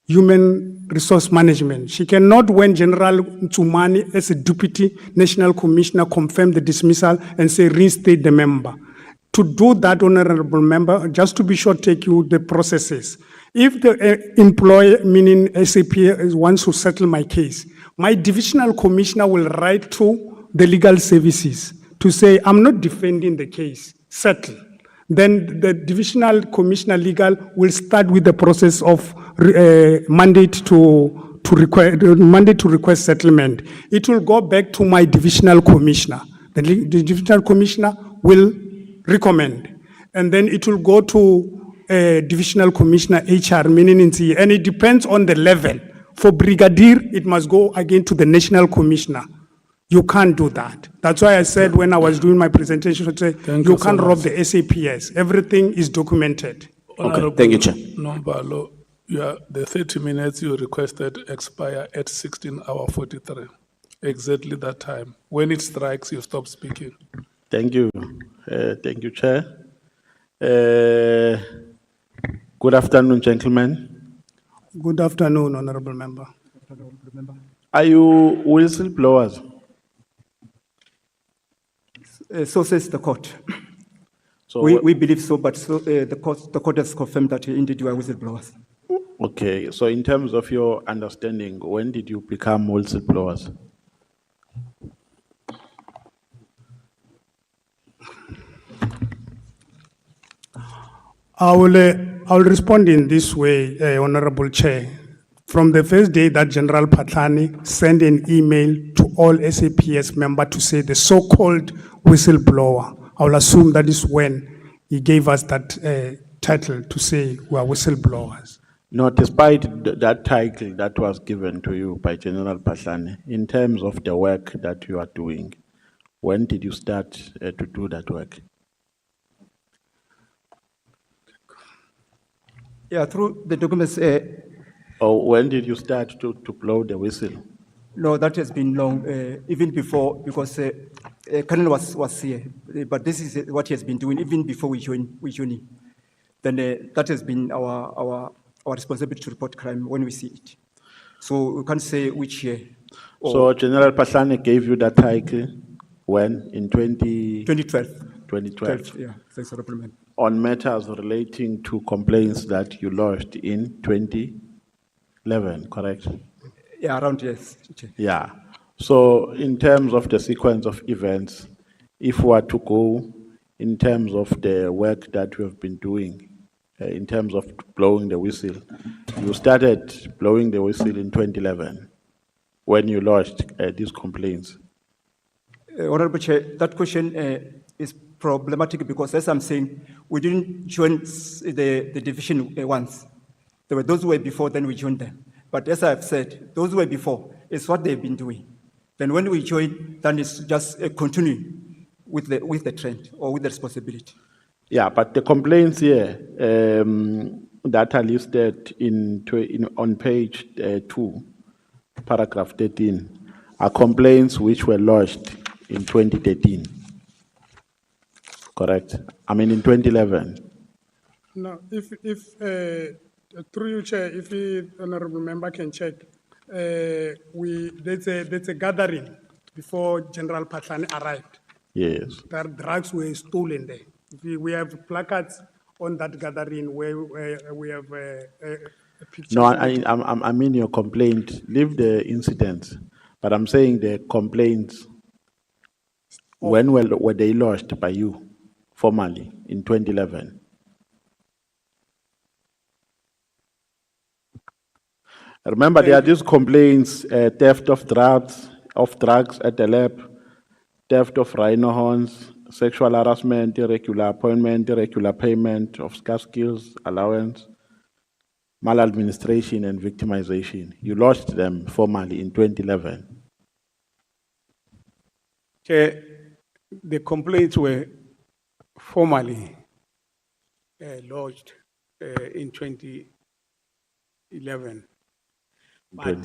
human resource management. She cannot, when General Ntsumani as a deputy national commissioner confirm the dismissal and say reinstate the member. To do that, honorable member, just to be sure, take you the processes. If the employer, meaning SAP, wants to settle my case, my divisional commissioner will write to the legal services to say, I'm not defending the case, settle. Then the divisional commissioner legal will start with the process of mandate to request settlement. It will go back to my divisional commissioner. The divisional commissioner will recommend, and then it will go to divisional commissioner HR, meaning in CE, and it depends on the level. For brigadier, it must go again to the national commissioner. You can't do that. That's why I said when I was doing my presentation, you can't rob the SAPS. Everything is documented. Okay, thank you, Chair. Nombalo, the 30 minutes you requested expire at 16:43. Exactly that time. When it strikes, you stop speaking. Thank you. Thank you, Chair. Good afternoon, gentlemen. Good afternoon, Honorable Member. Are you whistleblowers? So says the court. So We believe so, but the court has confirmed that indeed you are whistleblowers. Okay, so in terms of your understanding, when did you become whistleblowers? I will respond in this way, Honorable Chair. From the first day that General Patlani sent an email to all SAPS members to say the so-called whistleblower, I will assume that is when he gave us that title to say we are whistleblowers. No, despite that title that was given to you by General Patlani, in terms of the work that you are doing, when did you start to do that work? Yeah, through the documents. Or when did you start to blow the whistle? No, that has been long, even before, because Colonel was here. But this is what he has been doing even before we joined him. Then that has been our responsibility to report crime when we see it. So we can't say which year. So General Patlani gave you that title when? In 2012. 2012. Yeah, thanks for the compliment. On matters relating to complaints that you lodged in 2011, correct? Yeah, around, yes. Yeah. So in terms of the sequence of events, if we were to go in terms of the work that you have been doing, in terms of blowing the whistle, you started blowing the whistle in 2011 when you lodged these complaints. Honorable Chair, that question is problematic because, as I'm saying, we didn't join the division once. There were those who were before, then we joined them. But as I've said, those who were before is what they've been doing. Then when we join, then it's just continuing with the trend or with the responsibility. Yeah, but the complaints here that are listed on page 2, paragraph 13, are complaints which were lodged in 2013. Correct? I mean, in 2011. No, if through you, Chair, if the honorable member can check, there's a gathering before General Patlani arrived. Yes. There drugs were stolen there. We have placards on that gathering where we have a picture. No, I mean your complaint. Leave the incident, but I'm saying the complaints. When were they lodged by you formally in 2011? Remember, there are these complaints: theft of drugs at the lab, theft of rhino horns, sexual harassment, irregular appointment, irregular payment of scarce skills allowance, maladministration, and victimization. You lodged them formally in 2011. Chair, the complaints were formally lodged in 2011, but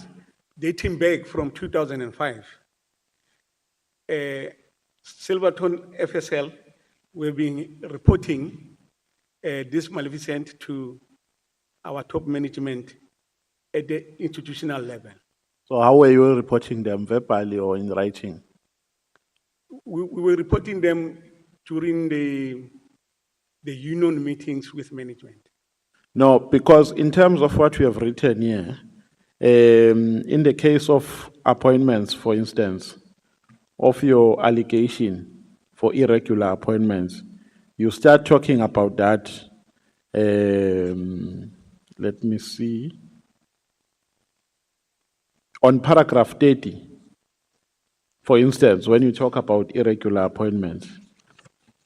dating back from 2005, Silverton FSL will be reporting this malfeasance to our top management at the institutional level. So how were you reporting them, verbally or in writing? We were reporting them during the union meetings with management. No, because in terms of what we have written here, In the case of appointments, for instance, of your allegation for irregular appointments, you start talking about that. Let me see. On paragraph 30, for instance, when you talk about irregular appointments,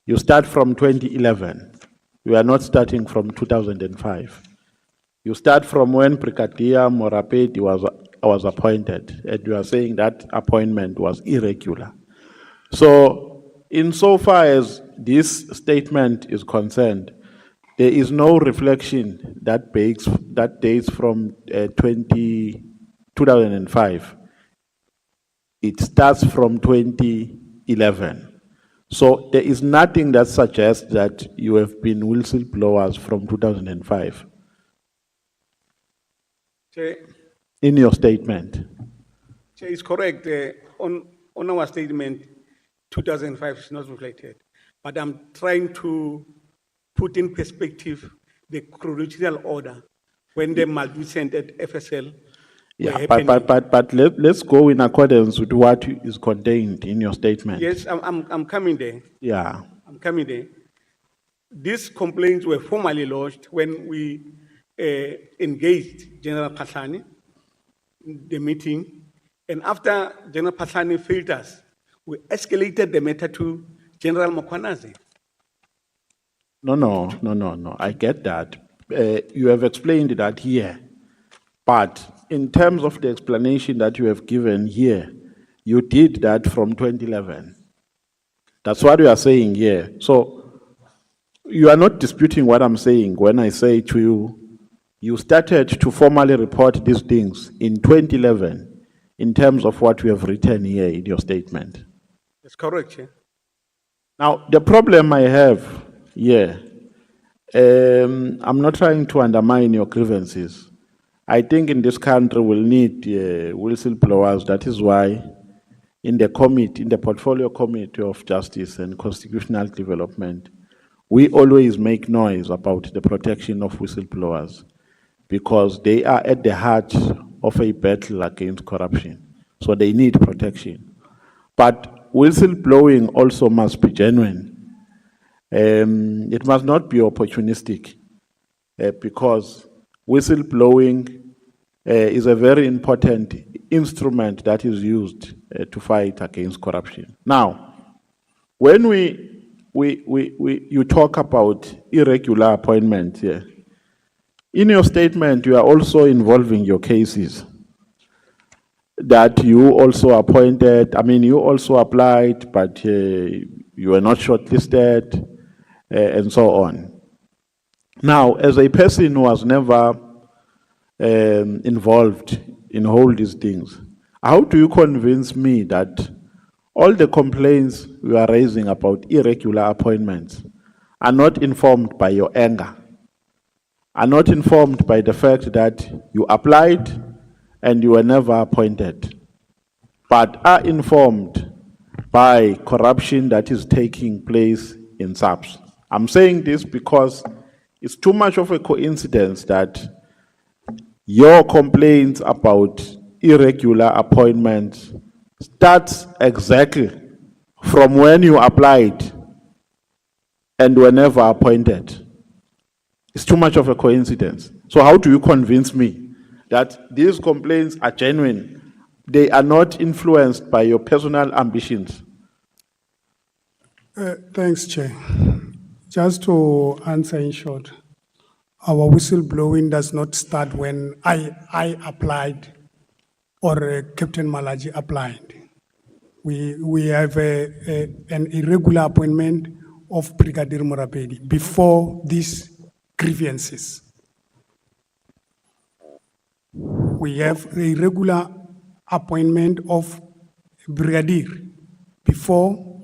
you start from 2011. You are not starting from 2005. You start from when Brigadier Morapedi was appointed, and you are saying that appointment was irregular. So, insofar as this statement is concerned, there is no reflection that dates from 2005. It starts from 2011. So there is nothing that suggests that you have been whistleblowers from 2005 Chair, in your statement. Chair, is correct. On our statement, 2005 is not reflected. But I'm trying to put in perspective the chronological order when the malfeasance at FSL were Yeah, happening. but let's go in accordance with what is contained in your statement. Yes, I'm coming there. Yeah. I'm coming there. These complaints were formally lodged when we engaged General Patlani in the meeting. And after General Patlani failed us, we escalated the matter to General Mkhwanazi. No. I get that. You have explained that here. But in terms of the explanation that you have given here, you did that from 2011. That's what you are saying here. So you are not disputing what I'm saying when I say to you, you started to formally report these things in 2011 in terms of what you have written here in your statement. That's correct, Chair. Now, the problem I have here, I'm not trying to undermine your grievances. I think in this country we'll need whistleblowers. That is why in the committee, in the Portfolio Committee of Justice and Constitutional Development, we always make noise about the protection of whistleblowers because they are at the heart of a battle against corruption. So they need protection. But whistleblowing also must be genuine. It must not be opportunistic because whistleblowing is a very important instrument that is used to fight against corruption. Now, when you talk about irregular appointments here, in your statement, you are also involving your cases that you also appointed, you also applied, but you were not shortlisted, and so on. Now, as a person who was never involved in all these things, how do you convince me that all the complaints you are raising about irregular appointments are not informed by your anger, are not informed by the fact that you applied and you were never appointed, but are informed by corruption that is taking place in SAPS? I'm saying this because it's too much of a coincidence that your complaints about irregular appointments starts exactly from when you applied and were never appointed. It's too much of a coincidence. So how do you convince me that these complaints are genuine? They are not influenced by your personal ambitions. Thanks, Chair. Just to answer in short, our whistleblowing does not start when I applied or Captain Malaji applied. We have an irregular appointment of Brigadier Morapedi before these grievances. We have a irregular appointment of Brigadier before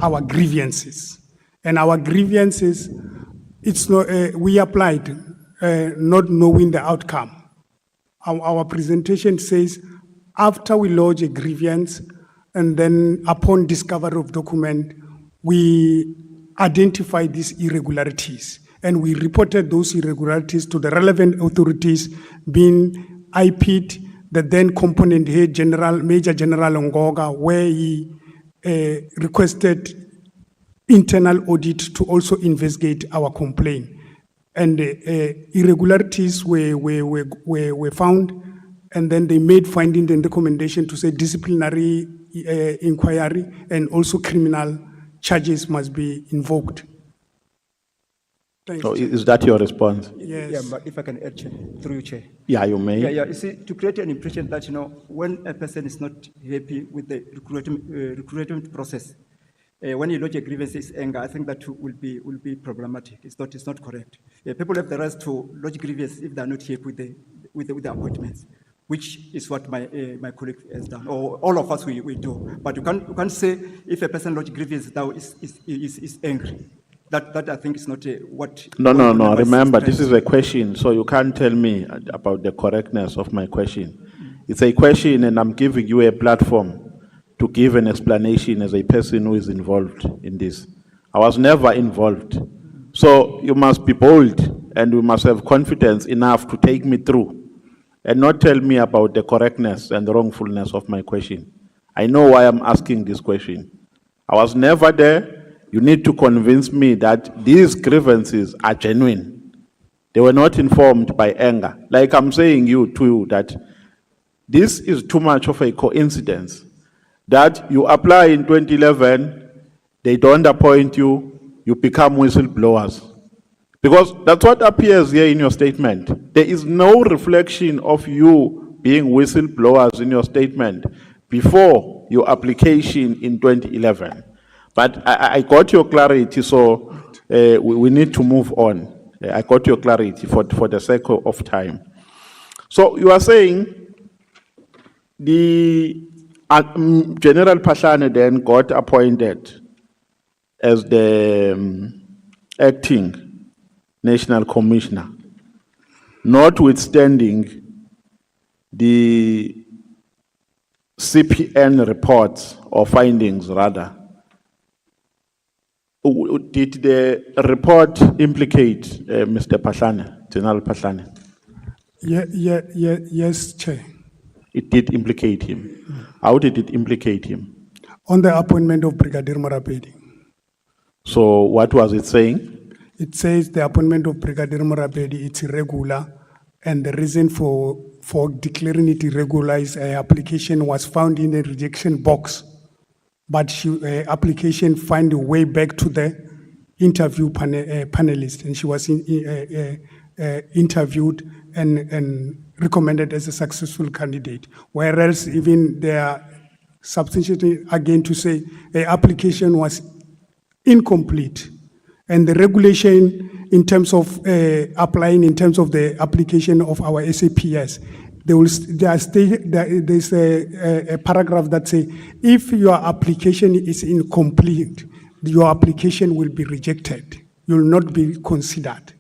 our grievances. And our grievances, it's not, we applied not knowing the outcome. Our presentation says after we lodge a grievance and then upon discovery of document, we identify these irregularities and we reported those irregularities to the relevant authorities, being IP'd the then component head, Major General Ngoga, where he requested internal audit to also investigate our complaint. And irregularities were found, and then they made finding and recommendation to say disciplinary inquiry and also criminal charges must be invoked. Thank So you. is that your response? Yes. Yeah, but if I can add, Chair, through you, Chair. Yeah, you may. Yeah, you see, to create an impression that, when a person is not happy with the recruitment process, when you lodge a grievance, is anger, I think that will be problematic. It's not correct. People have the right to lodge grievance if they are not happy with the appointments, which is what my colleague has done, or all of us we do. But you can't say if a person lodge grievance now is angry. That I think is not what. No. Remember, this is a question, so you can't tell me about the correctness of my question. It's a question, and I'm giving you a platform to give an explanation as a person who is involved in this. I was never involved. So you must be bold, and you must have confidence enough to take me through and not tell me about the correctness and the wrongfulness of my question. I know why I'm asking this question. I was never there. You need to convince me that these grievances are genuine. They were not informed by anger. Like I'm saying to you that this is too much of a coincidence that you apply in 2011, they don't appoint you, you become whistleblowers. Because that's what appears here in your statement. There is no reflection of you being whistleblowers in your statement before your application in 2011. But I got your clarity, so we need to move on. I got your clarity for the sake of time. So you are saying the General Mkhwanazi then got appointed as the acting National Commissioner, notwithstanding the CPN reports or findings rather. Did the report implicate Mr. Mkhwanazi, General Mkhwanazi? Yes, Chair. It did implicate him. How did it implicate him? On the appointment of Brigadier Morabedi. So what was it saying? It says the appointment of Brigadier Morabedi, it's irregular, and the reason for declaring it irregular is an application was found in a rejection box, but application found a way back to the interview panelist, and she was interviewed and recommended as a successful candidate. Whereas even they are substantiating again to say the application was incomplete, and the regulation in terms of applying in terms of the application of our SAPS, there's a paragraph that says if your application is incomplete, your application will be rejected. You will not be considered.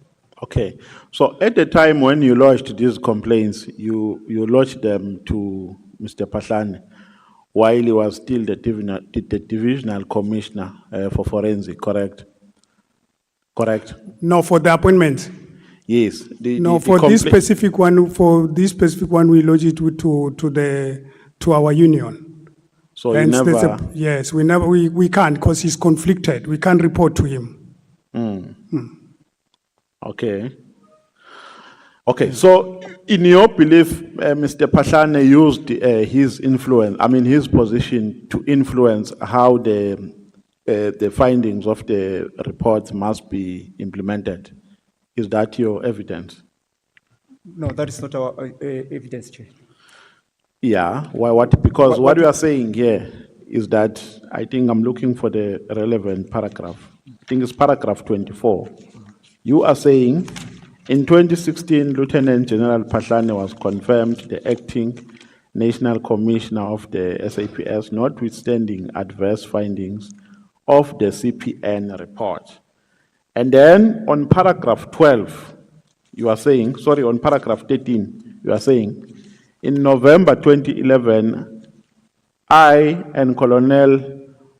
Okay. So at the time when you lodged these complaints, you lodged them to Mr. Mkhwanazi while he was still the divisional commissioner for forensic, correct? Correct? No, for the appointment. Yes. For this specific one, we lodged it to our union. So you never. Yes, we can't because he's conflicted. We can't report to him. Okay. Okay. So in your belief, Mr. Mkhwanazi used his influence, his position to influence how the findings of the reports must be implemented. Is that your evidence? No, that is not our evidence, Chair. Yeah. Why? What? Because what you are saying here is that I think I'm looking for the relevant paragraph. I think it's paragraph 24. You are saying in 2016, Lieutenant General Mkhwanazi was confirmed the acting National Commissioner of the SAPS, notwithstanding adverse findings of the CPN report. And then on paragraph 12, you are saying, on paragraph 13, you are saying, in November 2011, I and Colonel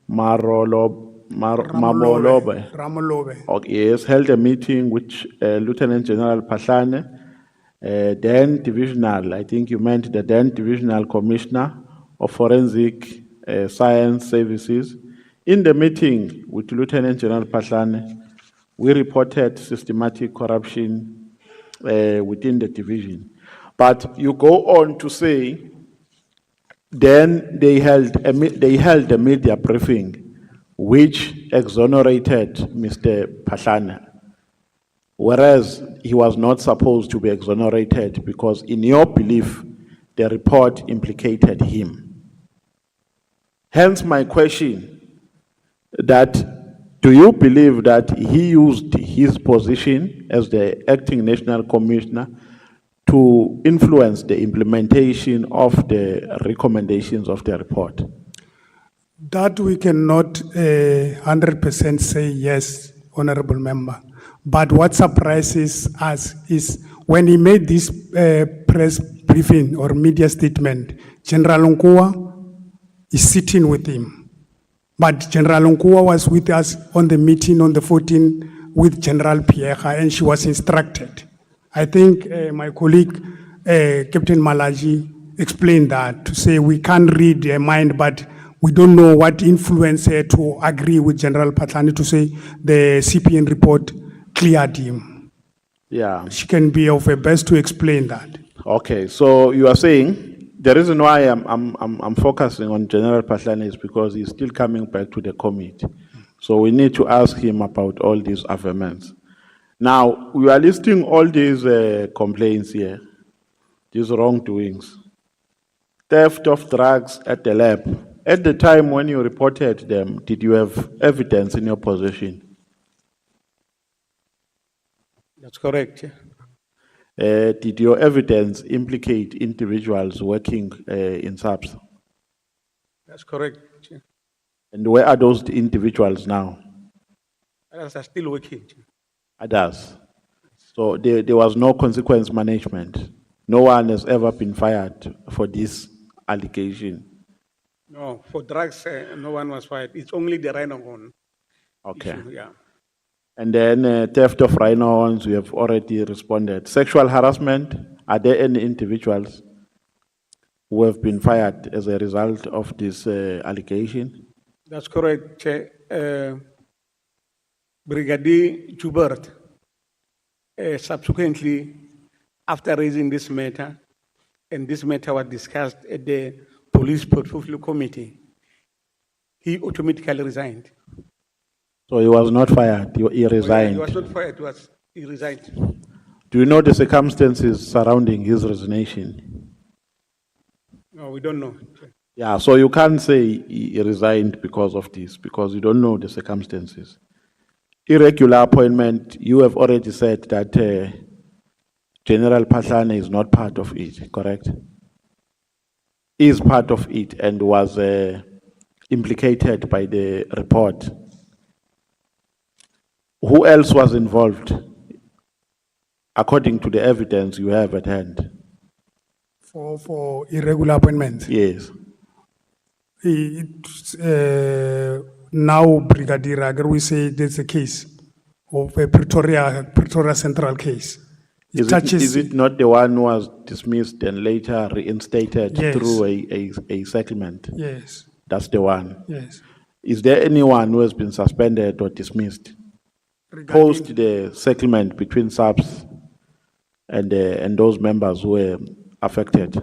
Ramolobe, yes, held a meeting with Lieutenant General Mkhwanazi then Divisional, I think you meant the then Divisional Commissioner of Forensic Science Services. In the meeting with Lieutenant General Pahlane, we reported systematic corruption within the division. But you go on to say, then they held a media briefing which exonerated Mr. Pahlane, whereas he was not supposed to be exonerated because in your belief, the report implicated him. Hence my question that do you believe that he used his position as the acting national commissioner to influence the implementation of the recommendations of the report? That we cannot 100% say yes, honorable member. But what surprises us is when he made this press briefing or media statement, General Nkwa is sitting with him. But General Nkwa was with us on the meeting on the 14th with General Pierre, and she was instructed. I think my colleague, Captain Malaji, explained that to say we can't read their mind, but we don't know what influenced her to agree with General Pahlane to say the CPN report cleared him. Yeah. She can be of her best to explain that. Okay, so you are saying the reason why I'm focusing on General Pahlane is because he's still coming back to the committee. So we need to ask him about all these affirmations. Now, we are listing all these complaints here, these wrongdoings. Theft of drugs at the lab. At the time when you reported them, did you have evidence in your possession? That's correct. Did your evidence implicate individuals working in SAPS? That's correct. And where are those individuals now? Others are still working. Others. So there was no consequence management. No one has ever been fired for this allegation. No, for drugs, no one was fired. It's only the rhino one. Okay. Issue, yeah. And then theft of rhino-horns, we have already responded. Sexual harassment, are there any individuals who have been fired as a result of this allegation? That's correct, Chair. Brigadier Joubert, subsequently, after raising this matter, and this matter was discussed at the Police Portfolio Committee, he automatically resigned. So he was not fired, he resigned. He was not fired, he resigned. Do you know the circumstances surrounding his resignation? No, we don't know. Yeah, so you can't say he resigned because of this, because you don't know the circumstances. Irregular appointment, you have already said that General Pahlane is not part of it, correct? Is part of it and was implicated by the report. Who else was involved, according to the evidence you have at hand? For irregular appointments? Yes. It's, now, Brigadier Agar, we say there's a case of a Pretoria Central case. Is it not the one who was dismissed and later reinstated Yes. through a settlement? Yes. That's the one. Yes. Is there anyone who has been suspended or dismissed post the settlement between SAPS and those members who were affected?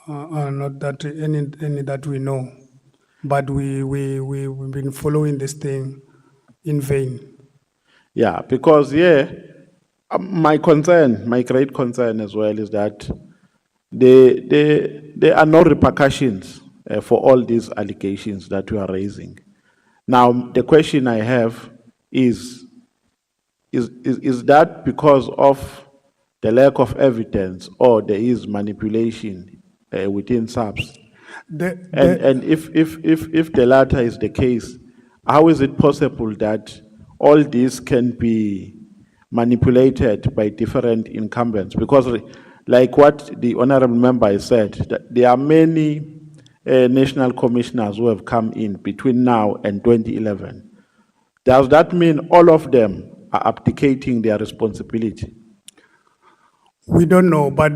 Not that any that we know, but we've been following this thing in vain. Yeah, because my great concern as well is that there are no repercussions for all these allegations that you are raising. Now, the question I have is that because of the lack of evidence or there is manipulation within SAPS? And if the latter is the case, how is it possible that all this can be manipulated by different incumbents? Because like what the honorable member has said, that there are many national commissioners who have come in between now and 2011. Does that mean all of them are abdicating their responsibility? We don't know, but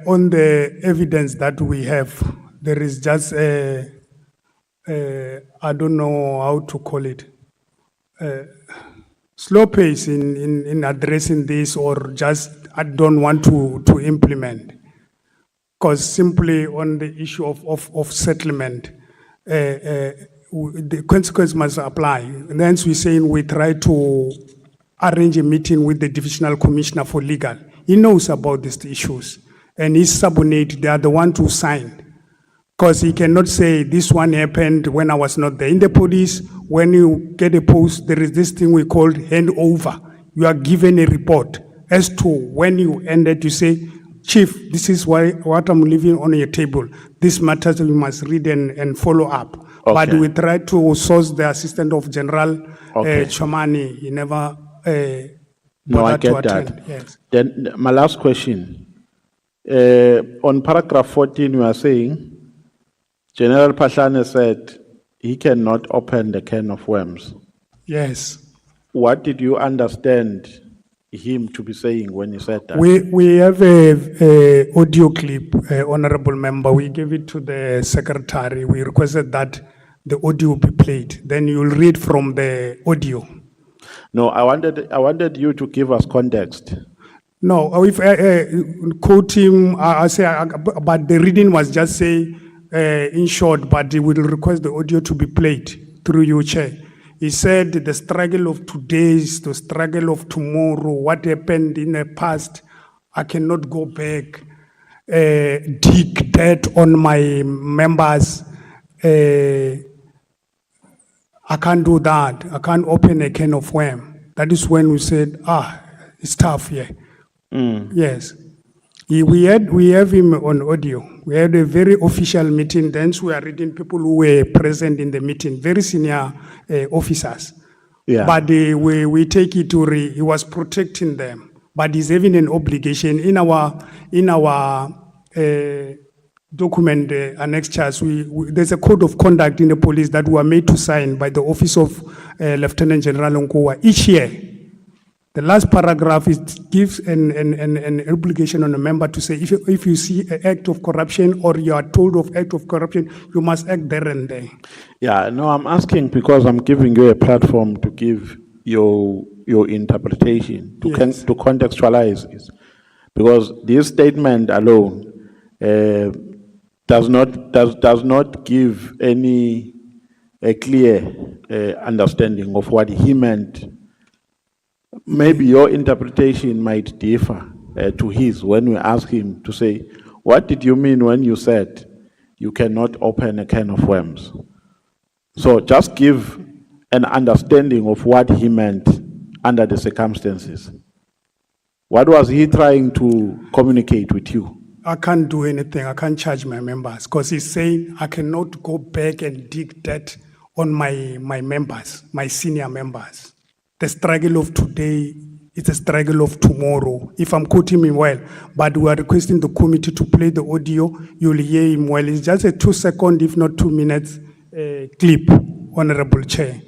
on the evidence that we have, there is just I don't know how to call it, slow pace in addressing this, or just I don't want to implement. Because simply on the issue of settlement, the consequence must apply. And hence we're saying we try to arrange a meeting with the divisional commissioner for legal. He knows about these issues, and his subordinate, they are the ones who signed. Because he cannot say this one happened when I was not there. In the police, when you get a post, there is this thing we call handover. You are given a report as to when you ended. You say, Chief, this is what I'm leaving on your table. This matters we must read and follow up. Okay. But we try to source the assistant of General Okay. Chomani. He never No, I bothered to get attend. that. Yes. Then my last question. On paragraph 14, you are saying General Pahlane said he cannot open the can of worms. Yes. What did you understand him to be saying when he said that? We have a audio clip, honorable member. We gave it to the secretary. We requested that the audio be played. Then you'll read from the audio. No, I wanted you to give us context. No, if quote him, I say, but the reading was just say in short, but we will request the audio to be played through you, Chair. He said the struggle of today is the struggle of tomorrow. What happened in the past, I cannot go back, dig dirt on my members. I can't do that. I can't open a can of worm. That is when we said, it's tough here. Yes. We have him on audio. We had a very official meeting. Then we are reading people who were present in the meeting, very senior officers. Yeah. But we take it to he was protecting them. But he's having an obligation in our document annexures. There's a code of conduct in the police that we are made to sign by the office of Lieutenant General Nkwa each year. The last paragraph gives an obligation on a member to say if you see an act of corruption or you are told of act of corruption, you must act there and there. Yeah, no, I'm asking because I'm giving you a platform to give your interpretation, to Yes. to contextualize this. Because this statement alone does not give any a clear understanding of what he meant. Maybe your interpretation might differ to his when we ask him to say, what did you mean when you said you cannot open a can of worms? So just give an understanding of what he meant under the circumstances. What was he trying to communicate with you? I can't do anything. I can't charge my members because he's saying I cannot go back and dig dirt on my members, my senior members. The struggle of today is a struggle of tomorrow. If I'm quoting him well, but we are requesting the committee to play the audio, you'll hear him well. It's just a 2-second, if not 2 minutes clip, Honorable Chair,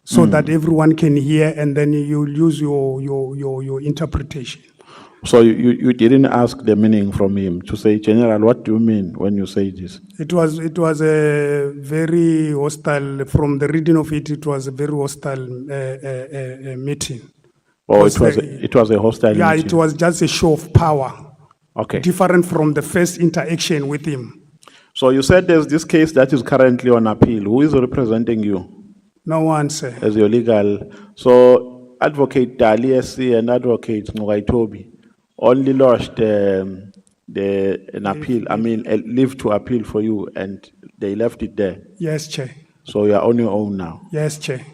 so that everyone can hear and then you'll use your interpretation. So you didn't ask the meaning from him to say, General, what do you mean when you say this? It was a very hostile, from the reading of it, it was a very hostile meeting. Oh, it was a hostile Yeah, meeting. it was just a show of power. Okay. Different from the first interaction with him. So you said there's this case that is currently on appeal. Who is representing you No one, sir. as your legal? So Advocate Dali SC and Advocate Ngogaitobi only lodged an appeal, a leave to appeal for you, and they left it there. Yes, Chair. So you are on your own now. Yes, Chair.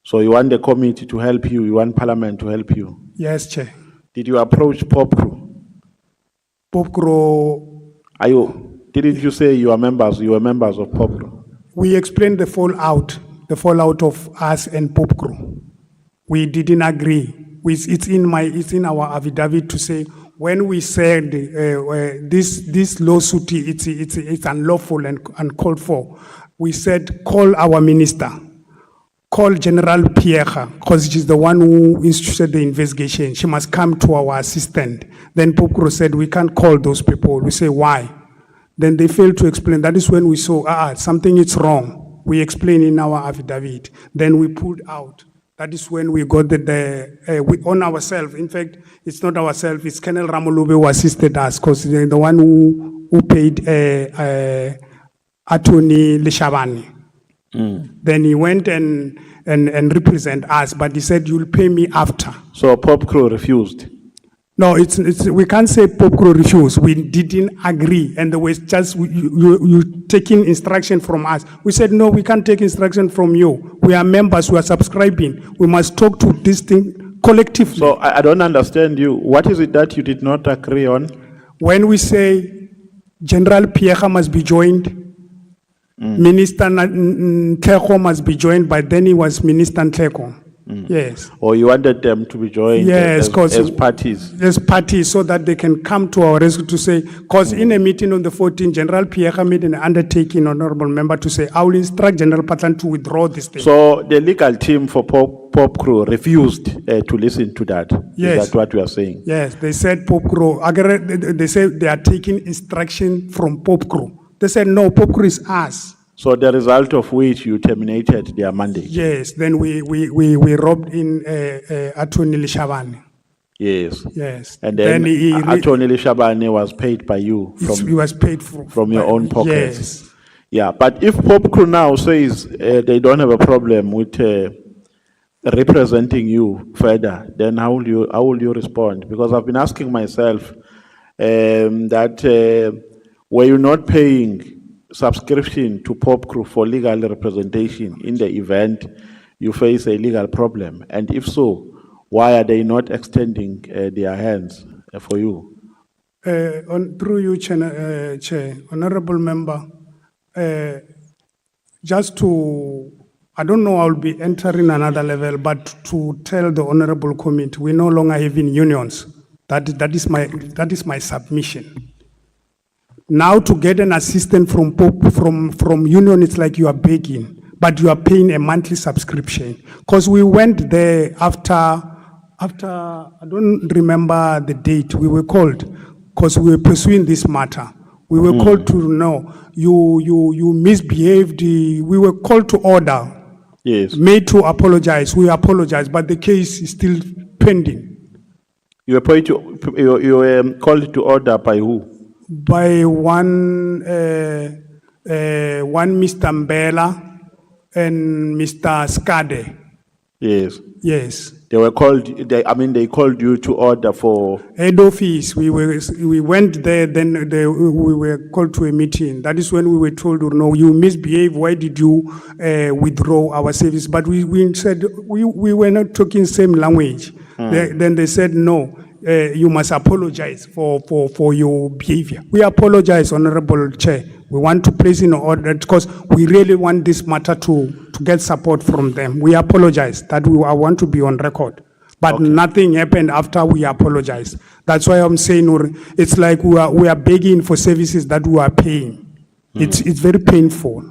So you want the committee to help you, you want Parliament to help you. Yes, Chair. Did you approach POPCRO? POPCRO, Didn't you say you were members of POPCRO? we explained the fallout of us and POPCRO. We didn't agree. It's in our affidavit to say when we said this lawsuit it's unlawful and uncalled for. We said call our minister, call General Pierre, because she's the one who instituted the investigation. She must come to our assistant. Then Popkro said, we can't call those people. We say, why? Then they failed to explain. That is when we saw, something is wrong. We explained in our affidavit. Then we pulled out. That is when we got we on ourselves. In fact, it's not ourselves, it's Colonel Ramolube who assisted us, because they're the one who paid Attorney Leshabane. Then he went and represent us, but he said, you'll pay me after. So Popkro refused. No, we can't say Popkro refused. We didn't agree, and there was just you taking instruction from us. We said no, we can't take instruction from you. We are members. We are subscribing. We must talk to this thing collectively. So I don't understand you. What is it that you did not agree on? When we say General Pierre must be joined, Minister Ntleko must be joined, but then he was Minister Ntleko. Yes. Or you wanted them to be joined yes, as parties? As parties, so that they can come to our rescue to say, because in a meeting on the 14th, General Pierre made an undertaking, honorable member, to say, I will instruct General Patlan to withdraw this thing. So the legal team for Popkro refused to listen to that? Yes. Is that what you are saying? Yes, they said Popkro, they said they are taking instruction from Popkro. They said, no, Popkro is us. So the result of which you terminated their mandate? Yes, then we robbed in Attorney Leshabane. Yes. Yes. And then Attorney Leshabane was paid by you he was paid from your own pocket. Yes. Yeah, but if Popkro now says they don't have a problem with representing you further, then how will you respond? Because I've been asking myself that were you not paying subscription to Popkro for legal representation in the event you face a legal problem? And if so, why are they not extending their hands for you? Through you, Chair, honorable member, just to, I don't know, I'll be entering another level, but to tell the honorable committee, we no longer having unions. That is my submission. Now to get an assistant from union, it's like you are begging, but you are paying a monthly subscription. Because we went there after, I don't remember the date, we were called, because we were pursuing this matter. We were called to know, you misbehaved, we were called to order. Yes. Made to apologize, we apologize, but the case is still pending. You were called to order by who? By one Mr. Mbela and Mr. Skade. Yes. Yes. They were called. They called you to order for head office. We went there. Then we were called to a meeting. That is when we were told, "No, you misbehave. Why did you withdraw our service?" But we said we were not talking same language. Then they said, "No. You must apologize for your behavior." We apologize, Honorable Chair. We want to place in order because we really want this matter to get support from them. We apologize. I want to be on record. But nothing happened after we apologize. That's why I'm saying it's like we are begging for services that we are paying. It's very painful.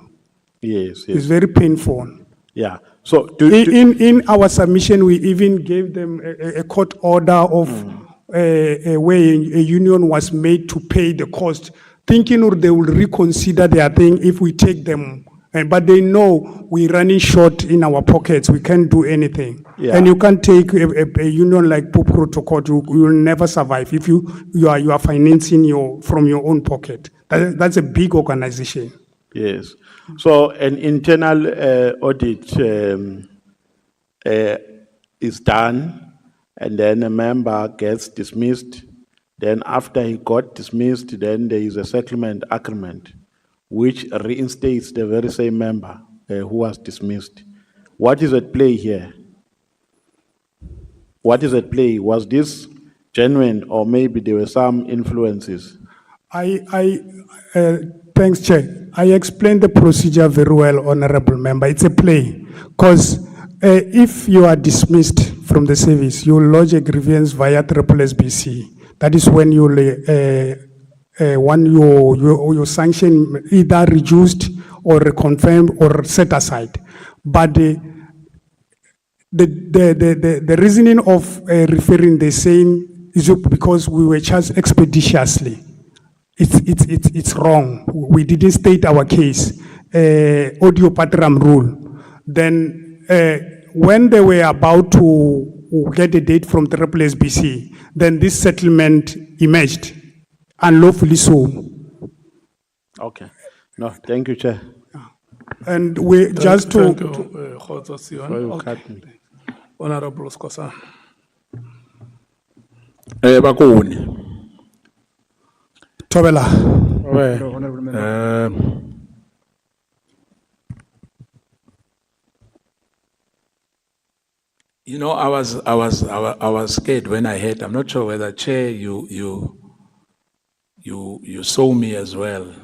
Yes. It's very painful. Yeah. So in our submission, we even gave them a court order of where a union was made to pay the cost, thinking they will reconsider their thing if we take them. But they know we're running short in our pockets. We can't do anything. Yeah. And you can't take a union like Popkro to court. You will never survive if you are financing from your own pocket. That's a big organization. Yes. So an internal audit is done, and then a member gets dismissed. Then after he got dismissed, then there is a settlement agreement which reinstates the very same member who was dismissed. What is at play here? What is at play? Was this genuine, or maybe there were some influences? Thanks, Chair. I explained the procedure very well, Honorable Member. It's a play. Because if you are dismissed from the service, you will lodge a grievance via SABC. That is when you want your sanction either reduced or reconfirmed or set aside. But the reasoning of referring, they're saying, is because we were charged expeditiously. It's wrong. We didn't state our case. Audio patram rule. Then when they were about to get a date from the SABC, then this settlement emerged, unlawfully so. Okay. No, thank you, Chair. And we just to. Thank you. Sorry, you cut me. Honorable Koisan. Bakuni. Tobela. Honorable Member. You know, I was scared when I heard. I'm not sure whether Chair you saw me as well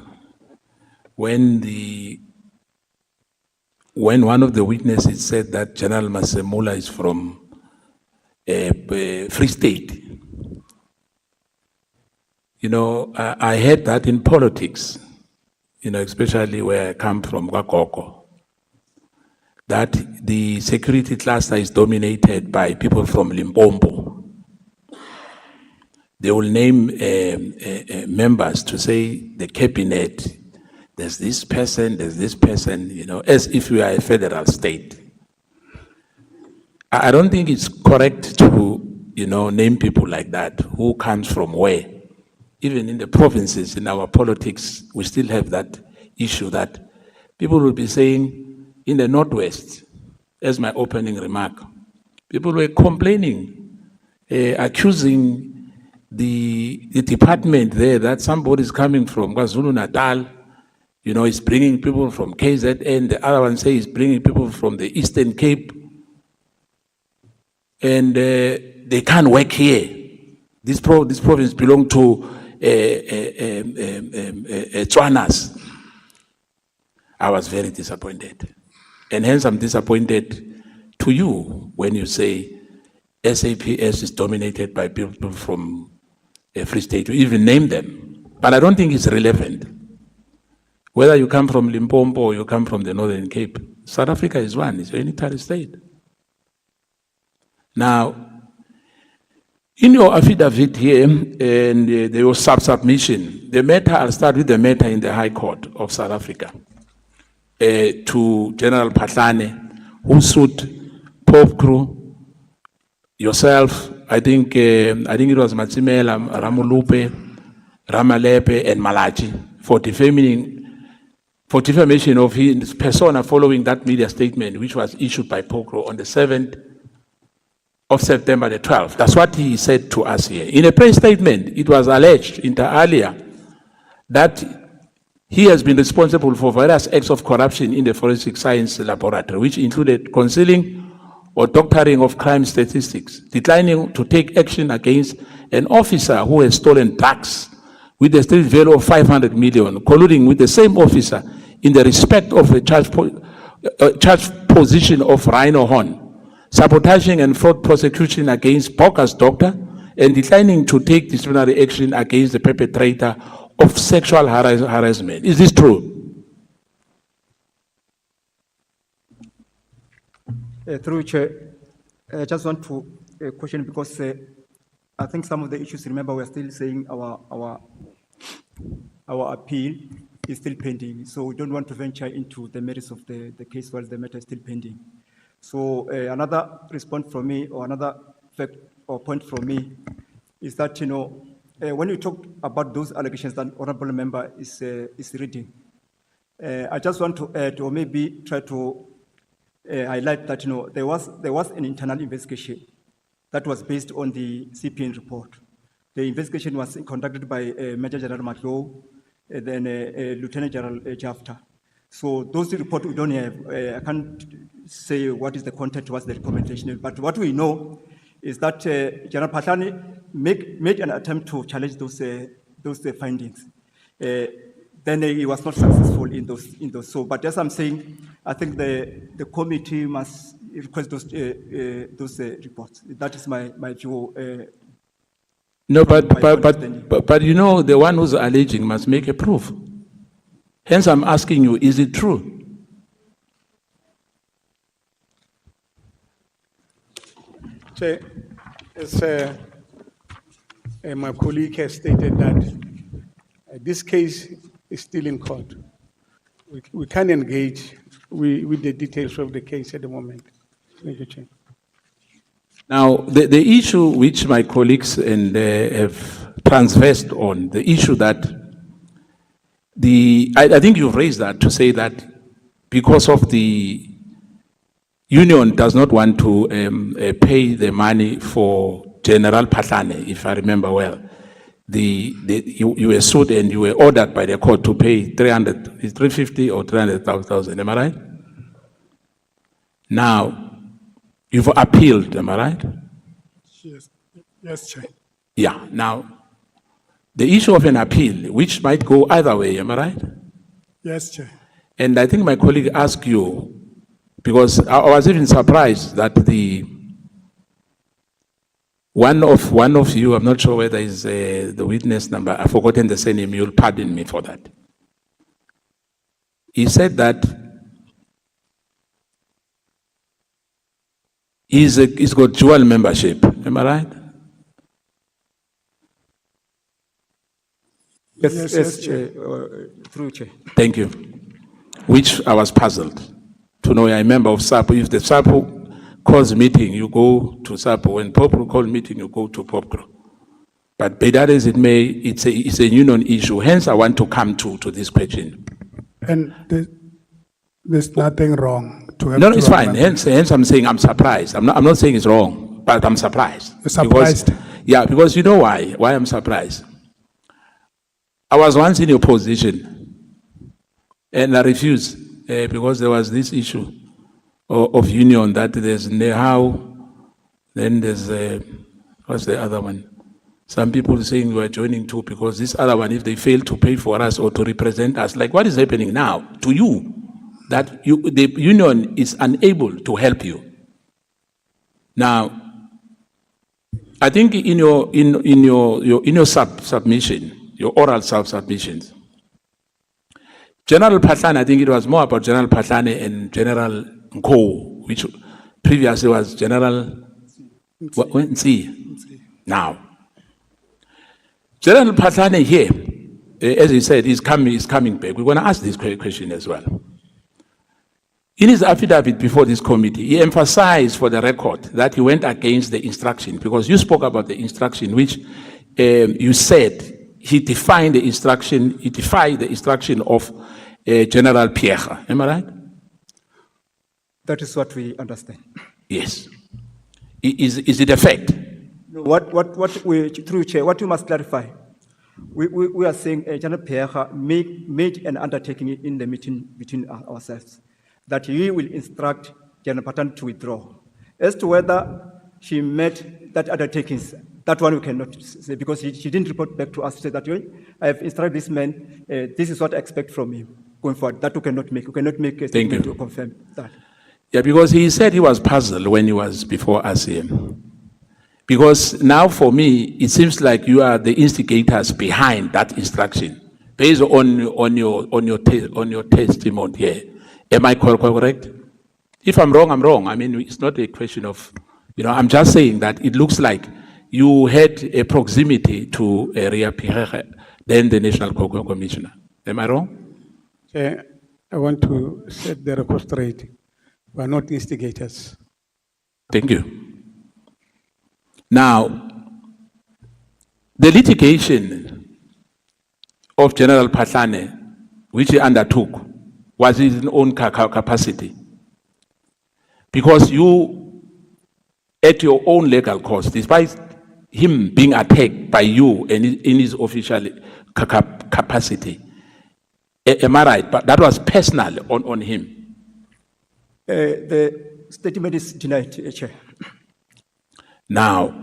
when one of the witnesses said that General Masemula is from Free State. You know, I heard that in politics, you know, especially where I come from, Wakoko, that the security cluster is dominated by people from Limpopo. They will name members to say the cabinet, there's this person, you know, as if we are a federal state. I don't think it's correct to, you know, name people like that, who comes from where. Even in the provinces, in our politics, we still have that issue that people will be saying, in the Northwest, as my opening remark, people were complaining, accusing the department there that somebody is coming from KwaZulu-Natal, you know, is bringing people from KZN, the other one says he's bringing people from the Eastern Cape, and they can't work here. This province belongs to Tswanas. I was very disappointed. And hence I'm disappointed to you when you say SAPS is dominated by people from a Free State. You even name them. But I don't think it's relevant. Whether you come from Limpopo or you come from the Northern Cape, South Africa is one, it's a unitary state. Now, in your affidavit here, and there was submission, the matter, I'll start with the matter in the High Court of South Africa. To General Patlane, who sued Pope Crew, yourself, I think it was Matsimela, Ramulupe, Ramalepe, and Malachi for defamation of his persona following that media statement, which was issued by Pope Crew on the 7th of September the 12th. That's what he said to us here. In a press statement, it was alleged inter alia that he has been responsible for various acts of corruption in the forensic science laboratory, which included concealing or doctoring of crime statistics, declining to take action against an officer who has stolen drugs with a street value of 500 million, colluding with the same officer in the respect of a charged position of rhino horn, sabotaging and fraud prosecution against bogus doctor, and declining to take disciplinary action against the perpetrator of sexual harassment. Is this true? Through Chair, I just want to question because I think some of the issues, remember, we're still saying our appeal is still pending. So we don't want to venture into the merits of the case while the matter is still pending. So another response from me, or another fact or point from me, is that, you know, when you talk about those allegations that honorable member is reading, I just want to add, or maybe try to highlight that, you know, there was an internal investigation that was based on the CPN report. The investigation was conducted by Major General Machola, then Lieutenant General Jafta. So those reports we don't have. I can't say what is the content, what's the recommendation, but what we know is that General Patlane made an attempt to challenge those findings. Then he was not successful in those. So, but as I'm saying, I think the committee must request those reports. That is my view. No, but you know, the one who's alleging must make a proof. Hence, I'm asking you, is it true? Chair, as my colleague has stated that this case is still in court. We can't engage with the details of the case at the moment. Thank you, Chair. Now, the issue which my colleagues and have transversed on, the issue that I think you've raised that to say that because of the union does not want to pay the money for General Patlane, if I remember well. You were sued and you were ordered by the court to pay 350 or 300,000, am I right? Now, you've appealed, am I right? Yes, Chair. Yeah, now, the issue of an appeal, which might go either way, am I right? Yes, Chair. And I think my colleague asked you, because I was even surprised that one of you, I'm not sure whether is the witness number, I've forgotten the surname, you'll pardon me for that. He said that he's got dual membership, am I right? Yes, Chair. Through Chair. Thank you. Which I was puzzled to know you're a member of SAPO. If the SAPO calls meeting, you go to SAPO. When POPRO call meeting, you go to POPRO. But be that as it may, it's a union issue. Hence, I want to come to this question. And there's nothing wrong to have. No, it's fine. Hence, I'm saying I'm surprised. I'm not saying it's wrong, but I'm surprised. You're surprised? Because you know why? Why I'm surprised? I was once in your position, and I refused because there was this issue of union that there's how, then there's what's the other one? Some people saying we're joining too because this other one, if they fail to pay for us or to represent us, like what is happening now to you, that the union is unable to help you. Now, I think in your submission, your oral submissions, General Patlane, I think it was more about General Patlane and General Mkhwanazi, which previously was General Nsi. Now, General Patlane here, as he said, is coming back. We're going to ask this question as well. In his affidavit before this committee, he emphasized for the record that he went against the instruction, because you spoke about the instruction, which you said he defied the instruction of General Pierre. Am I right? That is what we understand. Yes. Is it a fact? No, through Chair, what you must clarify, we are saying General Pierre made an undertaking in the meeting between ourselves that he will instruct General Patlane to withdraw. As to whether she met that undertaking, that one we cannot say, because she didn't report back to us to say that I have instructed this man, this is what I expect from him going forward. That we cannot make. We cannot make a statement to confirm that. Yeah, because he said he was puzzled when he was before us here. Because now for me, it seems like you are the instigators behind that instruction, based on your testimony here. Am I correct? If I'm wrong, I'm wrong. I mean, it's not a question of, I'm just saying that it looks like you had a proximity to Ria Pierre, then the National Commissioner. Am I wrong? Chair, I want to set the record straight. We are not instigators. Thank you. Now, the litigation of General Patlane, which he undertook, was in his own capacity. Because you, at your own legal cost, despite him being attacked by you and in his official capacity, am I right? But that was personal on him. The statement is denied, Chair. Now,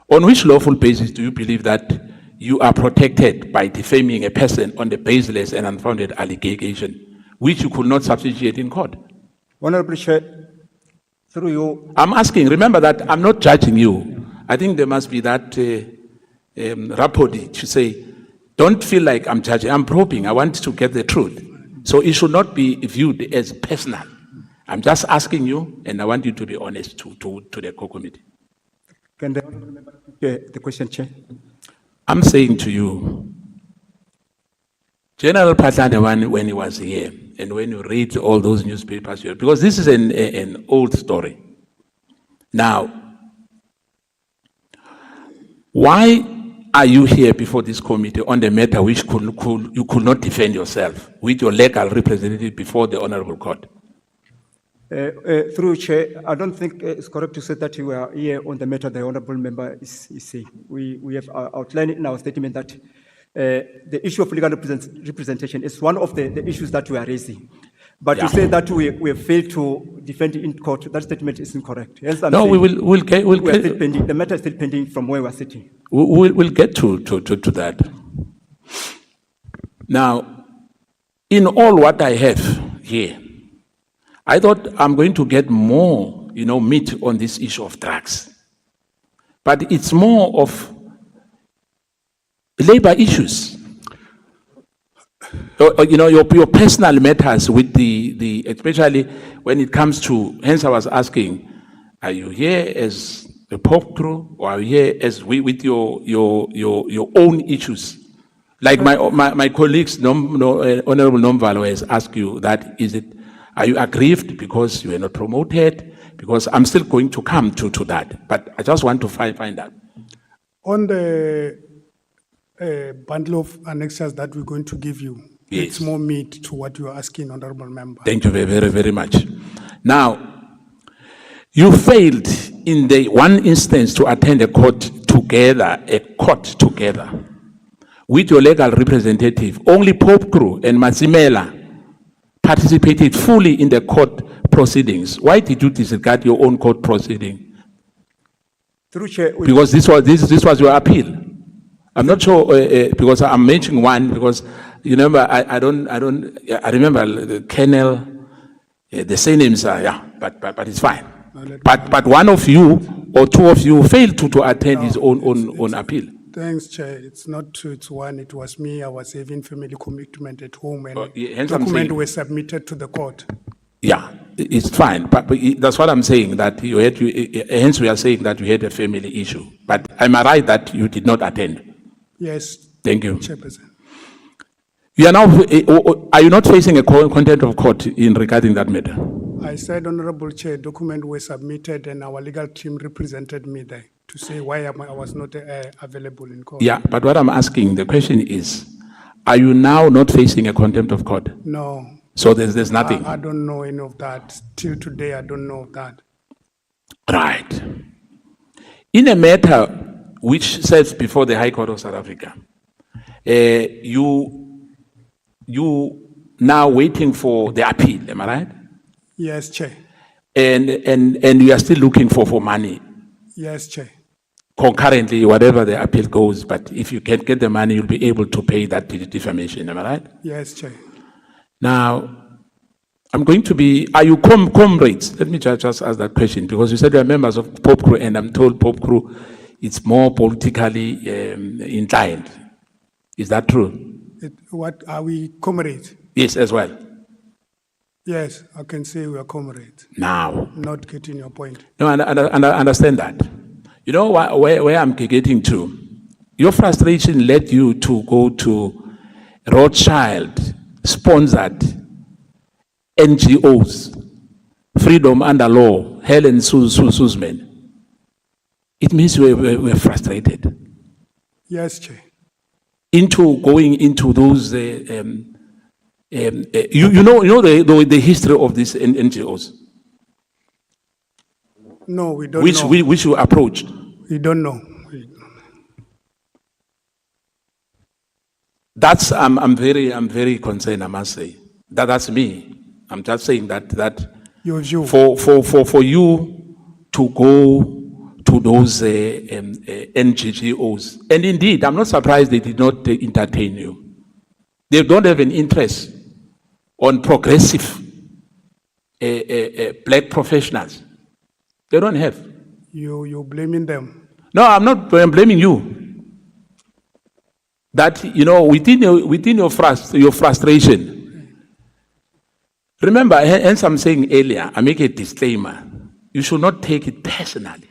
on which lawful basis do you believe that you are protected by defaming a person on the baseless and unfounded allegation, which you could not substantiate in court? Honorable Chair, through you. I'm asking, remember that I'm not judging you. I think there must be that rapport to say, don't feel like I'm judging, I'm probing, I want to get the truth. So it should not be viewed as personal. I'm just asking you, and I want you to be honest to the core committee. Can the honourable member put the question, Chair? I'm saying to you, General Patladewan, when he was here, and when you read all those newspapers, because this is an old story. Now, why are you here before this committee on the matter which you could not defend yourself with your legal representative before the Honorable Court? Through Chair, I don't think it's correct to say that you are here on the matter the honourable member is saying. We have outlined in our statement that the issue of legal representation is one of the issues that we are raising. But to say that we have failed to defend in court, that statement is incorrect. Hence, No, we'll get still pending. The matter is still pending from where we're sitting. We'll get to that. Now, in all what I have here, I thought I'm going to get more, meat on this issue of drugs. But it's more of labor issues. Your personal matters with the especially when it comes to, hence I was asking, are you here as a pop crew or are you here as with your own issues? Like my colleagues, Honorable Nomvalo has asked you that, are you aggrieved because you were not promoted? Because I'm still going to come to that, but I just want to find out. On the bundle of annexures that we're going to give you, Yes. it's more meat to what you're asking, Honorable Member. Thank you very, very much. Now, you failed in the one instance to attend a court together with your legal representative. Only Pope Crew and Mazimela participated fully in the court proceedings. Why did you disregard your own court proceeding? Through Chair, Because this was your appeal. I'm not sure because I'm mentioning one because you remember I remember the kennel, the surnames are but it's fine. But one of you or two of you failed to attend his own appeal. Thanks, Chair. It's not two, it's one. It was me. I was having family commitment at home and hence I'm documents saying- were submitted to the court. Yeah, it's fine, but that's what I'm saying, that hence we are saying that you had a family issue. But am I right that you did not attend? Yes. Thank you. Chairperson. You are now, are you not facing a contempt of court in regarding that matter? I said, Honorable Chair, documents were submitted and our legal team represented me there to say why I was not available in court. Yeah, but what I'm asking, the question is, are you now not facing a contempt of court? No. So there's nothing? I don't know any of that. Till today, I don't know of that. Right. In a matter which sits before the High Court of South Africa, you now waiting for the appeal, am I right? Yes, Chair. And you are still looking for money. Yes, Chair. Concurrently, whatever the appeal goes, but if you can get the money, you'll be able to pay that defamation, am I right? Yes, Chair. Now, I'm going to be, are you comrades? Let me just ask that question, because you said you are members of Pope Crew, and I'm told Pope Crew is more politically inclined. Is that true? What are we, comrades? Yes, as well. Yes, I can say we are comrades. Now. Not getting your point. No, I understand that. You know where I'm getting to? Your frustration led you to go to Rothschild-sponsored NGOs, Freedom Under Law, Helen Suzman. It means we were frustrated. Yes, Chair. Into going into those, you know the history of these NGOs. No, we don't know. Which you approached. We don't know. That's I'm very concerned. I must say that's me. I'm just saying that your view for you to go to those NGOs, and indeed, I'm not surprised they did not entertain you. They don't have an interest on progressive black professionals. They don't have. You're blaming them. No, I'm not blaming you. That, within your frustration. Remember, as I'm saying earlier, I make a disclaimer. You should not take it personally.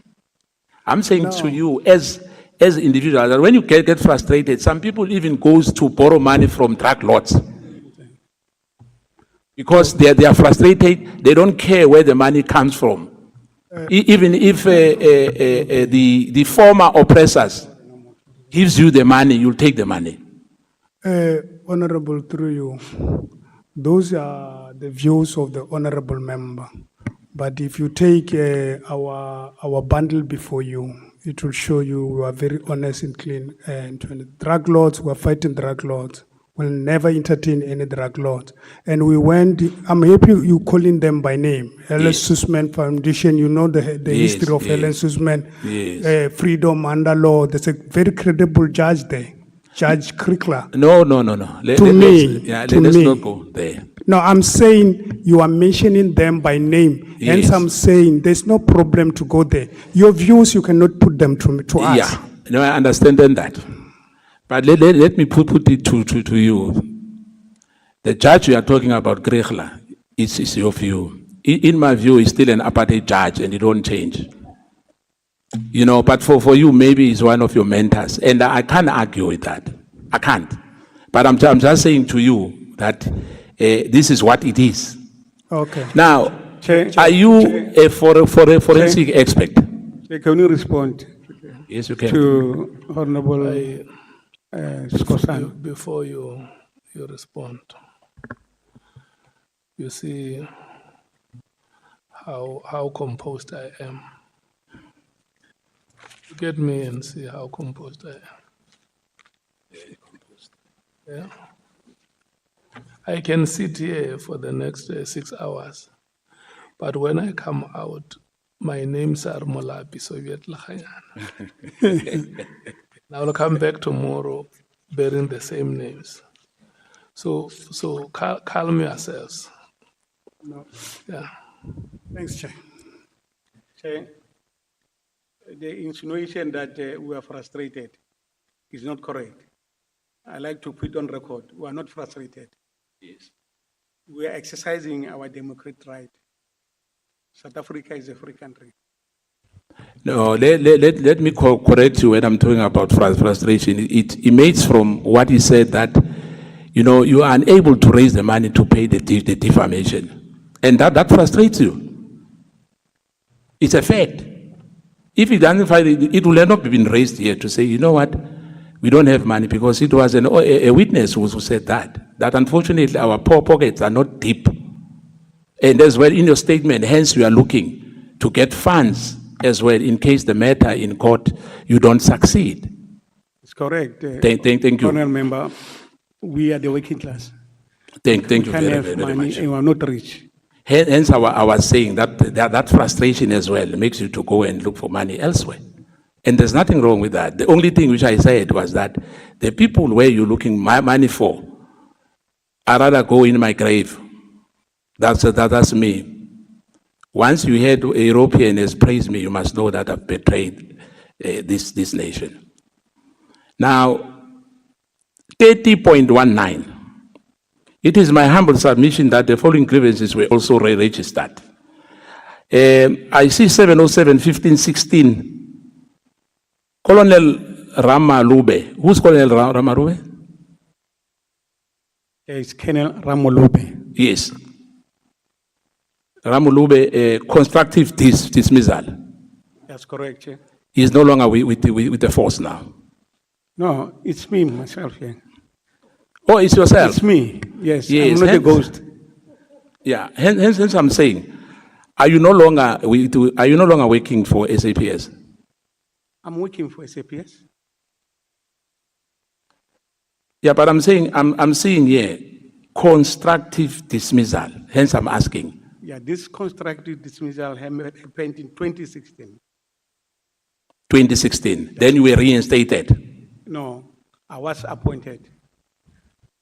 I'm saying to you as individuals, that when you get frustrated, some people even goes to borrow money from drug lords. Because they are frustrated, they don't care where the money comes from. Even if the former oppressors gives you the money, you'll take the money. Honorable, through you, those are the views of the honorable member. But if you take our bundle before you, it will show you we are very honest and clean. And drug lords, we are fighting drug lords. We'll never entertain any drug lords. And we went, I'm happy you calling them by name. Helen Susman Foundation, you know the history of Helen Susman, freedom under law. There's a very credible judge there, Judge Krikla. No. Let's not go there. No, I'm saying you are mentioning them by name. Hence I'm saying there's no problem to go there. Your views, you cannot put them to us. Yeah, no, I understand that. But let me put it to you. The judge you are talking about, Krikla, is your view. In my view, he's still an apartheid judge and he don't change. You know, but for you, maybe he's one of your mentors. And I can't argue with that. I can't. But I'm just saying to you that this is what it is. Okay. Now, are you a forensic expert? Can you respond? Yes, you can. To Honorable Koisan. Before you respond, you see how composed I am. Look at me and see how composed I am. Very composed. Yeah. I can sit here for the next 6 hours, but when I come out, my names are Molabi Soviet Lakhayana. I will come back tomorrow bearing the same names. So calm yourselves. No. Yeah. Thanks, Chair. Chair, the insinuation that we are frustrated is not correct. I like to put on record, we are not frustrated. Yes. We are exercising our democratic right. South Africa is a free country. No, let me correct you when I'm talking about frustration. It emanates from what he said that, you know, you are unable to raise the money to pay the defamation. And that frustrates you. It's a fact. If it doesn't find it will end up being raised here to say, you know what, we don't have money, because it was a witness who said that unfortunately our poor pockets are not deep. And as well in your statement, hence we are looking to get funds as well in case the matter in court, you don't succeed. It's correct. Thank you. Honourable Member, we are the working class. Thank you very, very money much. And we are not rich. Hence I was saying that frustration as well makes you to go and look for money elsewhere. And there's nothing wrong with that. The only thing which I said was that the people where you're looking money for, I'd rather go in my grave. That's me. Once you heard a European has praised me, you must know that I've betrayed this nation. Now, 30.19. It is my humble submission that the following grievances were also registered. I see 707-15-16. Colonel Ramalube. Who's Colonel Ramalube? It's Colonel Ramalube. Yes. Ramalube, constructive dismissal. That's correct, Chair. He is no longer with the force now. No, it's me, myself here. Oh, it's yourself? It's me, yes. Yes, I'm not a ghost. Yeah, hence I'm saying, are you no longer working for SAPS? I'm working for SAPS. Yeah, but I'm saying, I'm seeing here, constructive dismissal. Hence I'm asking. Yeah, this constructive dismissal happened in 2016. 2016, then you were reinstated? No, I was appointed.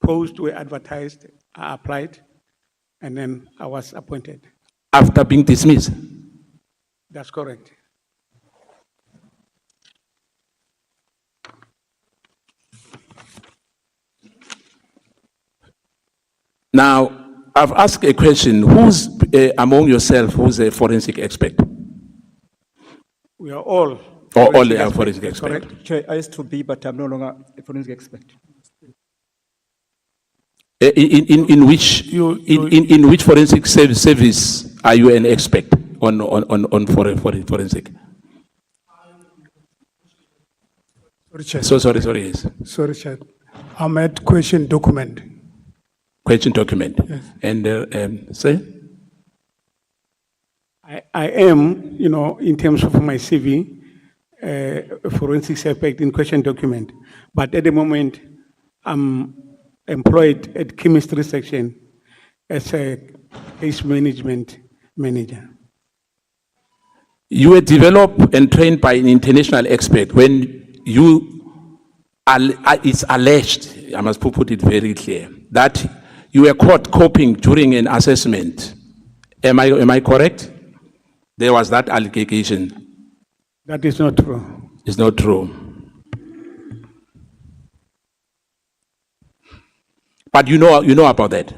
Posts were advertised, I applied, and then I was appointed. After being dismissed? That's correct. Now, I've asked a question. Who's among yourself who's a forensic expert? We are all Or only a forensic expert? Correct. Chair, I used to be, but I'm no longer a forensic expert. In which forensic service are you an expert on forensic? Sorry, Chair. Sorry, yes. Sorry, Chair. I'm at question document. Question document. Yes. And say? I am, in terms of my CV, a forensic expert in question document. But at the moment, I'm employed at chemistry section as a case management manager. You were developed and trained by an international expert when it's alleged, I must put it very clear, that you were caught coping during an assessment. Am I correct? There was that allegation. That is not true. It's not true. But you know about that?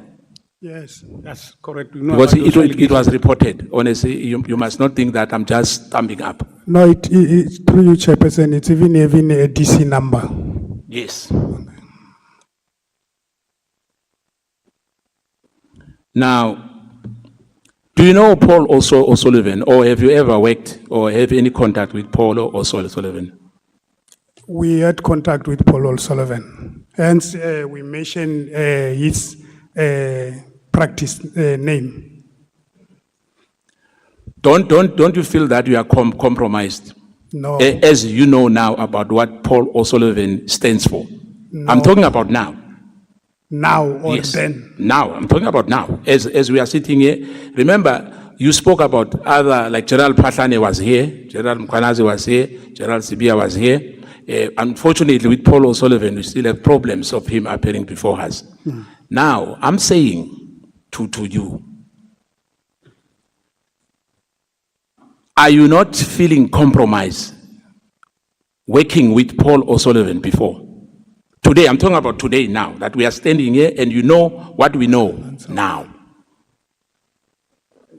Yes, that's correct. Because it was reported. Honestly, you must not think that I'm just thumbing up. No, it's through you, Chairperson. It's even having a DC number. Yes. Now, do you know Paul O'Sullivan, or have you ever worked or have any contact with Paul O'Sullivan? We had contact with Paul O'Sullivan. Hence, we mentioned his practice name. Don't you feel that you are compromised? No. As you know now about what Paul O'Sullivan stands for. No. I'm talking about now. Now or Yes. then? Now, I'm talking about now. As we are sitting here, remember, you spoke about other, like General Patlane was here, General Mkhwanazi was here, General Sibia was here. Unfortunately, with Paul O'Sullivan, we still have problems of him appearing before us. Now, I'm saying to you, are you not feeling compromised working with Paul O'Sullivan before? Today, I'm talking about today now, that we are standing here and you know what we know now.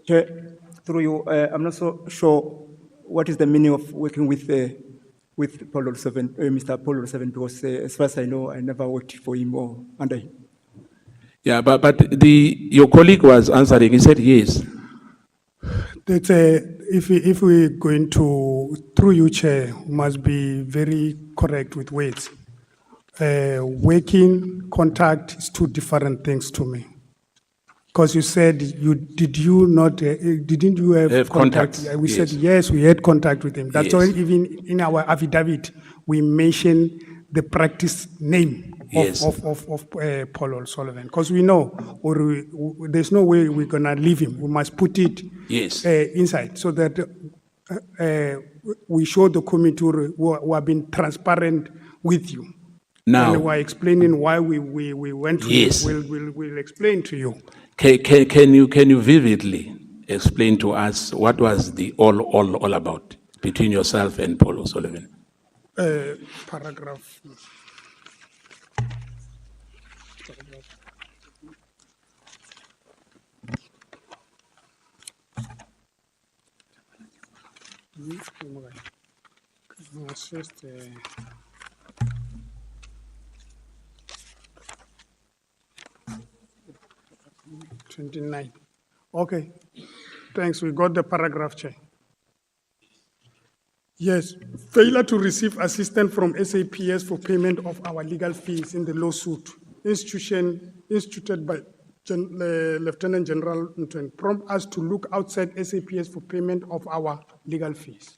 Chair, through you, I'm not so sure what is the meaning of working with Paul O'Sullivan, Mr. Paul O'Sullivan, because as far as I know, I never worked for him or under him. Yeah, but your colleague was answering, he said yes. That's if we're going to, through you, Chair, must be very correct with words. Working contact is two different things to me. Because you said didn't you have contact? We yes. said yes, we had contact with him. That's Yes. why even in our affidavit we mentioned the practice name Yes. of Paul O'Sullivan. Because we know, there's no way we're gonna leave him. We must put it Yes. inside so that we show the committee who have been transparent with you. Now, and we're explaining why we went to Yes. we'll explain to you. can you vividly explain to us what was the all about between yourself and Paul O'Sullivan? Paragraph. It's just, 29. Okay, thanks. We got the paragraph, Chair. Yes, failure to receive assistance from SAPS for payment of our legal fees in the lawsuit instituted by Lieutenant General Nhlanhla prompt us to look outside SAPS for payment of our legal fees.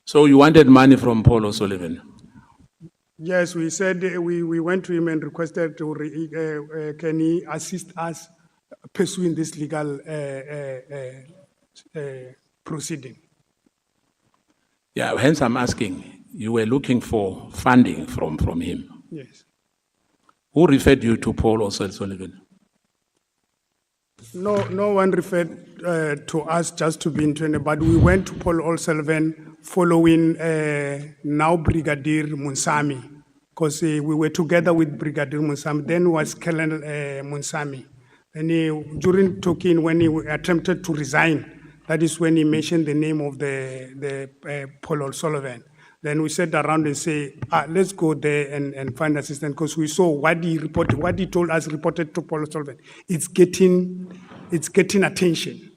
So you wanted money from Paul O'Sullivan? Yes, we said we went to him and requested to can he assist us pursuing this legal proceeding. Yeah, hence I'm asking, you were looking for funding from him. Yes. Who referred you to Paul O'Sullivan? No one referred to us just to be intended, but we went to Paul O'Sullivan following now Brigadier Munsami, because we were together with Brigadier Munsami, then was Colonel Munsami. And during talking, when he attempted to resign, That is when he mentioned the name of the Paul O'Sullivan. Then we sat around and say, let's go there and find assistance, because we saw what he reported, what he told us reported to Paul O'Sullivan. It's getting attention.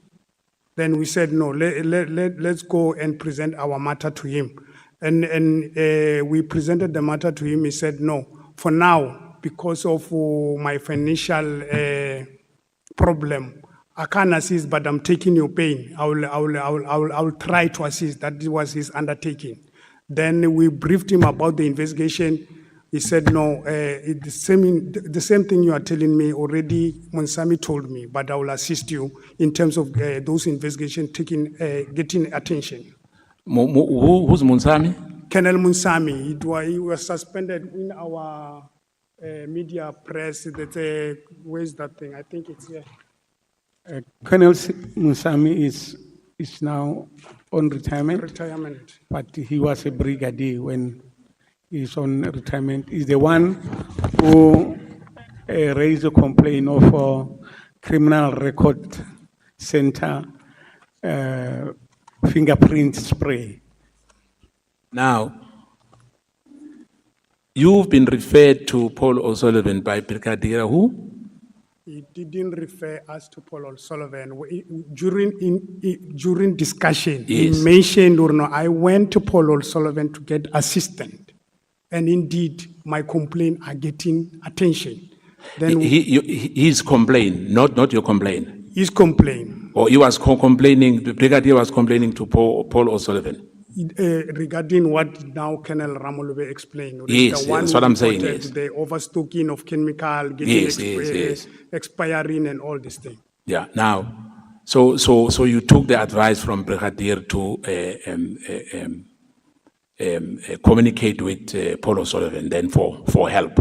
Then we said, no, let's go and present our matter to him. And we presented the matter to him. He said, no, for now, because of my financial problem, I can't assist, but I'm taking your pain. I will try to assist. That was his undertaking. Then we briefed him about the investigation. He said, no, the same thing you are telling me already, Monsami told me, but I will assist you in terms of those investigations getting attention. Who's Monsami? Colonel Monsami, he was suspended in our media press. Where's that thing? I think it's here. Colonel Mkhwanazi is now on retirement. But he was a brigadier when he's on retirement. He's the one who raised a complaint of criminal record center fingerprint spray. Now, you've been referred to Paul O'Sullivan by Brigadier who? He didn't refer us to Paul O'Sullivan. During discussion, Yes. he mentioned, or no, I went to Paul O'Sullivan to get assistance. And indeed, my complaint are getting attention. Then His complaint, not your complaint. his complaint Or he was complaining, the brigadier was complaining to Paul O'Sullivan. regarding what now Colonel Ramolube explained. Yes, the one that's who what I'm saying, reported yes. The overstocking of chemical, getting Yes. expiring and all this thing. Yeah. Now, so you took the advice from brigadier to communicate with Paul O'Sullivan then for help.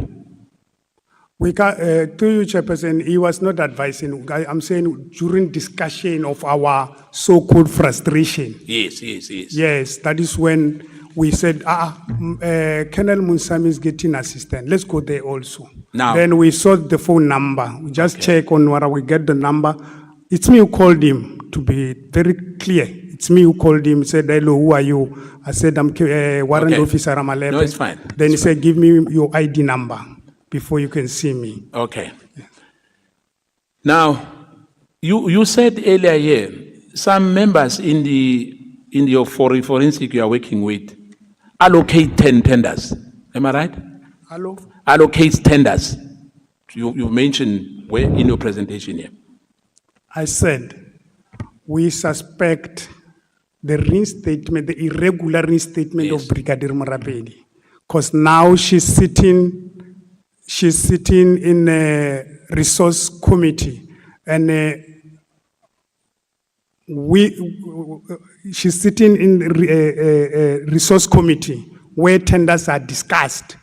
We can, to you, Chairperson, he was not advising. I'm saying during discussion of our so-called frustration. Yes. Yes, that is when we said, Colonel Monsami is getting assistance. Let's go there also. Now- Then we saw the phone number. We just check on where we get the number. It's me who called him, to be very clear. It's me who called him, said, hello, who are you? I said, I'm warrant Okay. officer, I'm 11. No, it's fine. Then he said, give me your ID number before you can see me. Okay. Now, you said earlier here, some members in your forensic you are working with allocate 10 tenders. Am I right? Hello? Allocate tenders. You mentioned where in your presentation here. I said, we suspect the reinstatement, the irregular reinstatement of Brigadier Morabedi. Because now she's sitting in a resource committee, and she's sitting in a resource committee where tenders are discussed.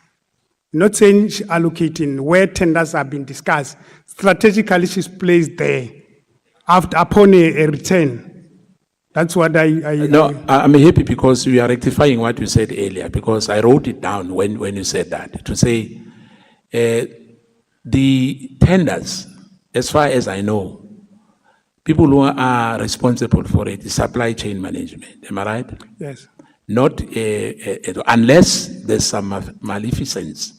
Not saying she allocating, where tenders are being discussed. Strategically, she's placed there upon a return. That's what I'm happy because you are rectifying what you said earlier, because I wrote it down when you said that, to say the tenders, as far as I know, people who are responsible for it is supply chain management. Am I right? Yes. Not unless there's some maleficence.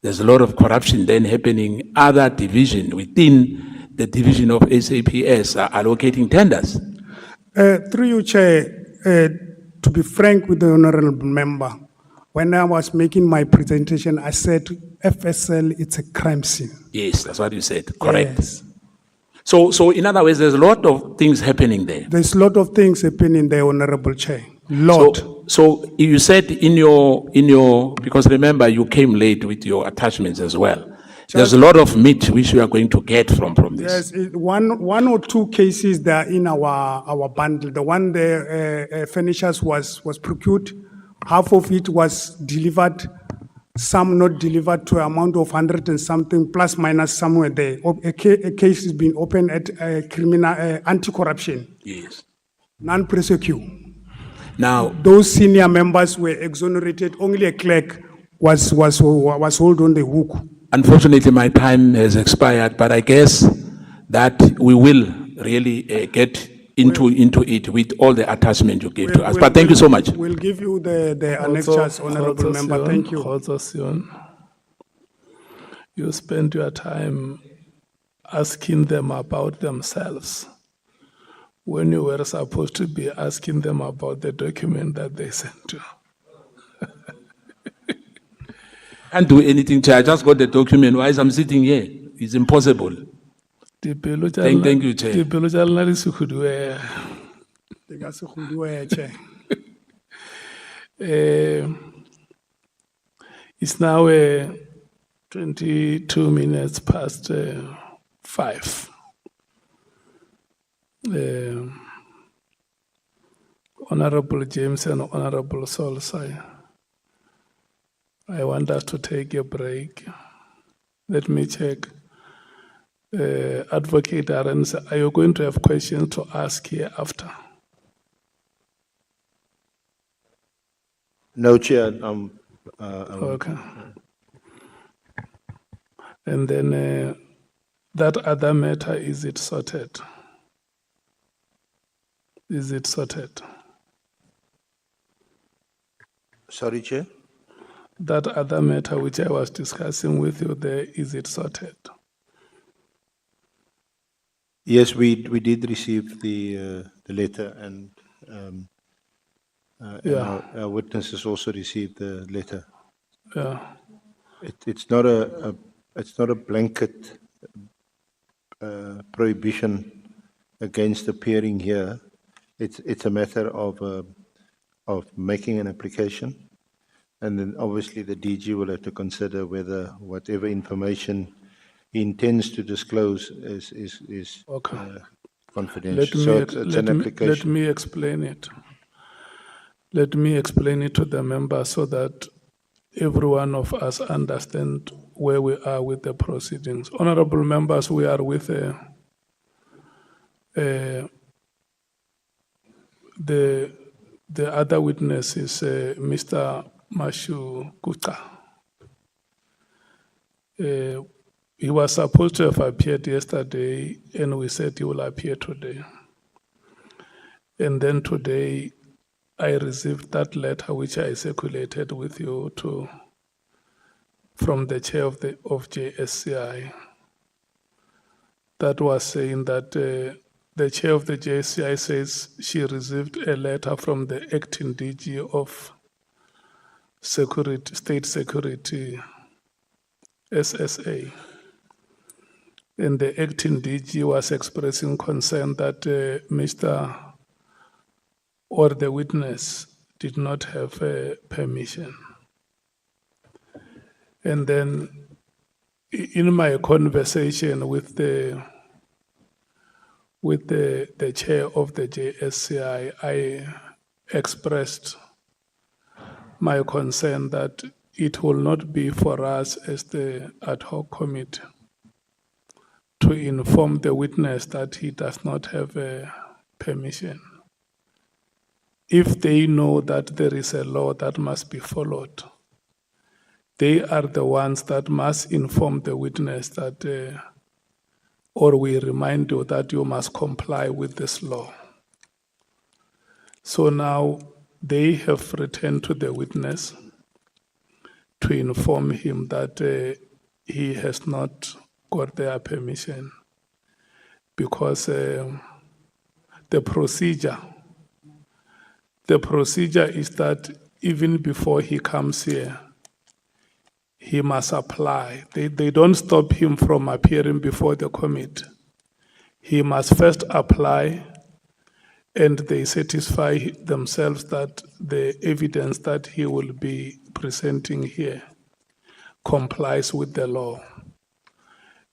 There's a lot of corruption then happening. Other division within the division of SAPS are allocating tenders. Through you, Chair, to be frank with the honorable member, when I was making my presentation, I said FSL, it's a crime scene. Yes, that's what you said. Correct. Yes. So in other words, there's a lot of things happening there. There's a lot of things happening there, honorable Chair. Lot. So you said in your, because remember you came late with your attachments as well. There's a lot of meat which we are going to get from this. Yes, one or two cases that are in our bundle. The one the furnitures was procured, half of it was delivered, some not delivered to an amount of 100 and something, plus minus somewhere there. A case has been opened at criminal anti-corruption. Yes. Non-prosecute. Now, those senior members were exonerated. Only a clerk was held on the hook. Unfortunately, my time has expired, but I guess that we will really get into it with all the attachment you gave to us. We'll But thank you so much. We'll give you the annexures, Honorable Member. Thank you. Khotsasione. You spend your time asking them about themselves when you were supposed to be asking them about the document that they sent you. Can't do anything, Chair. I just got the document. Why is I'm sitting here? It's impossible. Thank you, Chair. Dipelo tša lena di se khuduega. Di ka se khuduege, Chair. It's now 22 minutes past 5. Honorable James and Honorable Solsai, I want us to take a break. Let me check. Advocate Arens, are you going to have questions to ask here after? No, Chair. Okay. And then that other matter, is it sorted? Is it sorted? Sorry, Chair. That other matter which I was discussing with you there, is it sorted? Yes, we did receive the letter, and Yeah. our witnesses also received the letter. Yeah. It's not a blanket prohibition against appearing here. It's a matter of making an application, and then obviously the DG will have to consider whether whatever information he intends to disclose is Okay. confidential. So it's an application. Let me explain it. Let me explain it to the members so that every one of us understand where we are with the proceedings. Honorable members, we are with the other witness is Mr. Mashu Kuta. He was supposed to have appeared yesterday, and we said he will appear today. And then today, I received that letter which I circulated with you from the chair of JSCI. That was saying that the chair of the JSCI says she received a letter from the acting DG of State Security, SSA. And the acting DG was expressing concern that Mr. or the witness did not have permission. And then in my conversation with the chair of the JSCI, I expressed my concern that it will not be for us as the ad hoc committee to inform the witness that he does not have permission. If they know that there is a law that must be followed, they are the ones that must inform the witness that, or we remind you that you must comply with this law. So now they have returned to the witness to inform him that he has not got their permission because the procedure is that even before he comes here, he must apply. They don't stop him from appearing before the committee. He must first apply, and they satisfy themselves that the evidence that he will be presenting here complies with the law.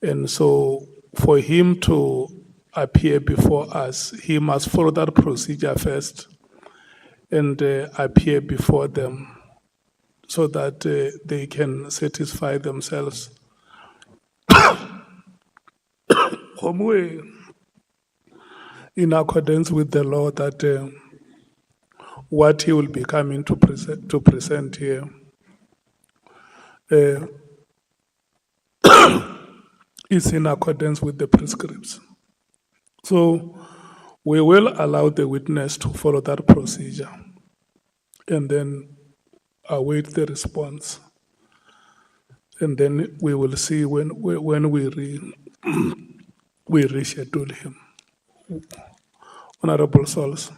And so for him to appear before us, he must follow that procedure first and appear before them so that they can satisfy themselves in accordance with the law that what he will be coming to present here is in accordance with the prescripts. So We will allow the witness to follow that procedure and then await the response. And then we will see when we we reschedule him. Honorable Sols.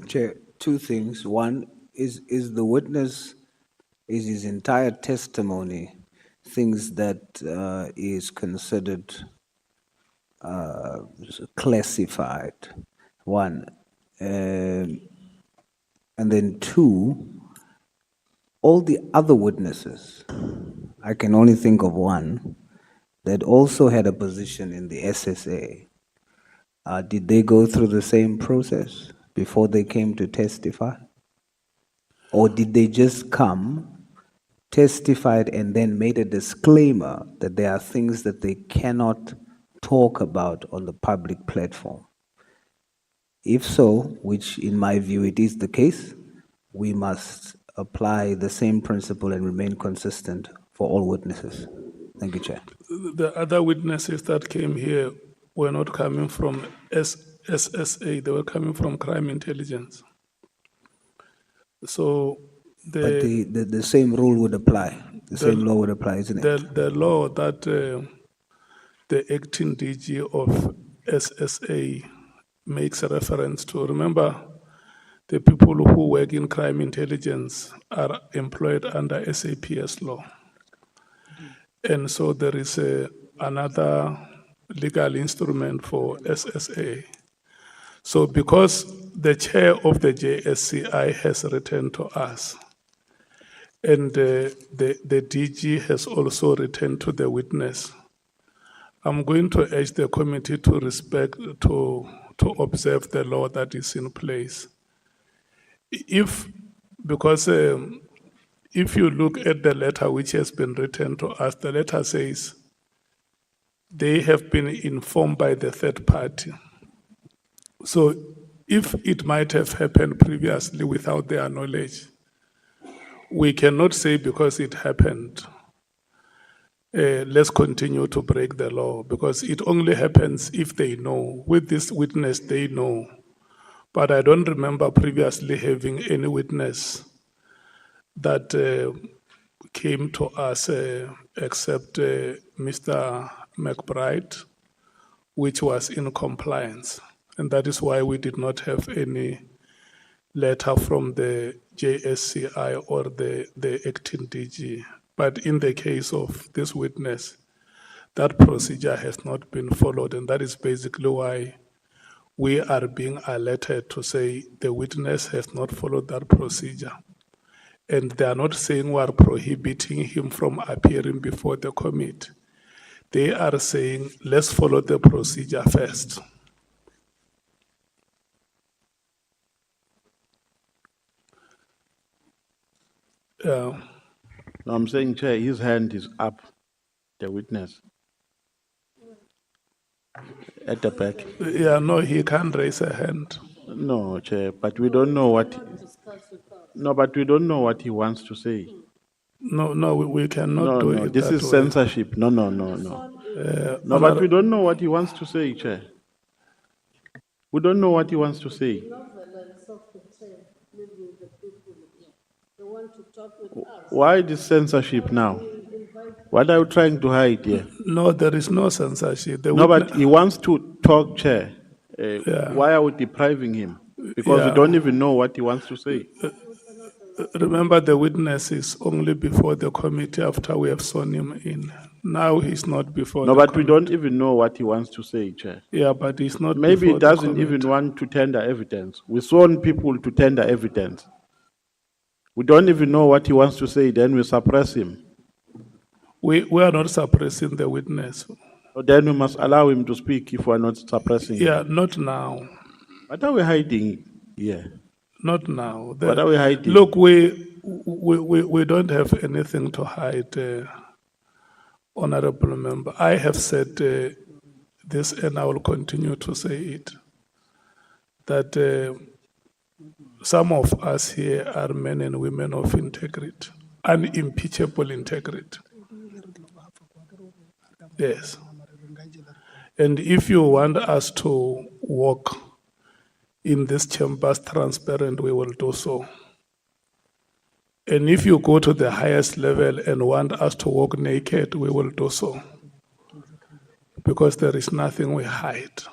Chair, two things. One, is the witness, is his entire testimony things that is considered classified? One. And then two, all the other witnesses, I can only think of one, that also had a position in the SSA. Did they go through the same process before they came to testify? Or did they just come, testified, and then made a disclaimer that there are things that they cannot talk about on the public platform? If so, which in my view it is the case, we must apply the same principle and remain consistent for all witnesses. Thank you, Chair. The other witnesses that came here were not coming from SSA, they were coming from crime intelligence. So But the same rule would apply, the same law would apply, isn't it? the law that the acting DG of SSA makes a reference to, remember, the people who work in crime intelligence are employed under SAPS law. And so there is another legal instrument for SSA. So because the chair of the JSCI has returned to us, and the DG has also returned to the witness, I'm going to urge the committee to observe the law that is in place. Because if you look at the letter which has been written to us, the letter says they have been informed by the third party. So if it might have happened previously without their knowledge, we cannot say because it happened, let's continue to break the law, because it only happens if they know. With this witness, they know. But I don't remember previously having any witness that came to us except Mr. McBride, which was in compliance. And that is why we did not have any letter from the JSCI or the acting DG. But in the case of this witness, that procedure has not been followed, and that is basically why we are being alerted to say the witness has not followed that procedure. And they are not saying we are prohibiting him from appearing before the committee. They are saying, let's follow the procedure first. No, I'm saying, Chair, his hand is up, the witness. At the back. Yeah, no, he can't raise a hand. No, Chair, but we don't know what. No, but we don't know what he wants to say. No, we cannot do it. This that is way. censorship. No. No, but we don't know what he wants to say, Chair. We don't know what he wants to say. Why this censorship now? What are you trying to hide here? No, there is no censorship. No, but he wants to talk, Chair. Why are we depriving him? Because we don't even know what he wants to say. Remember, the witness is only before the committee after we have sworn him in. Now he's not before. No, the but we committee. don't even know what he wants to say, Chair. Yeah, but he's not. Maybe before he the doesn't even committee. want to tender evidence. We sworn people to tender evidence. We don't even know what he wants to say, then we suppress him. We are not suppressing the witness. So then we must allow him to speak if we're not suppressing him. Yeah, not now. What are we hiding here? Not now. What are we hiding? Look, we don't have anything to hide, honorable member. I have said this, and I will continue to say it, that some of us here are men and women of integrity, unimpeachable integrity. Yes. And if you want us to walk in this chambers transparent, we will do so. And if you go to the highest level and want us to walk naked, we will do so. Because there is nothing we hide.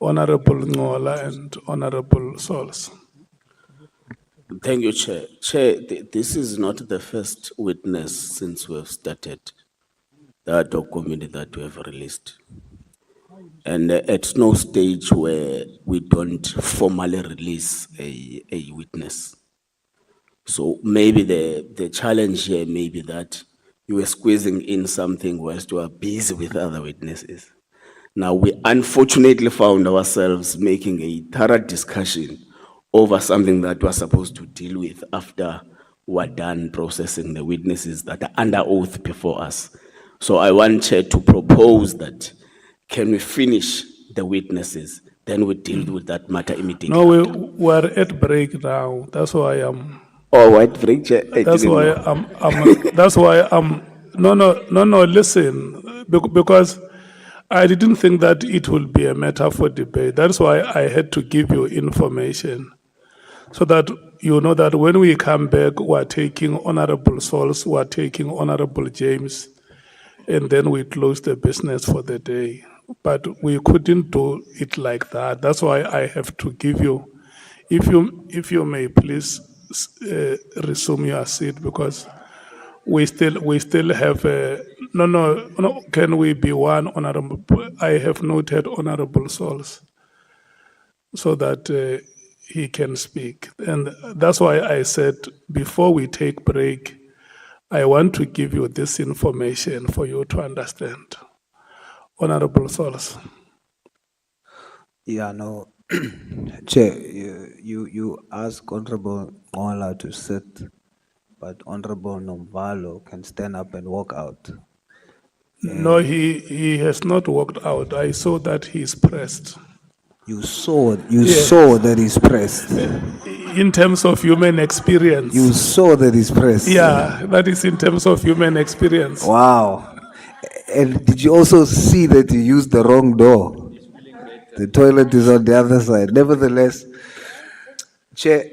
Honorable Ngola and Honorable Sols. Thank you, Chair. Chair, this is not the first witness since we have started the Ad Hoc Committee that we have released. And at no stage where we don't formally release a witness. So maybe the challenge here may be that you were squeezing in something whilst you are busy with other witnesses. Now, we unfortunately found ourselves making a thorough discussion over something that we're supposed to deal with after we're done processing the witnesses that are under oath before us. So I want Chair to propose that, can we finish the witnesses, then we deal with that matter immediately. No, we're at break now. That's why I'm. Oh, what break, Chair? That's why that's why no, listen, because I didn't think that it will be a matter for debate. That's why I had to give you information so that you know that when we come back, we're taking Honorable Sols, we're taking Honorable James, and then we close the business for the day. But we couldn't do it like that. That's why I have to give you, if you may please resume your seat, because we still have no. Can we be one honorable? I have noted Honorable Sols so that he can speak, and that's why I said before we take break, I want to give you this information for you to understand. Honorable Sols. Yeah, no, Chair, you ask Honorable Ngola to sit, but Honorable Nomvalo can stand up and walk out. No, he has not walked out. I saw that he's pressed. You saw that he's pressed. In terms of human experience. You saw that he's pressed. Yeah, that is in terms of human experience. Wow. And did you also see that you used the wrong door? The toilet is on the other side. Nevertheless, Chair,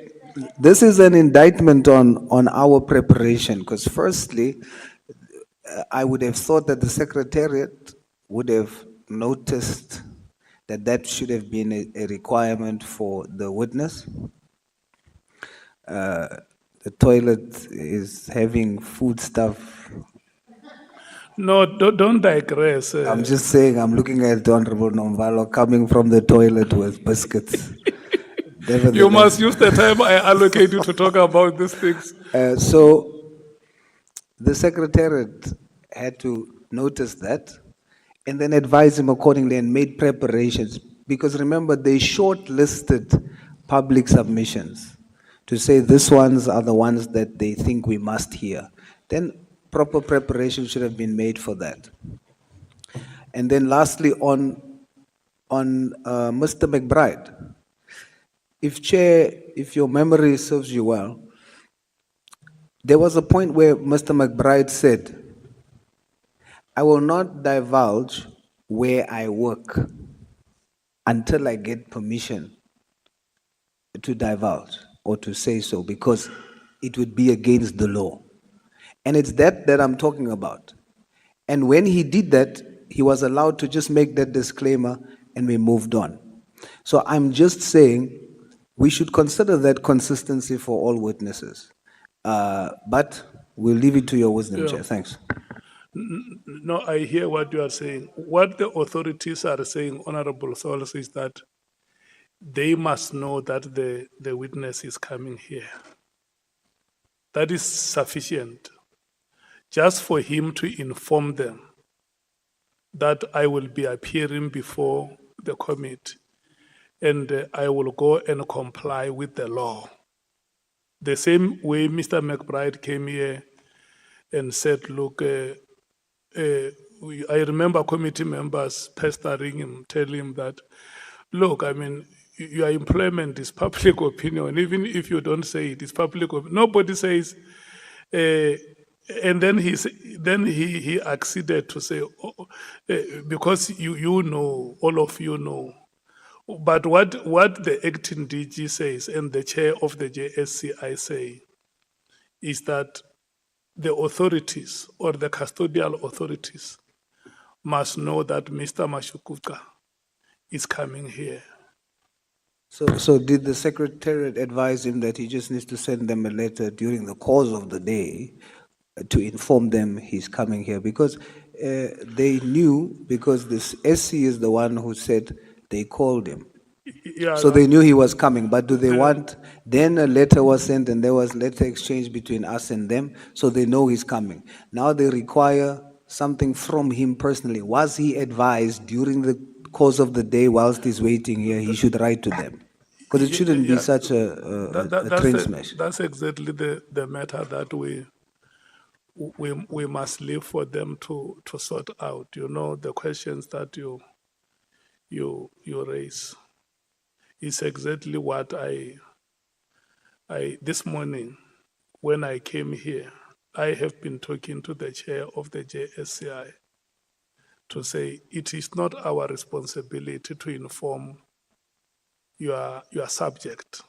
this is an indictment on our preparation, because firstly, I would have thought that the Secretariat would have noticed that that should have been a requirement for the witness. The toilet is having food stuff. No, don't digress. I'm just saying, I'm looking at Honorable Nomvalo coming from the toilet with biscuits. You must use the time I allocate you to talk about these things. So the Secretariat had to notice that and then advise him accordingly and made preparations. Because remember, they shortlisted public submissions to say these ones are the ones that they think we must hear. Then proper preparation should have been made for that. And then lastly, on Mr. McBride, if your memory serves you well, there was a point where Mr. McBride said, I will not divulge where I work until I get permission to divulge or to say so, because it would be against the law. And it's that I'm talking about. And when he did that, he was allowed to just make that disclaimer and we moved on. So I'm just saying we should consider that consistency for all witnesses. But we'll leave it to your wisdom, Chair. Thanks. No, I hear what you are saying. What the authorities are saying, Honorable Solis, is that they must know that the witness is coming here. That is sufficient. Just for him to inform them that I will be appearing before the committee and I will go and comply with the law. The same way Mr. McBride came here and said, look, I remember committee members pestering him, telling him that, look, I mean, your employment is public opinion. Even if you don't say it, it's public opinion. Nobody says And then he acceded to say, because you know, all of you know. But what the acting DG says and the chair of the JSCI say is that the authorities or the custodial authorities must know that Mr. Mashukuka is coming here. So did the secretariat advise him that he just needs to send them a letter during the course of the day to inform them he's coming here? Because they knew, because this SC is the one who said they called him. Yeah, So they knew he was coming, but do they want, then a letter was sent and there was letter exchange between us and them, so they know he's coming. Now they require something from him personally. Was he advised during the course of the day whilst he's waiting here, he should write to them? Because it shouldn't be such a train smash. That's exactly the matter that we must leave for them to sort out. You know, the questions that you raise is exactly what I this morning when I came here, I have been talking to the chair of the JSCI to say it is not our responsibility to inform your subject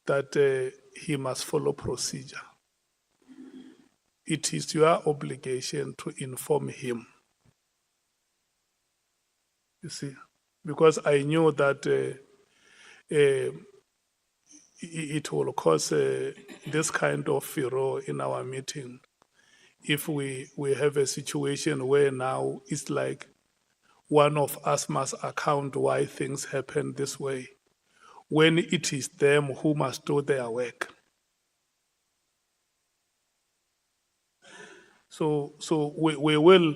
that he must follow procedure. It is your obligation to inform him. You see, because I knew that it will cause this kind of furor in our meeting if we have a situation where now it's like one of us must account why things happen this way, when it is them who must do their work. So we will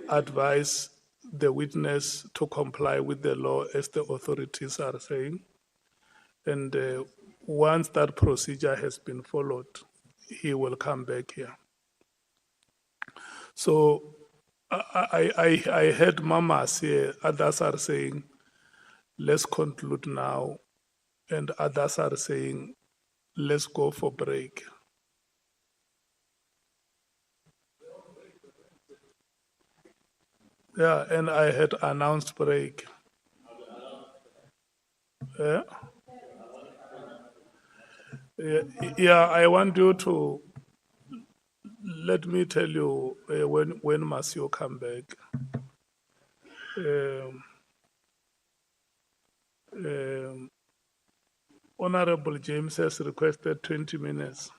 advise the witness to comply with the law as the authorities are saying. And once that procedure has been followed, he will come back here. So I heard mamas here, others are saying, let's conclude now. And others are saying, let's go for break. Yeah, and I had announced break. Yeah. Yeah, I want you to let me tell you when must you come back. Honorable James has requested 20 minutes,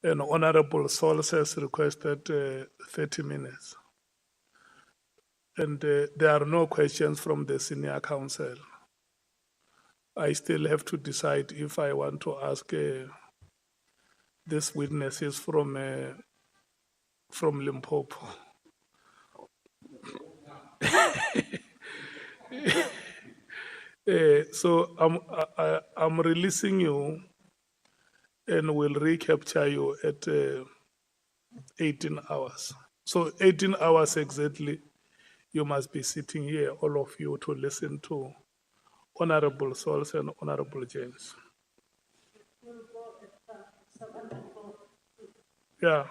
and Honorable Sauls has requested 30 minutes. And there are no questions from the senior counsel. I still have to decide if I want to ask these witnesses from Limpopo. So I'm releasing you and will recapture you at 18 hours. So 18 hours exactly, you must be sitting here, all of you, to listen to Honorable Sauls and Honorable James. Yeah.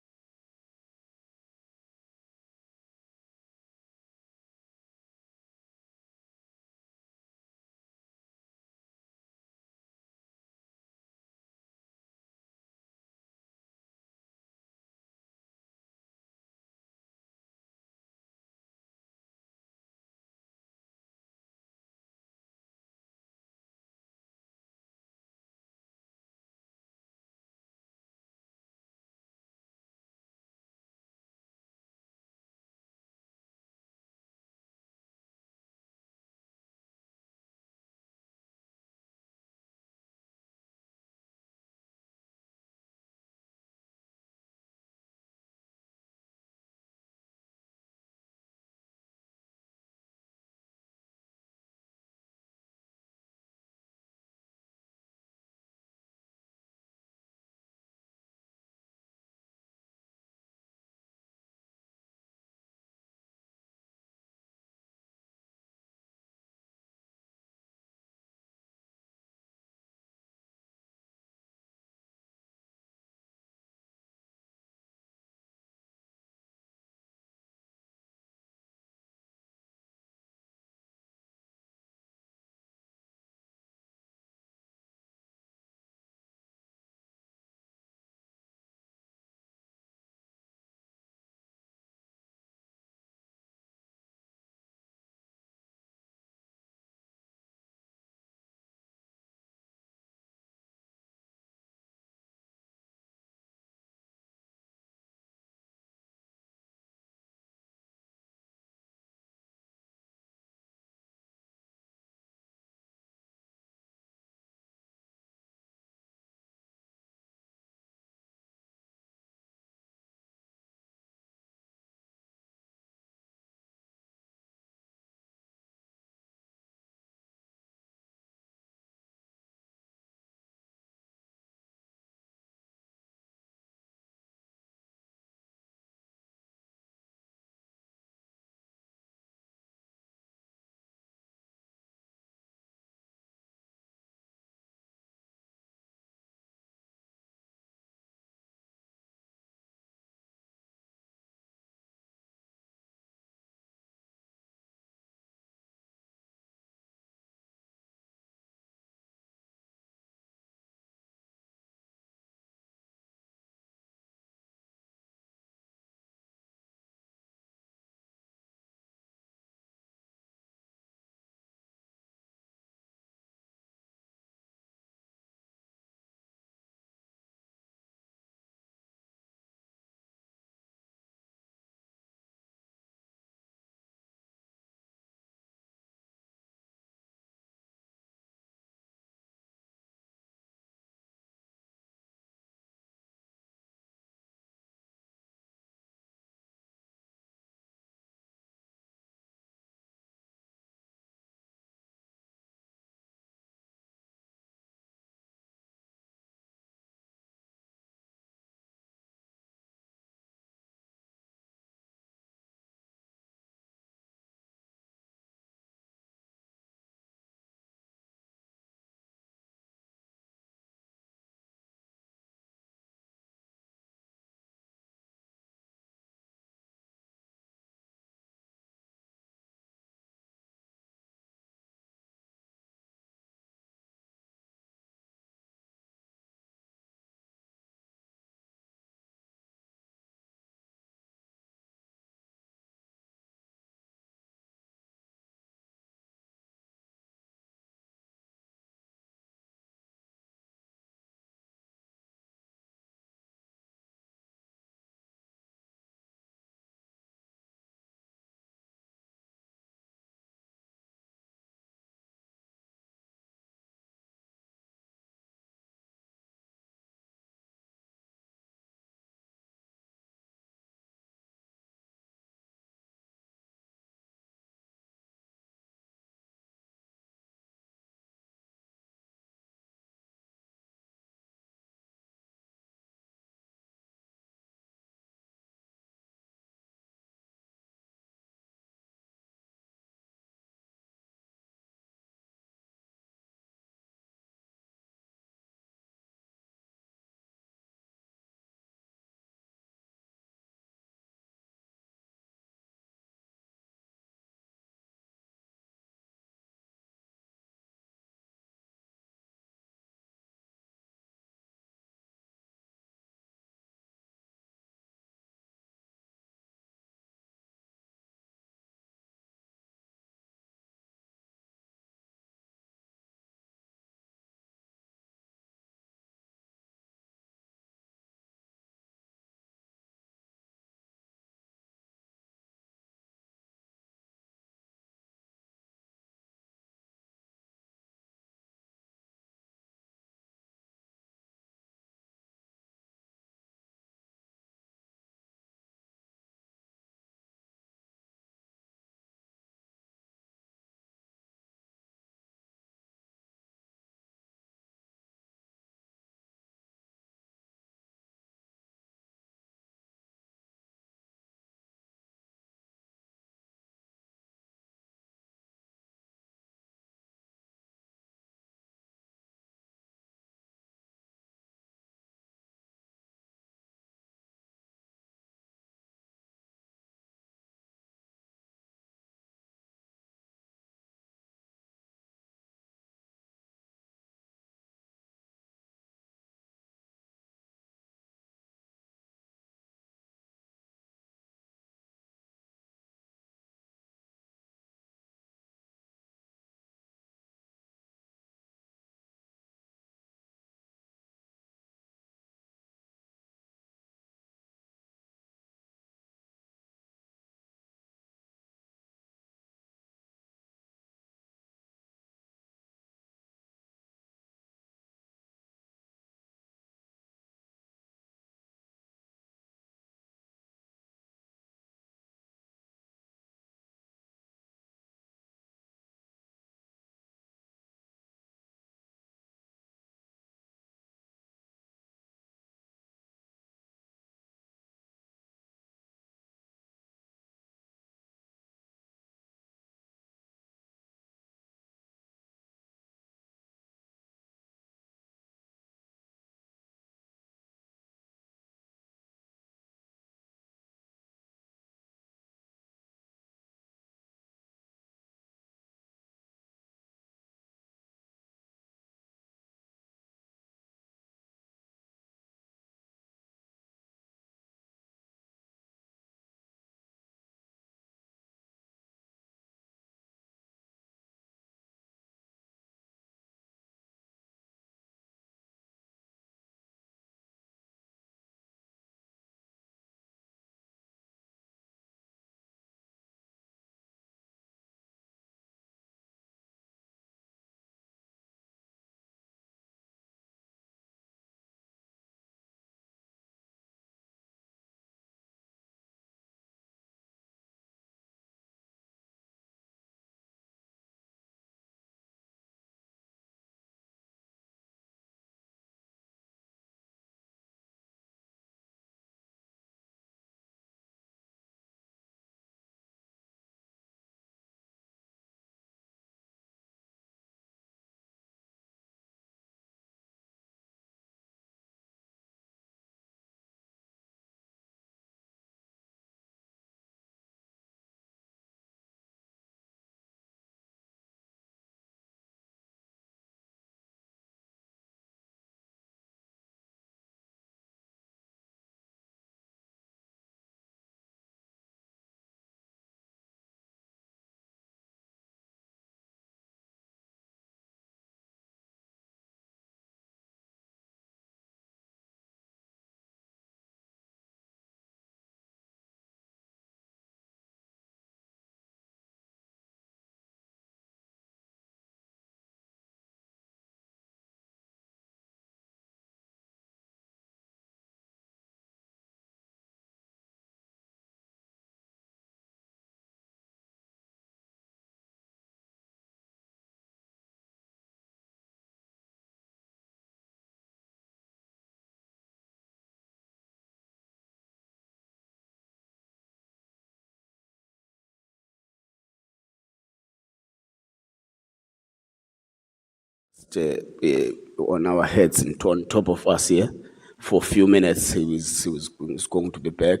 on our heads and on top of us here. For a few minutes, he was going to be back.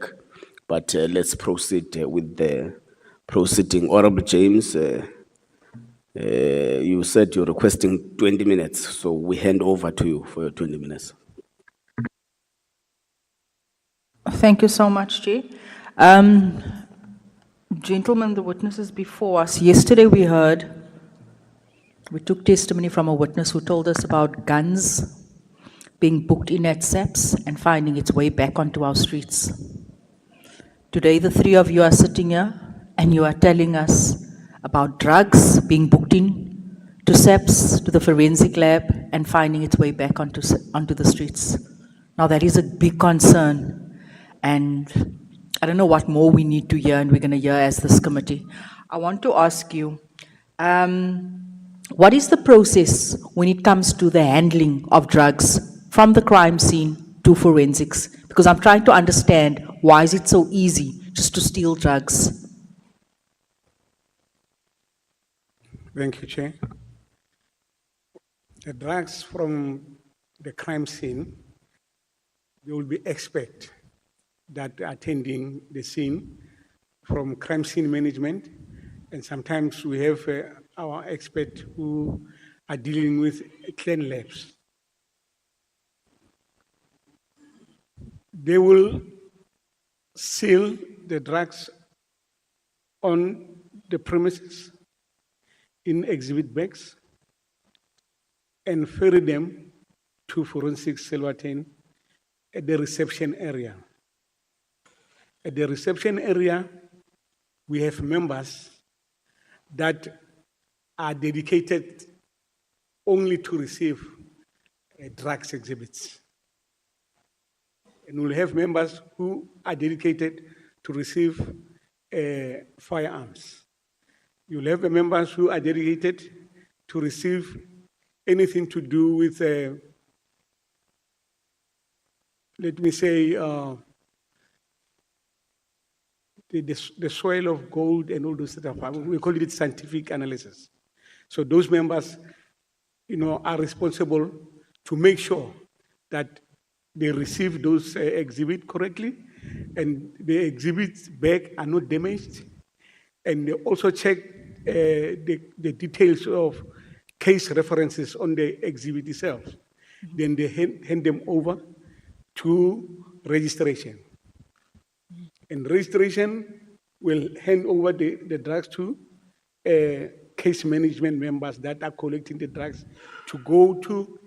But let's proceed with the proceeding. Honorable James, you said you're requesting 20 minutes, so we hand over to you for your 20 minutes. Thank you so much, Chair. Gentlemen, the witnesses before us, yesterday we took testimony from a witness who told us about guns being booked in at SAPS and finding its way back onto our streets. Today, the three of you are sitting here and you are telling us about drugs being booked in to SAPS, to the forensic lab, and finding its way back onto the streets. Now, that is a big concern, and I don't know what more we need to hear, and we're going to hear as this committee. I want to ask you, what is the process when it comes to the handling of drugs from the crime scene to forensics? Because I'm trying to understand, why is it so easy just to steal drugs? Thank you, Chair. The drugs from the crime scene, there will be experts that are attending the scene from crime scene management, and sometimes we have our experts who are dealing with clean labs. They will seal the drugs on the premises in exhibit bags and ferry them to forensic Silverton at the reception area. At the reception area, we have members that are dedicated only to receive drugs exhibits. And we'll have members who are dedicated to receive firearms. You'll have members who are dedicated to receive anything to do with, let me say, the soil of gold and all those stuff. We call it scientific analysis. So those members, are responsible to make sure that they receive those exhibits correctly, and the exhibits back are not damaged, and they also check the details of case references on the exhibit itself. Then they hand them over to registration. And registration will hand over the drugs to case management members that are collecting the drugs to go to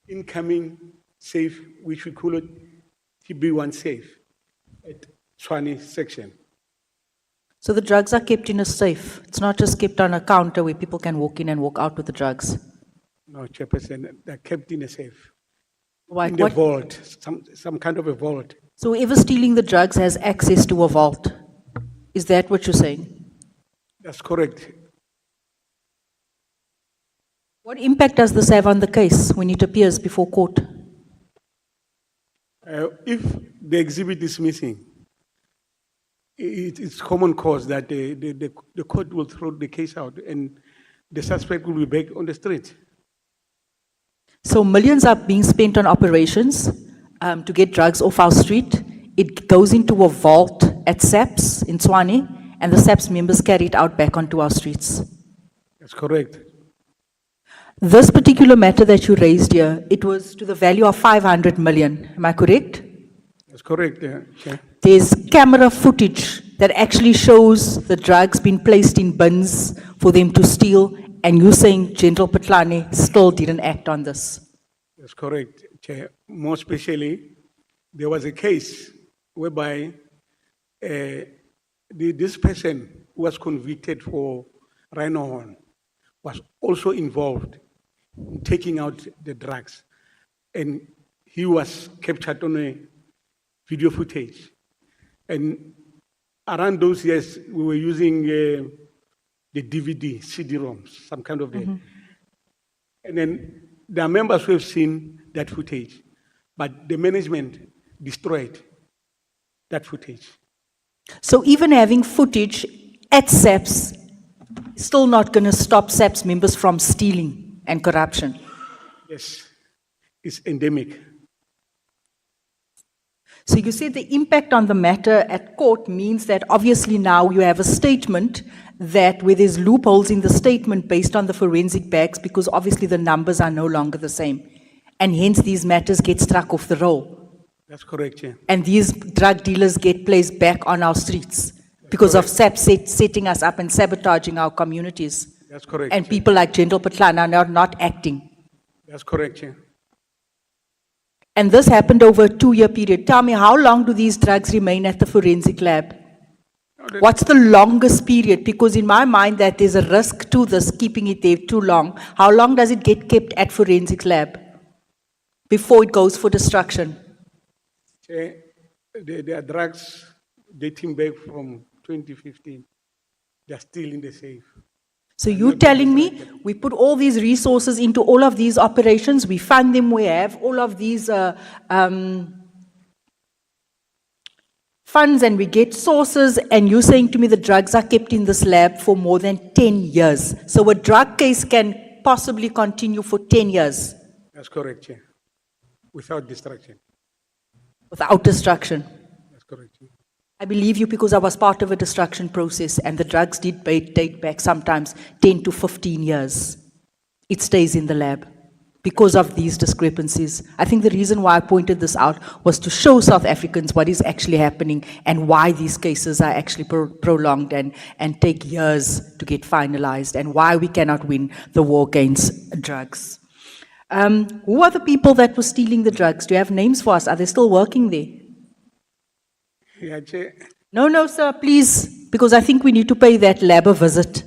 incoming safe, which we call it TB1 safe at Tshwane section. So the drugs are kept in a safe. It's not just kept on a counter where people can walk in and walk out with the drugs. No, Chairperson, they're kept in a safe. Why? In the vault, some kind of a vault. So whoever stealing the drugs has access to a vault. Is that what you're saying? That's correct. What impact does this have on the case when it appears before court? If the exhibit is missing, it's common cause that the court will throw the case out and the suspect will be back on the street. So millions are being spent on operations to get drugs off our street. It goes into a vault at SAPS in Tshwane, and the SAPS members carry it out back onto our streets. That's correct. This particular matter that you raised here, it was to the value of 500 million. Am I correct? That's correct, Chair. There's camera footage that actually shows the drugs being placed in bins for them to steal, and you're saying General Mkhwanazi still didn't act on this. That's correct, Chair. More especially, there was a case whereby this person who was convicted for rhino horn was also involved in taking out the drugs. And he was captured on a video footage. And around those years, we were using the DVD, CD-ROMs, some kind of And then there are members who have seen that footage, but the management destroyed that footage. So even having footage at SAPS, still not going to stop SAPS members from stealing and corruption? Yes, it's endemic. So you said the impact on the matter at court means that obviously now you have a statement that where there's loopholes in the statement based on the forensic bags because obviously the numbers are no longer the same. And hence these matters get struck off the roll. That's correct, Chair. And these drug dealers get placed back on our streets because of SAPS setting us up and sabotaging our communities. That's correct. And Chair. people like General Mkhwanazi are not acting. That's correct, Chair. And this happened over a 2-year period. Tell me, how long do these drugs remain at the forensic lab? What's the longest period? Because in my mind that there's a risk to this, keeping it there too long. How long does it get kept at forensic lab before it goes for destruction? Chair, there are drugs dating back from 2015. They're still in the safe. So you're telling me we put all these resources into all of these operations, we fund them, we have all of these funds and we get sources, and you're saying to me the drugs are kept in this lab for more than 10 years. So a drug case can possibly continue for 10 years. That's correct, Chair. Without destruction. Without destruction. That's correct, Chair. I believe you because I was part of a destruction process and the drugs did date back sometimes 10 to 15 years. It stays in the lab because of these discrepancies. I think the reason why I pointed this out was to show South Africans what is actually happening and why these cases are actually prolonged and take years to get finalized and why we cannot win the war against drugs. Who are the people that were stealing the drugs? Do you have names for us? Are they still working there? Yeah, Chair. No, sir, please, because I think we need to pay that lab a visit.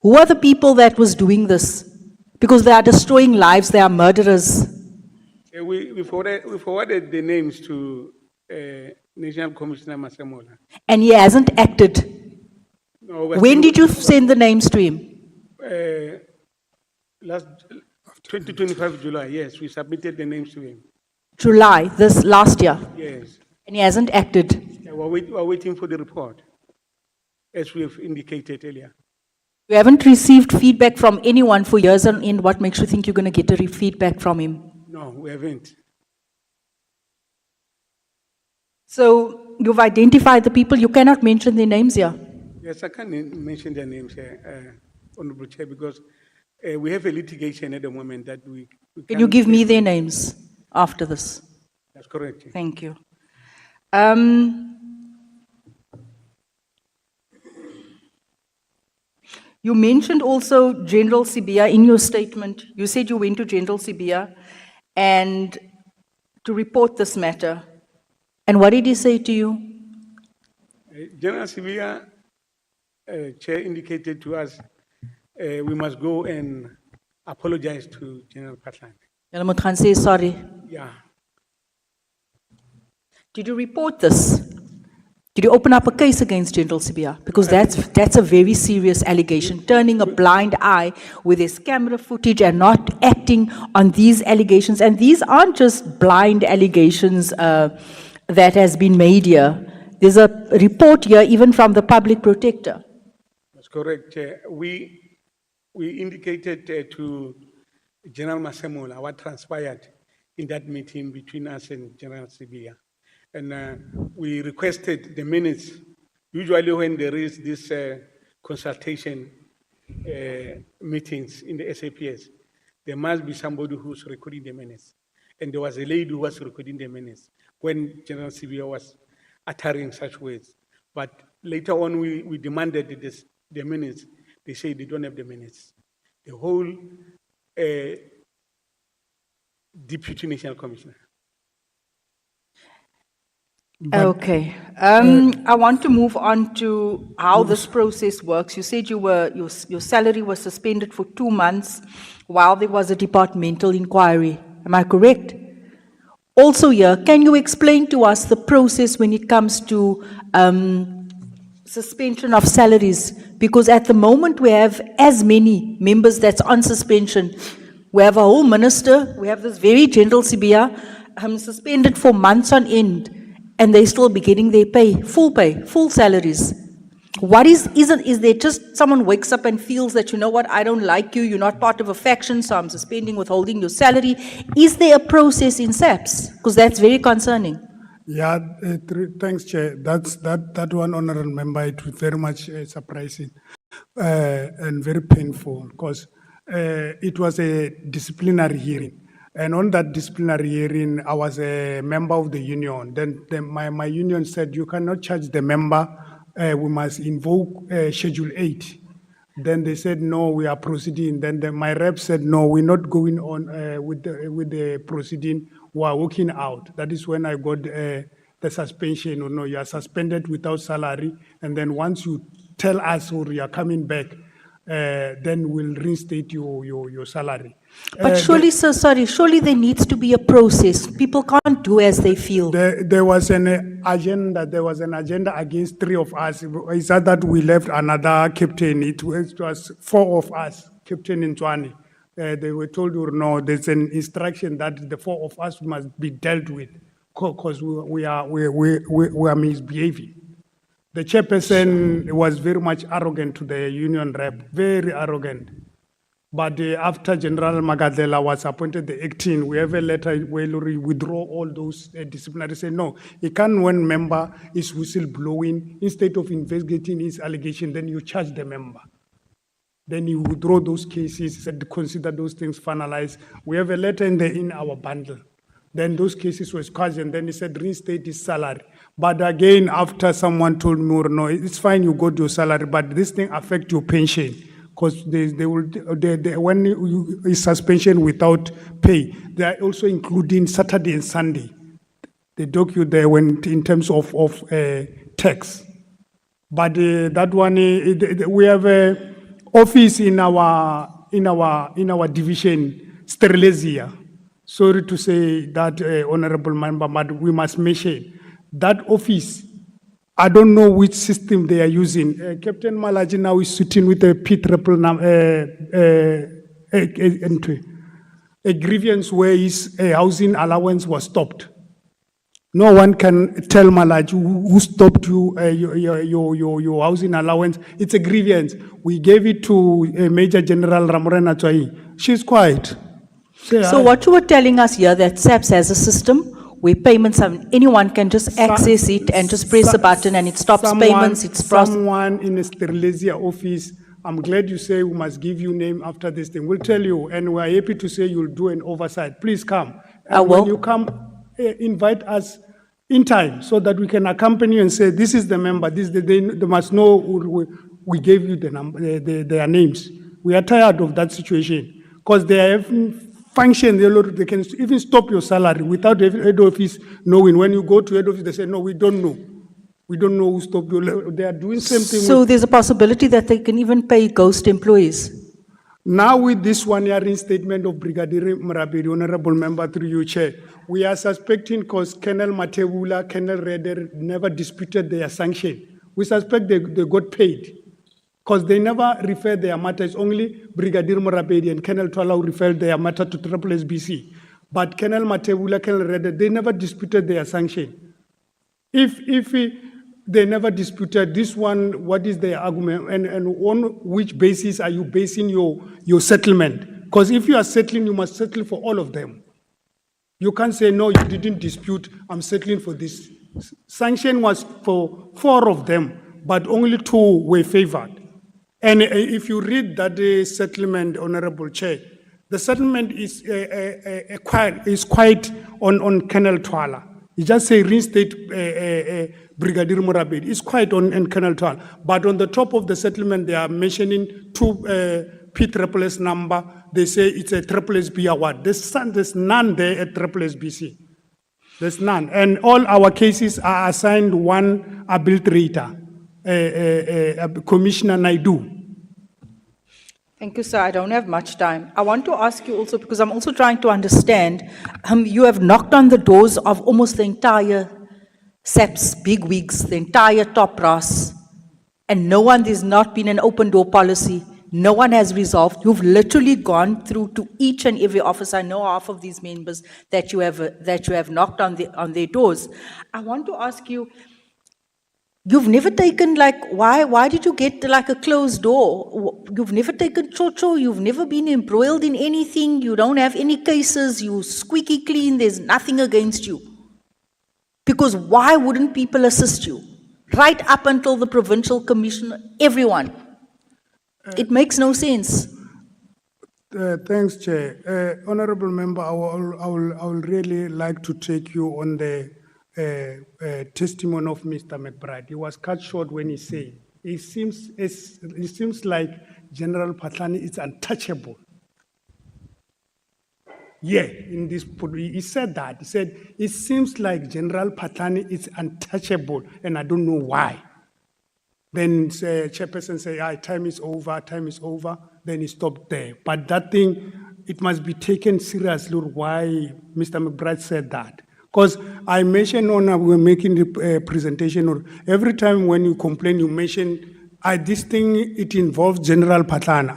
Who are the people that was doing this? Because they are destroying lives, they are murderers. We forwarded the names to National Commissioner Machola. And he hasn't acted. No, when did you send the names to him? Last 2025 July, yes, we submitted the names to him. July, this last year? Yes. And he hasn't acted? Yeah, we're waiting for the report, as we've indicated earlier. You haven't received feedback from anyone for years on end. What makes you think you're going to get a feedback from him? No, we haven't. So you've identified the people. You cannot mention their names here. Yes, I can't mention their names here, Honorable Chair, because we have a litigation at the moment that we Can you give me their names after this? That's correct. Chair. Thank you. You mentioned also General Sibia in your statement. You said you went to General Sibia and to report this matter. And what did he say to you? General Sibia, Chair, indicated to us we must go and apologize to General Mkhwanazi. General Mkhwanazi says sorry. Yeah. Did you report this? Did you open up a case against General Sibia? Because that's a very serious allegation. Turning a blind eye with his camera footage and not acting on these allegations. And these aren't just blind allegations that has been made here. There's a report here even from the public protector. That's correct, Chair. We indicated to General Machola what transpired in that meeting between us and General Sibia. And we requested the minutes. Usually when there is this consultation meetings in the SAPS, there must be somebody who's recording the minutes. And there was a lady who was recording the minutes when General Sibia was uttering such words. But later on, we demanded the minutes. They say they don't have the minutes. The whole Deputy National Commissioner. Okay. I want to move on to how this process works. You said your salary was suspended for 2 months while there was a departmental inquiry. Am I correct? Also here, can you explain to us the process when it comes to suspension of salaries? Because at the moment we have as many members that's on suspension. We have a whole minister, we have this very General Sibia suspended for months on end. And they still be getting their pay, full salaries. What is there just someone wakes up and feels that, you know what, I don't like you, you're not part of a faction, so I'm suspending, withholding your salary? Is there a process in SAPS? Because that's very concerning. Yeah, thanks, Chair. That one, honorable member, it was very much surprising and very painful because it was a disciplinary hearing. And on that disciplinary hearing, I was a member of the union. Then my union said, you cannot charge the member, we must invoke Schedule 8. Then they said, no, we are proceeding. Then my rep said, no, we're not going on with the proceeding, we are walking out. That is when I got the suspension, or no, you are suspended without salary. And then once you tell us or you are coming back, then we'll reinstate your salary. But surely, sir, sorry, surely there needs to be a process. People can't do as they feel. There was an agenda against 3 of us. It's that we left another captain. It was 4 of us, Captain Ntwani. They were told, no, there's an instruction that the 4 of us must be dealt with because we are misbehaving. The chairperson was very much arrogant to the union rep, very arrogant. But after General Magadela was appointed the acting, we have a letter where we withdraw all those disciplinary. Say no, you can when member is whistleblowing, instead of investigating his allegation, then you charge the member. Then you withdraw those cases, said consider those things finalized. We have a letter in our bundle. Then those cases were squashed, and then he said reinstate his salary. But again, after someone told me, no, it's fine, you got your salary, but this thing affects your pension. Because when you is suspension without pay, they are also including Saturday and Sunday. They docu there when in terms of tax. But that one, we have a office in our division, Sterlesia. Sorry to say that, honorable member, but we must mention that office. I don't know which system they are using. Captain Malaji now is sitting with a a grievance where his housing allowance was stopped. No one can tell Malaji who stopped your housing allowance. It's a grievance. We gave it to Major General Ramorena Tswai. She's quiet. So what you were telling us here, that SAPS has a system where payments, anyone can just access it and just press a button and it stops payments. It's someone in a Sterlesia office. I'm glad you say we must give you name after this thing. We'll tell you, and we're happy to say you'll do an oversight. Please come. And when you come, invite us in time so that we can accompany you and say, this is the member, they must know we gave you the number, their names. We are tired of that situation because they have function, they can even stop your salary without head office knowing. When you go to head office, they say, no, we don't know. We don't know who stopped you. They are doing same thing. So there's a possibility that they can even pay ghost employees. Now with this one-year reinstatement of Brigadier Mrabedi, honorable member through you, Chair, we are suspecting because Colonel Matebula, Colonel Redder never disputed their sanction. We suspect they got paid. Because they never referred their matter. It's only Brigadier Mrabedi and Colonel Twala who referred their matter to SABC. But Colonel Matebula, Colonel Redder, they never disputed their sanction. If they never disputed this one, what is their argument? And on which basis are you basing your settlement? Because if you are settling, you must settle for all of them. You can't say, no, you didn't dispute, I'm settling for this. Sanction was for 4 of them, but only 2 were favored. And if you read that settlement, Honorable Chair, the settlement is quite on Colonel Twala. You just say reinstate Brigadier Murabedi. It's quite on Colonel Twala. But on the top of the settlement, they are mentioning 2 P-SSS number. They say it's a SSSB award. There's none there at SSSBC. There's none. And all our cases are assigned 1 arbitrator. Commissioner Naidu. Thank you, sir. I don't have much time. I want to ask you also, because I'm also trying to understand, you have knocked on the doors of almost the entire SAPS, big wigs, the entire top brass, and there's not been an open door policy. No one has resolved. You've literally gone through to each and every office. I know half of these members that you have knocked on their doors. I want to ask you, You've never taken why did you get like a closed door? You've never taken chocho, you've never been embroiled in anything, you don't have any cases, you squeaky clean, there's nothing against you. Because why wouldn't people assist you? Right up until the provincial commissioner, everyone. It makes no sense. Thanks, Chair. Honorable member, I will really like to take you on the testimony of Mr. McBride. He was cut short when he said, it seems like General Patlani is untouchable. Yeah, in this, he said that. He said, it seems like General Patlani is untouchable, and I don't know why. Then Chairperson said, time is over. Then he stopped there. But that thing, it must be taken seriously why Mr. McBride said that. Because I mentioned when we were making the presentation, or every time when you complain, you mention, this thing, it involves General Patlan.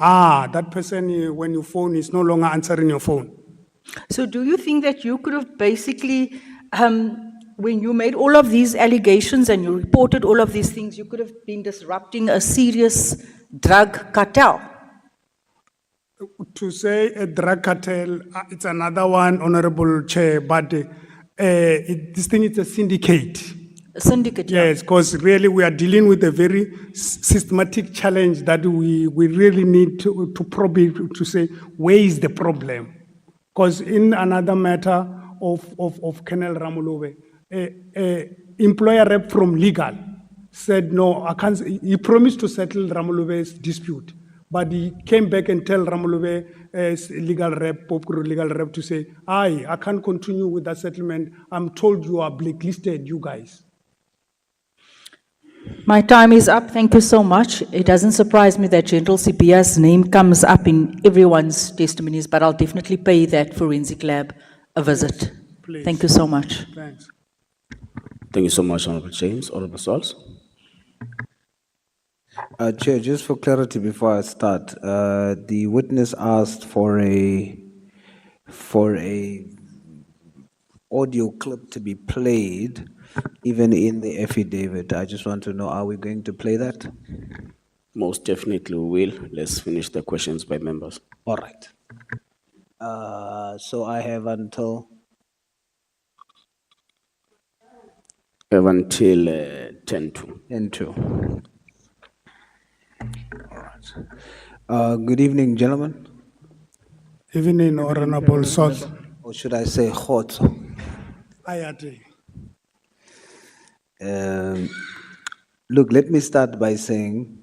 That person, when you phone, is no longer answering your phone. So do you think that you could have basically, when you made all of these allegations and you reported all of these things, you could have been disrupting a serious drug cartel? To say a drug cartel, it's another one, Honorable Chair, but this thing is a syndicate. A syndicate, yes, because really we are dealing with a very systematic challenge that we really need to probe it, to say, where is the problem? Because in another matter of Colonel Ramolove, employer rep from legal said, no, I can't, he promised to settle Ramolove's dispute. But he came back and tell Ramolove, legal rep, Popkuru legal rep, to say, I can't continue with that settlement. I'm told you are blacklisted, you guys. My time is up. Thank you so much. It doesn't surprise me that General Sibia's name comes up in everyone's testimonies, but I'll definitely pay that forensic lab a visit. Please. Thank you so much. Thanks. Thank you so much, Honorable James. Honorable Sauls. Chair, just for clarity before I start, the witness asked for a audio clip to be played, even in the affidavit. I just want to know, are we going to play that? Most definitely we will. Let's finish the questions by members. All right. So I have until 10 to. 10 to. All right. Good evening, gentlemen. Evening, Honorable Sauls. Or should I say hot? Ayate. Look, let me start by saying,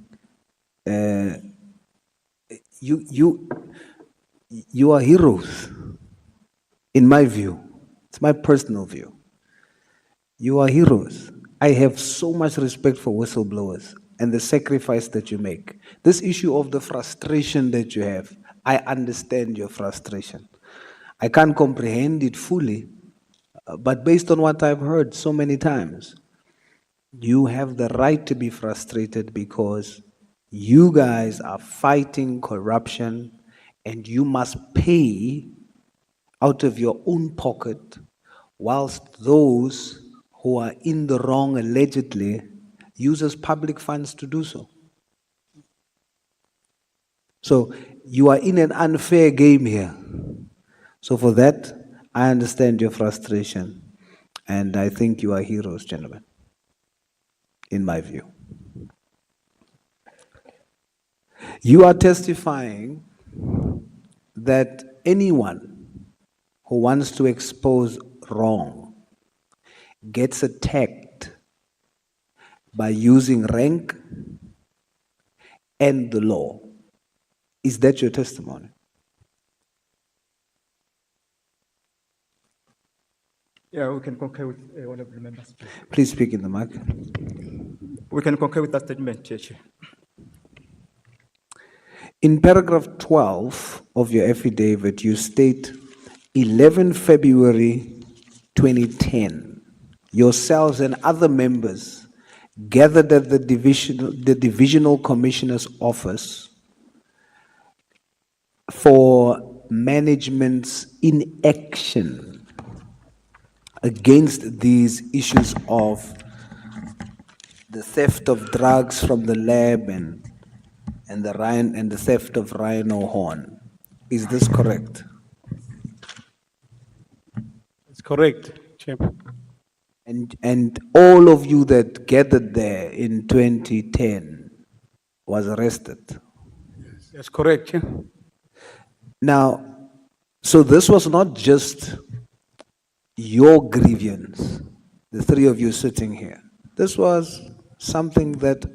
you are heroes, in my view. It's my personal view. You are heroes. I have so much respect for whistleblowers and the sacrifice that you make. This issue of the frustration that you have, I understand your frustration. I can't comprehend it fully, but based on what I've heard so many times, you have the right to be frustrated because you guys are fighting corruption and you must pay out of your own pocket, whilst those who are in the wrong allegedly uses public funds to do so. So you are in an unfair game here. So for that, I understand your frustration, and I think you are heroes, gentlemen, in my view. You are testifying that anyone who wants to expose wrong gets attacked by using rank and the law. Is that your testimony? Yeah, we can concur with one of the members. Please speak in the mic. We can concur with that statement, Chair. In paragraph 12 of your affidavit, you state 11 February 2010, yourselves and other members gathered at the divisional commissioner's office for management's inaction against these issues of the theft of drugs from the lab and the theft of rhino horn. Is this correct? It's correct, Chair. And all of you that gathered there in 2010 was arrested. That's correct, Chair. Now, so this was not just your grievance, the three of you sitting here. This was something that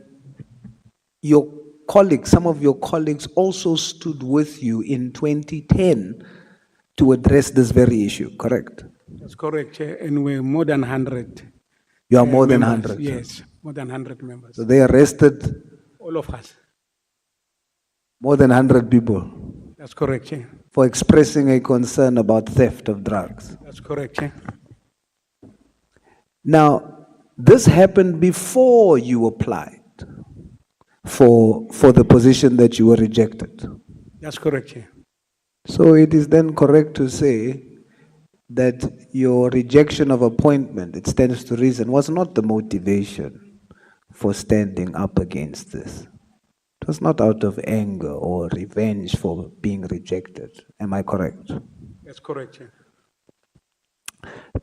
your colleagues, some of your colleagues also stood with you in 2010 to address this very issue, correct? That's correct, Chair. And we're more than 100. You are more than members. 100? Yes, more than 100 members. So they arrested All of us. more than 100 people That's correct, Chair. for expressing a concern about theft of drugs. That's correct, Chair. Now, this happened before you applied for the position that you were rejected. That's correct, Chair. So it is then correct to say that your rejection of appointment, it stands to reason, was not the motivation for standing up against this. It was not out of anger or revenge for being rejected. Am I correct? That's correct, Chair.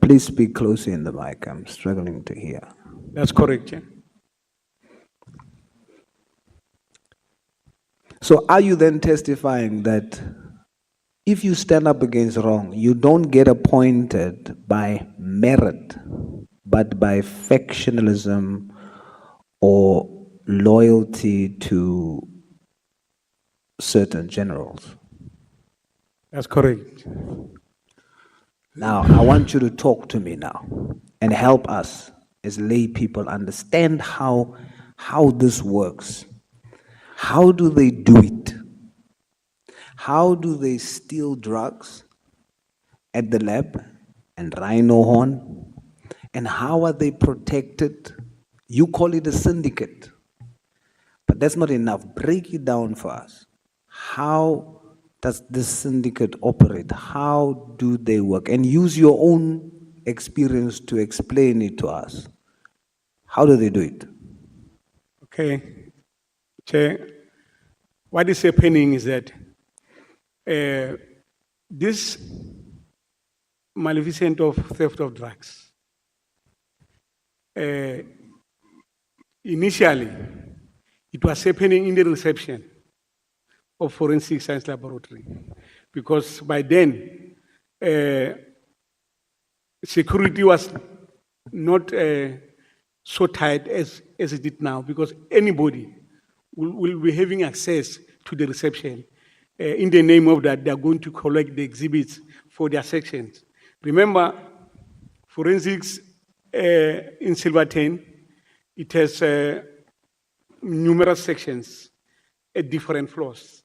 Please speak closely in the mic. I'm struggling to hear. That's correct, Chair. So are you then testifying that if you stand up against wrong, you don't get appointed by merit, but by factionalism or loyalty to certain generals? That's correct. Now, I want you to talk to me now and help us as lay people understand how this works. How do they do it? How do they steal drugs at the lab and rhino horn? And how are they protected? You call it a syndicate, but that's not enough. Break it down for us. How does this syndicate operate? How do they work? And use your own experience to explain it to us. How do they do it? Okay. Chair, what is happening is that this maleficent of theft of drugs, initially, it was happening in the reception of Forensic Science Laboratory, because by then, security was not so tight as it is now, because anybody will be having access to the reception. In the name of that, they are going to collect the exhibits for their sections. Remember, forensics in Silverton, it has numerous sections at different floors.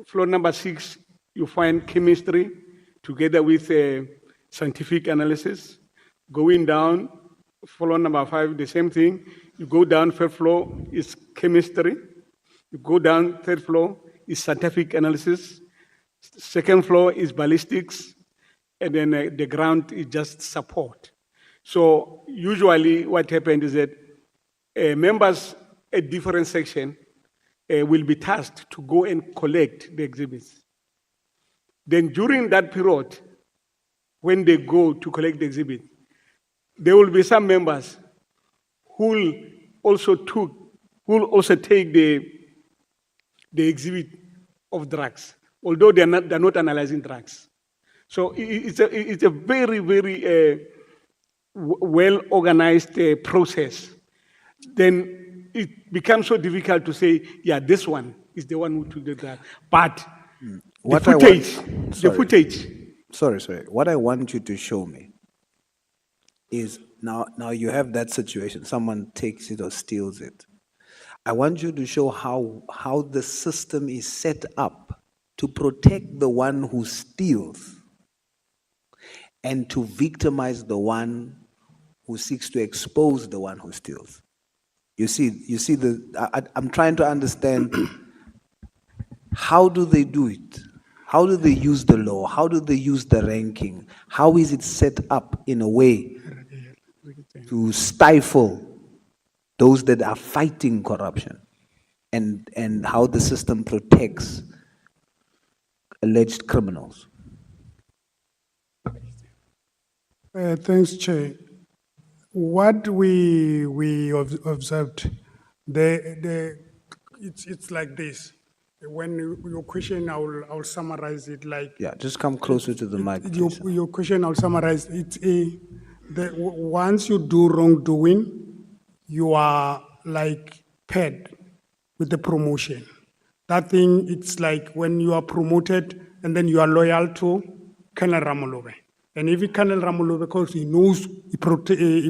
Floor number 6, you find chemistry together with scientific analysis. Going down, floor number 5, the same thing. You go down, 3rd floor is chemistry. You go down, 3rd floor is scientific analysis. 2nd floor is ballistics. And then the ground is just support. So usually what happened is that members at different sections will be tasked to go and collect the exhibits. Then during that period, when they go to collect the exhibit, there will be some members who will also take the exhibit of drugs, although they're not analyzing drugs. So it's a very, very well-organized process. Then it becomes so difficult to say, yeah, this one is the one who took the drug. But the footage. Sorry. What I want you to show me is now you have that situation. Someone takes it or steals it. I want you to show how the system is set up to protect the one who steals and to victimize the one who seeks to expose the one who steals. You see I'm trying to understand, how do they do it? How do they use the law? How do they use the ranking? How is it set up in a way to stifle those that are fighting corruption, and how the system protects alleged criminals. Thanks, Chair. What we observed, it's like this. When your question, I'll summarize it like. Yeah, just come closer to the mic. Your question, I'll summarize it. Once you do wrongdoing, you are like paid with the promotion. That thing, it's like when you are promoted and then you are loyal to Colonel Ramolobe. And if Colonel Ramolobe, because he knows he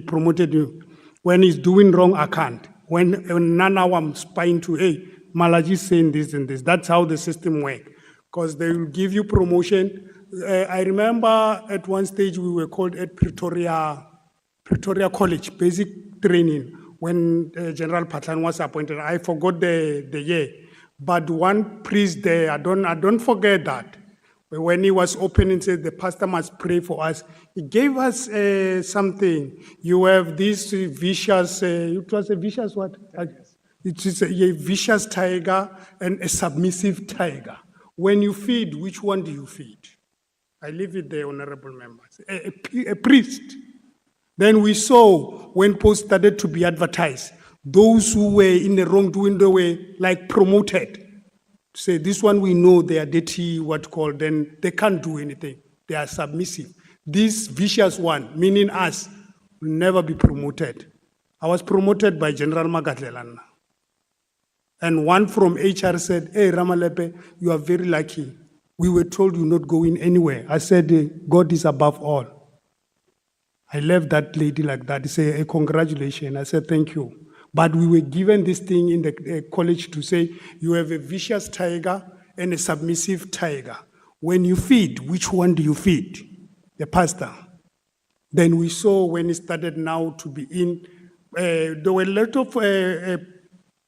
promoted you, when he's doing wrong, I can't. When now I'm spying to, hey, Malaji is saying this and this. That's how the system works. Because they will give you promotion. I remember at one stage we were called at Pretoria College, basic training, when General Patlan was appointed. I forgot the year. But one priest there, I don't forget that. When he was opening, said the pastor must pray for us. He gave us something. You have this vicious, it was a vicious what? It is a vicious tiger and a submissive tiger. When you feed, which one do you feed? I leave it there, honorable members. A priest. Then we saw when posts started to be advertised, those who were in the wrongdoing, they were like promoted. Say, this one we know they are dirty, then they can't do anything. They are submissive. This vicious one, meaning us, will never be promoted. I was promoted by General Nhlanhla. And one from HR said, hey, Ramalepe, you are very lucky. We were told you're not going anywhere. I said, God is above all. I left that lady like that. He said, congratulations. I said, thank you. But we were given this thing in the college to say, you have a vicious tiger and a submissive tiger. When you feed, which one do you feed? The pastor. Then we saw when it started now to be in, there were a lot of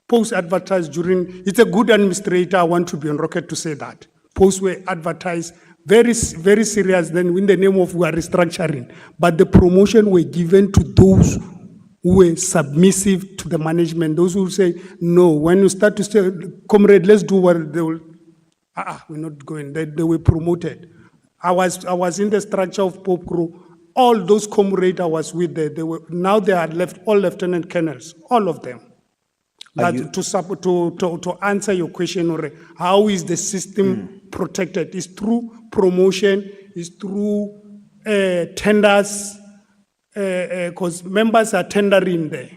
posts advertised during, it's a good administrator, I want to be on record to say that. Posts were advertised, very, very serious, then in the name of we are restructuring. But the promotion were given to those who were submissive to the management, those who say, no, when you start to say, comrade, let's do what they will, we're not going, they were promoted. I was in the structure of Pope Crew, all those comrades I was with there, now they are left, all lieutenant colonels, all of them. To answer your question, how is the system protected? It's through promotion, it's through tenders, because members are tendering there.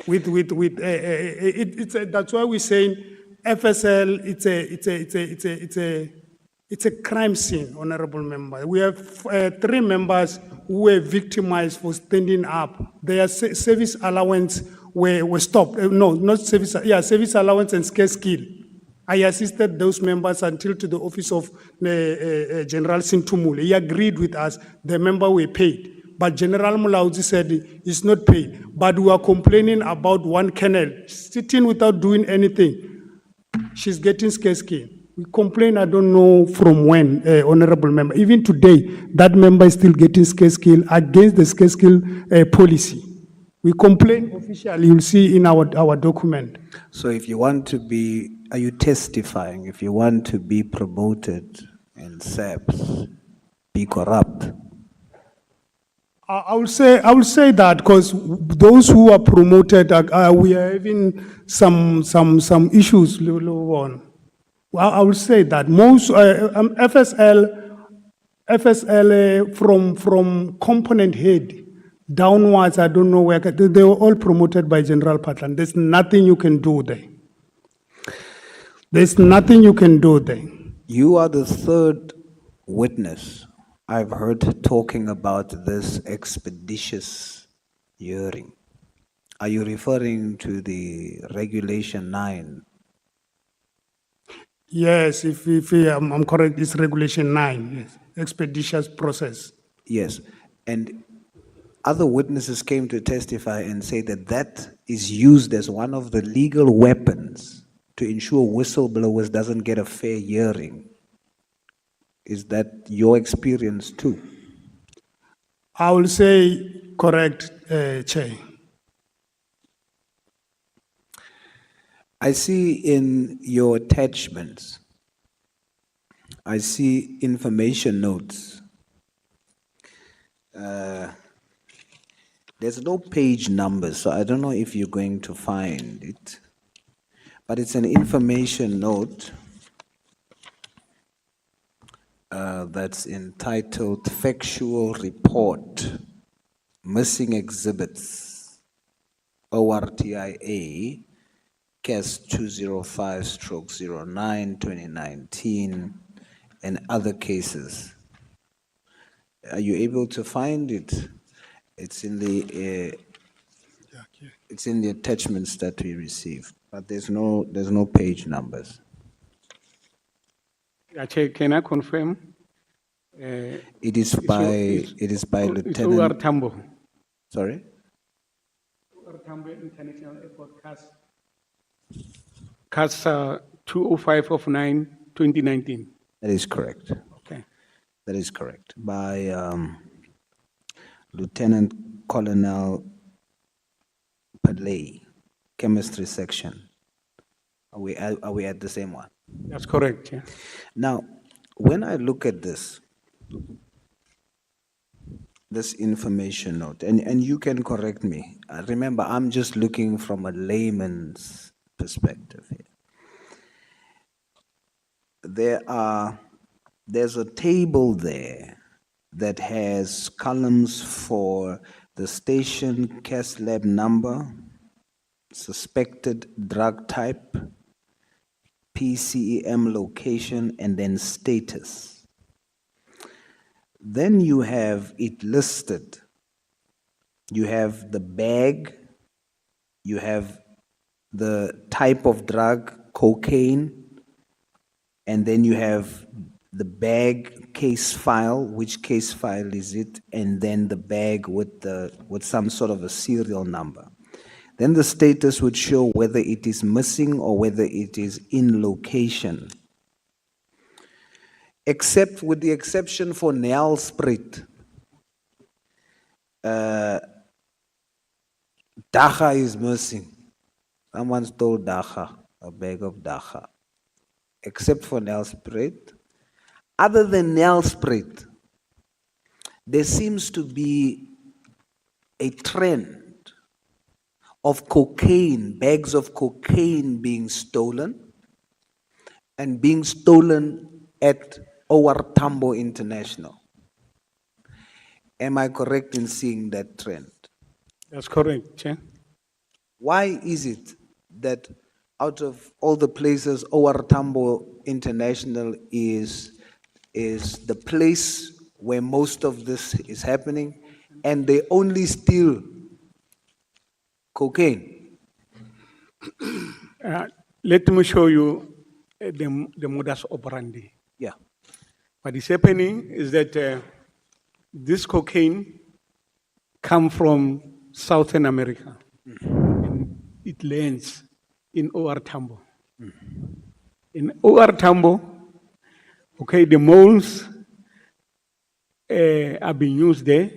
That's why we're saying FSL. It's a crime scene, honorable member. We have 3 members who were victimized for standing up. Their service allowance were stopped. No, not service. Yeah, service allowance and scarce skill. I assisted those members until to the office of General Sintumule. He agreed with us. The member were paid. But General Mkhwanazi said it's not paid. But we are complaining about one colonel sitting without doing anything. She's getting scarce skill. We complain, I don't know from when, honorable member. Even today, that member is still getting scarce skill against the scarce skill policy. We complain officially, you'll see in our document. So if you want to be, are you testifying, if you want to be promoted in SAPS, be corrupt? I will say that because those who are promoted, we are having some issues on. Well, I will say that most FSL from component head downwards, I don't know where, they were all promoted by General Patlan. There's nothing you can do there. There's nothing you can do there. You are the 3rd witness I've heard talking about this expeditious hearing. Are you referring to the Regulation 9? Yes, if I'm correct, it's Regulation 9, yes. Expeditious process. Yes, and other witnesses came to testify and say that that is used as one of the legal weapons to ensure whistleblowers doesn't get a fair hearing. Is that your experience too? I will say correct, Chair. I see in your attachments, I see information notes. There's no page number, so I don't know if you're going to find it. But it's an information note that's entitled Factual Report, Missing Exhibits, ORTIA, CAS 205/09, 2019, and other cases. Are you able to find it? It's in the attachments that we received, but there's no page numbers. Chair, can I confirm? It is by Lieutenant. It's Tambo. Sorry? Tambo International Airport, CAS 205/9/2019. That is correct. Okay. That is correct. By Lieutenant Colonel Padley, chemistry section. Are we at the same one? That's correct, yeah. Now, when I look at this information note, and you can correct me. Remember, I'm just looking from a layman's perspective here. There's a table there that has columns for the station CAS lab number, suspected drug type, PCEM location, and then status. Then you have it listed. You have the bag, you have the type of drug, cocaine, and then you have the bag case file, which case file is it, and then the bag with some sort of a serial number. Then the status would show whether it is missing or whether it is in location. Except with the exception for nail sprit. Dacha is missing. Someone stole dacha, a bag of dacha. Except for nail sprit. Other than nail sprit, there seems to be a trend of cocaine, bags of cocaine being stolen, and being stolen at OR Tambo International. Am I correct in seeing that trend? That's correct, Chair. Why is it that out of all the places, OR Tambo International is the place where most of this is happening, and they only steal cocaine? Let me show you the modus operandi. Yeah. What is happening is that this cocaine comes from Southern America. And it lands in OR Tambo. In OR Tambo, okay, the moles are being used there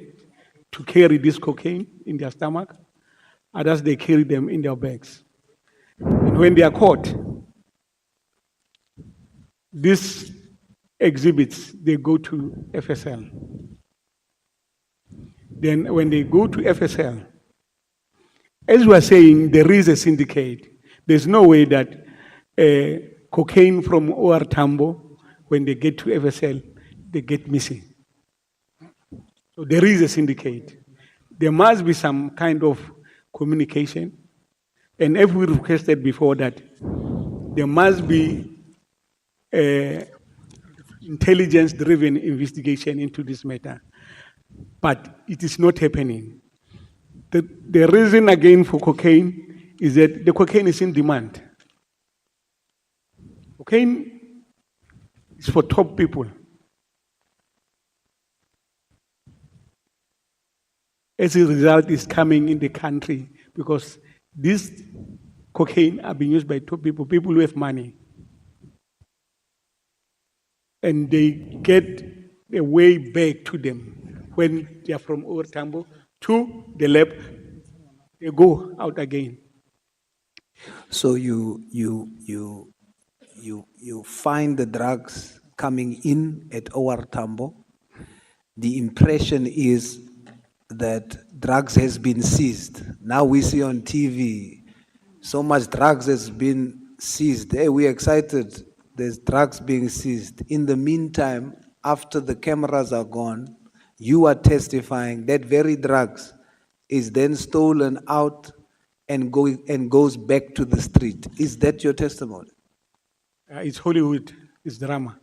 to carry this cocaine in their stomach. Others, they carry them in their bags. And when they are caught, these exhibits, they go to FSL. Then when they go to FSL, as we are saying, there is a syndicate. There's no way that cocaine from OR Tambo, when they get to FSL, they get missing. So there is a syndicate. There must be some kind of communication. And as we requested before that, there must be intelligence-driven investigation into this matter. But it is not happening. The reason again for cocaine is that the cocaine is in demand. Cocaine is for top people. As a result, it's coming in the country because this cocaine are being used by top people, people who have money. And they get a way back to them when they are from OR Tambo to the lab, they go out again. So you find the drugs coming in at OR Tambo. The impression is that drugs has been seized. Now we see on TV, so much drugs has been seized. Hey, we're excited. There's drugs being seized. In the meantime, after the cameras are gone, you are testifying that very drugs is then stolen out and goes back to the street. Is that your testimony? It's Hollywood, it's drama.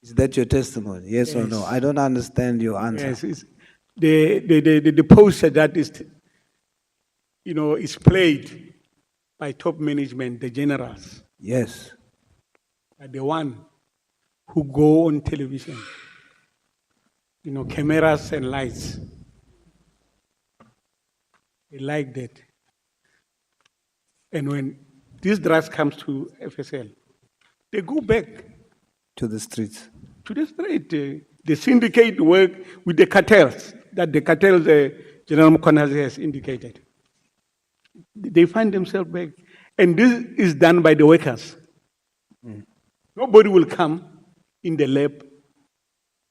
Is that your testimony? Yes, or no? Yes. I don't understand your answer. Yes, it's the poster that is, is played by top management, the generals, Yes. are the one who go on television, cameras and lights. They like that. And when these drugs comes to FSL, they go back To the streets. to the street. The syndicate work with the cartels, that the cartels General Mkhwanazi has indicated. They find themselves back. And this is done by the workers. Nobody will come in the lab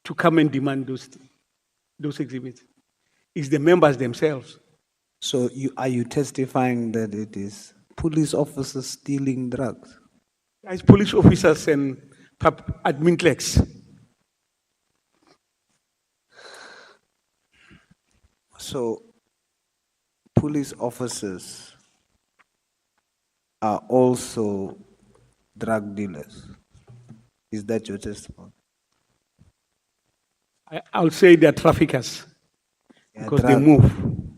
to come and demand those exhibits. It's the members themselves. So are you testifying that it is police officers stealing drugs? As police officers and admin clerks. So police officers are also drug dealers. Is that your testimony? I'll say they're traffickers. Because they move.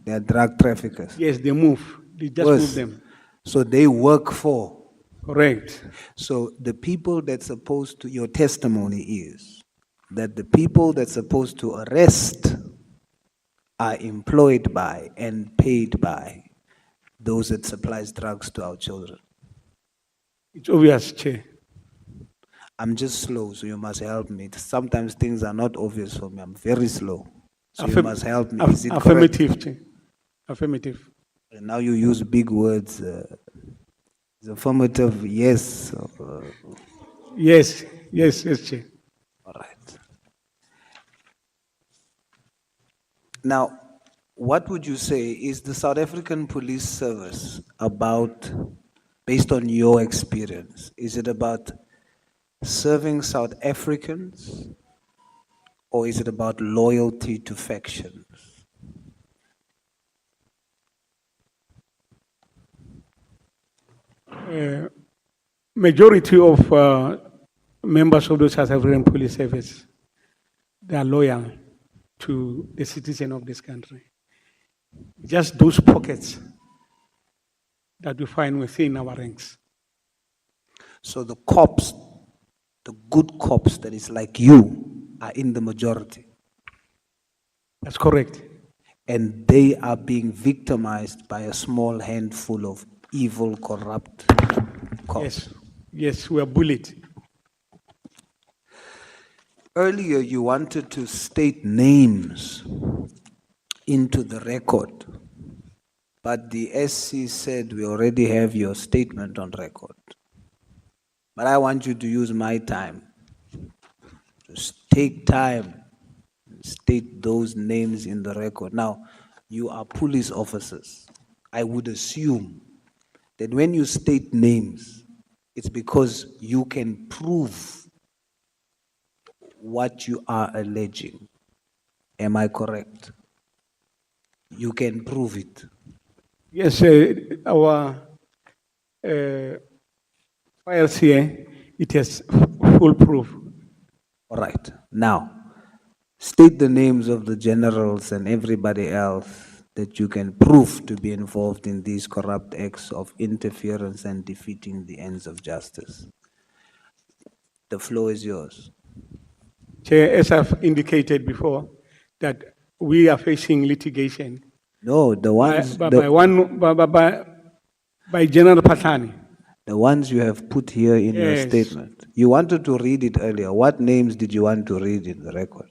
They are drug traffickers. Yes, they move. They just Worse. move them. So they work for. Correct. So the people that's supposed to, your testimony is that the people that's supposed to arrest are employed by and paid by those that supplies drugs to our children. It's obvious, Chair. I'm just slow, so you must help me. Sometimes things are not obvious for me. I'm very slow. So you must help me. Is it affirmative, correct? Chair. Affirmative. And now you use big words. Is affirmative, yes. Yes, Chair. All right. Now, what would you say is the South African Police Service about, based on your experience, is it about serving South Africans or is it about loyalty to factions? Majority of members of the South African Police Service, they are loyal to the citizen of this country. Just those pockets that we find within our ranks. So the cops, the good cops that is like you, are in the majority. That's correct. And they are being victimized by a small handful of evil, corrupt cops. Yes, we are bullied. Earlier, you wanted to state names into the record, but the SC said we already have your statement on record. But I want you to use my time. Just take time and state those names in the record. Now, you are police officers. I would assume that when you state names, it's because you can prove what you are alleging. Am I correct? You can prove it. Yes, our files here, it has full proof. All right. Now, state the names of the generals and everybody else that you can prove to be involved in these corrupt acts of interference and defeating the ends of justice. The floor is yours. Chair, as I've indicated before, that we are facing litigation. No, the ones by General Patani. The ones you have put here in your Yes. statement. You wanted to read it earlier. What names did you want to read in the record?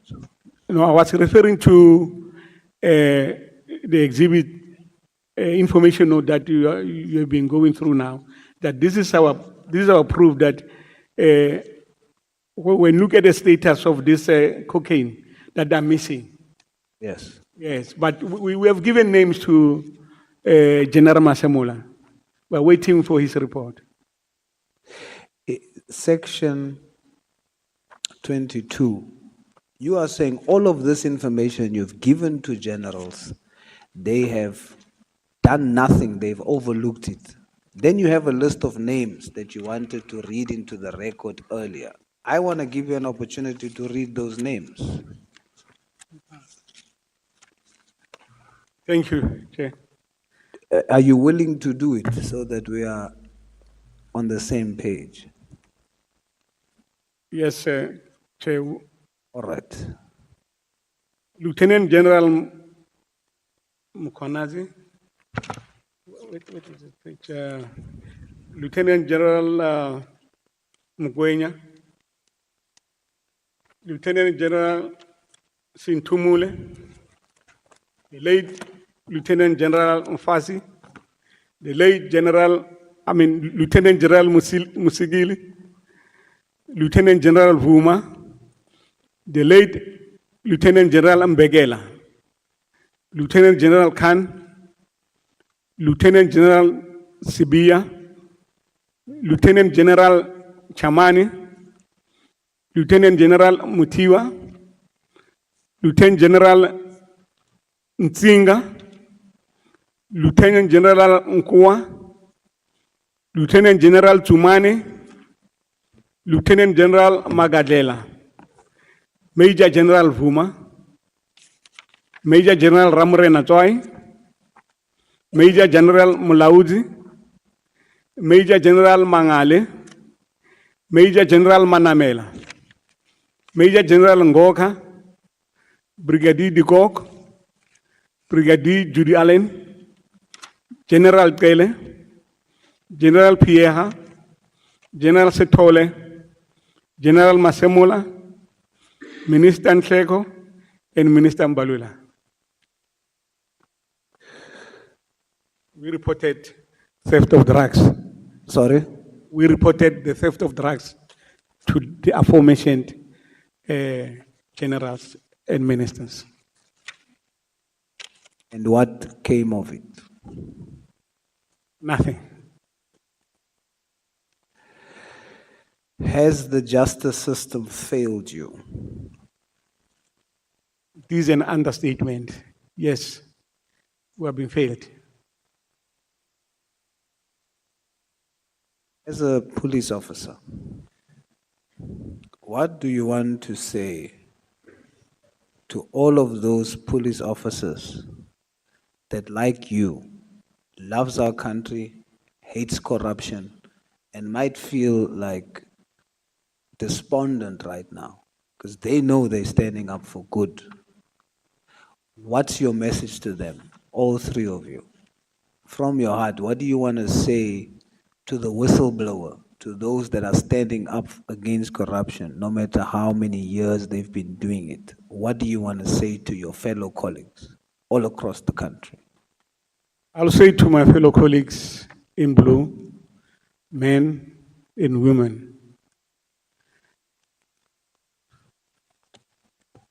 No, I was referring to the exhibit information note that you have been going through now, that this is our proof that when we look at the status of this cocaine that they're missing. Yes. Yes, but we have given names to General Machola. We're waiting for his report. Section 22. You are saying all of this information you've given to generals, they have done nothing, they've overlooked it. Then you have a list of names that you wanted to read into the record earlier. I want to give you an opportunity to read those names. Thank you, Chair. Are you willing to do it so that we are on the same page? Yes, Chair. All right. Lieutenant General Mkhwanazi. What is it? Lieutenant General Mkhwanazi. Lieutenant General Sintumule. The late Lieutenant General Mfasi. The late Lieutenant General Musigili. Lieutenant General Vuma. The late Lieutenant General Mbegela, Lieutenant General Khan, Lieutenant General Sibia, Lieutenant General Chamani, Lieutenant General Mutiwa, Lieutenant General Nzinga, Lieutenant General Nkua, Lieutenant General Tumane, Lieutenant General Magadela, Major General Vuma, Major General Ramre Natoi, Major General Mulauzi, Major General Mangale, Major General Manamela, Major General Ngoka, Brigadier de Kock, Brigadier Judy Allen, General Tele, General Pierre, General Setole, General Masemola, Minister Nhleko, and Minister Mbalula. We reported theft of drugs. Sorry? We reported the theft of drugs to the aforementioned generals and ministers. And what came of it? Nothing. Has the justice system failed you? This is an understatement. Yes, we have been failed. As a police officer, what do you want to say to all of those police officers that, like you, loves our country, hates corruption, and might feel like despondent right now because they know they're standing up for good? What's your message to them, all three of you? From your heart, what do you want to say to the whistleblower, to those that are standing up against corruption, no matter how many years they've been doing it? What do you want to say to your fellow colleagues all across the country? I'll say to my fellow colleagues in blue, men and women,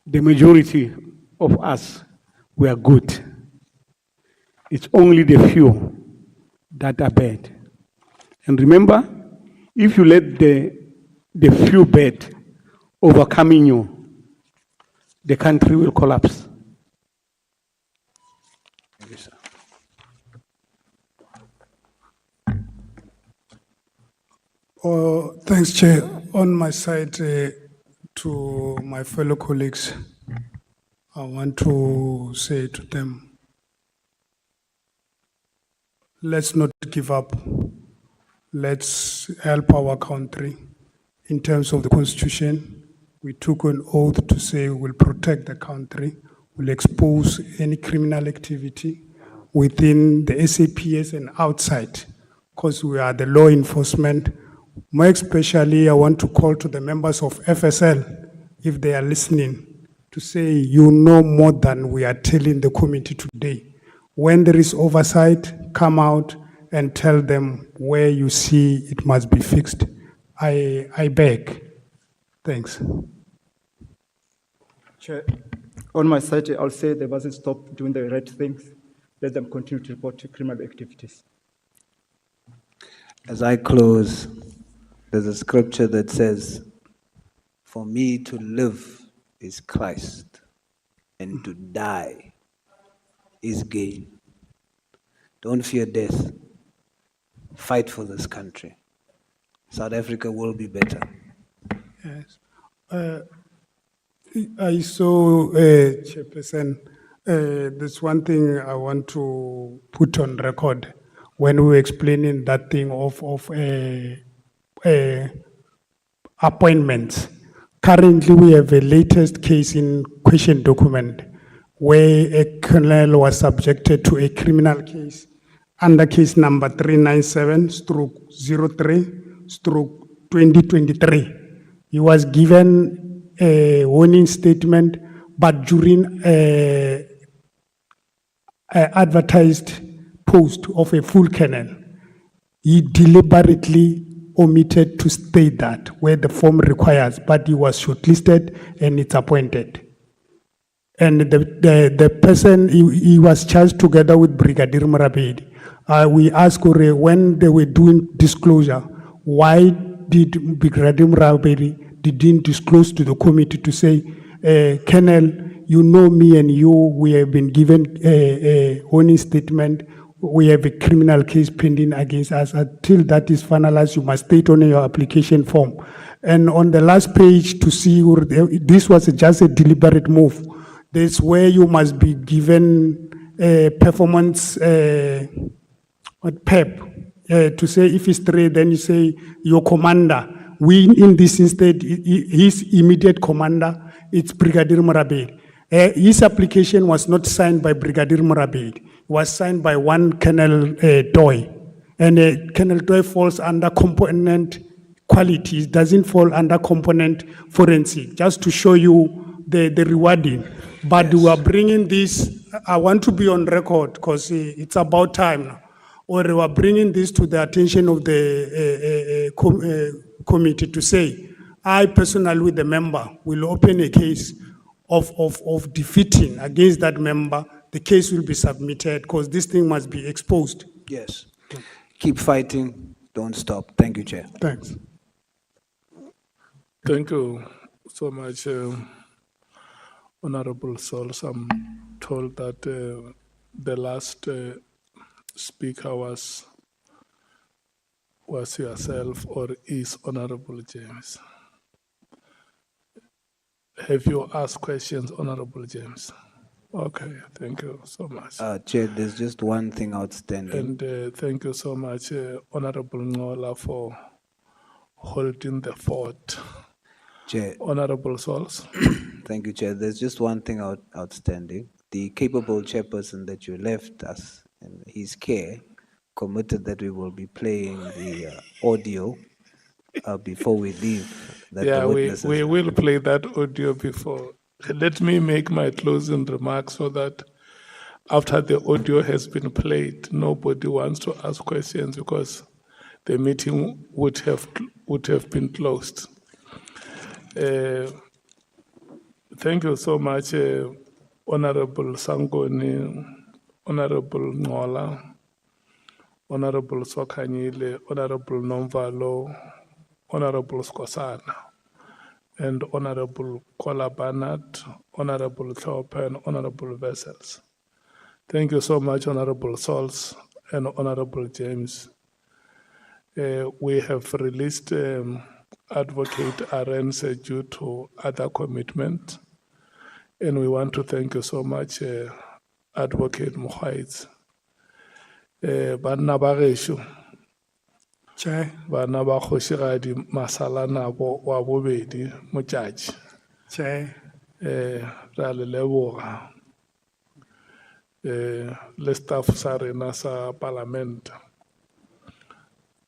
the majority of us, we are good. It's only the few that are bad. And remember, if you let the few bad overcoming you, the country will collapse. Thank you, sir. Oh, thanks, Chair. On my side, to my fellow colleagues, I want to say to them, let's not give up. Let's help our country. In terms of the Constitution, we took an oath to say we'll protect the country, we'll expose any criminal activity within the SAPS and outside, because we are the law enforcement. More especially, I want to call to the members of FSL, if they are listening, to say, you know more than we are telling the committee today. When there is oversight, come out and tell them where you see it must be fixed. I beg. Thanks. Chair, on my side, I'll say they mustn't stop doing the right things. Let them continue to report criminal activities. As I close, there's a scripture that says, "For me to live is Christ, and to die is gain." Don't fear death. Fight for this country. South Africa will be better. Yes. I saw, Chairperson, there's one thing I want to put on record when we were explaining that thing of appointments. Currently, we have a latest case in question document where a colonel was subjected to a criminal case under case number 397/03/2023. He was given a warning statement, but during a advertised post of a full colonel, he deliberately omitted to state that where the form requires, but he was shortlisted and it's appointed. And the person, he was charged together with Brigadier Murabedi. We asked when they were doing disclosure, why did Brigadier Murabedi didn't disclose to the committee to say, Colonel, you know me and you, we have been given a warning statement, we have a criminal case pending against us. Until that is finalized, you must state on your application form. And on the last page to see, this was just a deliberate move. That's where you must be given a performance PEP to say if it's 3, then you say your commander. We, in this instead, his immediate commander, it's Brigadier Murabedi. His application was not signed by Brigadier Murabedi. It was signed by one Colonel Toy. And Colonel Toy falls under component qualities, doesn't fall under component forensic, just to show you the rewarding. But yes, we are bringing this, I want to be on record because it's about time now. Or we are bringing this to the attention of the committee to say, I personally with the member will open a case of defeating against that member. The case will be submitted because this thing must be exposed. Yes. Keep fighting. Don't stop. Thank you, Chair. Thanks. Thank you so much, Honorable Sols. I'm told that the last speaker was yourself or is Honorable James. Have you asked questions, Honorable James? Okay, thank you so much. Chair, there's just one thing outstanding. And thank you so much, Honorable Nhlanhla, for holding the fort. Chair. Honorable Sols. Thank you, Chair. There's just one thing outstanding. The capable chairperson that you left us in his care committed that we will be playing the audio before we leave. Yeah, we will play that audio before. Let me make my closing remarks so that after the audio has been played, nobody wants to ask questions because the meeting would have been closed. Thank you so much, Honorable Sangoni, Honorable Ngola, Honorable Swakanyile, Honorable Nomvalo, Honorable Skosana, and Honorable Kola Barnett, Honorable Klope, and Honorable Vessels. Thank you so much, Honorable Sols and Honorable James. We have released Advocate Arendse due to other commitment, and we want to thank you so much, Advocate Mkhwanazi. Banna ba gesho, bana ba kgoshigadi masala nabo wa bobedi motšatši ra le leboga le staff sa rena sa parliament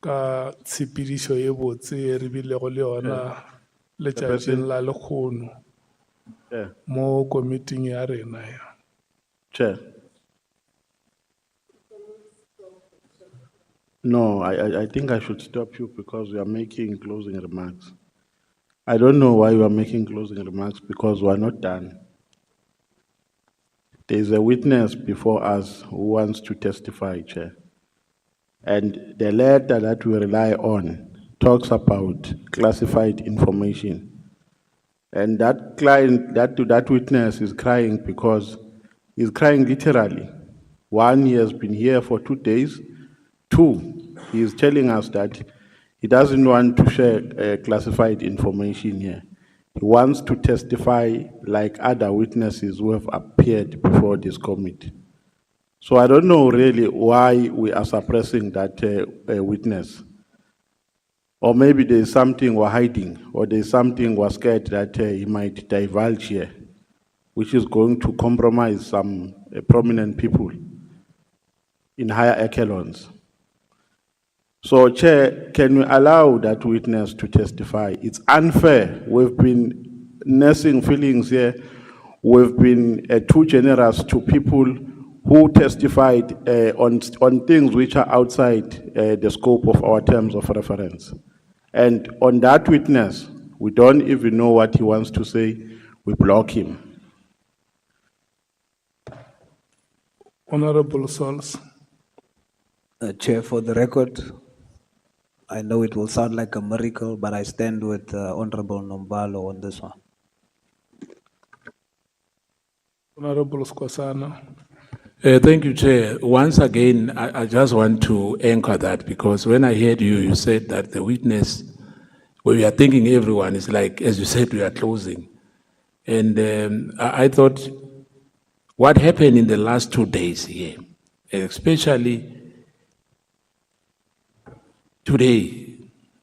ka tshepedišo ye botse e re bilego le yona letšatšing la lekgono mo komiting ya rena ya. Chair. No, I think I should stop you because you are making closing remarks. I don't know why you are making closing remarks because we are not done. There is a witness before us who wants to testify, Chair. And the letter that we rely on talks about classified information. And that client, that witness is crying because he's crying literally. One, he has been here for 2 days. Two, he is telling us that he doesn't want to share classified information here. He wants to testify like other witnesses who have appeared before this committee. So I don't know really why we are suppressing that witness. Or maybe there's something we're hiding, or there's something we're scared that he might divulge here, which is going to compromise some prominent people in higher echelons. So, Chair, can we allow that witness to testify? It's unfair. We've been nursing feelings here. We've been too generous to people who testified on things which are outside the scope of our terms of reference. And on that witness, we don't even know what he wants to say. We block him. Honorable Sols. Chair, for the record, I know it will sound like a miracle, but I stand with Honorable Nombalo on this one. Honorable Skwasana. Thank you, Chair. Once again, I just want to anchor that because when I heard you, you said that the witness, we are thinking everyone is like, as you said, we are closing. And I thought what happened in the last 2 days here, especially today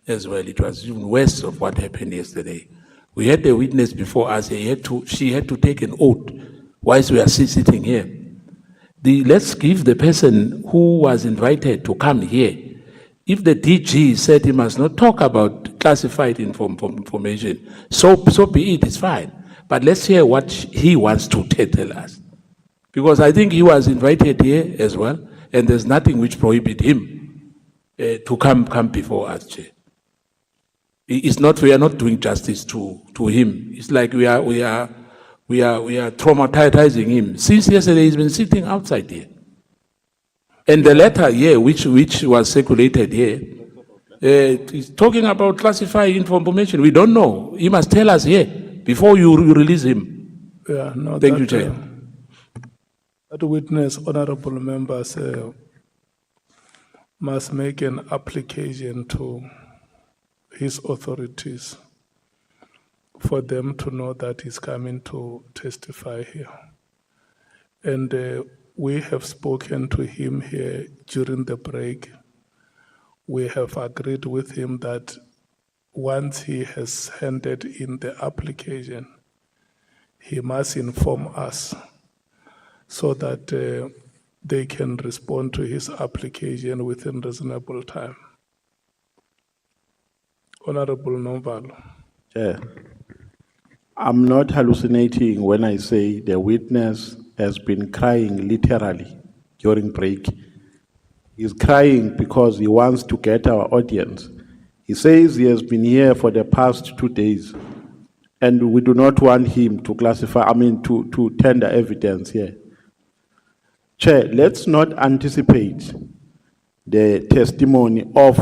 as well, it was even worse of what happened yesterday. We had the witness before us, she had to take an oath whilst we are sitting here. Let's give the person who was invited to come here. If the DG said he must not talk about classified information, so be it, it's fine. But let's hear what he wants to tell us. Because I think he was invited here as well, and there's nothing which prohibits him to come before us, Chair. It's not, we are not doing justice to him. It's like we are traumatizing him. Since yesterday, he's been sitting outside here. And the letter here, which was circulated here, is talking about classified information. We don't know. He must tell us here before you release him. Yeah, no, Thank you, Chair. That witness, honorable members, must make an application to his authorities for them to know that he's coming to testify here. And we have spoken to him here during the break. We have agreed with him that once he has handed in the application, he must inform us so that they can respond to his application within reasonable time. Honorable Nombalo. Chair, I'm not hallucinating when I say the witness has been crying literally during break. He's crying because he wants to get our audience. He says he has been here for the past 2 days, and we do not want him to to tender evidence here. Chair, let's not anticipate the testimony of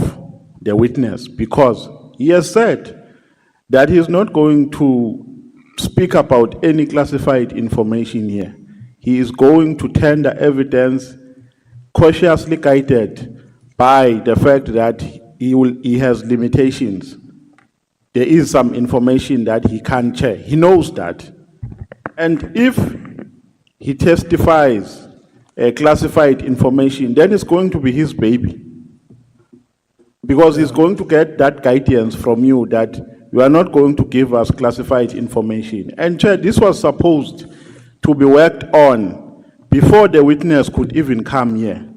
the witness because he has said that he is not going to speak about any classified information here. He is going to tender evidence cautiously guided by the fact that he has limitations. There is some information that he can't share. He knows that. And if he testifies classified information, then it's going to be his baby. Because he's going to get that guidance from you that you are not going to give us classified information. And Chair, this was supposed to be worked on before the witness could even come here.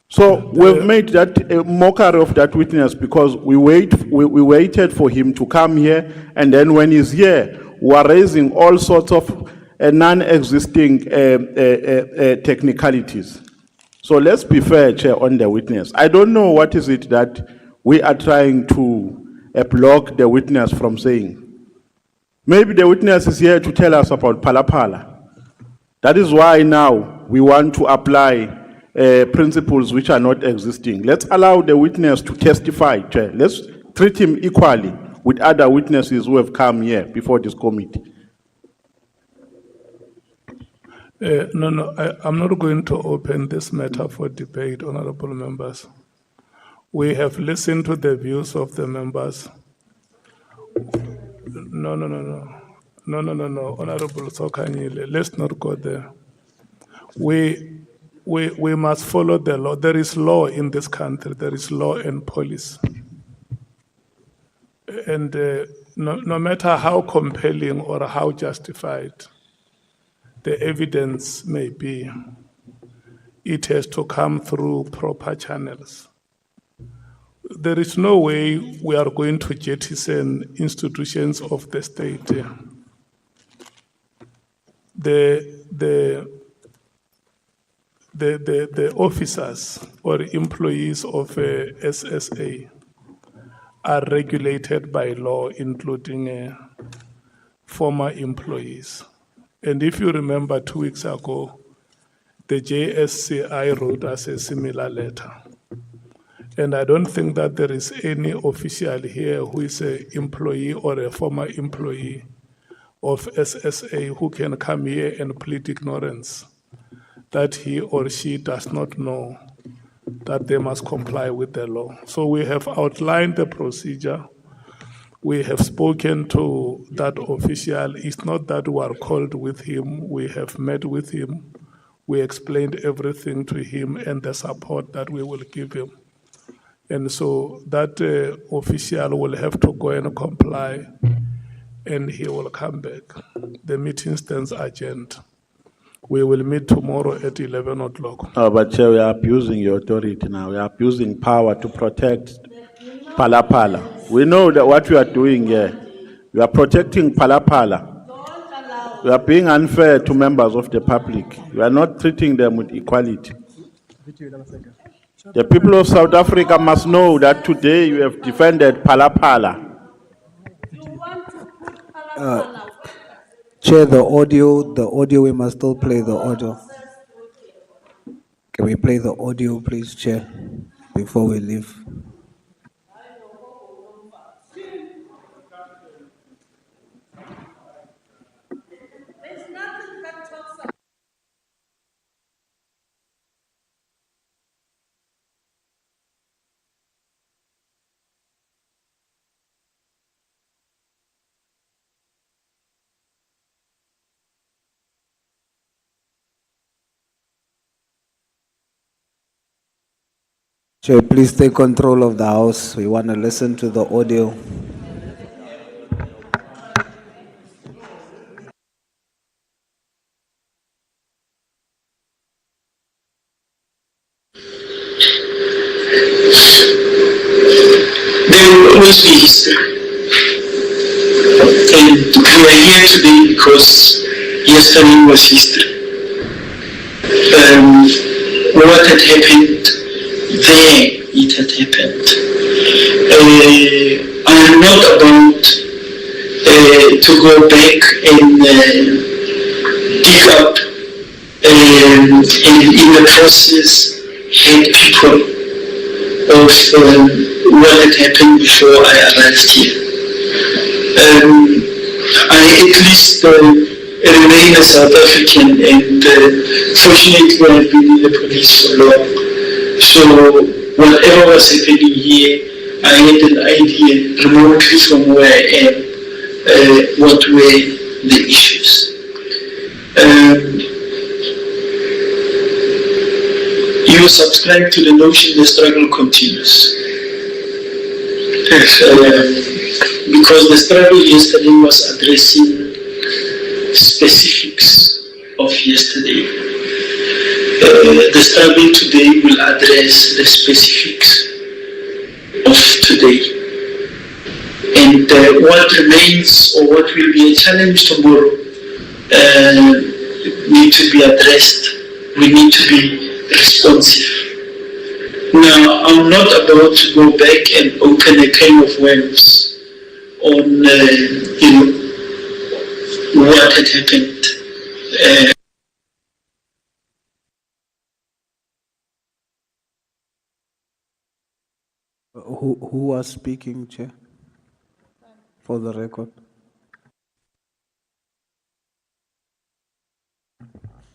So we've made that a mockery of that witness because we waited for him to come here, and then when he's here, we are raising all sorts of non-existing technicalities. So let's be fair, Chair, on the witness. I don't know what is it that we are trying to block the witness from saying. Maybe the witness is here to tell us about Palapala. That is why now we want to apply principles which are not existing. Let's allow the witness to testify, Chair. Let's treat him equally with other witnesses who have come here before this committee. I'm not going to open this matter for debate, honorable members. We have listened to the views of the members. No, Honorable Sokanyile, let's not go there. We must follow the law. There is law in this country. There is law and police. And no matter how compelling or how justified the evidence may be, it has to come through proper channels. There is no way we are going to jettison institutions of the state. The officers or employees of SSA are regulated by law, including former employees. And if you remember 2 weeks ago, the JSCI wrote us a similar letter. And I don't think that there is any official here who is an employee or a former employee of SSA who can come here and plead ignorance that he or she does not know that they must comply with the law. So we have outlined the procedure. We have spoken to that official. It's not that we are called with him. We have met with him. We explained everything to him and the support that we will give him. And so that official will have to go and comply, and he will come back. The meeting stands adjourned. We will meet tomorrow at 11 o'clock. Oh, but Chair, we are abusing your authority now. We are abusing power to protect Palapala. We know that what we are doing here. We are protecting Palapala. We are being unfair to members of the public. We are not treating them with equality. The people of South Africa must know that today you have defended Palapala. Chair, the audio, we must still play the audio. Can we play the audio, please, Chair, before we leave? Chair, please take control of the House. We want to listen to the audio. There will always be history. And we are here today because yesterday was history. What had happened there, it had happened. I am not about to go back and dig up and in the process hate people of what had happened before I arrived here. I at least remain a South African, and fortunately I've been in the police for long. So whatever was happening here, I had an idea remotely from where I am, what were the issues. You subscribe to the notion the struggle continues. Because the struggle yesterday was addressing specifics of yesterday. The struggle today will address the specifics of today. And what remains or what will be a challenge tomorrow need to be addressed. We need to be responsive. Now, I'm not about to go back and open a can of worms on, what had happened. Who was speaking, Chair? For the record.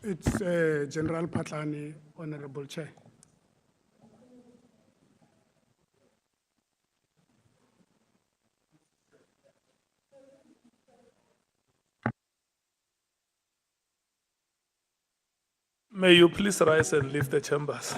It's General Patlani, Honorable Chair. May you please rise and leave the chambers.